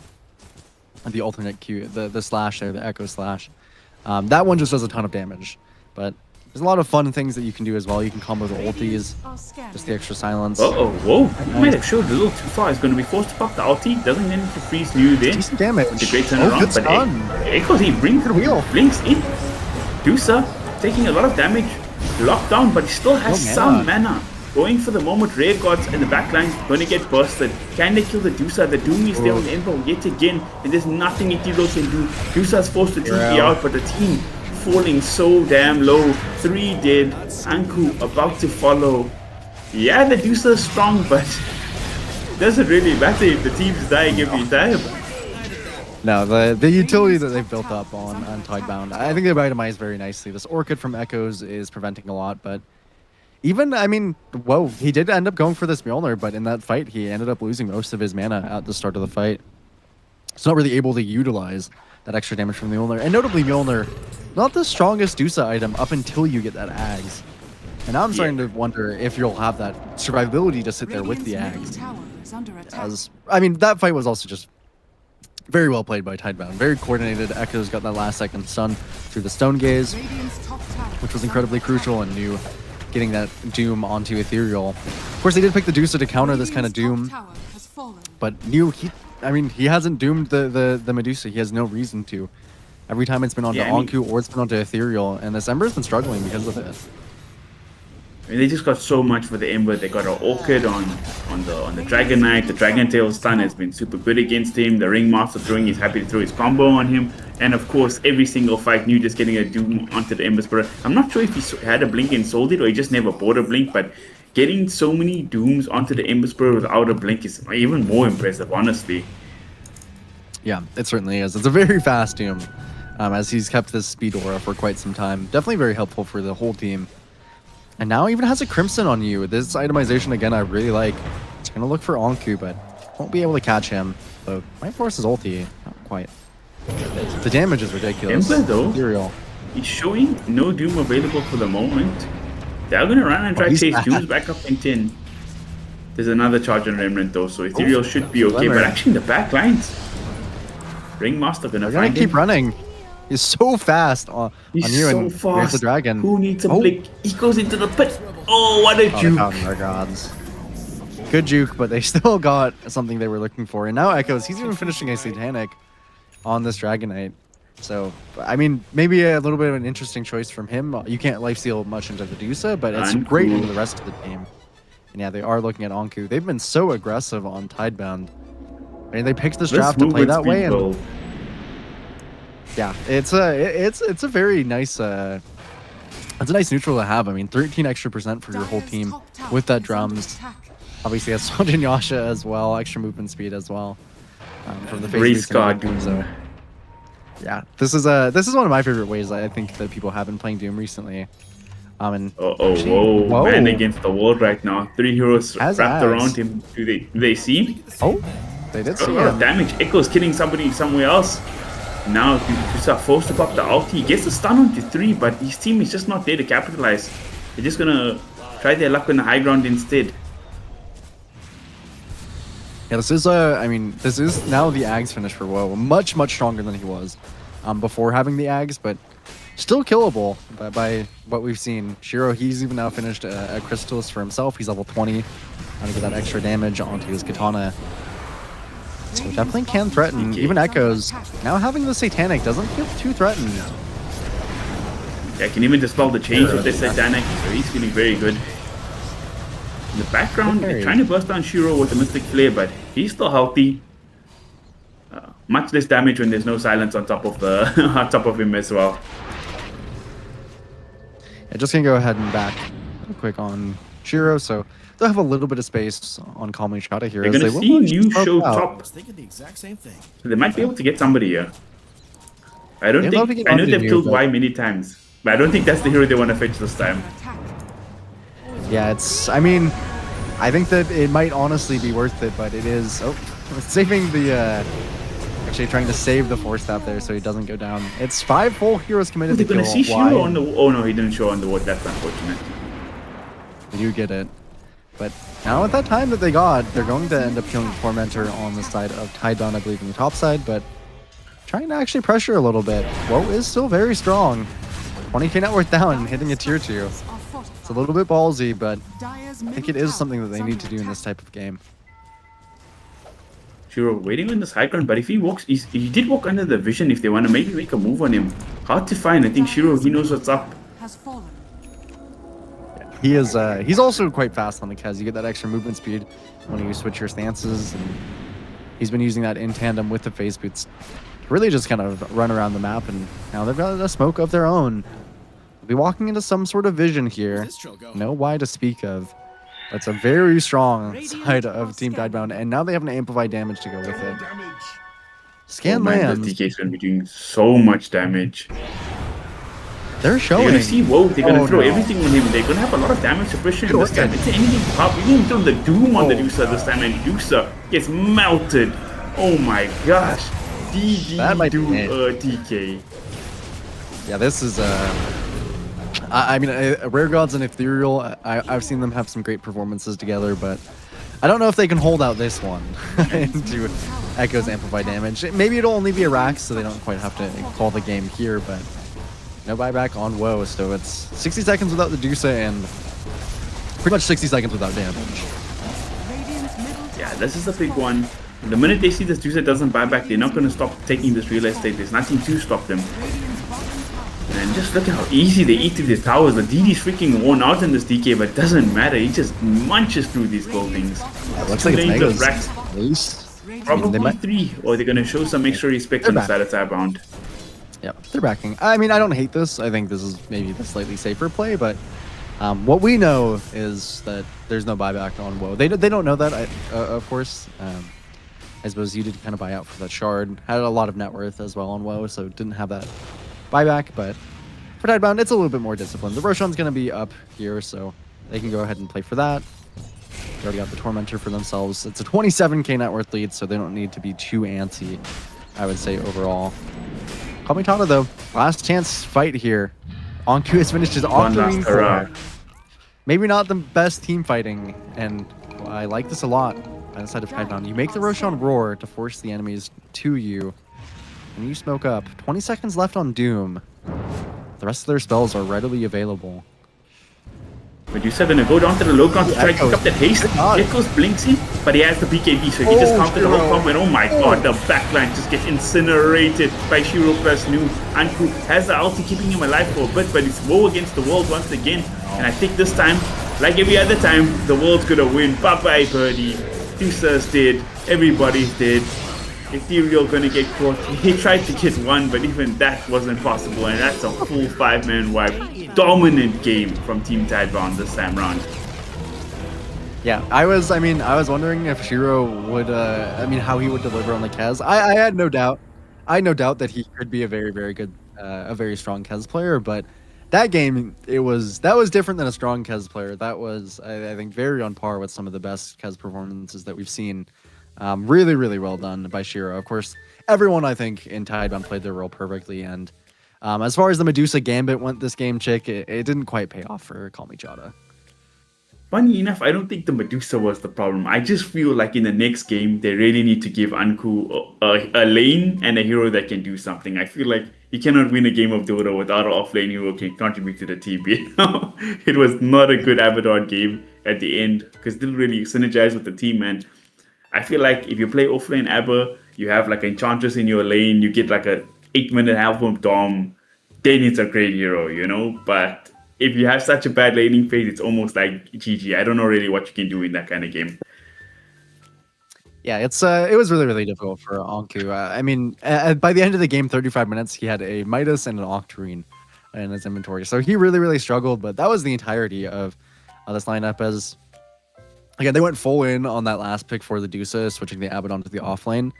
alternate Q, the slash there, the Echo Slash. That one just does a ton of damage, but there's a lot of fun things that you can do as well. You can combo the ultis, just the extra silence. Uh-oh, whoa. He might have showed a little too far. He's going to be forced to pop the ulti. Doesn't manage to freeze Liu there. Decent damage. It's a great good turnaround, but stun. Echoes, he brings the Wheel. blinks in. Dusa taking a lot of damage. Locked down, but he still has No some mana. mana. Going for the moment, Rare Gods in the backline going to get bursted. Can they kill the Dusa? The Doom is there on the Emperor yet again, and there's nothing Ethereal can do. Dusa's forced to TP out, but the team falling so damn low. 3 dead. Anku about to follow. Yeah, the Dusa is strong, but doesn't really matter if the team's dying every time. No, the utility that they've built up on Tidebound, I think they've itemized very nicely. This Orchid from Echoes is preventing a lot, but even, I mean, whoa, he did end up going for this Mjolnir, but in that fight, he ended up losing most of his mana at the start of the fight. He's not really able to utilize that extra damage from the Mjolnir. And notably, Mjolnir, not the strongest Dusa item up until you get that Ags. And now I'm starting to wonder if you'll have that survivability to sit there with the Radiant's Ags. middle tower is under attack. As I mean, that fight was also just very well played by Tidebound. Very coordinated. Echoes got that last second stun through the Stone Gaze, Radiant's top tower which was is incredibly under attack. crucial, and New getting that Doom onto Ethereal. Of course, they did pick the Dusa to counter this kind of Radiant's Doom, top tower has fallen. but New, he hasn't doomed the Medusa. He has no reason to. Every time it's been onto Yeah, I mean- Anku or it's been onto Ethereal, and this Ember's been struggling because of it. I mean, they just got so much for the Ember. They got an Orchid on the Dragon Knight. The Dragon Tail stun has been super good against him. The Ringmaster throwing, he's happy to throw his combo on him. And of course, every single fight, New just getting a Doom onto the Ember Spirit. I'm not sure if he had a Blink and sold it or he just never bought a Blink, but getting so many Dooms onto the Ember Spirit without a Blink is even more impressive, honestly. Yeah, it certainly is. It's a very fast Doom, as he's kept this speed aura for quite some time. Definitely very helpful for the whole team. And now even has a Crimson on you. This itemization, again, I really like. It's going to look for Anku, but won't be able to catch him. So might force his ulti. Not quite. The damage is ridiculous. Ember, though? Ethereal. He's showing no Doom available for the moment. They're going to run and try to he's chase back. Dooms back up in 10. There's another charge on Remnant though, so Ethereal should be okay. Glimmer. But actually, in the back lines, Ringmaster going to They're going find to keep him. running. is so fast on He's you, so and here's the fast. dragon. Who needs a Oh. blink? He goes into the pit. Oh, what a Oh, they juke. found their gods. Good juke, but they still got something they were looking for. And now Echoes, he's even finishing a Satanic on this Dragonite. So, I mean, maybe a little bit of an interesting choice from him. You can't lifesteal much into the Dusa, but it's great Anku. into the rest of the team. And yeah, they are looking at Anku. They've been so aggressive on Tidebound. I mean, they picked this draft to play that way, and yeah, it's a very nice it's a nice neutral to have. I mean, 13 extra % for your whole team with that drums. Obviously, has Sonjin Yasha as well, extra movement speed as well from the Race face boot. card. So yeah, this is one of my favorite ways I think that people have been playing Doom recently. And whoa, man against the wall right now. 3 heroes Has wrapped eyes. around him. Do they see? Oh, they did A see lot of him. damage. Echo's killing somebody somewhere else. Now Dusa forced to pop the ulti. He gets the stun onto 3, but his team is just not there to capitalize. They're just gonna try their luck on the high ground instead. Yeah, this is I mean, this is now the Ags finish for WoW. Much stronger than he was before having the Ags, but still killable by what we've seen. Shiro, he's even now finished a Crystalist for himself. He's level 20. Trying to get that extra damage onto his katana. So definitely can threaten. Even Echoes, now having the Satanic doesn't feel too threatened. Yeah, can even dispel the change with this Satanic, so he's feeling very good. In the background, they're trying to burst down Shiro with the Mystic Flare, but he's still healthy. Much less damage when there's no silence on top of the on top of him as well. Yeah, just gonna go ahead and back real quick on Shiro, so they'll have a little bit of space on Kalmychata here. They're as gonna they see will new smoke show out. top, Thinking the exact same thing. so they might be able to get somebody here. I don't They'd love to think get I know onto they've you, killed but- Y many times, but I don't think that's the hero they want to fetch this time. Yeah, I mean, I think that it might honestly be worth it, but it is. Oh, saving the. Actually, trying to save the Force Staff there so he doesn't go down. It's 5 full heroes committed They're to gonna kill see Y. Shiro on the. Oh no, he didn't show on the ward. That's unfortunate. You get it. But now at that time that they got, they're going to end up killing Tormentor on the side of Tidebound, I believe, in the top side, but trying to actually pressure a little bit. Woe is still very strong. 20k net worth down and hitting a tier 2. It's a little bit ballsy, but I think it is something that they need to do in this type of game. Shiro waiting on this high ground, but if he walks, he did walk under the vision. If they want to maybe make a move on him, hard to find. I think Shiro, he knows what's up. Has fallen. He is. He's also quite fast on the Kez. You get that extra movement speed when you switch your stances, and he's been using that in tandem with the phase boots to really just kind of run around the map. And now they've got a smoke of their own. They'll be walking into some sort of vision here. No Y to speak of. That's a very strong side of Team Tidebound, and now they have an amplified damage to go with it. Scan Man, lands. this DK is gonna be doing so much damage. They're showing. They're gonna see, whoa, they're gonna Oh, throw no. everything on him. They're gonna have a lot of damage suppression Good this time. work. It's anything pop. We didn't throw the Doom on the Oh, Dusa this time, and Dusa gets melted. Oh my gosh. That might be Doom it. DK. Yeah, this is I mean, Rare Gods and Ethereal, I've seen them have some great performances together, but I don't know if they can hold out this one into Echo's amplified damage. Maybe it'll only be a Rax, so they don't quite have to call the game here, but no buyback on Woe, so it's 60 seconds without the Dusa and pretty much 60 seconds without damage. Yeah, this is a big one. The minute they see this Dusa doesn't buy back, they're not gonna stop taking this real estate. There's nothing to stop them. And just look at how easy they eat through these towers. The DD's freaking worn out in this DK, but it doesn't matter. He just munches through these buildings. Looks like it's Lanes of Megas. racks. Ace. Probably They might- 3, or they're gonna show some extra respect on the back. side of Tidebound. Yep, they're backing. I mean, I don't hate this. I think this is maybe the slightly safer play, but what we know is that there's no buyback on Woe. They don't know that, of course. I suppose you did kind of buy out for that shard. Had a lot of net worth as well on Woe, so didn't have that buyback. But for Tidebound, it's a little bit more disciplined. The Roshan's going to be up here, so they can go ahead and play for that. They already got the Tormentor for themselves. It's a 27k net worth lead, so they don't need to be too antsy, I would say, overall. Kalmychata, though, last chance fight here. Anku has finished his One last Octarine hurrah. 4. Maybe not the best team fighting, and I like this a lot. By the side of Tidebound, you make the Roshan roar to force the enemies to you. Can you smoke up? 20 seconds left on Doom. The rest of their spells are readily available. Medusa gonna go down to the low ground to try to pick up that haste. Here goes Blinksy, but he has the BKB, so he just countered the whole combo. And oh my god, the backline just gets incinerated by Shiro plus Nu. Anku has the ulti keeping him alive for a bit, but it's woe against the world once again. And I think this time, like every other time, the world's gonna win. Bye bye, Birdie. Medusa's dead. Everybody's dead. Ethereal gonna get caught. He tried to get one, but even that wasn't possible, and that's a full 5-man wipe. Dominant game from Team Tidebound this time round. Yeah, I was wondering if Shiro would, how he would deliver on the Kez. I had no doubt. I had no doubt that he could be a very, very good, a very strong Kez player, but that game, that was different than a strong Kez player. That was, I think, very on par with some of the best Kez performances that we've seen. Really, really well done by Shiro. Of course, everyone, I think, in Tidebound played their role perfectly, and as far as the Medusa Gambit went this game, Chick, it didn't quite pay off for Kalmychata. Funny enough, I don't think the Medusa was the problem. I just feel like in the next game, they really need to give Anku a lane and a hero that can do something. I feel like you cannot win a game of Dota without an off-lane hero who can contribute to the team. You know? It was not a good Abaddon game at the end because it didn't really synergize with the team, and I feel like if you play offlane Abba, you have like Enchantress in your lane, you get like a 8-minute half of Dom, then it's a great hero, you know? But if you have such a bad laning phase, it's almost like GG. I don't know really what you can do in that kind of game. Yeah, it was really, really difficult for Anku. By the end of the game, 35 minutes, he had a Midas and an Octarine in his inventory. So he really, really struggled, but that was the entirety of this lineup as... Again, they went full in on that last pick for the Dusa, switching the Abaddon to the offlane.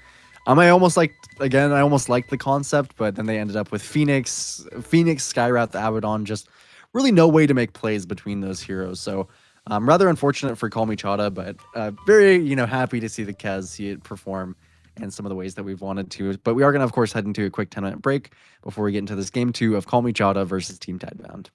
I almost liked the concept, but then they ended up with Phoenix, Skywrath, Abaddon, just really no way to make plays between those heroes. So rather unfortunate for Kalmychata, but very, happy to see the Kez see it perform in some of the ways that we've wanted to. But we are going to, of course, head into a quick 10-minute break before we get into this game 2 of Kalmychata versus Team Tidebound.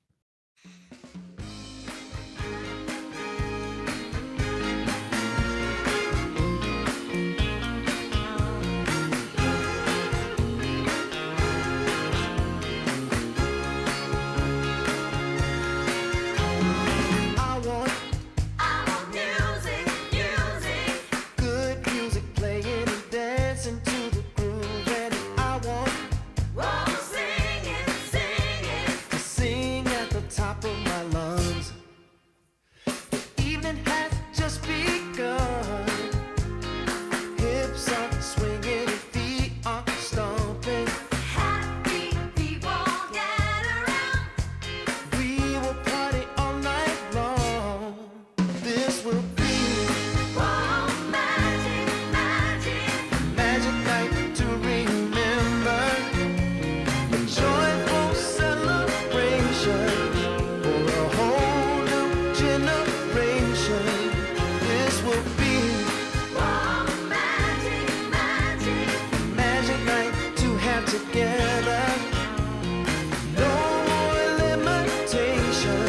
Good music playing and dancing to the groove, and I want to sing at the top of my lungs. The evening has just begun. Hips are swinging and feet are stomping. Happy people gather round. We will party all night long. This will be Oh, magic, magic. magic night to remember. A joyful celebration for a whole new generation. This will be Oh, magic, magic. magic night to have together. No more limitation.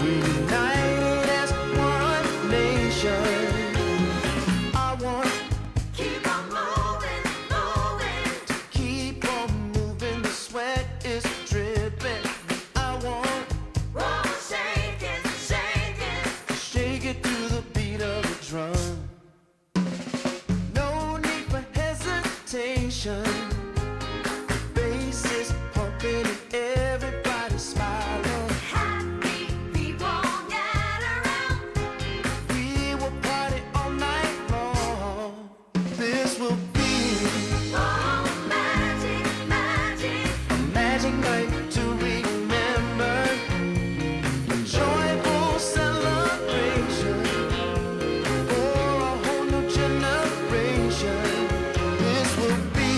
We united as one nation. I want Keep on moving, moving. keep on moving. The sweat is dripping. I want Oh, shake it, shake it. to shake it to the beat of the drum. No need for hesitation. The bass is pumping and everybody's smiling. Happy people gather round. We will party all night long. This will be Oh, magic, magic. a magic night to remember. A joyful celebration for a whole new generation. This will be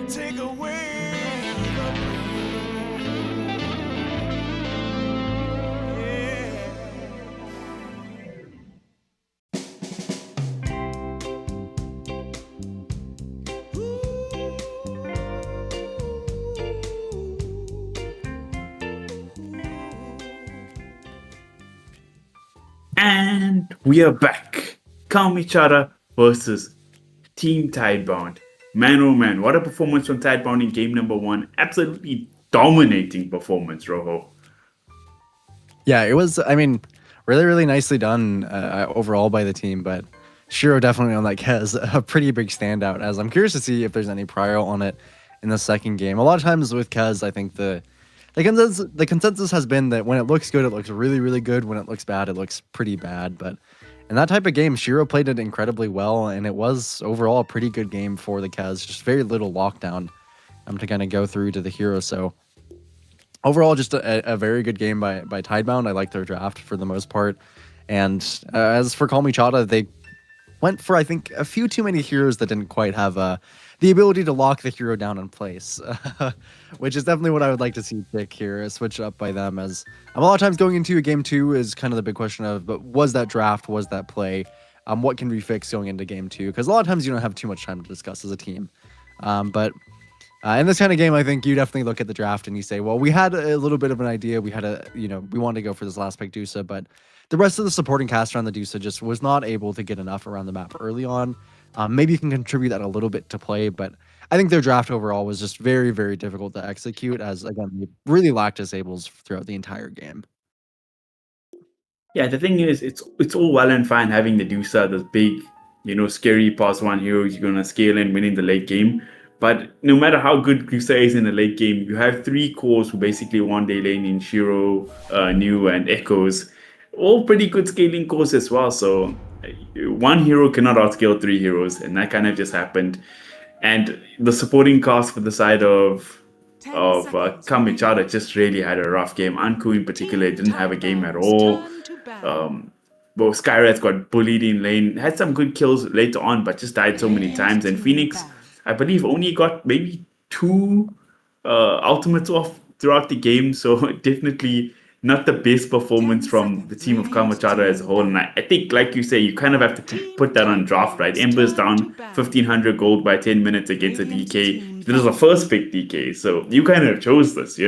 take away the pain. And we are back. Kalmychata versus Team Tidebound. Man, oh man, what a performance from Tidebound in game number 1. Absolutely dominating performance, Rojo. Yeah, it was, I mean, really, really nicely done overall by the team, but Shiro definitely on that has a pretty big standout, as I'm curious to see if there's any prior on it in the second game. A lot of times with Kez, I think the consensus has been that when it looks good, it looks really, really good. When it looks bad, it looks pretty bad. But in that type of game, Shiro played it incredibly well, and it was overall a pretty good game for the Kez. Just very little lockdown to kind of go through to the hero. So overall, just a very good game by Tidebound. I like their draft for the most part. And as for Kalmychata, they went for, I think, a few too many heroes that didn't quite have the ability to lock the hero down in place, which is definitely what I would like to see pick here, switch up by them, as a lot of times going into a game 2 is kind of the big question of, but was that draft, was that play, what can we fix going into game 2? Because a lot of times you don't have too much time to discuss as a team. But in this kind of game, I think you definitely look at the draft and you say, well, we had a little bit of an idea. We had we wanted to go for this last pick Dusa, but the rest of the supporting cast around the Dusa just was not able to get enough around the map early on. Maybe you can contribute that a little bit to play, but I think their draft overall was just very, very difficult to execute, as, again, they really lacked disables throughout the entire game. Yeah, the thing is, it's all well and fine having the Dusa, this big, scary pass one hero you're going to scale and win in the late game. But no matter how good Dusa is in the late game, you have 3 cores who basically won their lane in Shiro, New, and Echoes. All pretty good scaling cores as well, so one hero cannot outscale 3 heroes, and that kind of just happened. And the supporting cast for the side of Kalmychata just really had a rough game. Anku in particular didn't have a game at all. Well, Skyrat's got bullied in lane, had some good kills later on, but just died so many times. And Phoenix, I believe, only got maybe 2 ultimates off throughout the game, so definitely not the best performance from the team of Kalmychata as a whole. And I think, like you say, you kind of have to put that on draft, right? Ember's down 1,500 gold by 10 minutes against a DK. This is a first pick DK, so you kind of chose this,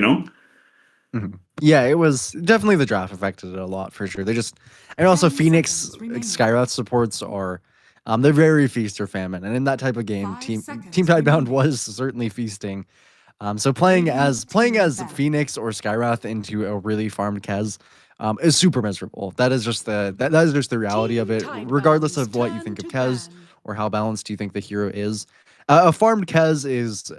Yeah, it was definitely the draft affected it a lot for sure. And also Phoenix Skyrath supports are, they're very feast or famine, and in that type of game, Team Tidebound was certainly feasting. So playing as Phoenix or Skyrath into a really farmed Kez is super miserable. That is just the reality of it. Regardless of what you think of Kez or how balanced you think the hero is, a farmed Kez is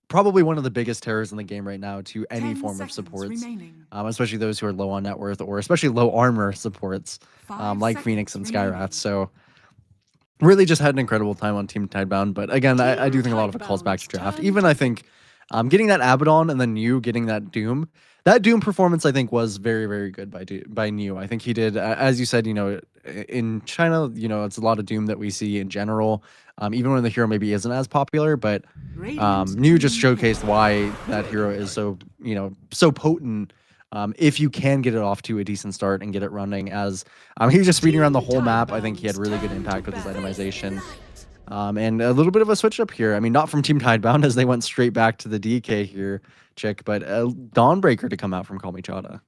probably one of the biggest terrors in the game right now to any form of supports, especially those who are low on net worth or especially low armor supports, like Phoenix and Skyrath. So really just had an incredible time on Team Tidebound. But again, I do think a lot of it calls back to draft. Even I think getting that Abaddon and then you getting that Doom. That Doom performance, I think, was very, very good by New. I think he did, as you said, in China, it's a lot of Doom that we see in general, even when the hero maybe isn't as popular. But New just showcased why that hero is so, so potent. If you can get it off to a decent start and get it running, as he was just speeding around the whole map. I think he had really good impact with his itemization. And a little bit of a switch up here. I mean, not from Team Tidebound, as they went straight back to the DK here, Chick, but Dawnbreaker to come out from Kalmychata.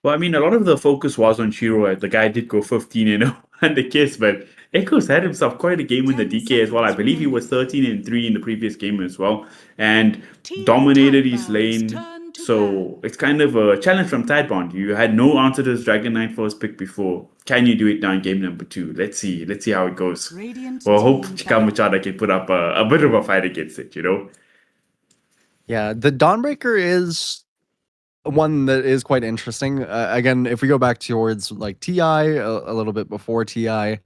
Well, I mean, a lot of the focus was on Shiro. The guy did go 15-0 on the Kiss, but Echoes had himself quite a game in the DK as well. I believe he was 13-3 in the previous game as well, and dominated his lane. So it's kind of a challenge from Tidebound. You had no answer to this Dragon Knight first pick before. Can you do it now in game number 2? Let's see how it goes. Well, I hope Kalmychata can put up a bit of a fight against it, Yeah, the Dawnbreaker is one that is quite interesting. Again, if we go back towards like TI, a little bit before TI,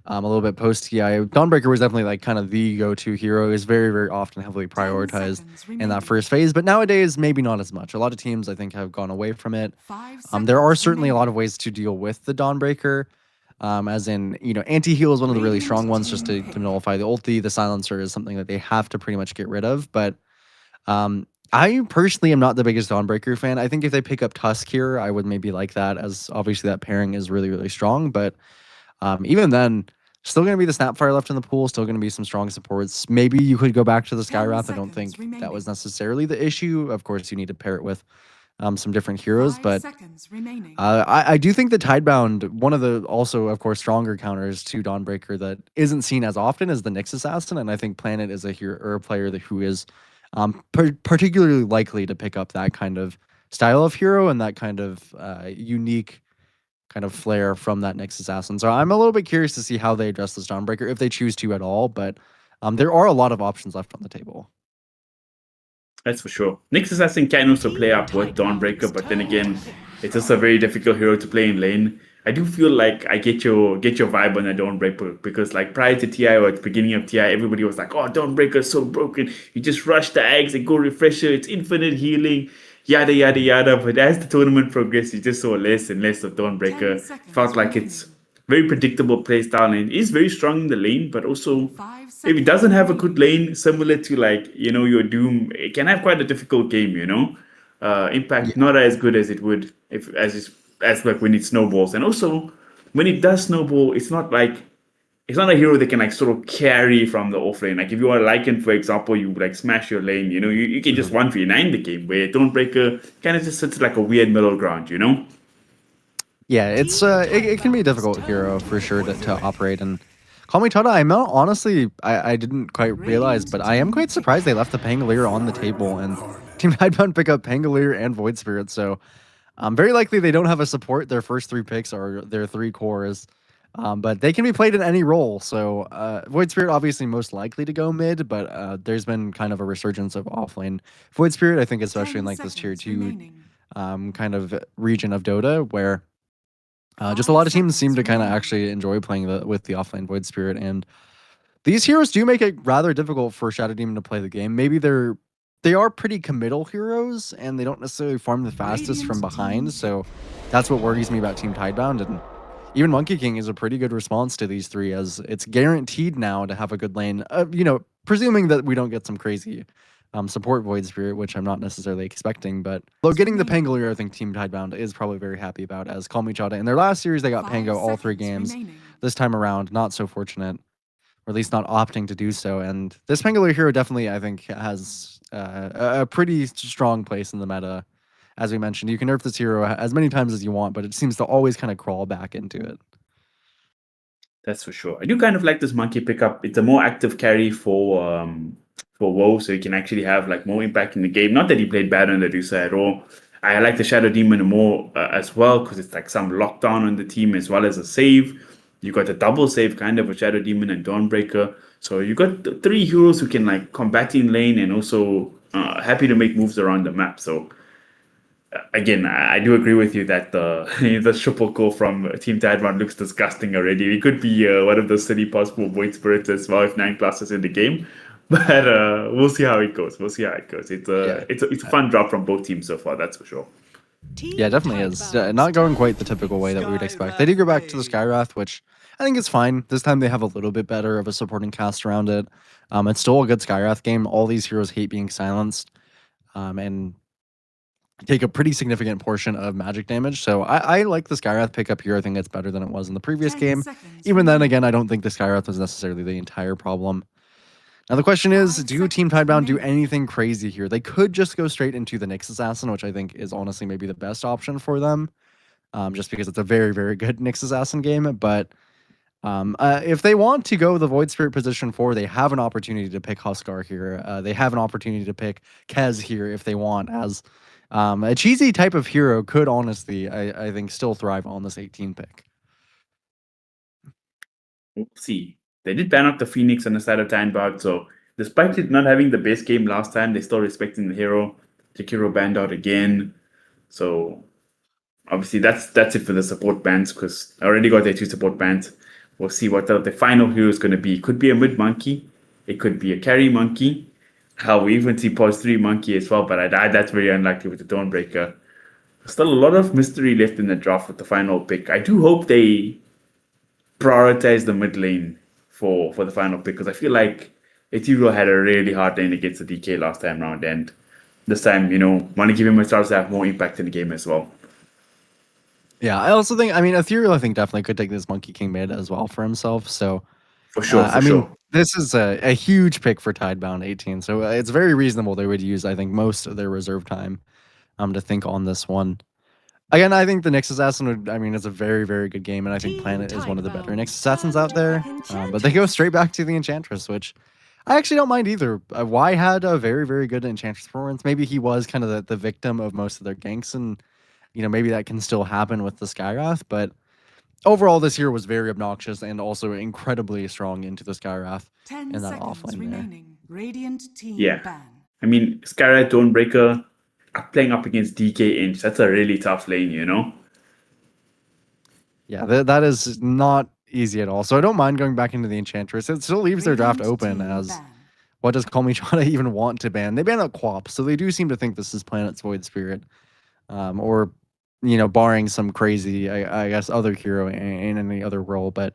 a little bit post TI, Dawnbreaker was definitely like kind of the go-to hero. Is very, very often heavily prioritized in that first phase, but nowadays maybe not as much. A lot of teams I think have gone away from it. There are certainly a lot of ways to deal with the Dawnbreaker. As in, anti-heal is one of the really strong ones just to nullify the ulti. The silencer is something that they have to pretty much get rid of. But I personally am not the biggest Dawnbreaker fan. I think if they pick up Tusk here, I would maybe like that, as obviously that pairing is really, really strong. But even then, still going to be the Snapfire left in the pool, still going to be some strong supports. Maybe you could go back to the 10 Skywrath. I don't seconds think that was remaining. necessarily the issue. Of course, you need to pair it with some different heroes, 5 but seconds remaining. I do think the Tidebound, one of the also, of course, stronger counters to Dawnbreaker that isn't seen as often is the Nyx Assassin, and I think Planet is a hero or a player who is particularly likely to pick up that kind of style of hero and that kind of unique kind of flair from that Nyx Assassin. So I'm a little bit curious to see how they address this Dawnbreaker, if they choose to at all, but there are a lot of options left on the table. That's for sure. Nyx Assassin can also play up with Dawnbreaker, but then again, it's just a very difficult hero to play in lane. I do feel like I get your vibe on a Dawnbreaker because like prior to TI or at the beginning of TI, everybody was like, "Oh, Dawnbreaker is so broken. You just rush the eggs and go refresher. It's infinite healing, yada yada yada." But as the tournament progressed, you just saw less and less of 10 Dawnbreaker. seconds Felt like remaining. it's very predictable playstyle and is very strong in the lane, but also 5 if seconds it doesn't have a remaining. good lane, similar to like your Doom, it can have quite a difficult game. Impact Yeah. not as good as it would as like when it snowballs, and also when it does snowball, it's not a hero that can like sort of carry from the offlane. Like if you are Lycan, for example, you like smash your lane, you can just 1v9 the game, where Dawnbreaker kind of just sits like a weird middle ground. Yeah, it can be a difficult hero for sure to operate. And Kalmychata, I'm not honestly, I didn't quite realize, but I am quite surprised they left the Pangolier on the table and Team Tidebound pick up Pangolier and Void Spirit. So very likely they don't have a support. Their first 3 picks are their 3 cores, but they can be played in any role. So Void Spirit obviously most likely to go mid, but there's been kind of a resurgence of offlane Void Spirit. I think especially in 10 like this tier seconds 2 remaining. kind of region of Dota where just a 5 lot of teams seem seconds to kind of remaining. actually enjoy playing with the offlane Void Spirit, and these heroes do make it rather difficult for Shadow Demon to play the game. Maybe they are pretty committal heroes, and they don't necessarily farm the fastest from Radiant behind. team So that's what worries me about Team Tidebound. And even Monkey King is a pretty good response to these 3, as it's guaranteed now to have a good lane. Presuming that we don't get some crazy support Void Spirit, which I'm not necessarily expecting. But though getting the remaining. Pangolier, I think Team Tidebound is probably very happy about, as Kalmychata in their last series, they got 5 Pango all 3 seconds games. remaining. This time around, not so fortunate, or at least not opting to do so. And this Pangolier hero definitely, I think, has a pretty strong place in the meta. As we mentioned, you can nerf this hero as many times as you want, but it seems to always kind of crawl back into it. That's for sure. I do kind of like this monkey pickup. It's a more active carry for WoW, so he can actually have like more impact in the game. Not that he played bad on the Dusa at all. I like the Shadow Demon more as well, because it's like some lockdown on the team as well as a save. You got a double save kind of with Shadow Demon and Dawnbreaker. So you got 3 heroes who can like combat in lane and also happy to make moves around the map. So again, I do agree with you that the the triple core from Team Tidebound looks disgusting already. It could be one of those silly possible Void Spirits as well if 9 classes in the game. But we'll see how it goes. It's Yeah. it's a fun drop from both teams so far. That's for sure. Yeah, it definitely is. Not going quite the typical way that we would expect. They did go back to the Skywrath, which I think is fine. This time they have a little bit better of a supporting cast around it. It's still a good Skywrath game. All these heroes hate being silenced, and take a pretty significant portion of magic damage. So I like the Skywrath pickup here. I think it's better than it was in the previous 10 game. seconds Even then, remaining. again, I don't think the Skywrath was necessarily the entire problem. Now the question is, 5 do Team seconds Tidebound do remaining. anything crazy here? They could just go straight into the Nyx Assassin, which I think is honestly maybe the best option for them, just because it's a very, very good Nyx Assassin game. But if they want to go the Void Spirit position 4, they have an opportunity to pick Huskar here. They have an opportunity to pick Kez here if they want, as a cheesy type of hero could honestly, I think, still thrive on this 18 pick. We'll see. They did ban out the Phoenix on the side of Tidebound, so despite it not having the best game last time, they're still respecting the hero. Jakiro banned out again. So obviously that's it for the support bans, because I already got their 2 support bans. We'll see what the final hero is going to be. It could be a mid monkey. It could be a carry monkey. How we even see pause 3 monkey as well, but that's very unlikely with the Dawnbreaker. There's still a lot of mystery left in the draft with the final pick. I do hope they prioritize the mid lane for the final pick because I feel like Ethereal had a really hard lane against the DK last time round, and this time, want to give him a chance to have more impact in the game as well. Yeah, I also think, I mean, Ethereal, I think definitely could take this Monkey King mid as well for himself. So, For sure, I for mean, sure. this is a huge pick for Tidebound 18. So it's very reasonable they would use, I think, most of their reserve time to think on this one. Again, I think the Nyx Assassin would, I mean, it's a very, very good game. And I think Team Planet is one of the better Nyx Tidebound, Assassins turn out to there. But they go Enchantress. straight back to the Enchantress, which I actually don't mind either. Y had a very, very good Enchantress performance. Maybe he was kind of the victim of most of their ganks. And, maybe that can still happen with the Skywrath. But overall, this hero was very obnoxious and also incredibly strong into the Skywrath 10 in that seconds offlane there. remaining. Radiant team Yeah. ban. I mean, Skyrat Dawnbreaker playing up against DK Inch, that's a really tough lane, Yeah, that is not easy at all. So I don't mind going back into the Enchantress. It still leaves their draft Radiant open team as ban. what does Kalmychata even want to ban? They ban out Quap, so they do seem to think this is Planet's Void Spirit. Or, barring some crazy, I guess, other hero in any other role. But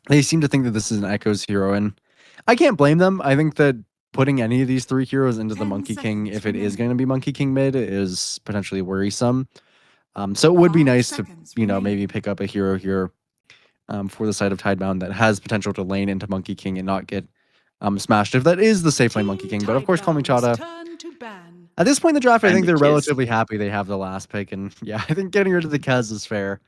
they seem to think that this is an Echoes hero, and I can't blame them. I think that putting any of these three heroes into the 10 Monkey King, seconds if it is remaining. going to be Monkey King mid, is potentially worrisome. So it would be 5 nice to, seconds remaining. maybe pick up a hero here for the side of Tidebound that has potential to lane into Monkey King and not get smashed if that is the safe lane Monkey Team King. But of course, Tidebound's Kalmychata, turn to ban. at this point in the draft, I think And they're the Kez. relatively happy they have the last pick. And yeah, I think getting rid of the Kez is fair.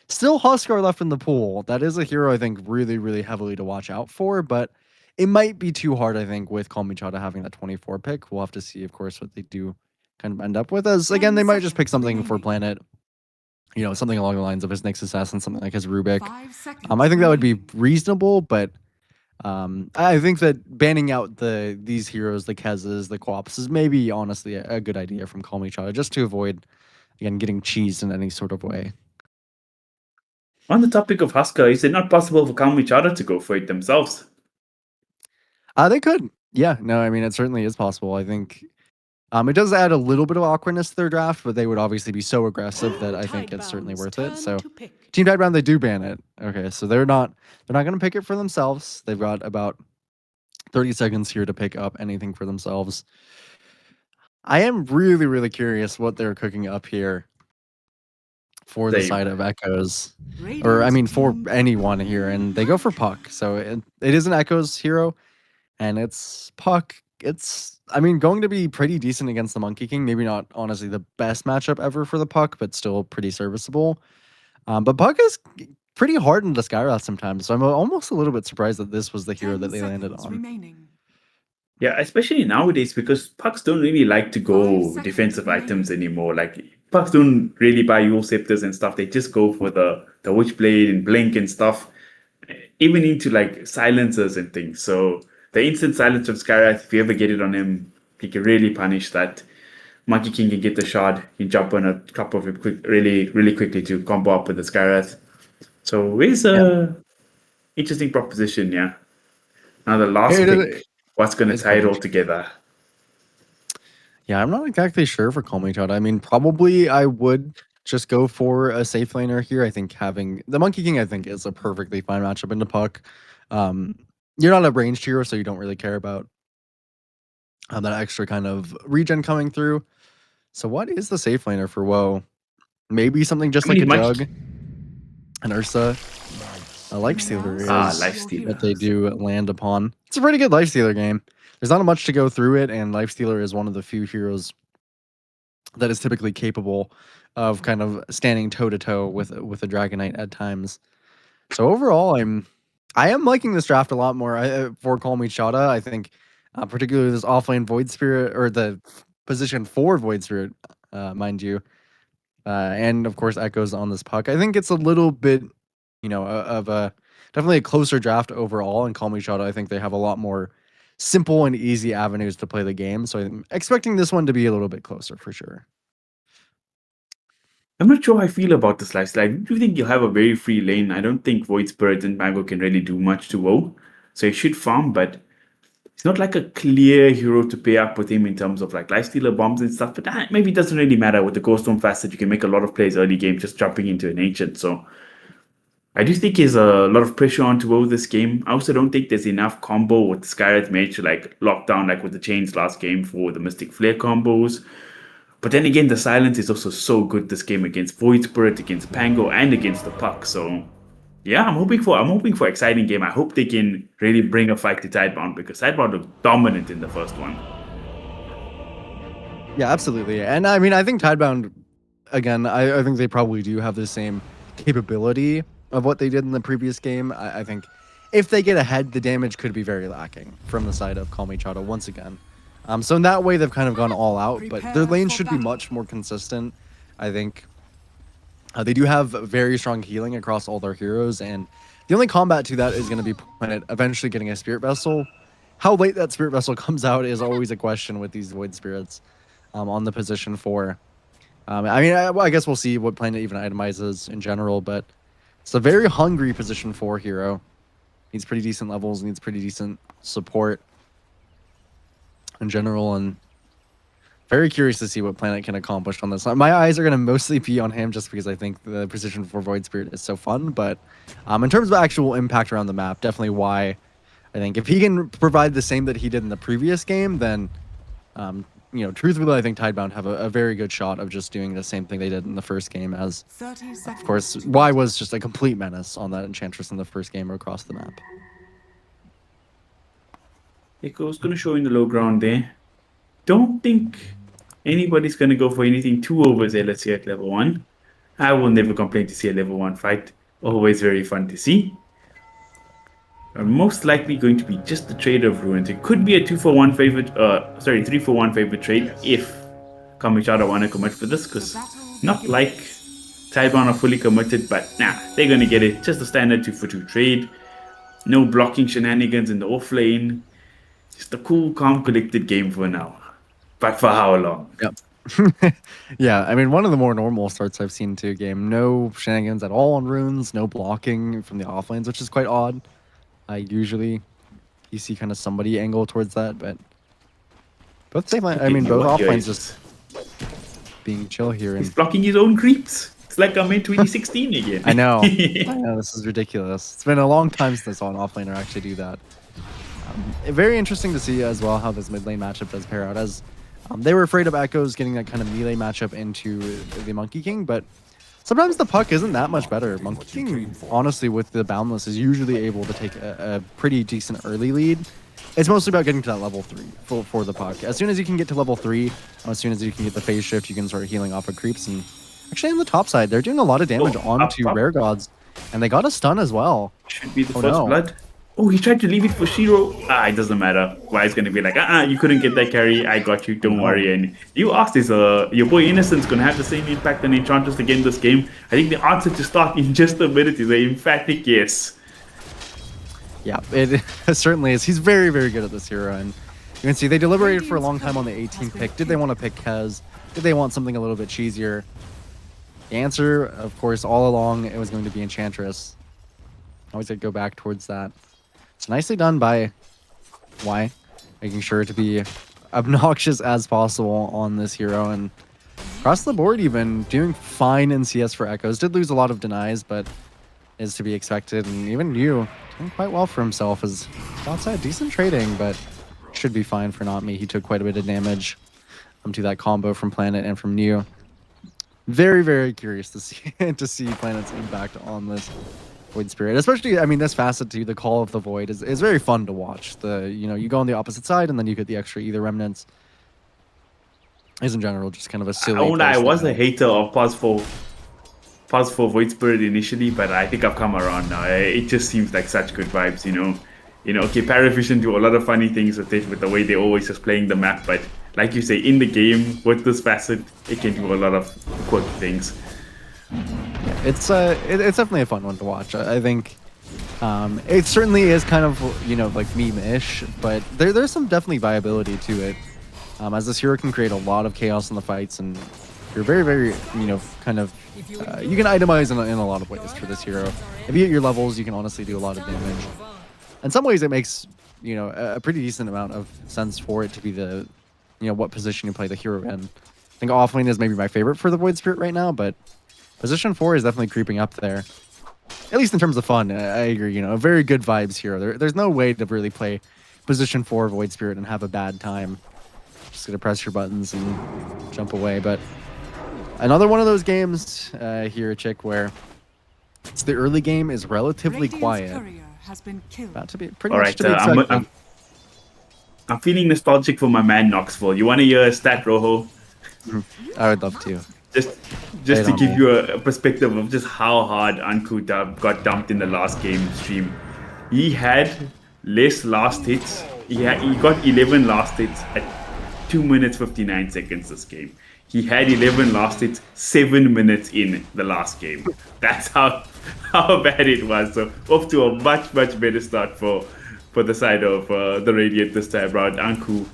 Still Huskar left in the pool. That is a hero I think really, really heavily to watch out for, but it might be too hard, I think, with Kalmychata having that 24 pick. We'll have to see, of course, what they do kind of end up with. As again, 10 they might just pick seconds something for remaining. Planet, something along the lines of his Nyx Assassin, something like his Rubik. 5 seconds I think that would be remaining. reasonable, but I think that banning out these heroes, the Kezes, the Quaps, is maybe honestly a good idea from Kalmychata, just to avoid, again, getting cheesed in any sort of way. On the topic of Husker, is it not possible for Kalmychata to go for it themselves? They could. Yeah, no, I mean, it certainly is possible. I think it does add a little bit of awkwardness to their draft, but they would obviously be so aggressive that I think it's certainly Tidebound's worth it. turn So to pick. Team Tidebound, they do ban it. Okay, so they're not going to pick it for themselves. They've got about 30 seconds here to pick up anything for themselves. I am really, really curious what they're cooking up here for the Same. side of Echoes. Radiant Or, I mean, for team anyone here. And they go for Puck. So it is an Echoes hero. And it's Puck. It's, I mean, going to be pretty decent against the Monkey King. Maybe not, honestly, the best matchup ever for the Puck, but still pretty serviceable. But Puck is pretty hard in the Skywrath sometimes. So I'm almost a little bit surprised that this was the hero 10 that they landed seconds on. remaining. Yeah, especially nowadays because pucks don't really like to 5 go seconds defensive remaining. items anymore. Like pucks don't really buy Yule Scepters and stuff. They just go for the Witchblade and Blink and stuff. Even into like silencers and things. So the instant silence of Skywrath, if you ever get it on him, he can really punish that. Monkey King can get the shard, he can jump on a couple of it really, really quickly to combo up with the Skywrath. So it's a interesting proposition, yeah. Now the last It is- pick, what's going to it's tie it very all together? Yeah, I'm not exactly sure for Kalmychata. I mean, probably I would just go for a safe laner here. I think having the Monkey King, I think, is a perfectly fine matchup into Puck. You're not a ranged hero, so you don't really care about that extra kind of regen coming through. So what is the safe laner for Woe? Maybe something just I mean, like a he might- Jug, an Ursa. A Lifestealer is Lifestealer. what they do land upon. It's a pretty good Lifestealer game. There's not much to go through it, and Lifestealer is one of the few heroes that is typically capable of kind of standing toe to toe with a Dragonite at times. So overall, I am liking this draft a lot more for Kalmychata. I think particularly this offlane Void Spirit, or the position for Void Spirit, mind you, and of course Echoes on this Puck. I think it's a little bit, of a definitely a closer draft overall. And Kalmychata, I think they have a lot more simple and easy avenues to play the game. So I'm expecting this one to be a little bit closer for sure. I'm not sure how I feel about this lifestyle. I do think you'll have a very free lane. I don't think Void Spirit and Mango can really do much to WoW. So you should farm, but it's not like a clear hero to pair up with him in terms of like lifestealer bombs and stuff. But that maybe doesn't really matter with the Ghost Storm facet. You can make a lot of plays early game just jumping into an ancient. So I do think there's a lot of pressure on to over this game. I also don't think there's enough combo with Skyreth Mage to like lock down like with the chains last game for the Mystic Flare combos. But then again, the silence is also so good this game against Void Spirit, against Pango, and against the Puck. So yeah, I'm hoping for exciting game. I hope they can really bring a fight to Tidebound because Tidebound looked dominant in the first one. Yeah, absolutely. And I mean, I think Tidebound, again, I think they probably do have the same capability of what they did in the previous game. I think if they get ahead, the damage could be very lacking from the side of Kalmychata once again. So in that way, they've kind of gone all out, but their lanes should be much more consistent. I think they do have very strong healing across all their heroes, and the only combat to that is going to be Planet eventually getting a Spirit Vessel. How late that Spirit Vessel comes out is always a question with these Void Spirits on the position 4. I mean, I guess we'll see what Planet even itemizes in general, but it's a very hungry position 4 hero. Needs pretty decent levels, needs pretty decent support in general, and very curious to see what Planet can accomplish on this. My eyes are going to mostly be on him just because I think the position 4 Void Spirit is so fun, but in terms of actual impact around the map, definitely why I think if he can provide the same that he did in the previous game, then you know, truthfully, I think Tidebound have a very good shot of just doing the same thing they did in the first game, as, 30 seconds. of course, Y was just a complete menace on that Enchantress in the first game across the map. Echo's going to show in the low ground there. Don't think anybody's going to go for anything too overzealous here at level 1. I will never complain to see a level 1 fight. Always very fun to see. Are most likely going to be just the trade of Ruins. It could be a 2-for-1 favorite, 3-for-1 favorite trade if Kalmychata want to commit for this, because not like Tidebound are fully committed, but nah, they're going to get it. Just a standard 2-for-2 trade. No blocking shenanigans in the off lane. Just a cool, calm, collected game for now. But for how long? Yep. Yeah, I mean, one of the more normal starts I've seen to a game. No shenanigans at all on runes, no blocking from the off lanes, which is quite odd. Usually you see kind of somebody angle towards that, but both safe line, I mean, both off lanes just being chill here. He's And blocking his own creeps. It's like I'm in 2016 again. I know. I know, this is ridiculous. It's been a long time since I saw an offlaner actually do that. Very interesting to see as well how this mid lane matchup does pair out, as they were afraid of Echoes getting that kind of melee matchup into the Monkey King, but sometimes the Puck isn't that much better. Monkey King, honestly, with the Boundless, is usually able to take a pretty decent early lead. It's mostly about getting to that level 3 for the Puck. As soon as you can get to level 3, as soon as you can get the phase shift, you can start healing off of creeps. And actually, on the top side, they're doing a lot of damage onto Rare Gods, and they got a stun as well. Should be the first blood. Oh, he tried to leave it for Shiro. It doesn't matter. Why is going to be like, you couldn't get that carry. I got you. Don't worry. And you asked, is your boy Innocence going to have the same impact on Enchantress again this game? I think the answer to start in just a minute is an emphatic yes. Yeah, it certainly is. He's very, very good at this hero. And you can see they deliberated for a long time on the 18th pick. Did they want to pick Kez? Did they want something a little bit cheesier? The answer, of course, all along, it was going to be Enchantress. Always go back towards that. It's nicely done by Y, making sure to be obnoxious as possible on this hero, and across the board even doing fine in CS for Echoes. Did lose a lot of denies, but is to be expected, and even Yu doing quite well for himself as outside decent trading, but should be fine for Not Me. He took quite a bit of damage to that combo from Planet and from Yu. Very, very curious to see Planet's impact on this Void Spirit, especially, I mean, this facet to the Call of the Void is very fun to watch. You go on the opposite side and then you get the extra Ether Remnants. Is in general just kind of a silly. I was a hater of Pause for Void Spirit initially, but I think I've come around now. It just seems like such good vibes, okay, Paravision do a lot of funny things with it, with the way they're always just playing the map, but like you say, in the game with this facet, it can do a lot of quirky things. It's definitely a fun one to watch. I think it certainly is kind of like meme-ish, but there's some definitely viability to it. As this hero can create a lot of chaos in the fights, and you're very, very kind of you can itemize in a lot of ways for this hero. If you hit your levels, you can honestly do a lot of damage. In some ways, it makes a pretty decent amount of sense for it to be the what position you play the hero in. I think offlane is maybe my favorite for the Void Spirit right now, but position 4 is definitely creeping up there. at least in terms of fun, I agree. You know, very good vibes here. There's no way to really play position 4 Void Spirit and have a bad time. Just gonna press your buttons and jump away. But another one of those games here, Chick, where it's the early game is relatively Radiant's quiet. courier has been killed. About to be pretty All much right, to be expected. I'm feeling nostalgic for my man Knoxville. You want to hear a stat, Rojo? I would love to. Just Lay it to on give me. you a perspective of just how hard Anku got dumped in the last game stream. He had less last hits. He got 11 last hits at 2 minutes 59 seconds this game. He had 11 last hits 7 minutes in the last game. That's how bad it was. So off to a much better start for the side of the Radiant this time around. Anku,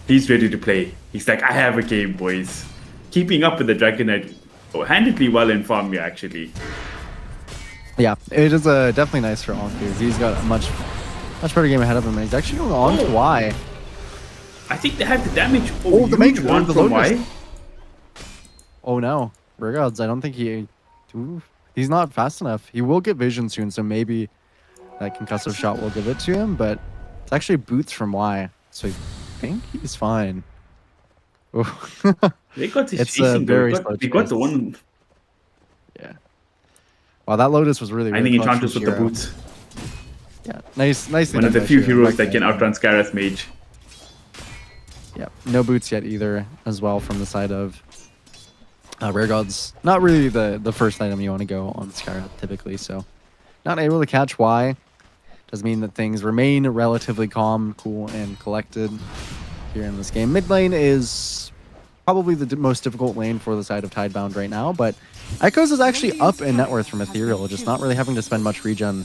he's ready to play. He's like, I have a game, boys. Keeping up with the Dragon Knight handedly well in farm here, actually. Yeah, it is definitely nice for Anku. He's got a much better game ahead of him. And he's actually going on to Y. I think they have the damage. Oh, the huge main one the from Lotus. Y. Oh no, Regards, I don't think he's not fast enough. He will get vision soon, so maybe that concussive shot will give it to him, but it's actually boots from Y, so I think he's fine. Oh. They got his It's chasing, very though. slow They got chase. the one. Yeah. Wow, that Lotus was really, I really think clutch Enchantress from with the Shiro. boots. Yeah, nicely One of done the by few Shiro. heroes Like that can outrun Scarrath Mage. Yeah, no boots yet either, as well from the side of Rare Gods. Not really the first item you want to go on Skyrath typically, so not able to catch Y. Does mean that things remain relatively calm, cool, and collected here in this game. Mid lane is probably the most difficult lane for the side of Tidebound right now, but Echoes is actually up in net worth from Ethereal, just not really having to spend much regen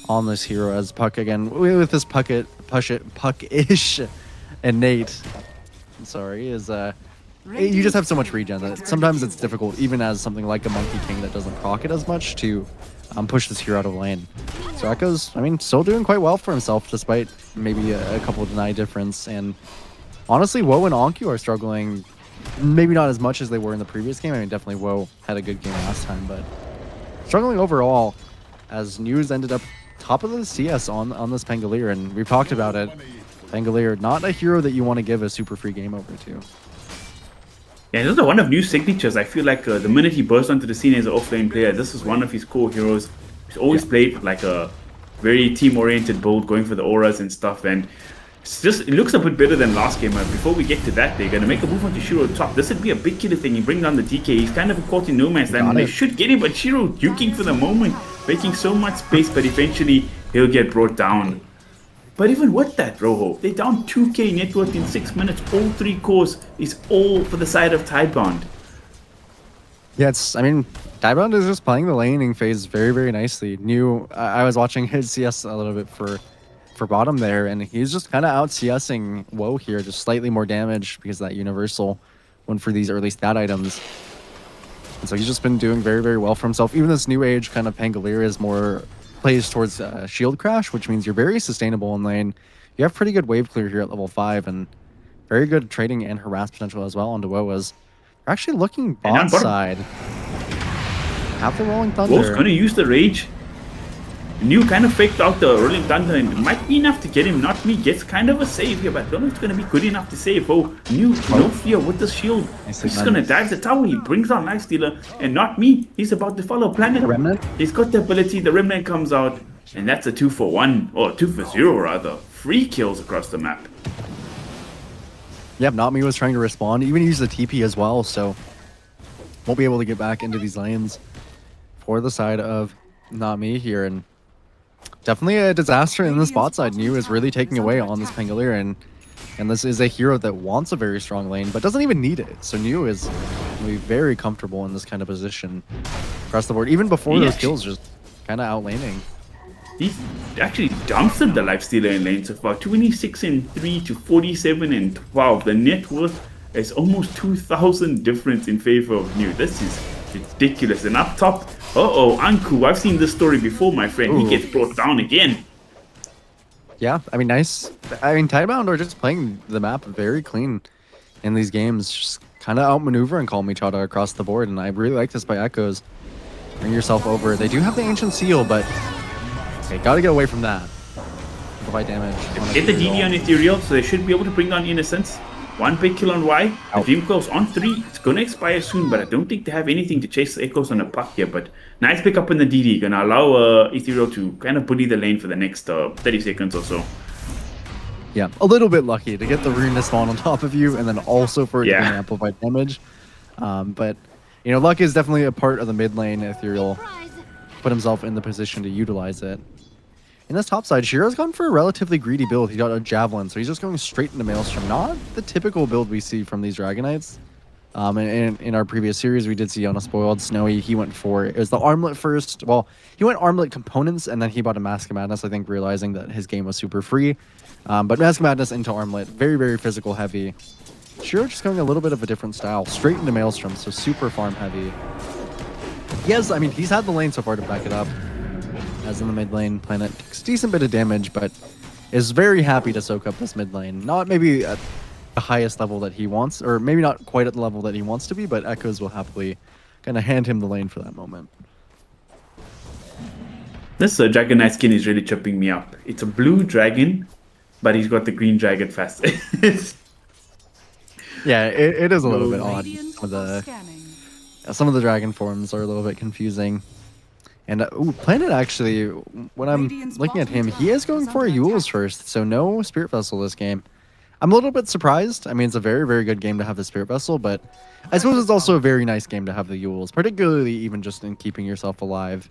on this hero as Puck again with this Puck-ish innate. I'm sorry, is you just have so much regen that sometimes it's difficult, even as something like a Monkey King that doesn't proc it as much, to push this hero out of lane. So Echoes, I mean, still doing quite well for himself despite maybe a couple of deny difference. And honestly, Woe and Anku are struggling, maybe not as much as they were in the previous game. I mean, definitely Woe had a good game last time, but struggling overall as News ended up top of the CS on this Pangolier, and we've talked about it. Pangolier, not a hero that you want to give a super free game over to. Yeah, this is one of new signatures. I feel like the minute he burst onto the scene as an offlane player, this is one of his core heroes. He's always played like a very team-oriented build, going for the auras and stuff, and it looks a bit better than last game. Before we get to that, they're going to make a move onto Shiro top. This would be a big killer thing. He brings down the DK. He's kind of caught in no man's land. They should get him, but Shiro duking for the moment, making so much space, but eventually he'll get brought down. But even with that, Rojo, they're down 2k net worth in 6 minutes. All 3 cores is all for the side of Tidebound. Yeah, I mean, Tidebound is just playing the laning phase very, very nicely. I was watching his CS a little bit for bottom there, and he's just kind of out CSing Woe here, just slightly more damage because of that universal one for these early stat items. And so he's just been doing very, very well for himself. Even this new age kind of Pangolier is more plays towards shield crash, which means you're very sustainable in lane. You have pretty good wave clear here at level 5, and very good trading and harass potential as well onto Woas. They're actually looking bot side. Have the Rolling Thunder. Woe's going to use the Rage. New kind of faked out the Rolling Thunder, and it might be enough to get him. Not Me gets kind of a save here, but I don't know if it's going to be good enough to save. Oh, New, no fear with the shield. He's just going to dive the tower. He brings on Lifestealer, and Not Me. He's about to follow Planet. Remnant? He's got the ability. The Remnant comes out, and that's a 2-for-1, or 2-for-0 rather. 3 kills across the map. Yep, Not Me was trying to respond. Even used the TP as well, so won't be able to get back into these lanes for the side of Not Me here. And definitely a disaster in this bot side. New is really taking away on this Pangolier, and this is a hero that wants a very strong lane, but doesn't even need it. So New is going to be very comfortable in this kind of position across the board, even before those kills, just kind of out laning. He's actually dumpstered the Lifestealer in lane so far. 26 and 3 to 47 and 12. The net worth is almost 2,000 difference in favor of New. This is ridiculous. And up top, Anku. I've seen this story before, my friend. He gets brought down again. Yeah, I mean, nice. I mean, Tidebound are just playing the map very clean in these games. Just kind of outmaneuvering Kalmychata across the board, and I really like this by Echoes. bring yourself over. They do have the Ancient Seal, but okay, gotta get away from that. Provide damage. on Get the Ethereal. DD on Ethereal, so they should be able to bring down Innocence. One big kill on Y. The Ow. Dream Coil's on 3. It's gonna expire soon, but I don't think they have anything to chase the Echoes on a puck here. But nice pick up in the DD. Gonna allow Ethereal to kind of bully the lane for the next 30 seconds or so. Yeah, a little bit lucky to get the rune to spawn on top of you, and then also for it to Yeah. gain amplified damage. But you know, luck is definitely a part of the mid lane. Ethereal put himself in the position to utilize it. In this top side, Shiro's gone for a relatively greedy build. He got a Javelin, so he's just going straight into Maelstrom. Not the typical build we see from these Dragonites. In our previous series, we did see on a spoiled Snowy, he went for, it was the Armlet first. Well, he went Armlet components, and then he bought a Mask of Madness, I think, realizing that his game was super free. But Mask of Madness into Armlet, very, very physical heavy. Shiro just going a little bit of a different style, straight into Maelstrom, so super farm heavy. Yes, I mean, he's had the lane so far to back it up. As in the mid lane, Planet takes a decent bit of damage, but is very happy to soak up this mid lane. Not maybe at the highest level that he wants, or maybe not quite at the level that he wants to be, but Echoes will happily kind of hand him the lane for that moment. This Dragonite skin is really tripping me up. It's a blue dragon, but he's got the green dragon fast. Yeah, it is a little bit odd. Radiant Some of the scanning. some of the dragon forms are a little bit confusing. And ooh, Planet actually, when I'm looking at him, he is going for a Yule's first, so no Spirit Vessel this game. I'm a little bit surprised. I mean, it's a very, very good game to have the Spirit Vessel, but I suppose it's also a very nice game to have the Yules, particularly even just in keeping yourself alive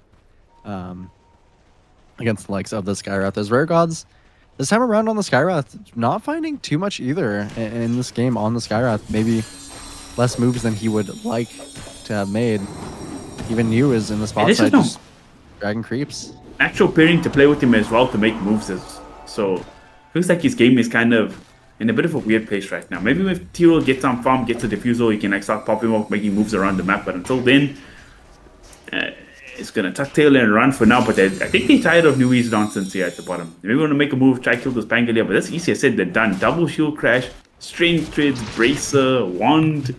against the likes of the Skywrath. As Rare Gods, this time around on the Skywrath, not finding too much either in this game on the Skywrath. Maybe less moves than he would like to have made. Even Yu is in the spot this is side, no- just dragging creeps. Actual pairing to play with him as well to make moves. So feels like his game is kind of in a bit of a weird place right now. Maybe if Tyrell gets on farm, gets a diffusal, he can like start popping off, making moves around the map. But until then, it's gonna tuck tail and run for now. But I think they're tired of Nui's nonsense here at the bottom. Maybe want to make a move, try kill this Pangolier, but that's easier said than done. Double shield crash, strange treads, bracer, wand.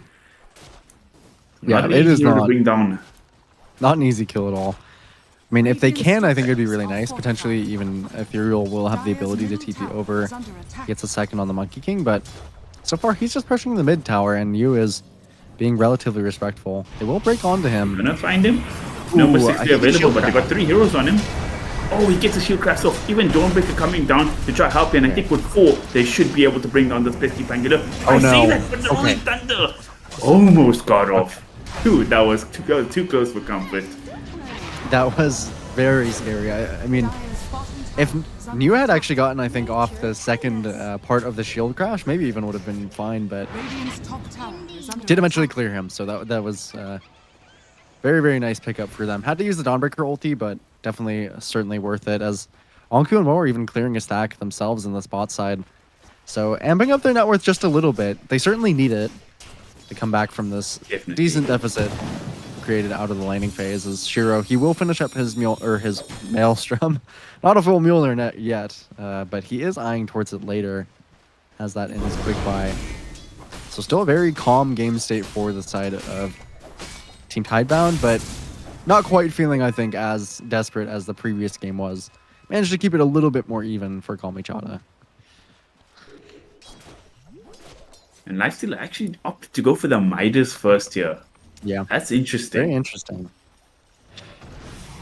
Yeah, Not it is easier to not. bring down. Not an easy kill at all. I mean, if they can, I think it would be really nice. Potentially, even Ethereal will have the ability to TP over. Gets a second on the Monkey King, but so far he's just pressuring the mid tower, and Yu is being relatively respectful. They will break onto him. Gonna find him. Number Ooh, 60 I think available, shield but they got 3 heroes on him. Oh, he gets a shield crash off. Even Dawnbreaker coming down to try help, and I think with 4, they should be able to bring down this pesky Pangolier. Oh, I no. see that, but the only Okay. thunder almost got off. Dude, that was too close for comfort. That was very scary. I mean, if Yu had actually gotten, I think, off the second part of the shield crash, maybe even would have been fine, but Radiant's top tower is under did eventually clear him, so that was very, very nice pickup for them. Had to use the Dawnbreaker ulti, but definitely, certainly worth it, as Anku and Mo are even clearing a stack themselves in the spot side. So, amping up their net worth just a little bit. They certainly need it to come back from this Definitely. decent deficit created out of the laning phase. As Shiro, he will finish up his his Maelstrom. Not a full Mjolnir net yet, but he is eyeing towards it later. Has that in his quick buy. So still a very calm game state for the side of Team Tidebound, but not quite feeling, I think, as desperate as the previous game was. Managed to keep it a little bit more even for Kalmychata. And Lifesteal actually opted to go for the Midas first here. Yeah. That's Very interesting. interesting.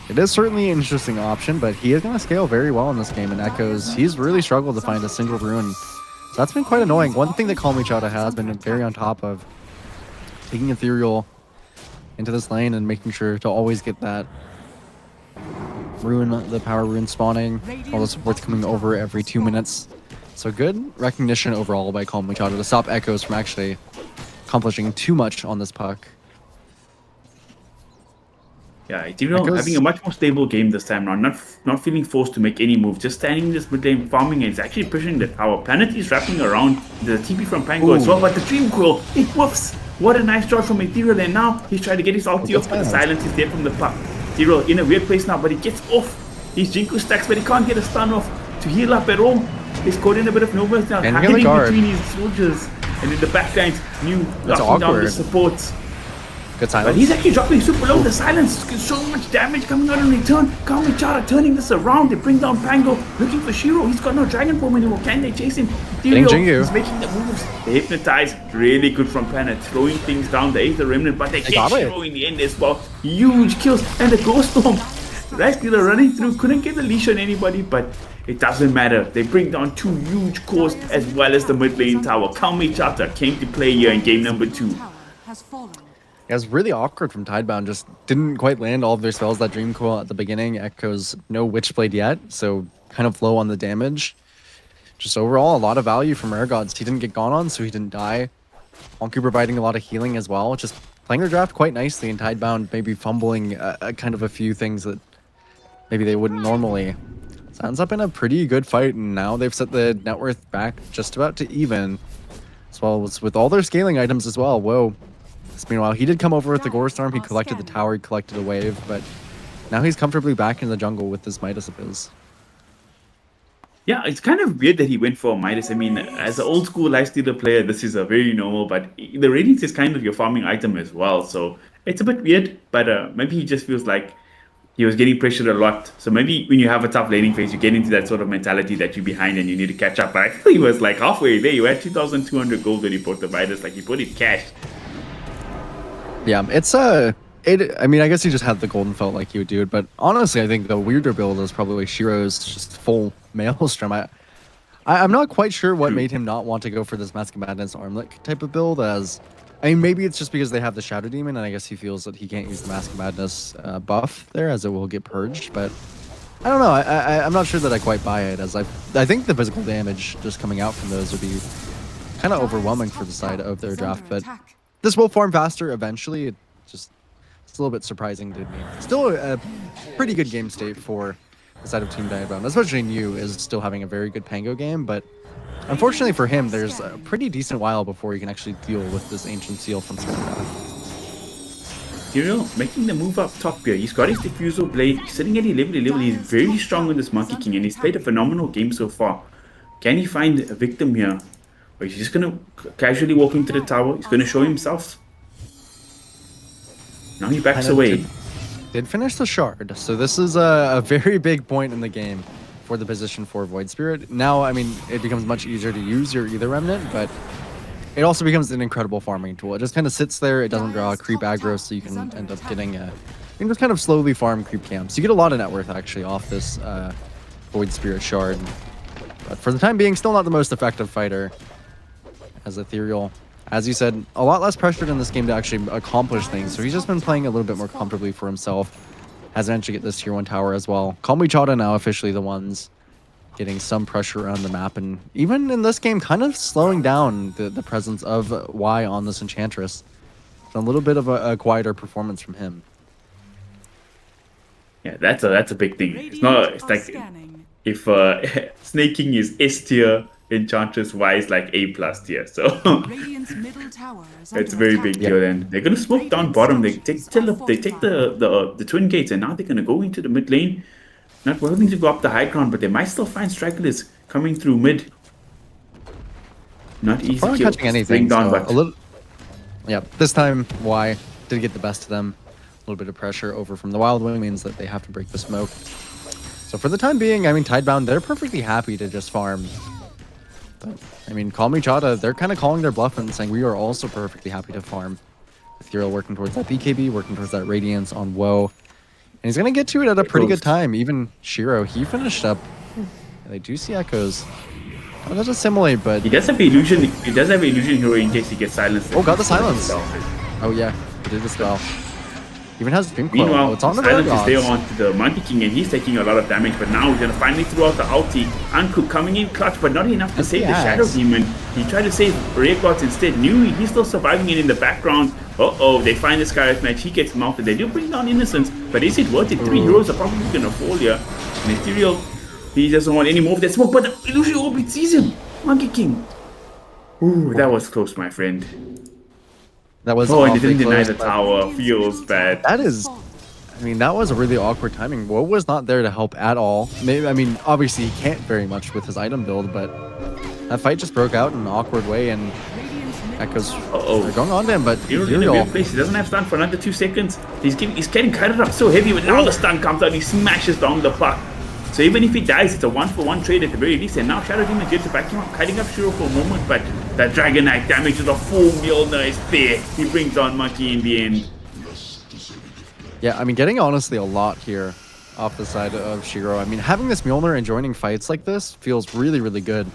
It is certainly an interesting option, but he is going to scale very well in this game. And Echoes, he's really struggled to find a single rune. So that's been quite annoying. One thing that Kalmychata has been very on top of, taking Ethereal into this lane and making sure to always get that rune, the power rune spawning. All the supports coming over every 2 minutes. So good recognition overall by Kalmychata to stop Echoes from actually accomplishing too much on this puck. Yeah, Ethereal Echoes- having a much more stable game this time around, not feeling forced to make any move, just standing in this mid lane farming, and it's actually pushing the tower. Planet is wrapping around the TP from Pango as well, but the Dream Coil, it whoops! What a nice shot from Ethereal, and now he's trying to get his ulti off, but the silence is there from the puck. Ethereal in a weird place now, but he gets off his Jinku stacks, but he can't get a stun off to heal up at all. He's caught in a bit of nervousness now, And hiding really guard. between his soldiers, and in the backlines, New That's locking down the awkward. supports. Good But silence. he's actually dropping super low. The silence, so much damage coming out in return. Kalmychata turning this around. They bring down Pango, looking for Shiro. He's got no Dragon Form anymore. Can they chase him? Getting Ethereal, Jingu. he's making the moves. The Hypnotize, really good from Planet, throwing things down. There is the Remnant, but they get got it. Shiro in the end as well. Huge kills. And the Ghost Storm. Right, they're running through. Couldn't get the leash on anybody, but it doesn't matter. They bring down 2 huge cores as well as the mid lane tower. Kalmychata came to play here in game number 2. Has fallen. It was really awkward from Tidebound. Just didn't quite land all of their spells. That Dream Coil at the beginning. Echoes no Witchblade yet, so kind of low on the damage. Just overall, a lot of value from Air Gods. He didn't get gone on, so he didn't die. Honku providing a lot of healing as well. Just playing their draft quite nicely, and Tidebound maybe fumbling kind of a few things that maybe they wouldn't normally. So ends up in a pretty good fight, and now they've set the net worth back just about to even, as well as with all their scaling items as well. Whoa. Meanwhile, he did come over with the Gore Storm. He collected the tower, he collected a wave, but now he's comfortably back in the jungle with this Midas of his. Yeah, it's kind of weird that he went for Midas. I mean, as an old school lifestealer player, this is a very normal, but the Radiance is kind of your farming item as well. So it's a bit weird, but maybe he just feels like he was getting pressured a lot. So maybe when you have a tough laning phase, you get into that sort of mentality that you're behind and you need to catch up. But I feel he was like halfway there. You had 2,200 gold when he bought the Midas. Like he put it cash. Yeah, it's I mean, I guess he just had the golden felt like he would do it, but honestly, I think the weirder build is probably Shiro's just full Maelstrom. I'm not quite sure what made him not want to go for this Mask of Madness Armlet type of build, as I mean, maybe it's just because they have the Shadow Demon, and I guess he feels that he can't use the Mask of Madness buff there, as it will get purged, but I don't know, I'm not sure that I quite buy it, as I think the physical damage just coming out from those would be kind of overwhelming for the side of their draft, but this will farm faster eventually. It's a little bit surprising to me. Still a pretty good game state for the side of Team Tidebound, especially New is still having a very good Pango game, but unfortunately for him, there's a pretty decent while before he can actually deal with this Ancient Seal from Skyback. Hero making the move up top here. He's got his Diffusal Blade. He's sitting at 11 level. He's very strong with this Monkey King, and he's played a phenomenal game so far. Can he find a victim here? Or he's just going to casually walk into the tower. He's going to show himself. Now he backs away. Did finish the shard, so this is a very big point in the game for the position for Void Spirit. Now, I mean, it becomes much easier to use your Ether Remnant, but it also becomes an incredible farming tool. It just kind of sits there, it doesn't draw creep aggro, so you can end up getting you can just kind of slowly farm creep camps. You get a lot of net worth actually off this Void Spirit shard, but for the time being, still not the most effective fighter, as Ethereal, as you said, a lot less pressured in this game to actually accomplish things, so he's just been playing a little bit more comfortably for himself. Has managed to get this tier 1 tower as well. Kalmychata now officially the ones getting some pressure around the map, and even in this game kind of slowing down the presence of Y on this Enchantress. So a little bit of a quieter performance from him. Yeah, that's a big thing. It's like if Snake King is S tier, Enchantress Y is like A+ tier. So it's a very big deal. And they're gonna smoke down bottom. They take the Twin Gates, and now they're gonna go into the mid lane. Not willing to go up the high ground, but they might still find stragglers coming through mid. Not easy Not kill. catching anything. Down, So but a little. Yeah, this time Y did get the best of them. A little bit of pressure over from the Wild Wing means that they have to break the smoke. So for the time being, I mean, Tidebound, they're perfectly happy to just farm. But, I mean, Kalmychata, they're kind of calling their bluff and saying we are also perfectly happy to farm. Ethereal working towards that BKB, working towards that Radiance on Woe. And he's going to get to it at a pretty good time. Even Shiro, he finished up. They do see Echoes. Oh, that's a simile, but... he does have illusion. He does have illusion hero in case he gets silenced. Oh, got the silence. Oh, yeah. He did the spell. Even has Dream Coil. Meanwhile, Oh, it's on the silence is Air there Gods. onto the Monkey King, and he's taking a lot of damage. But now he's gonna finally throw out the ulti. Anku coming in clutch, but not enough to save the Shadow Demon. He tried to save Air Gods instead. Knew he's still surviving it in the background. Uh-oh, they find this Scarlet Knight. He gets mounted. They do bring down Innocence, but is it worth it? 3 heroes are probably gonna fall here. And Ethereal, he doesn't want any more of that smoke, but the Illusion Orbit sees him. Monkey King. Ooh, that was close, my friend. That was Oh, and they awfully didn't deny close, the but tower. Feels bad. That is... I mean, that was a really awkward timing. Woe was not there to help at all. Maybe, I mean, obviously he can't very much with his item build, but that fight just broke out in an awkward way, and Echoes Uh-oh. are going on to him, but Hero's in a Ethereal. weird place. He doesn't have stun for another 2 seconds. He's getting kited up so heavy, but now the stun comes out. He smashes down the puck. So even if he dies, it's a 1-for-1 trade at the very least. And now Shadow Demon gets to back him up, kiting up Shiro for a moment, but that Dragon Knight damage to the full Mjolnir is there. He brings down Monkey in the end. Yeah, I mean, getting honestly a lot here off the side of Shiro. I mean, having this Mjolnir and joining fights like this feels really, really good.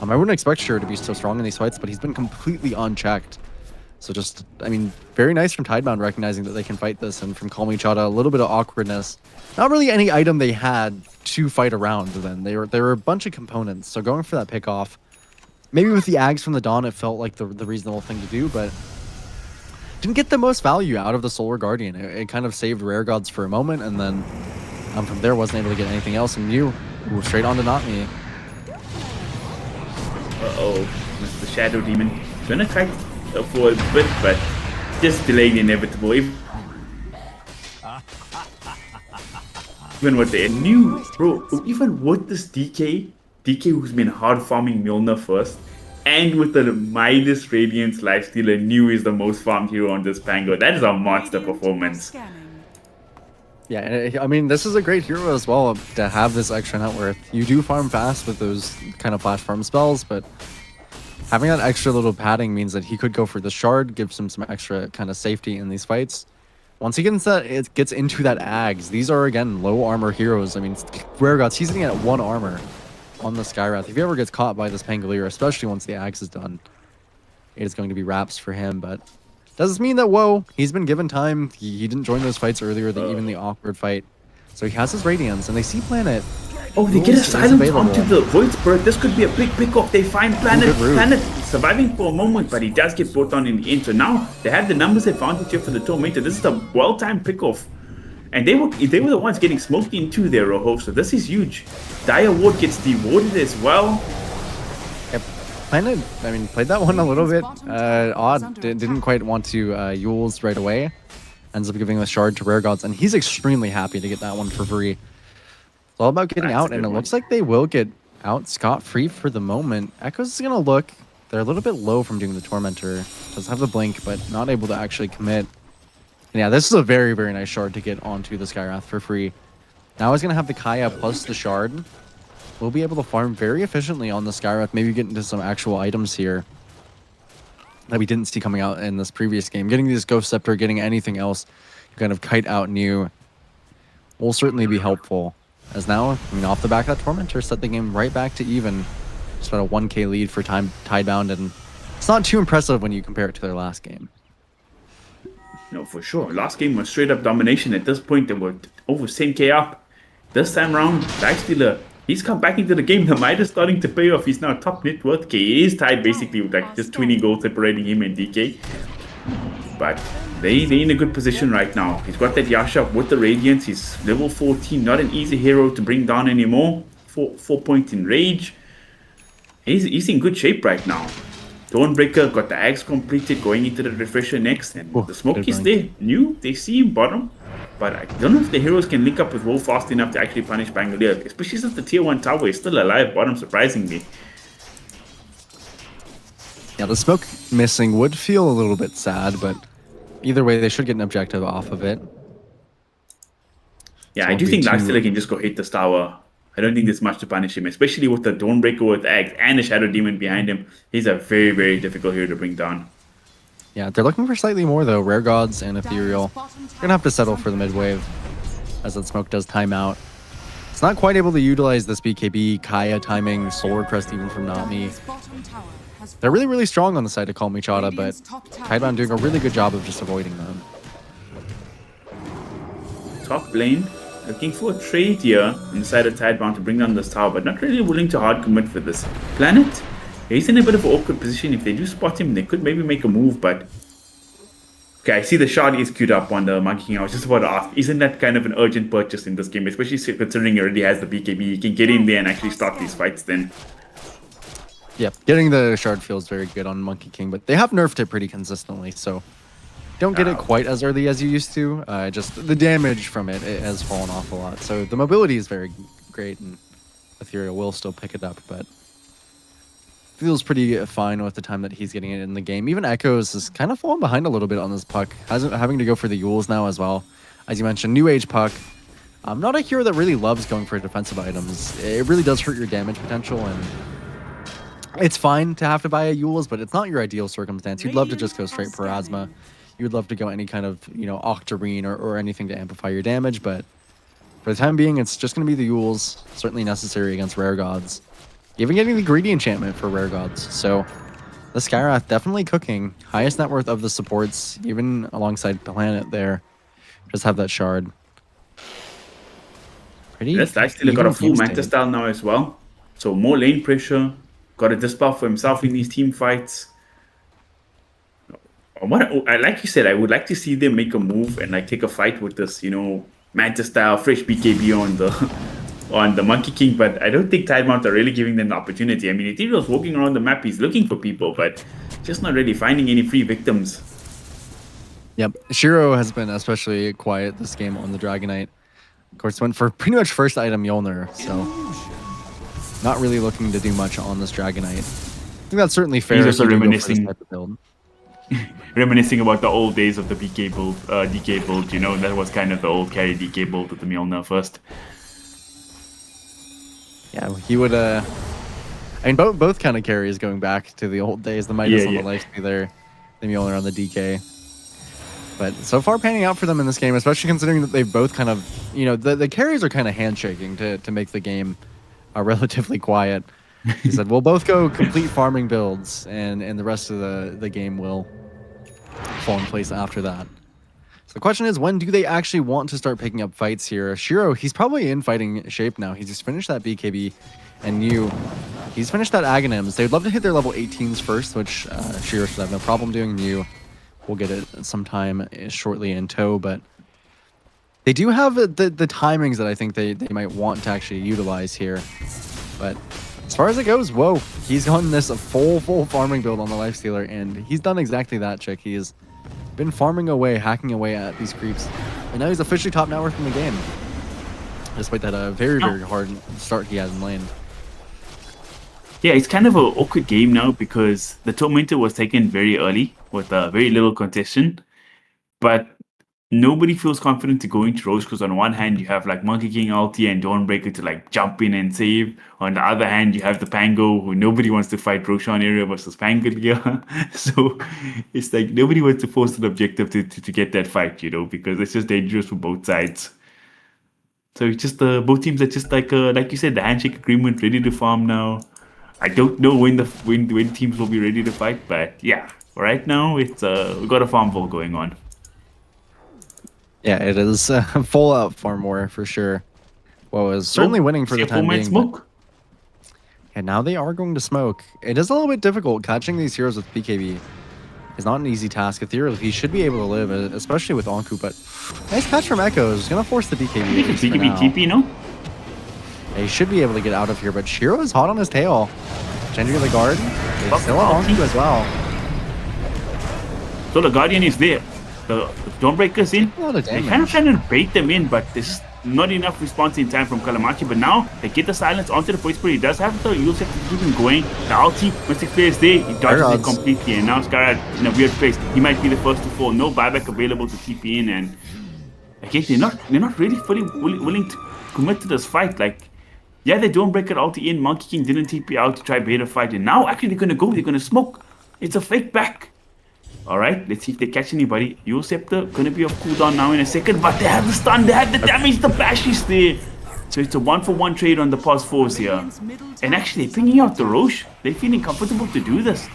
I wouldn't expect Shiro to be so strong in these fights, but he's been completely unchecked. So just, I mean, very nice from Tidebound recognizing that they can fight this, and from Kalmychata, a little bit of awkwardness. Not really any item they had to fight around then. They were a bunch of components, so going for that pick-off. Maybe with the Ags from the Dawn, it felt like the reasonable thing to do, but didn't get the most value out of the Solar Guardian. It kind of saved Rare Gods for a moment, and then from there wasn't able to get anything else, and Mew straight on to Not Me. Uh-oh, Mr. Shadow Demon. Gonna try for a bit, but just delaying the inevitable. Even with the new, bro, even with this DK who's been hard farming Mjolnir first, and with the minus Radiance Lifestealer, New is the most farmed hero on this Pango. That is a monster performance. Yeah, I mean, this is a great hero as well to have this extra net worth. You do farm fast with those kind of flash farm spells, but having that extra little padding means that he could go for the shard, gives him some extra kind of safety in these fights. Once he gets into that Ags, these are, again, low armor heroes. I mean, Rare Gods, he's sitting at 1 armor on the Skywrath. If he ever gets caught by this Pangolier, especially once the Ags is done, it is going to be wraps for him, but does this mean that, whoa, he's been given time? He didn't join those fights earlier, even the awkward fight. So he has his Radiance, and they see Planet. Oh, they get a silence onto the Void Spirit. This could be a big pick-off. They find Planet. Planet surviving for a moment, but he does get brought down in the end. So now they have the numbers advantage here for the Tormentor. This is a well-timed pick-off. And they were the ones getting smoked into their Roho, so this is huge. Dire Ward gets dewarded as well. Planet, I mean, played that one a little bit odd. Didn't quite want to Yules right away. Ends up giving the shard to Rare Gods, and he's extremely happy to get that one for free. It's all about getting out, and it looks like they will get out scot-free for the moment. Echoes is going to look. They're a little bit low from doing the Tormentor. Does have the blink, but not able to actually commit. And yeah, this is a very, very nice shard to get onto the Skywrath for free. Now he's going to have the Kaya plus the shard. We'll be able to farm very efficiently on the Skywrath, maybe get into some actual items here that we didn't see coming out in this previous game. Getting this Ghost Scepter, getting anything else to kind of kite out New will certainly be helpful. As now, I mean, off the back of that Tormentor, set the game right back to even. Just about a 1k lead for Tidebound, and it's not too impressive when you compare it to their last game. No, for sure. Last game was straight up domination. At this point, they were over 10k up. This time around, Lifestealer, he's come back into the game. The Midas starting to pay off. He's now top net worth K. He is tied basically with like just 20 gold separating him and DK. But they're in a good position right now. He's got that Yasha with the Radiance. He's level 14. Not an easy hero to bring down anymore. 4 points in Rage. He's in good shape right now. Dawnbreaker got the Ags completed, going into the Refresher next. And the smoke is there. New, they see him bottom. But I don't know if the heroes can link up with Wolf fast enough to actually punish Bangalore, especially since the tier 1 tower is still alive bottom, surprisingly. Yeah, the smoke missing would feel a little bit sad, but either way, they should get an objective off of it. Yeah, I do think Lifestealer can just go hit this tower. I don't think there's much to punish him, especially with the Dawnbreaker with Axe and the Shadow Demon behind him. He's a very, very difficult hero to bring down. Yeah, they're looking for slightly more, though. Rare Gods and Ethereal. They're going to have to settle for the mid-wave, as that smoke does time out. It's not quite able to utilize this BKB, Kaya timing, Solar Crest even from Nami. They're really, really strong on the side of Kalmychata, but Tidebound doing a really good job of just avoiding them. Top lane, looking for a trade here inside of Tidebound to bring down this tower, but not really willing to hard commit for this. Planet, he's in a bit of an awkward position. If they do spot him, they could maybe make a move, but... Okay, I see the shard is queued up on the Monkey King. I was just about to ask, isn't that kind of an urgent purchase in this game? Especially considering he already has the BKB. He can get in there and actually start these fights then. Yep, getting the shard feels very good on Monkey King, but they have nerfed it pretty consistently, so don't get it quite as early as you used to. Just the damage from it has fallen off a lot. So the mobility is very great, and Ethereal will still pick it up, but feels pretty fine with the time that he's getting it in the game. Even Echoes is kind of falling behind a little bit on this puck, having to go for the Yules now as well. As you mentioned, new age puck. I'm not a hero that really loves going for defensive items. It really does hurt your damage potential, and it's fine to have to buy a Yules, but it's not your ideal circumstance. You'd love to just go straight Parasma. You would love to go any kind of, Octarine or anything to amplify your damage, but for the time being, it's just going to be the Yules, certainly necessary against Rare Gods. Even getting the Greedy Enchantment for Rare Gods. So the Skyrath definitely cooking. Highest net worth of the supports, even alongside Planet there. Just have that shard. Pretty That's actually got a full game Manta state. style now as well. So more lane pressure. Got a dispel for himself in these team fights. Like you said, I would like to see them make a move and like take a fight with this, Manta style, fresh BKB on the Monkey King, but I don't think Tidebound are really giving them the opportunity. I mean, Ethereal's walking around the map, he's looking for people, but just not really finding any free victims. Yep, Shiro has been especially quiet this game on the Dragonite. Of course, went for pretty much first item Mjolnir, so not really looking to do much on this Dragonite. I think that's certainly fair. He's if also you do go for this reminiscing. type of build. Reminiscing about the old days of the DK build, that was kind of the old carry DK build with the Mjolnir first. Yeah, he would. I mean, both kind of carries going back to the old days. The Midas on the Lifestealer, the Mjolnir on the DK. But so far panning out for them in this game, especially considering that they've both kind of, the carries are kind of handshaking to make the game relatively quiet. He said, we'll both go complete farming builds, and the rest of the game will fall in place after that. So the question is, when do they actually want to start picking up fights here? Shiro, he's probably in fighting shape now. He's just finished that BKB, and he's finished that Aghanims. They'd love to hit their level 18s first, which Shiro should have no problem doing. We'll get it sometime shortly in tow, but they do have the timings that I think they might want to actually utilize here. But as far as it goes, whoa, he's gotten this a full farming build on the Lifestealer, and he's done exactly that, Chick. He's been farming away, hacking away at these creeps, and now he's officially top net worth in the game, despite that very hard start he had in lane. Yeah, it's kind of an awkward game now because the Tormentor was taken very early with very little contestation, but nobody feels confident to go into Roche because on one hand you have like Monkey King ulti and Dawnbreaker to like jump in and save. On the other hand, you have the Pango who nobody wants to fight Roshan area versus Pangalia. So it's like nobody wants to force an objective to get that fight, because it's just dangerous for both sides. So it's just both teams are just like you said, the handshake agreement, ready to farm now. I don't know when teams will be ready to fight, but yeah, right now it's we got a farm ball going on. Yeah, it is full out farm war for sure. Well, it's certainly winning for the time being. Smoke. And now they are going to smoke. It is a little bit difficult. Catching these heroes with BKB is not an easy task. Ethereal, he should be able to live, especially with Anku, but nice catch from Echoes. Gonna force the BKB. I think it's BKB TP, no? He should be able to get out of here, but Shiro is hot on his tail. Changing the guard. They still have Anku as well. So the Guardian is there. The Dawnbreaker's in. A lot of They damage. kind of trying to bait them in, but there's just not enough response in time from Kalmychata. But now they get the silence onto the voice spray. He does have the use to keep him going. The ulti, Mystic Flare is there. He dodges it completely, and now Skyrat in a weird place. He might be the first to fall. No buyback available to TP in, and again they're not really fully willing to commit to this fight. Like, yeah, they Dawnbreaker ulti in. Monkey King didn't TP out to try bait a fight, and now actually they're gonna go. They're gonna smoke. It's a fake back. Alright, let's see if they catch anybody. Eul Scepter gonna be off cooldown now in a second, but they have the stun, they have the damage, the bash is there. So it's a 1-for-1 trade on the past fours here. And actually, they're pinging out the Roche. They're feeling comfortable to do this.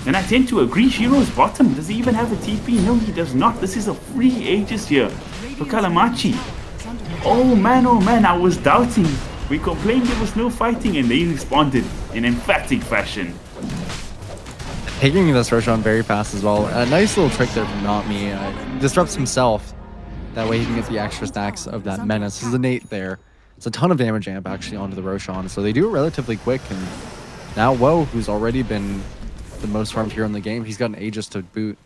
And I tend to agree, Shiro's bottom. Does he even have a TP? No, he does not. This is a free Aegis here for Kalmychata. Oh man, I was doubting. We complained there was no fighting, and they responded in emphatic fashion. Taking this Roshan very fast as well. A nice little trick there from Not Me. Disrupts himself. That way he can get the extra stacks of that Menace. His innate there. It's a ton of damage amp actually onto the Roshan. So they do it relatively quick. And now Woe, who's already been the most farmed hero in the game, he's got an Aegis to boot.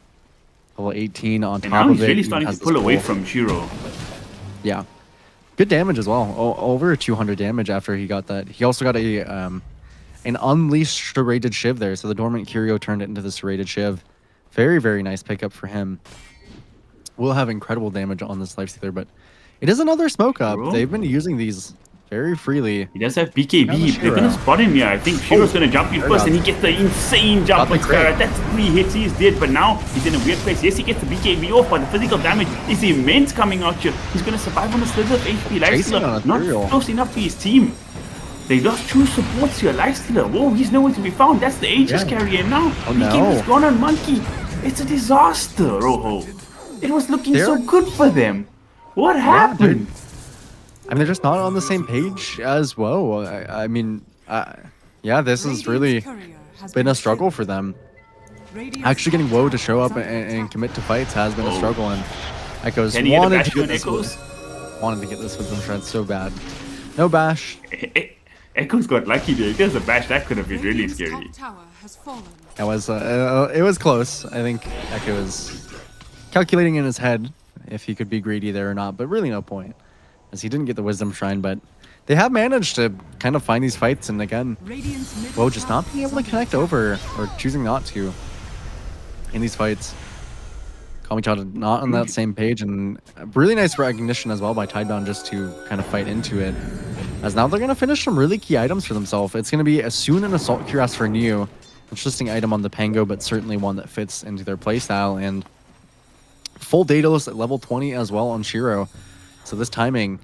Level 18 on top now of he's it. really starting to pull away from Shiro. Yeah. Good damage as well. Over 200 damage after he got that. He also got a and unleashed serrated shiv there. So the dormant curio turned it into the serrated shiv. Very, very nice pickup for him. Will have incredible damage on this lifestealer, but it is another smoke up. Bro. They've been using these very freely. He does have BKB. They're Shiro. gonna spot him here. I think Shiro's gonna jump in first, and he gets the insane jump Got on the crit. Skyrat. That's 3 hits. He's dead, but now he's in a weird place. Yes, he gets the BKB off, but the physical damage is immense coming out here. He's gonna survive on a slither of HP. Chasing on Lifestealer a not Ethereal. close enough to his team. They lost 2 supports here. Lifestealer, whoa, he's nowhere to be found. That's the Aegis Yeah. carrier now. Oh, BKB is no. gone on Monkey. It's a disaster, Rojo. It was looking so They're- good for them. What happened? I mean, they're just not on the same page as well. I mean, yeah, this has really been a struggle for them. Actually getting Woe to show up and commit to fights has been a struggle, and Echoes Can he get a wanted bash to get on this Echoes? wanted to get this with them shred so bad. No bash. Echoes got lucky there. If there's a bash, that could have been really scary. It was close. I think Echo was calculating in his head if he could be greedy there or not, but really no point, as he didn't get the Wisdom Shrine. But they have managed to kind of find these fights, and again, Woe just not being able to connect over, or choosing not to, in these fights. Kalmychata not on that same page, and really nice recognition as well by Tidebound just to kind of fight into it. As now they're going to finish some really key items for themselves. It's going to be soon an Assault Cuirass for Neo. Interesting item on the Pango, but certainly one that fits into their playstyle. And full Daedalus at level 20 as well on Shiro. So this timing,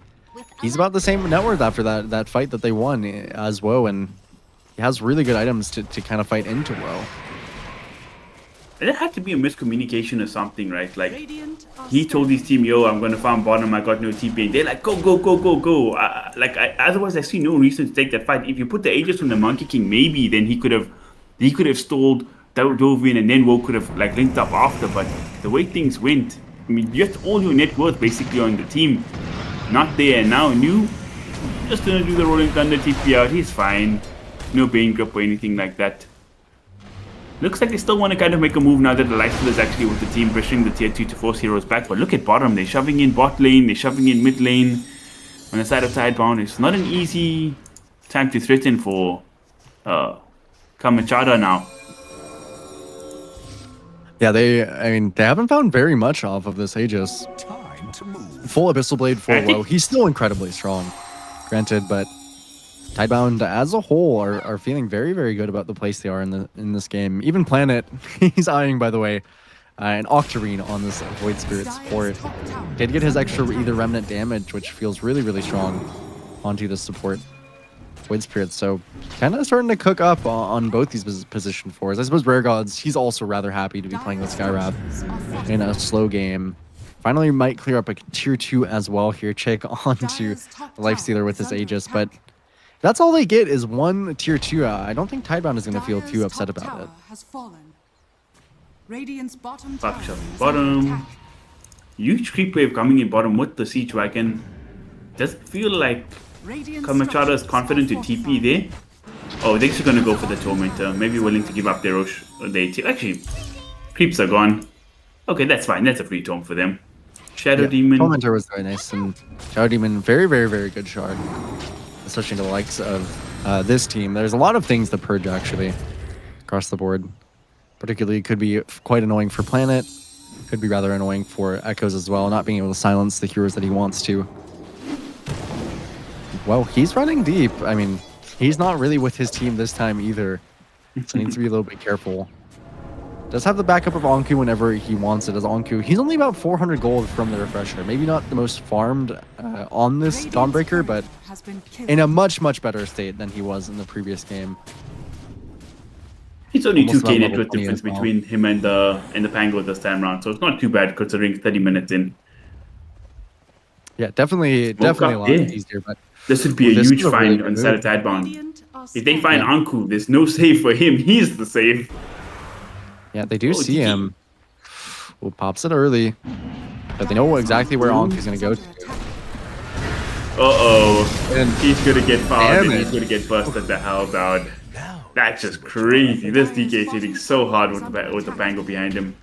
he's about the same net worth after that fight that they won as Woe, and he has really good items to kind of fight into Woe. There had to be a miscommunication or something, right? Like, he told his team, yo, I'm going to farm bottom, I got no TP. And they're like, go, go, go, go, go. Otherwise, I see no reason to take that fight. If you put the Aegis on the Monkey King, maybe then he could have stalled, dove in, and then Woe could have like linked up after. But the way things went, I mean, you have all your net worth basically on the team. Not there. And now New just going to do the Rolling Thunder TP out. He's fine. No Bane Grip or anything like that. Looks like they still want to kind of make a move now that the Lifesteal is actually with the team, pushing the tier 2 to force heroes back. But look at bottom, they're shoving in bot lane, they're shoving in mid lane. On the side of Tidebound, it's not an easy time to threaten for Kalmychata now. Yeah, they haven't found very much off of this Aegis. Full Abyssal Blade for Woe. He's still incredibly strong, granted, but Tidebound as a whole are feeling very, very good about the place they are in this game. Even Planet, he's eyeing, by the way, an Octarine on this Void Spirit support. Did get his extra either Remnant damage, which feels really, really strong onto the support Void Spirit. So kind of starting to cook up on both these position fours. I suppose Rare Gods, he's also rather happy to be playing with Skywrath in a slow game. Finally might clear up a tier 2 as well here. Check onto Lifestealer with his Aegis, but that's all they get is one tier 2. I don't think Tidebound is going to feel too upset about it. Buckshot bottom. Huge creep wave coming in bottom with the Siege Wagon. Does it feel like Kalmychata is confident to TP there? Oh, they're just going to go for the Tormentor. Maybe willing to give up their Rosh. Actually, creeps are gone. Okay, that's fine. That's a free Torm for them. Shadow Demon. Tormentor was very nice, and Shadow Demon, very, very, very good shard. Especially to the likes of this team. There's a lot of things to purge, actually, across the board. Particularly, could be quite annoying for Planet. Could be rather annoying for Echoes as well, not being able to silence the heroes that he wants to. Well, he's running deep. I mean, he's not really with his team this time either. So needs to be a little bit careful. Does have the backup of Anku whenever he wants it as Anku. He's only about 400 gold from the refresher. Maybe not the most farmed on this Dawnbreaker, but in a much, much better state than he was in the previous game. It's only Almost 2k about net level worth 20 difference as well. between him and the Pango this time round, so it's not too bad considering 30 minutes in. Yeah, definitely a up lot there. easier. But This would be a This huge is a find really on good Saturday Tidebound. If they find Anku, there's no save for him. He's the save. yeah, they do Oh, see DK. him. Well, pops it early, but they know exactly where Anku's going to go to. Uh-oh. And He's going to get fouled and Damn he's it. going to get busted the hell down. That's just crazy. This DK is hitting so hard with the Pango behind him.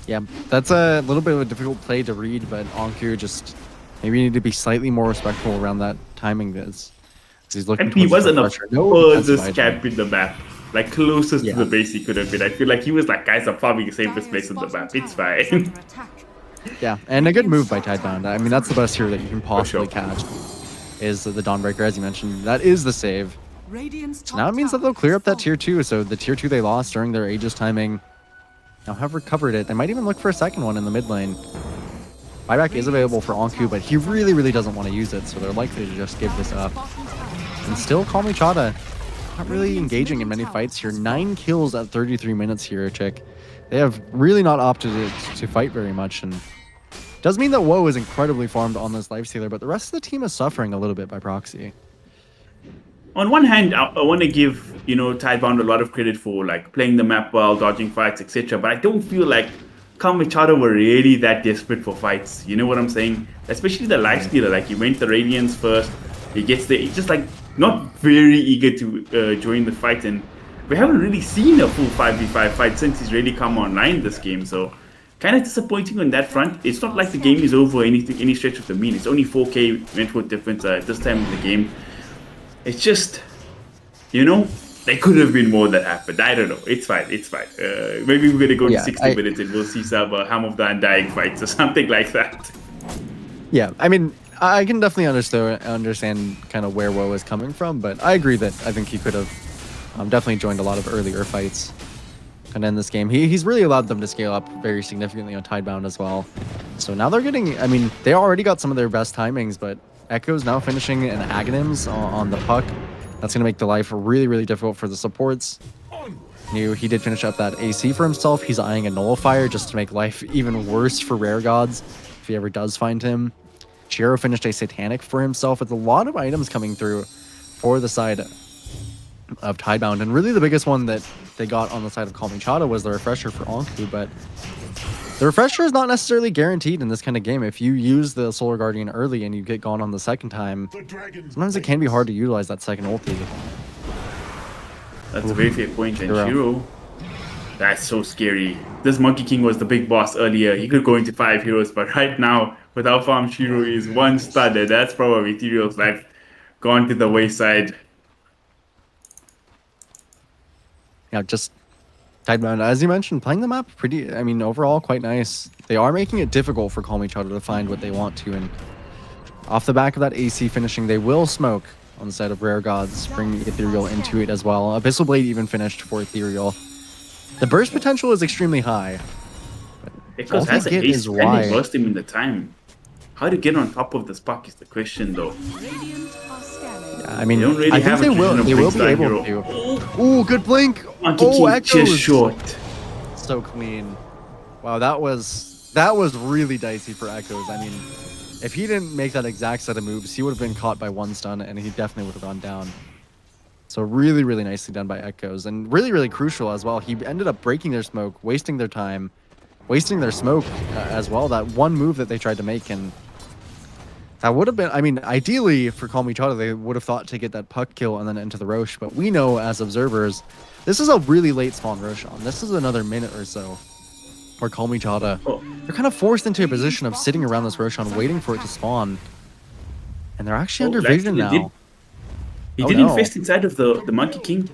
yeah, that's a little bit of a difficult play to read, but Anku just maybe need to be slightly more respectful around that timing. This He's looking And he towards was the on the pressure. No defensive furthest item. camp in the map. Like closest Yeah. to the base he could have been. I feel like he was like, guys, I'm farming the safest place on the map. It's fine. Yeah, and a good move by Tidebound. I mean, that's the best hero that you can possibly sure. catch. Is the Dawnbreaker, as you mentioned. That is the save. So now it means that they'll clear up that tier 2. So the tier 2 they lost during their Aegis timing now have recovered it. They might even look for a second one in the mid lane. Buyback is available for Anku, but he really doesn't want to use it, so they're likely to just give this up. And still Kalmychata not really engaging in many fights here. 9 kills at 33 minutes here, Chick. They have really not opted to fight very much, and does mean that Woe is incredibly farmed on this lifestealer, but the rest of the team is suffering a little bit by proxy. On one hand, I want to give, Tidebound a lot of credit for like playing the map well, dodging fights, etc. But I don't feel like Kalmychata were really that desperate for fights. You know what I'm saying? Especially the lifestealer. Like he went the Radiance first. He gets there. He's just like not very eager to join the fight, and we haven't really seen a full 5v5 fight since he's really come online this game. So kind of disappointing on that front. It's not like the game is over any stretch of the mean. It's only 4k network difference at this time of the game. It's just, there could have been more that happened. I don't know. It's fine. Maybe we're going to go to 60 minutes and we'll see some Ham of the Undying fights or something like that. Yeah, I mean, I can definitely understand kind of where Woe is coming from, but I agree that I think he could have definitely joined a lot of earlier fights. And in this game, he's really allowed them to scale up very significantly on Tidebound as well. So now they're getting, I mean, they already got some of their best timings, but Echo's now finishing an Aghanims on the puck. That's going to make the life really difficult for the supports. He did finish up that AC for himself. He's eyeing a Nullifier just to make life even worse for Rare Gods if he ever does find him. Chiro finished a Satanic for himself with a lot of items coming through for the side of Tidebound. And really the biggest one that they got on the side of Kalmychata was the Refresher for Anku, but the Refresher is not necessarily guaranteed in this kind of game. If you use the Solar Guardian early and you get gone on the second time, sometimes it can be hard to utilize that second ulti. That's a very fair point. And Shiro, that's so scary. This Monkey King was the big boss earlier. He could go into 5 heroes, but right now, with how farm Shiro is, 1 stud, and that's probably Ethereal's life gone to the wayside. Yeah, just Tidebound, as you mentioned, playing the map overall quite nice. They are making it difficult for Kalmychata to find what they want to, and off the back of that AC finishing, they will smoke on the side of Rare Gods, bring Ethereal into it as well. Abyssal Blade even finished for Ethereal. The burst potential is extremely high. Because has an ace and they burst him in the time. How to get on top of this puck is the question, though. Yeah, I mean, they don't really I think they will be able hero. to. Ooh, good blink. Monkey King just short. So clean. Wow, that was really dicey for Echoes. I mean, if he didn't make that exact set of moves, he would have been caught by 1 stun and he definitely would have gone down. So really nicely done by Echoes, and really crucial as well. He ended up breaking their smoke, wasting their time, wasting their smoke as well. That one move that they tried to make, and that would have been, I mean, ideally for Kalmychata, they would have thought to get that puck kill and then into the Rosh, but we know as observers, this is a really late spawn Roshan. This is another minute or so where Kalmychata, they're kind of forced into a position of sitting around this Roshan waiting for it to spawn. And they're actually under vision now. He did infest inside of the Monkey King.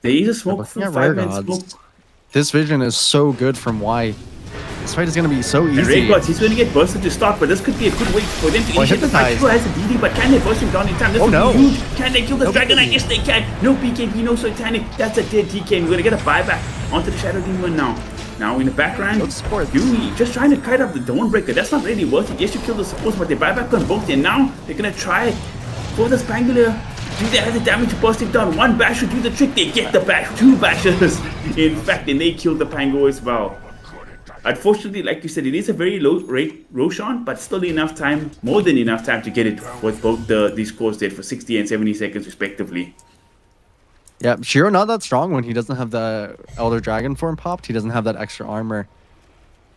There is a smoke from 5 minutes smoke. This vision is so good from Y. This fight is going to be so easy. Rare Gods, he's going to get bursted to start, but this could be a good way for them to initiate the fight. Shiro has a DD, but can they burst him down in time? This would be huge. Can they kill the dragon? I guess they can. No BKB, no Satanic. That's a dead DK. We're going to get a buyback onto the Shadow Demon now. Now in the background, Yui just trying to kite up the Dawnbreaker. That's not really worth it. Yes, you kill the supports, but they buy back on both. And now they're going to try for the Spangler. Do they have the damage to burst it down? 1 bash should do the trick. They get the bash. 2 bashes. In fact, and they kill the Pango as well. Unfortunately, like you said, it is a very low rate Roshan, but still enough time, more than enough time to get it with both these scores there for 60 and 70 seconds respectively. Yeah, Shiro not that strong when he doesn't have the Elder Dragon form popped. He doesn't have that extra armor.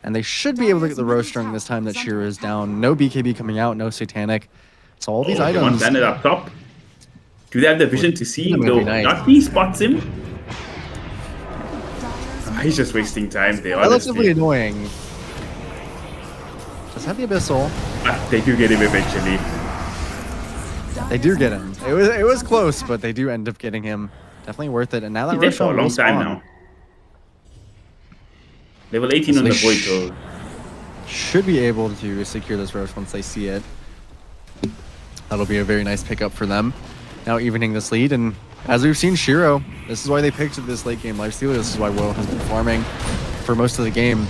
And they should be able to get the Rosh during this time that Shiro is down. No BKB coming out, no Satanic. So all these items... One planet up top. Do they have the vision to see him though? Nice. Not he spots him. He's just wasting time there. Relatively annoying. Just have the Abyssal. They do get him eventually. They do get him. It was close, but they do end up getting him. Definitely worth it. And now that He's dead for a Roshan long will time spawn, now. Level 18 So on the they Void though. should be able to secure this Rosh once they see it. That'll be a very nice pickup for them. Now evening this lead, and as we've seen Shiro, this is why they picked this late game lifestealer. This is why Woe has been farming for most of the game.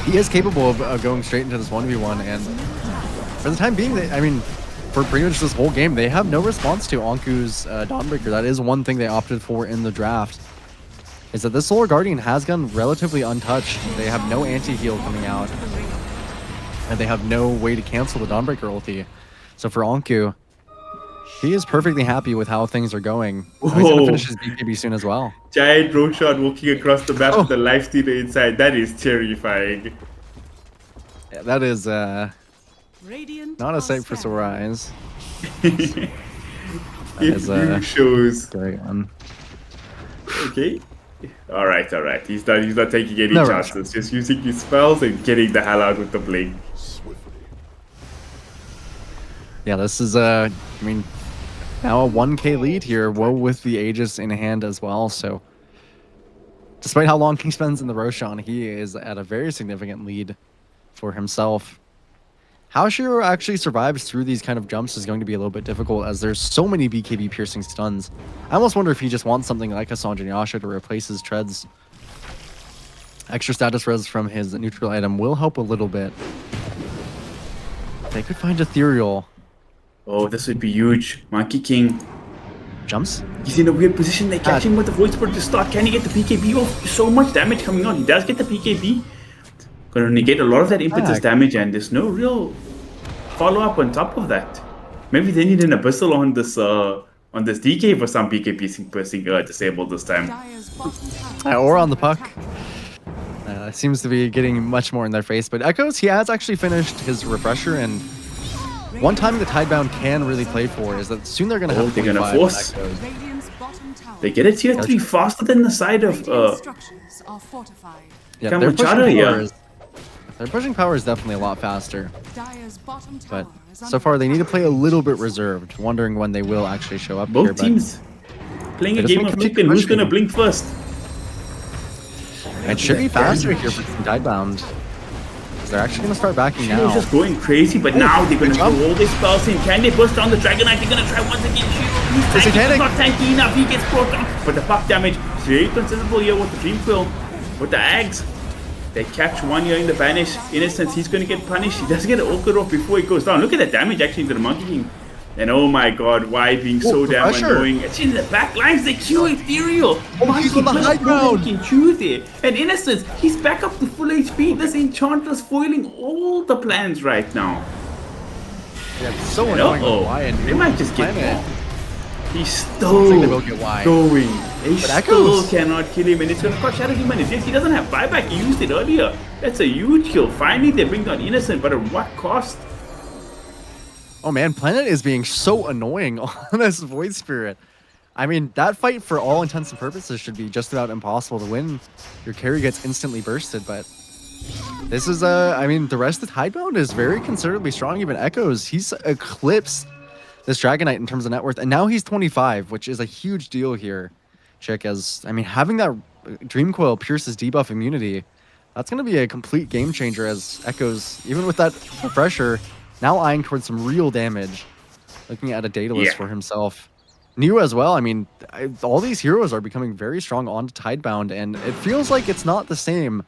He is capable of going straight into this 1v1, and for the time being, I mean, for pretty much this whole game, they have no response to Anku's Dawnbreaker. That is one thing they opted for in the draft, is that this Solar Guardian has gone relatively untouched. They have no anti-heal coming out, and they have no way to cancel the Dawnbreaker ulti. So for Anku, he is perfectly happy with how things are going. He's going to finish his BKB soon as well. Giant Roshan walking across the map with the lifestealer inside. That is terrifying. Yeah, that is not a sight for sore eyes. It is, shows. Very Okay. Alright. He's not taking any No chances. rush. Just using his spells and getting the hell out with the blink. Yeah, this is I mean, now a 1k lead here. Woe with the Aegis in hand as well. So despite how long he spends in the Roshan, he is at a very significant lead for himself. How Shiro actually survives through these kind of jumps is going to be a little bit difficult, as there's so many BKB piercing stuns. I almost wonder if he just wants something like a Sanjin Yasha to replace his treads. Extra status res from his neutral item will help a little bit. They could find Ethereal. Oh, this would be huge. Monkey King. Jumps? He's in a weird position. They catch him with the Void Spirit to start. Can he get the PKB off? So much damage coming on. He does get the PKB. Gonna negate a lot of that impetus damage, and there's no real follow-up on top of that. Maybe they need an Abyssal on this DK for some PKB pressing disabled this time. Or on the puck. Seems to be getting much more in their face. But Echoes, he has actually finished his refresher, and one time the Tidebound can really play for is that soon they're going to have they're gonna 25 force. Echoes. They get a tier 3 faster than the side of Yeah, Kalmychata, their pushing power is definitely a lot faster. But so far they need to play a little bit reserved, wondering when they will actually show up here. Both teams playing a they just game make of them chicken. Who's pushing. gonna blink first? It should be faster here for Tidebound. They're actually going to start backing Shiro's now. just going crazy, but now they're gonna throw all their spells in. Can they burst down the Dragonite? They're gonna try once again. Shiro, he's tanky, Satanic. he's not tanky enough. He gets brought down, but the puck damage is very considerable here with the Dream Quill, with the Ags. They catch one here in the Banish. Innocence, he's gonna get punished. He does get an Orchid off before he goes down. Look at the damage actually to the Monkey King. And oh my god, why being so the damn pressure. annoying. It's in the back lines, they Q Ethereal. he's on the high ground. He can Q there. And Innocence, he's back up to full HP. This Enchantress foiling all the plans right now. Yeah, it's so And annoying. uh-oh, Why? And they might just get Planet. off. He's Looks still like they will get wide. going. They But still Echoes. cannot kill him, and it's gonna cost Shadow Demon. Yes, he doesn't have buyback. He used it earlier. That's a huge kill. Finally, they bring down Innocent, but at what cost? Oh man, Planet is being so annoying on this Void Spirit. I mean, that fight for all intents and purposes should be just about impossible to win. Your carry gets instantly bursted, but this is I mean, the rest of the Tidebound is very considerably strong. Even Echoes, he's eclipsed this Dragonite in terms of net worth, and now he's 25, which is a huge deal here. Chick, as I mean, having that Dream Coil pierces debuff immunity, that's going to be a complete game changer, as Echoes, even with that refresher, now eyeing towards some real damage. Looking at a Daedalus for himself. New as well. I mean, all these heroes are becoming very strong onto Tidebound, and it feels like it's not the same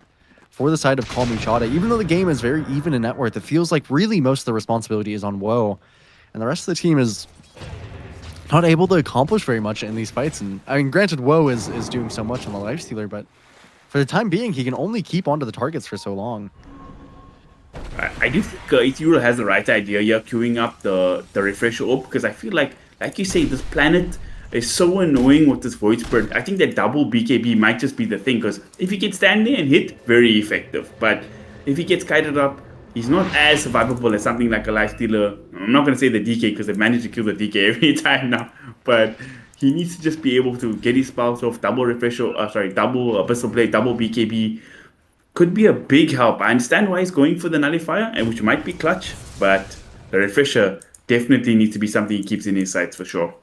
for the side of Kalmychata. Even though the game is very even in net worth, it feels like really most of the responsibility is on Woe, and the rest of the team is not able to accomplish very much in these fights. And I mean, granted, Woe is doing so much on the lifestealer, but for the time being, he can only keep onto the targets for so long. I do think Ethereal has the right idea here, queuing up the refresher orb, because I feel like you say, this Planet is so annoying with this Void Spirit. I think that double BKB might just be the thing, because if he can stand there and hit, very effective. But if he gets kited up, he's not as survivable as something like a Lifestealer. I'm not going to say the DK, because they've managed to kill the DK every time now. But he needs to just be able to get his spells off, double refresher, double Abyssal Blade, double BKB. Could be a big help. I understand why he's going for the Nullifier, and which might be clutch, but the refresher definitely needs to be something he keeps in his sights for sure.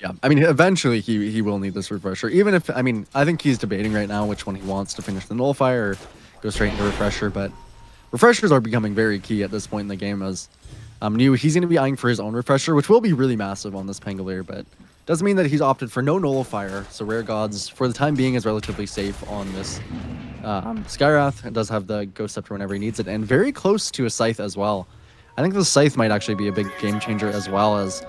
Yeah, I mean, eventually he will need this refresher. Even if, I mean, I think he's debating right now which one he wants to finish the nullifier or go straight into refresher. But refreshers are becoming very key at this point in the game. As he's going to be eyeing for his own refresher, which will be really massive on this Pangolier, but doesn't mean that he's opted for no nullifier. So Rare Gods, for the time being, is relatively safe on this Skyrath. It does have the Ghost Scepter whenever he needs it, and very close to a Scythe as well. I think the Scythe might actually be a big game changer as well as.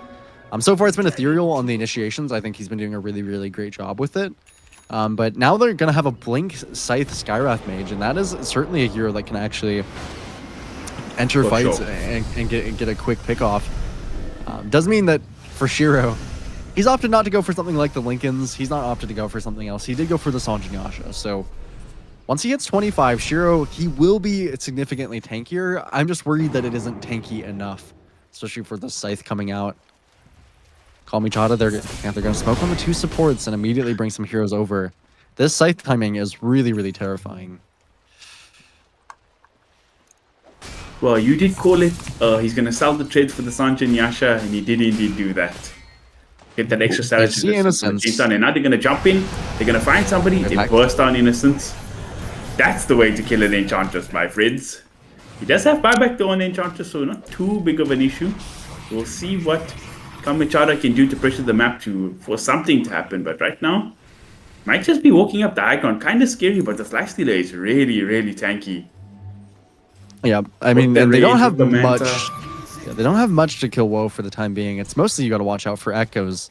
So far, it's been Ethereal on the initiations. I think he's been doing a really, really great job with it. But now they're going to have a Blink Scythe Skyrath Mage, and that is certainly a hero that can actually enter For fights sure. and get a quick pick off. Doesn't mean that for Shiro, he's opted not to go for something like the Lincolns. He's not opted to go for something else. He did go for the Sanjin Yasha. So once he hits 25, Shiro, he will be significantly tankier. I'm just worried that it isn't tanky enough, especially for the Scythe coming out. Kalmychata, they're going to smoke on the 2 supports and immediately bring some heroes over. This Scythe timing is really, really terrifying. Well, you did call it. He's going to sell the trades for the Sanjin Yasha, and he did indeed do that. Get that extra salary. see Innocence. And now they're going to jump in. They're going to find somebody. They Attack. burst down Innocence. That's the way to kill an Enchantress, my friends. He does have buyback though on the Enchantress, so not too big of an issue. We'll see what Kalmychata can do to pressure the map for something to happen. But right now, might just be walking up the high ground. Kind of scary, but the lifestealer is really, really tanky. Yeah, I mean, the and they don't range have with the much. Manta. Yeah, they don't have much to kill Woe for the time being. It's mostly you got to watch out for Echoes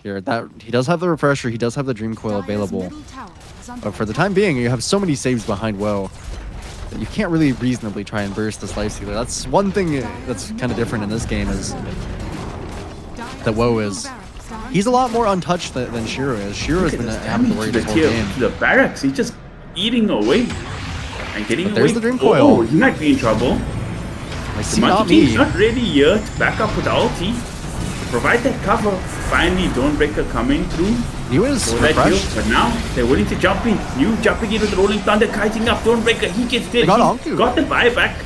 here. That he does have the refresher, he does have the Dream Coil available, but for the time being, you have so many saves behind Woe that you can't really reasonably try and burst this lifestealer. That's one thing that's kind of different in this game is that Woe is. He's a lot more untouched than Shiro is. Shiro has been having to worry this whole game. The barracks, he's just eating away and getting away. There's the Dream Coil. Oh, he might be in trouble. I The see, not Monkey King's me. not really here to back up with the ulti. To provide that cover. Finally, Dawnbreaker coming through. He was for that heal. refreshed. But now, they're willing to jump in. You jumping in with the Rolling Thunder, kiting up. Dawnbreaker, he gets dead. They got He Anku. got the buyback.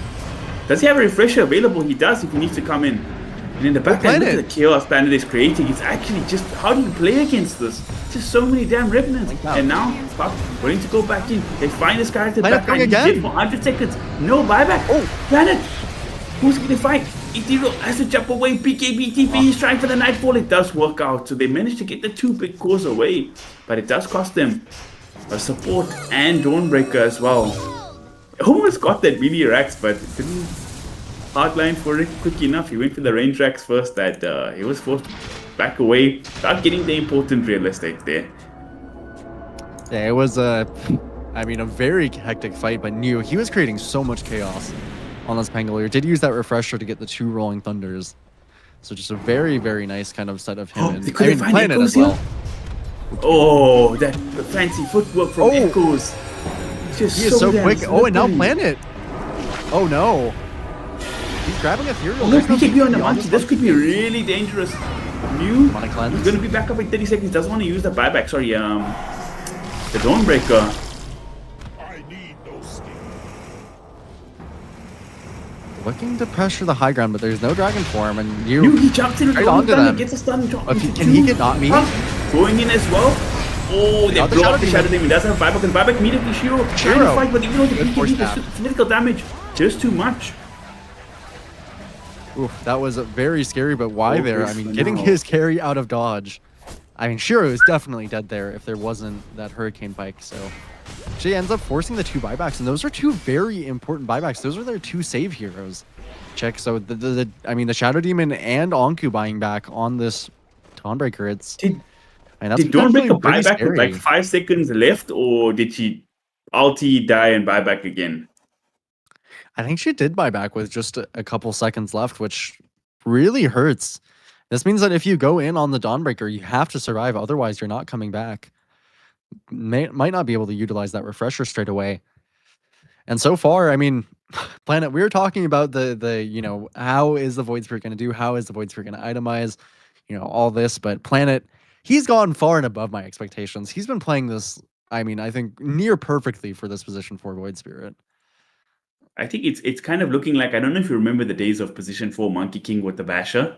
Does he have a refresher available? He does if he needs to come in. And in the back end, look at the chaos Planet is creating. It's actually just, how do you play against this? Just so many damn revenants. Wow. And now, Puck willing to go back in. They find this character Planet back going in. He's again. dead for 100 seconds. No buyback. Oh. Planet! Who's going to fight? Ethereal has to jump away. PKBTP is trying for the Nightfall. It does work out. So they managed to get the 2 big cores away. But it does cost them a support and Dawnbreaker as well. Almost got that mini racks, but it didn't hardline for it quick enough. He went for the range racks first that he was forced to back away without getting the important real estate there. Yeah, it was a very hectic fight, but New, he was creating so much chaos on this Pangolier. Did use that refresher to get the 2 Rolling Thunders. So just a very, very nice kind of set of him. Oh, And they couldn't find Planet Echoes as well. Oh, that fancy footwork from Oh. Echoes. Just He is so damn quick. Oh, and now slippery. Planet. Oh no. He's grabbing Ethereal. Oh, no, There's no PKB on the PKB monkey. This could be really dangerous. New. Mana cleanse. He's going to be back up in 30 seconds. Doesn't want to use the buyback. Sorry, the Dawnbreaker. Looking to pressure the high ground, but there's no dragon form, and New, he jumps in with right the onto thunder, them. gets a stun. Can he get not me? Going in as well. Oh, they Got the blow Shadow up the Shadow Demon. Doesn't have buyback, and buyback immediately Shiro. Trying to Shiro. fight, but even though the Good force PKB tap. does physical damage, just too much. Oof, that was very scary, but why Oh, there? I yes, mean, I getting know. his carry out of dodge. I mean, Shiro is definitely dead there if there wasn't that Hurricane Pike, so. She ends up forcing the 2 buybacks, and those are 2 very important buybacks. Those are their 2 save heroes. Check, so the Shadow Demon and Anku buying back on this Dawnbreaker, it's... Did that's Dawnbreaker buy pretty back with scary. like 5 seconds left, or did she ulti, die, and buy back again? I think she did buy back with just a couple seconds left, which really hurts. This means that if you go in on the Dawnbreaker, you have to survive. Otherwise, you're not coming back. Might not be able to utilize that refresher straight away. And so far, I mean, Planet, we were talking about the how is the Void Spirit going to do? How is the Void Spirit going to itemize? All this. But Planet, he's gone far and above my expectations. He's been playing this, I mean, I think near perfectly for this position for Void Spirit. I think it's kind of looking like, I don't know if you remember the days of position 4 Monkey King with the Basher,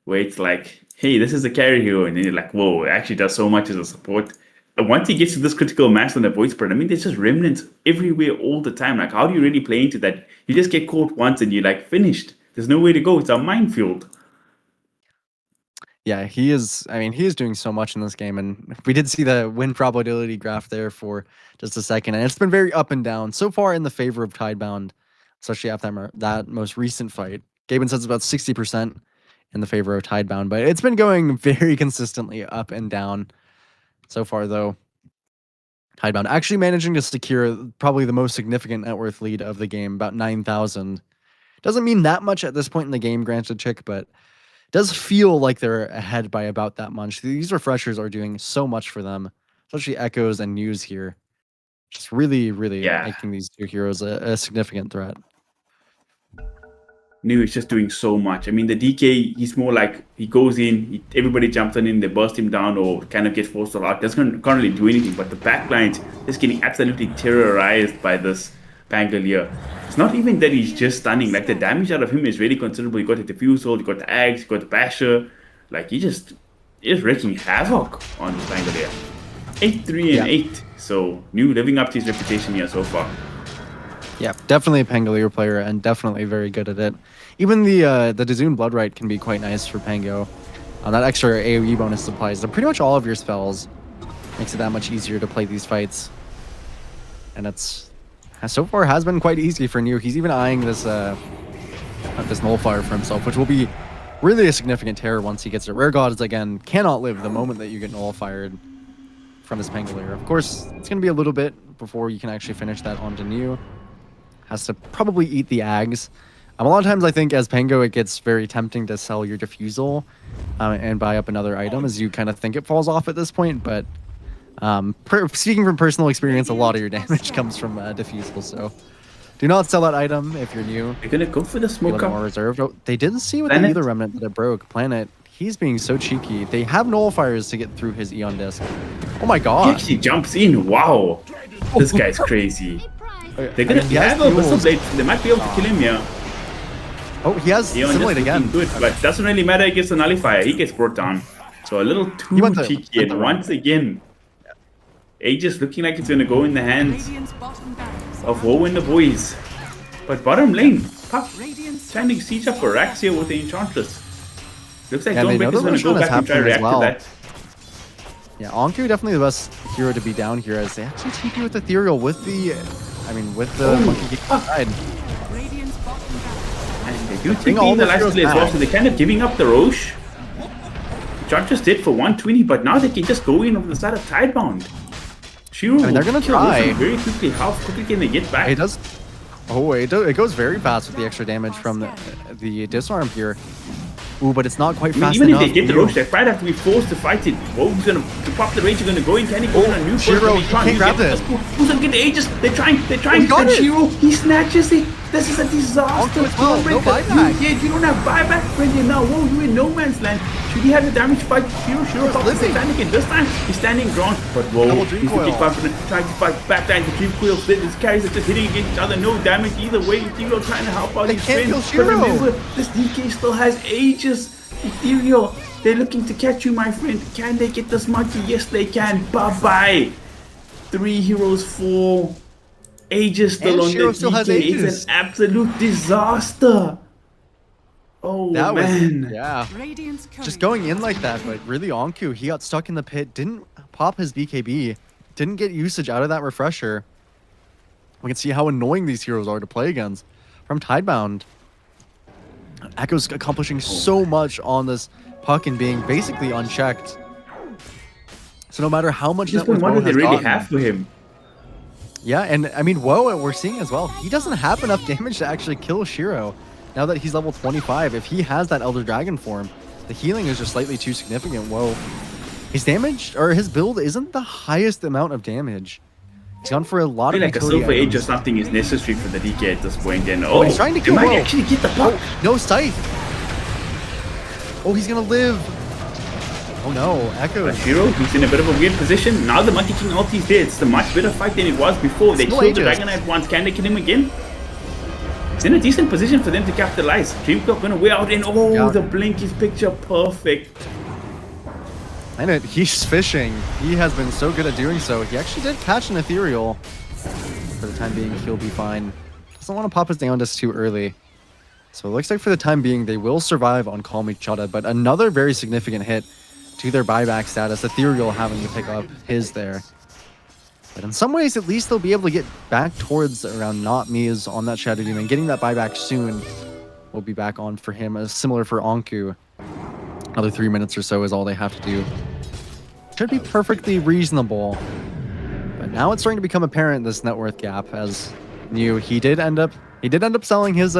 where it's like, hey, this is a carry hero, and then you're like, whoa, it actually does so much as a support. And once he gets to this critical mass on the void spread, I mean, there's just remnants everywhere all the time. Like, how do you really play into that? You just get caught once and you're like finished. There's nowhere to go. It's a minefield. Yeah, he is. I mean, he is doing so much in this game, and we did see the win probability graph there for just a second, and it's been very up and down so far in the favor of Tidebound, especially after that most recent fight. Gaben says about 60% in the favor of Tidebound, but it's been going very consistently up and down so far, though. Tidebound actually managing to secure probably the most significant net worth lead of the game, about 9,000. Doesn't mean that much at this point in the game, granted, Chick, but does feel like they're ahead by about that much. These refreshers are doing so much for them, especially Echoes and News here. Just really, really making these two heroes a significant threat. New is just doing so much. I mean, the DK, he's more like, he goes in, everybody jumps on him, they burst him down or kind of get forced out. Can't really do anything, but the backline's just getting absolutely terrorized by this Pangolier. It's not even that he's just stunning. Like, the damage out of him is really considerable. You got the Diffusal, you got the Ags, you got the Basher. Like, he's wreaking havoc on this Pangolier. 8-3 and 8. So, New living up to his reputation here so far. Yeah, definitely a Pangolier player and definitely very good at it. Even the Dazoon Bloodright can be quite nice for Pango. That extra AoE bonus applies to pretty much all of your spells. Makes it that much easier to play these fights. And it's so far has been quite easy for New. He's even eyeing this this Nullifier for himself, which will be really a significant terror once he gets it. Rare Gods, again, cannot live the moment that you get Nullified from this Pangolier. Of course, it's going to be a little bit before you can actually finish that onto New. Has to probably eat the Ags. A lot of times I think as Pango, it gets very tempting to sell your Diffusal and buy up another item as you kind of think it falls off at this point, but speaking from personal experience, a lot of your damage comes from Diffusal, so do not sell that item if you're New. They're gonna go for the smoke more reserved. Oh, they didn't see with the Ether Remnant that it broke. Planet, he's being so cheeky. They have Nullifiers to get through his Eon Disc. Oh my god. He actually jumps in. Wow. This guy's crazy. They're gonna have a Whistle Blade. They might be able to kill him here. Oh, he has Simulate again. Good, but doesn't really matter against the Nullifier. He gets brought down. So a little too cheeky. And once again, Aegis looking like it's gonna go in the hands of Woe and the boys. But bottom lane, Puff standing siege up for Rax here with the Enchantress. Looks like Dawnbreaker's gonna go back and try to react to that. Yeah, Anku definitely the best hero to be down here as they actually TP with Ethereal with the Monkey King side. And they do TP in the last play as well, so they're kind of giving up the Roche. Enchantress did for 120, but now they can just go in on the side of Tidebound. Shiro, they're gonna try very quickly. How quickly can they get back? It does. Oh, it goes very fast with the extra damage from the disarm here. Ooh, but it's not quite fast even enough. If they get the Roche, they might have to be forced to fight it. Oh, who's gonna pop the rage? You're gonna go in. Can he go in a new Shiro, he can't grab this. Who's gonna get the Aegis? They're trying. And Shiro, he snatches it. This is a disaster. No buyback. You don't have buyback friendly now. Whoa, you're in no man's land. Should he have the damage fight? Shiro pops the panicking. This time, he's standing ground. But whoa, he's looking confident, trying to fight backline. The Dream Coil split. His carries are just hitting against each other. No damage either way. Ethereal trying to help out his friend. But remember, this DK still has Aegis. Ethereal, they're looking to catch you, my friend. Can they get this monkey? Yes, they can. Bye-bye. 3 heroes fall. Aegis still on the DK. It's an absolute disaster. Oh, that man. Was, yeah. Just going in like that, but really Anku, he got stuck in the pit, didn't pop his BKB, didn't get usage out of that refresher. We can see how annoying these heroes are to play against. From Tidebound, Echo's accomplishing so much on this puck and being basically unchecked. So no matter how much net worth what they really have for him. Yeah, and I mean, Woe, we're seeing as well, he doesn't have enough damage to actually kill Shiro. Now that he's level 25, if he has that Elder Dragon form, the healing is just slightly too significant. Woe, his damage, or his build isn't the highest amount of damage. He's gone for a lot of like a Silver Age or something is necessary for the DK at this point. And he's trying to kill Woe. Might actually get the puck. Oh, no Scythe. Oh, he's gonna live. Oh no, Echo. Shiro, he's in a bit of a weird position. Now the Monkey King ulti is there. It's a much better fight than it was before. They killed the Dragonite once. Can they kill him again? it's in a decent position for them to capitalize. DreamLeague gonna way out in. Oh, Yeah. the blink is picture perfect. And he's fishing. He has been so good at doing so. He actually did catch an ethereal. For the time being, he'll be fine. Doesn't want to pop his down just too early. So it looks like for the time being, they will survive on Kalmychata, but another very significant hit to their buyback status. Ethereal having to pick up his there. But in some ways, at least they'll be able to get back towards around Not Me's on that Shadow Demon. Getting that buyback soon will be back on for him. Similar for Anku. Another 3 minutes or so is all they have to do. Should be perfectly reasonable. But now it's starting to become apparent, this net worth gap, as New he did end up selling his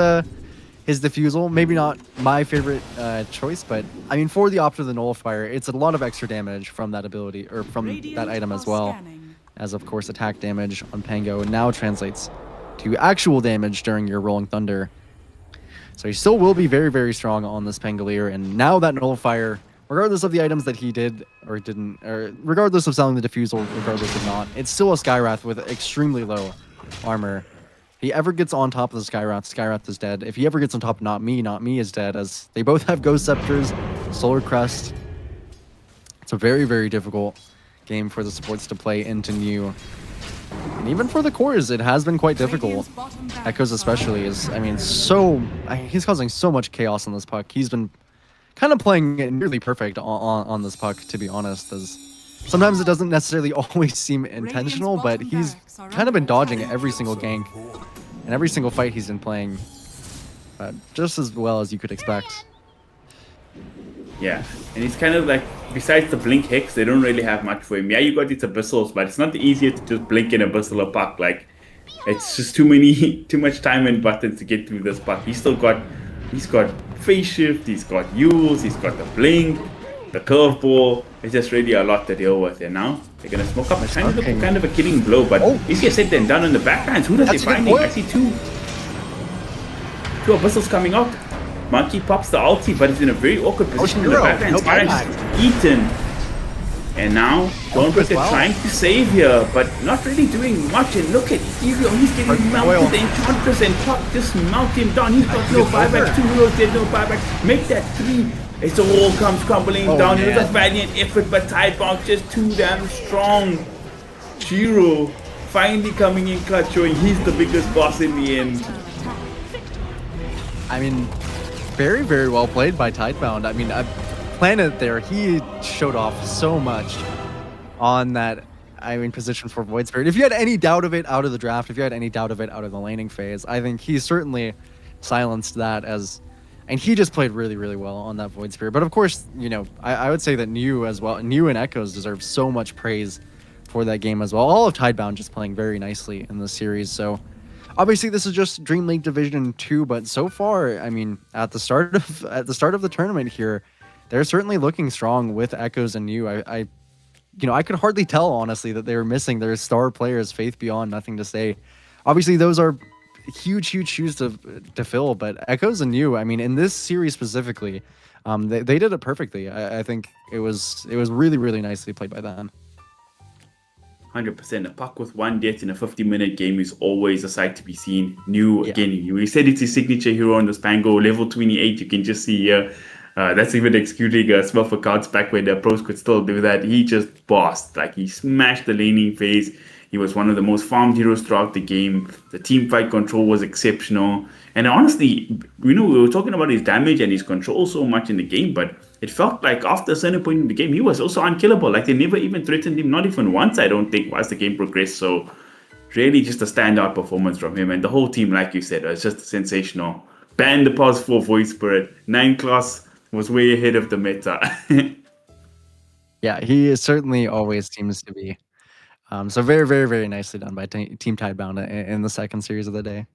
diffusal. Maybe not my favorite choice, but I mean, for the Opt of the Nullifier, it's a lot of extra damage from that ability, or from that item as well. As of course attack damage on Pango now translates to actual damage during your Rolling Thunder. So he still will be very, very strong on this Pangolier, and now that Nullifier, regardless of the items that he did or didn't, or regardless of selling the Diffusal, regardless of not, it's still a Skywrath with extremely low armor. If he ever gets on top of the Skywrath, Skywrath is dead. If he ever gets on top of Not Me is dead, as they both have Ghost Scepters, Solar Crest. It's a very, very difficult game for the supports to play into New. And even for the cores, it has been quite difficult. Echoes especially is, I mean, he's causing so much chaos on this puck. He's been kind of playing it nearly perfect on this puck, to be honest, as sometimes it doesn't necessarily always seem intentional, but he's kind of been dodging every single gank and every single fight he's been playing just as well as you could expect. Yeah, and it's kind of like, besides the blink Hex, they don't really have much for him. Yeah, you got its abyssals, but it's not the easiest to just blink an abyssal a puck. Like, it's just too much time and buttons to get through this puck. He's got phase shift, he's got Yules, he's got the blink, the curveball. It's just really a lot to deal with. And now they're gonna smoke up. It's kind of a killing blow, but easier said than done on the backhands. Who does he finding? I see two abyssals coming out. Monkey pops the ulti, but it's in a very awkward position in the backhand. Spyrax is eaten. And now, Dornbrook is trying to save here, but not really doing much. And look at Ethereal, he's getting melted. The Enchantress and Puck just melt him down. He's got no buybacks, 2 heroes, there's no buybacks. Make that 3. It's all comes crumbling down. It was a valiant effort, but Tidebound just too damn strong. Shiro finally coming in clutch, showing he's the biggest boss in the end. I mean, very, very well played by Tidebound. I mean, Planet there, he showed off so much on that, position for Void Spirit. If you had any doubt of it out of the draft, if you had any doubt of it out of the laning phase, I think he certainly silenced that and he just played really, really well on that Void Spirit. But of course, you know, I would say that New as well, New and Echoes deserve so much praise for that game as well. All of Tidebound just playing very nicely in the series. So obviously this is just DreamLeague Division 2, but so far, I mean, at the start of the tournament here, they're certainly looking strong with Echoes and New. I could hardly tell, honestly, that they were missing their star players, Faith Beyond, Nothing to Say. Obviously, those are huge shoes to fill, but Echoes and New, I mean, in this series specifically, they did it perfectly. I think it was really, really nicely played by them. 100%. A puck with 1 death in a 50-minute game is always a sight to be seen. New, again, we said it's his signature hero on the Spango, level 28, you can just see here. That's even excluding Smurf accounts back when the pros could still do that. He just bossed. Like, he smashed the laning phase. He was one of the most farmed heroes throughout the game. The team fight control was exceptional. And honestly, we were talking about his damage and his control so much in the game, but it felt like after a certain point in the game, he was also unkillable. Like, they never even threatened him, not even once, I don't think, as the game progressed. So really just a standout performance from him. And the whole team, like you said, was just sensational. Banned the pause for Void Spirit. 9 class was way ahead of the meta. Yeah, he certainly always seems to be. So very, very, very nicely done by Team Tidebound in the second series of the day.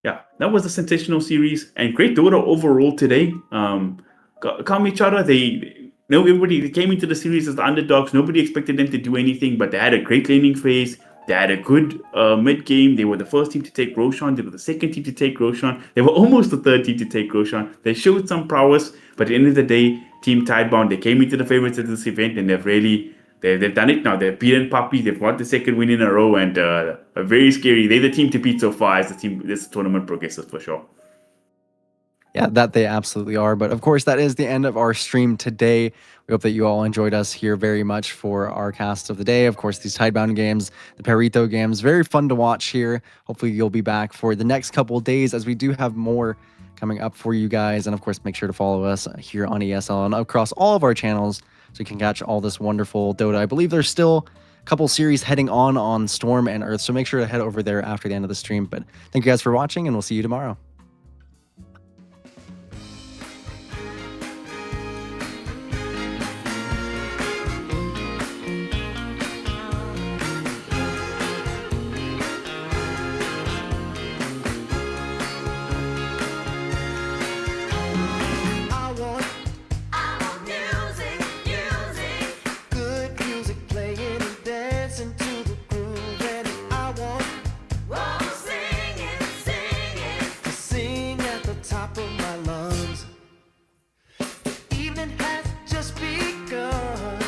Yeah, that was a sensational series and great Dota overall today. Kalmychata, everybody came into the series as the underdogs. Nobody expected them to do anything, but they had a great laning phase. They had a good mid game. They were the first team to take Roshan. They were the second team to take Roshan. They were almost the third team to take Roshan. They showed some prowess, but at the end of the day, Team Tidebound, they came into the favorites of this event, and they've they've done it now. They've beaten Puppy. They've won the second win in a row, and very scary. They're the team to beat so far as this tournament progresses for sure. Yeah, that they absolutely are. But of course, that is the end of our stream today. We hope that you all enjoyed us here very much for our cast of the day. Of course, these Tidebound games, the Perito games, very fun to watch here. Hopefully, you'll be back for the next couple of days as we do have more coming up for you guys. And of course, make sure to follow us here on ESL and across all of our channels so you can catch all this wonderful Dota. I believe there's still a couple series heading on Storm and Earth, so make sure to head over there after the end of the stream. But thank you guys for watching, and we'll see you tomorrow. I want music, good music playing and dancing to the groove, and I want to sing at the top of my lungs. The evening has just begun.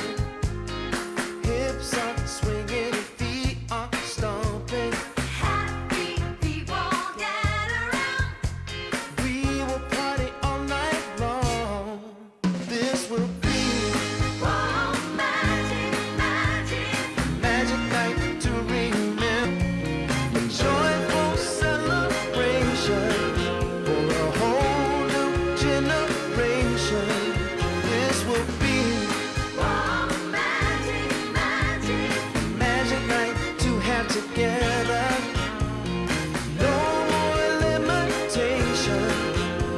Hips are swinging and feet are stomping. Happy people gather round. We will party all night long. This will be magic night to remember. A joyful celebration for a whole new generation. This will be magic night to have together. No more limitation.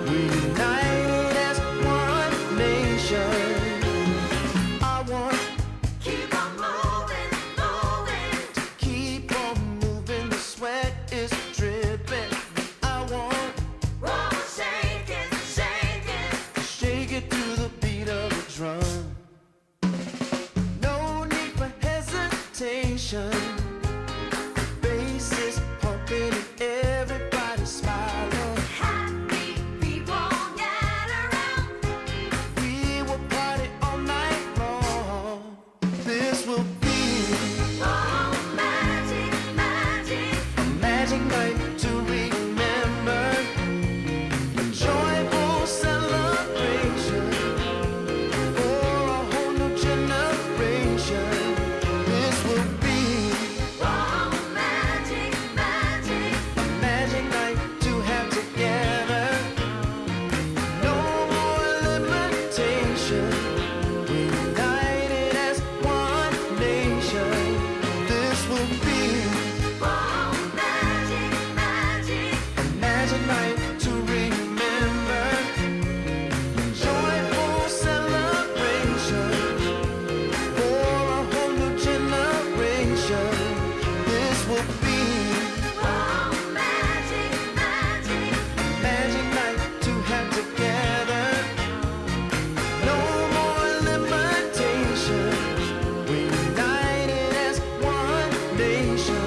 We united as one nation. I want keep on moving. The sweat is dripping. I want shake it to the beat of the drum. No need for hesitation. Bass is pumping and everybody's smiling. Happy people gather round. We will party all night long. This will be a magic night to remember. A joyful celebration for a whole new generation. This will be a magic night to have together. No more limitation. We united as one nation. This will be a magic night to remember. Joyful celebration for a whole new generation. This will be a magic night to have together. No more limitation. We united as one nation.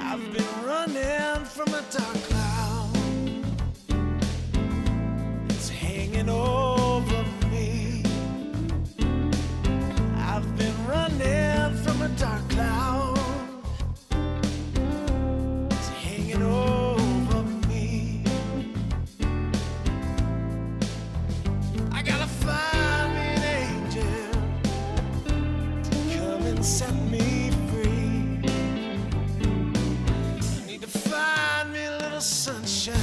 I've been running from a dark cloud. It's hanging over me. I've been running from a dark cloud. It's hanging over me. I gotta find me an angel to come and set me free. I need to find me a little sunshine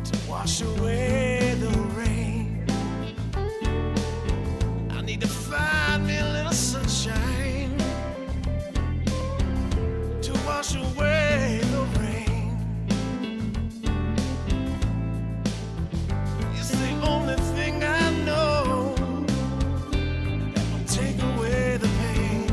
to wash away the rain. I need to find me a little sunshine to wash away the rain. It's the only thing I know that will take away the pain.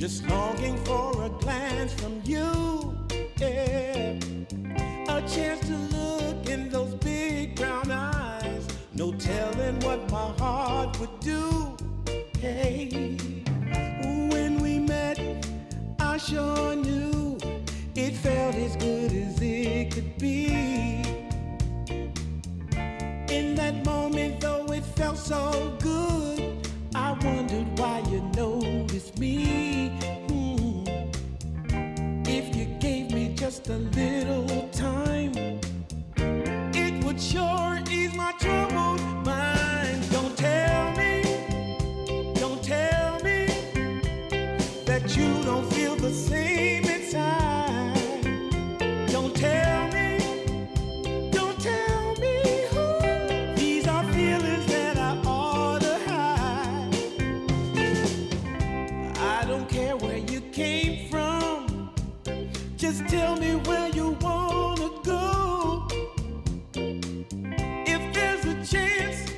just longing for a glance from you. Yeah. A chance to look in those big brown eyes. No telling what my heart would do. Hey, when we met, I sure knew it felt as good as it could be. In that moment, though it felt so good, I wondered why you noticed me. If you gave me just a little time, it would sure ease my troubled mind. Don't tell me that you don't feel the same inside. Don't tell me, these are feelings that I ought to hide. I don't care where you came from, just tell me where you wanna go.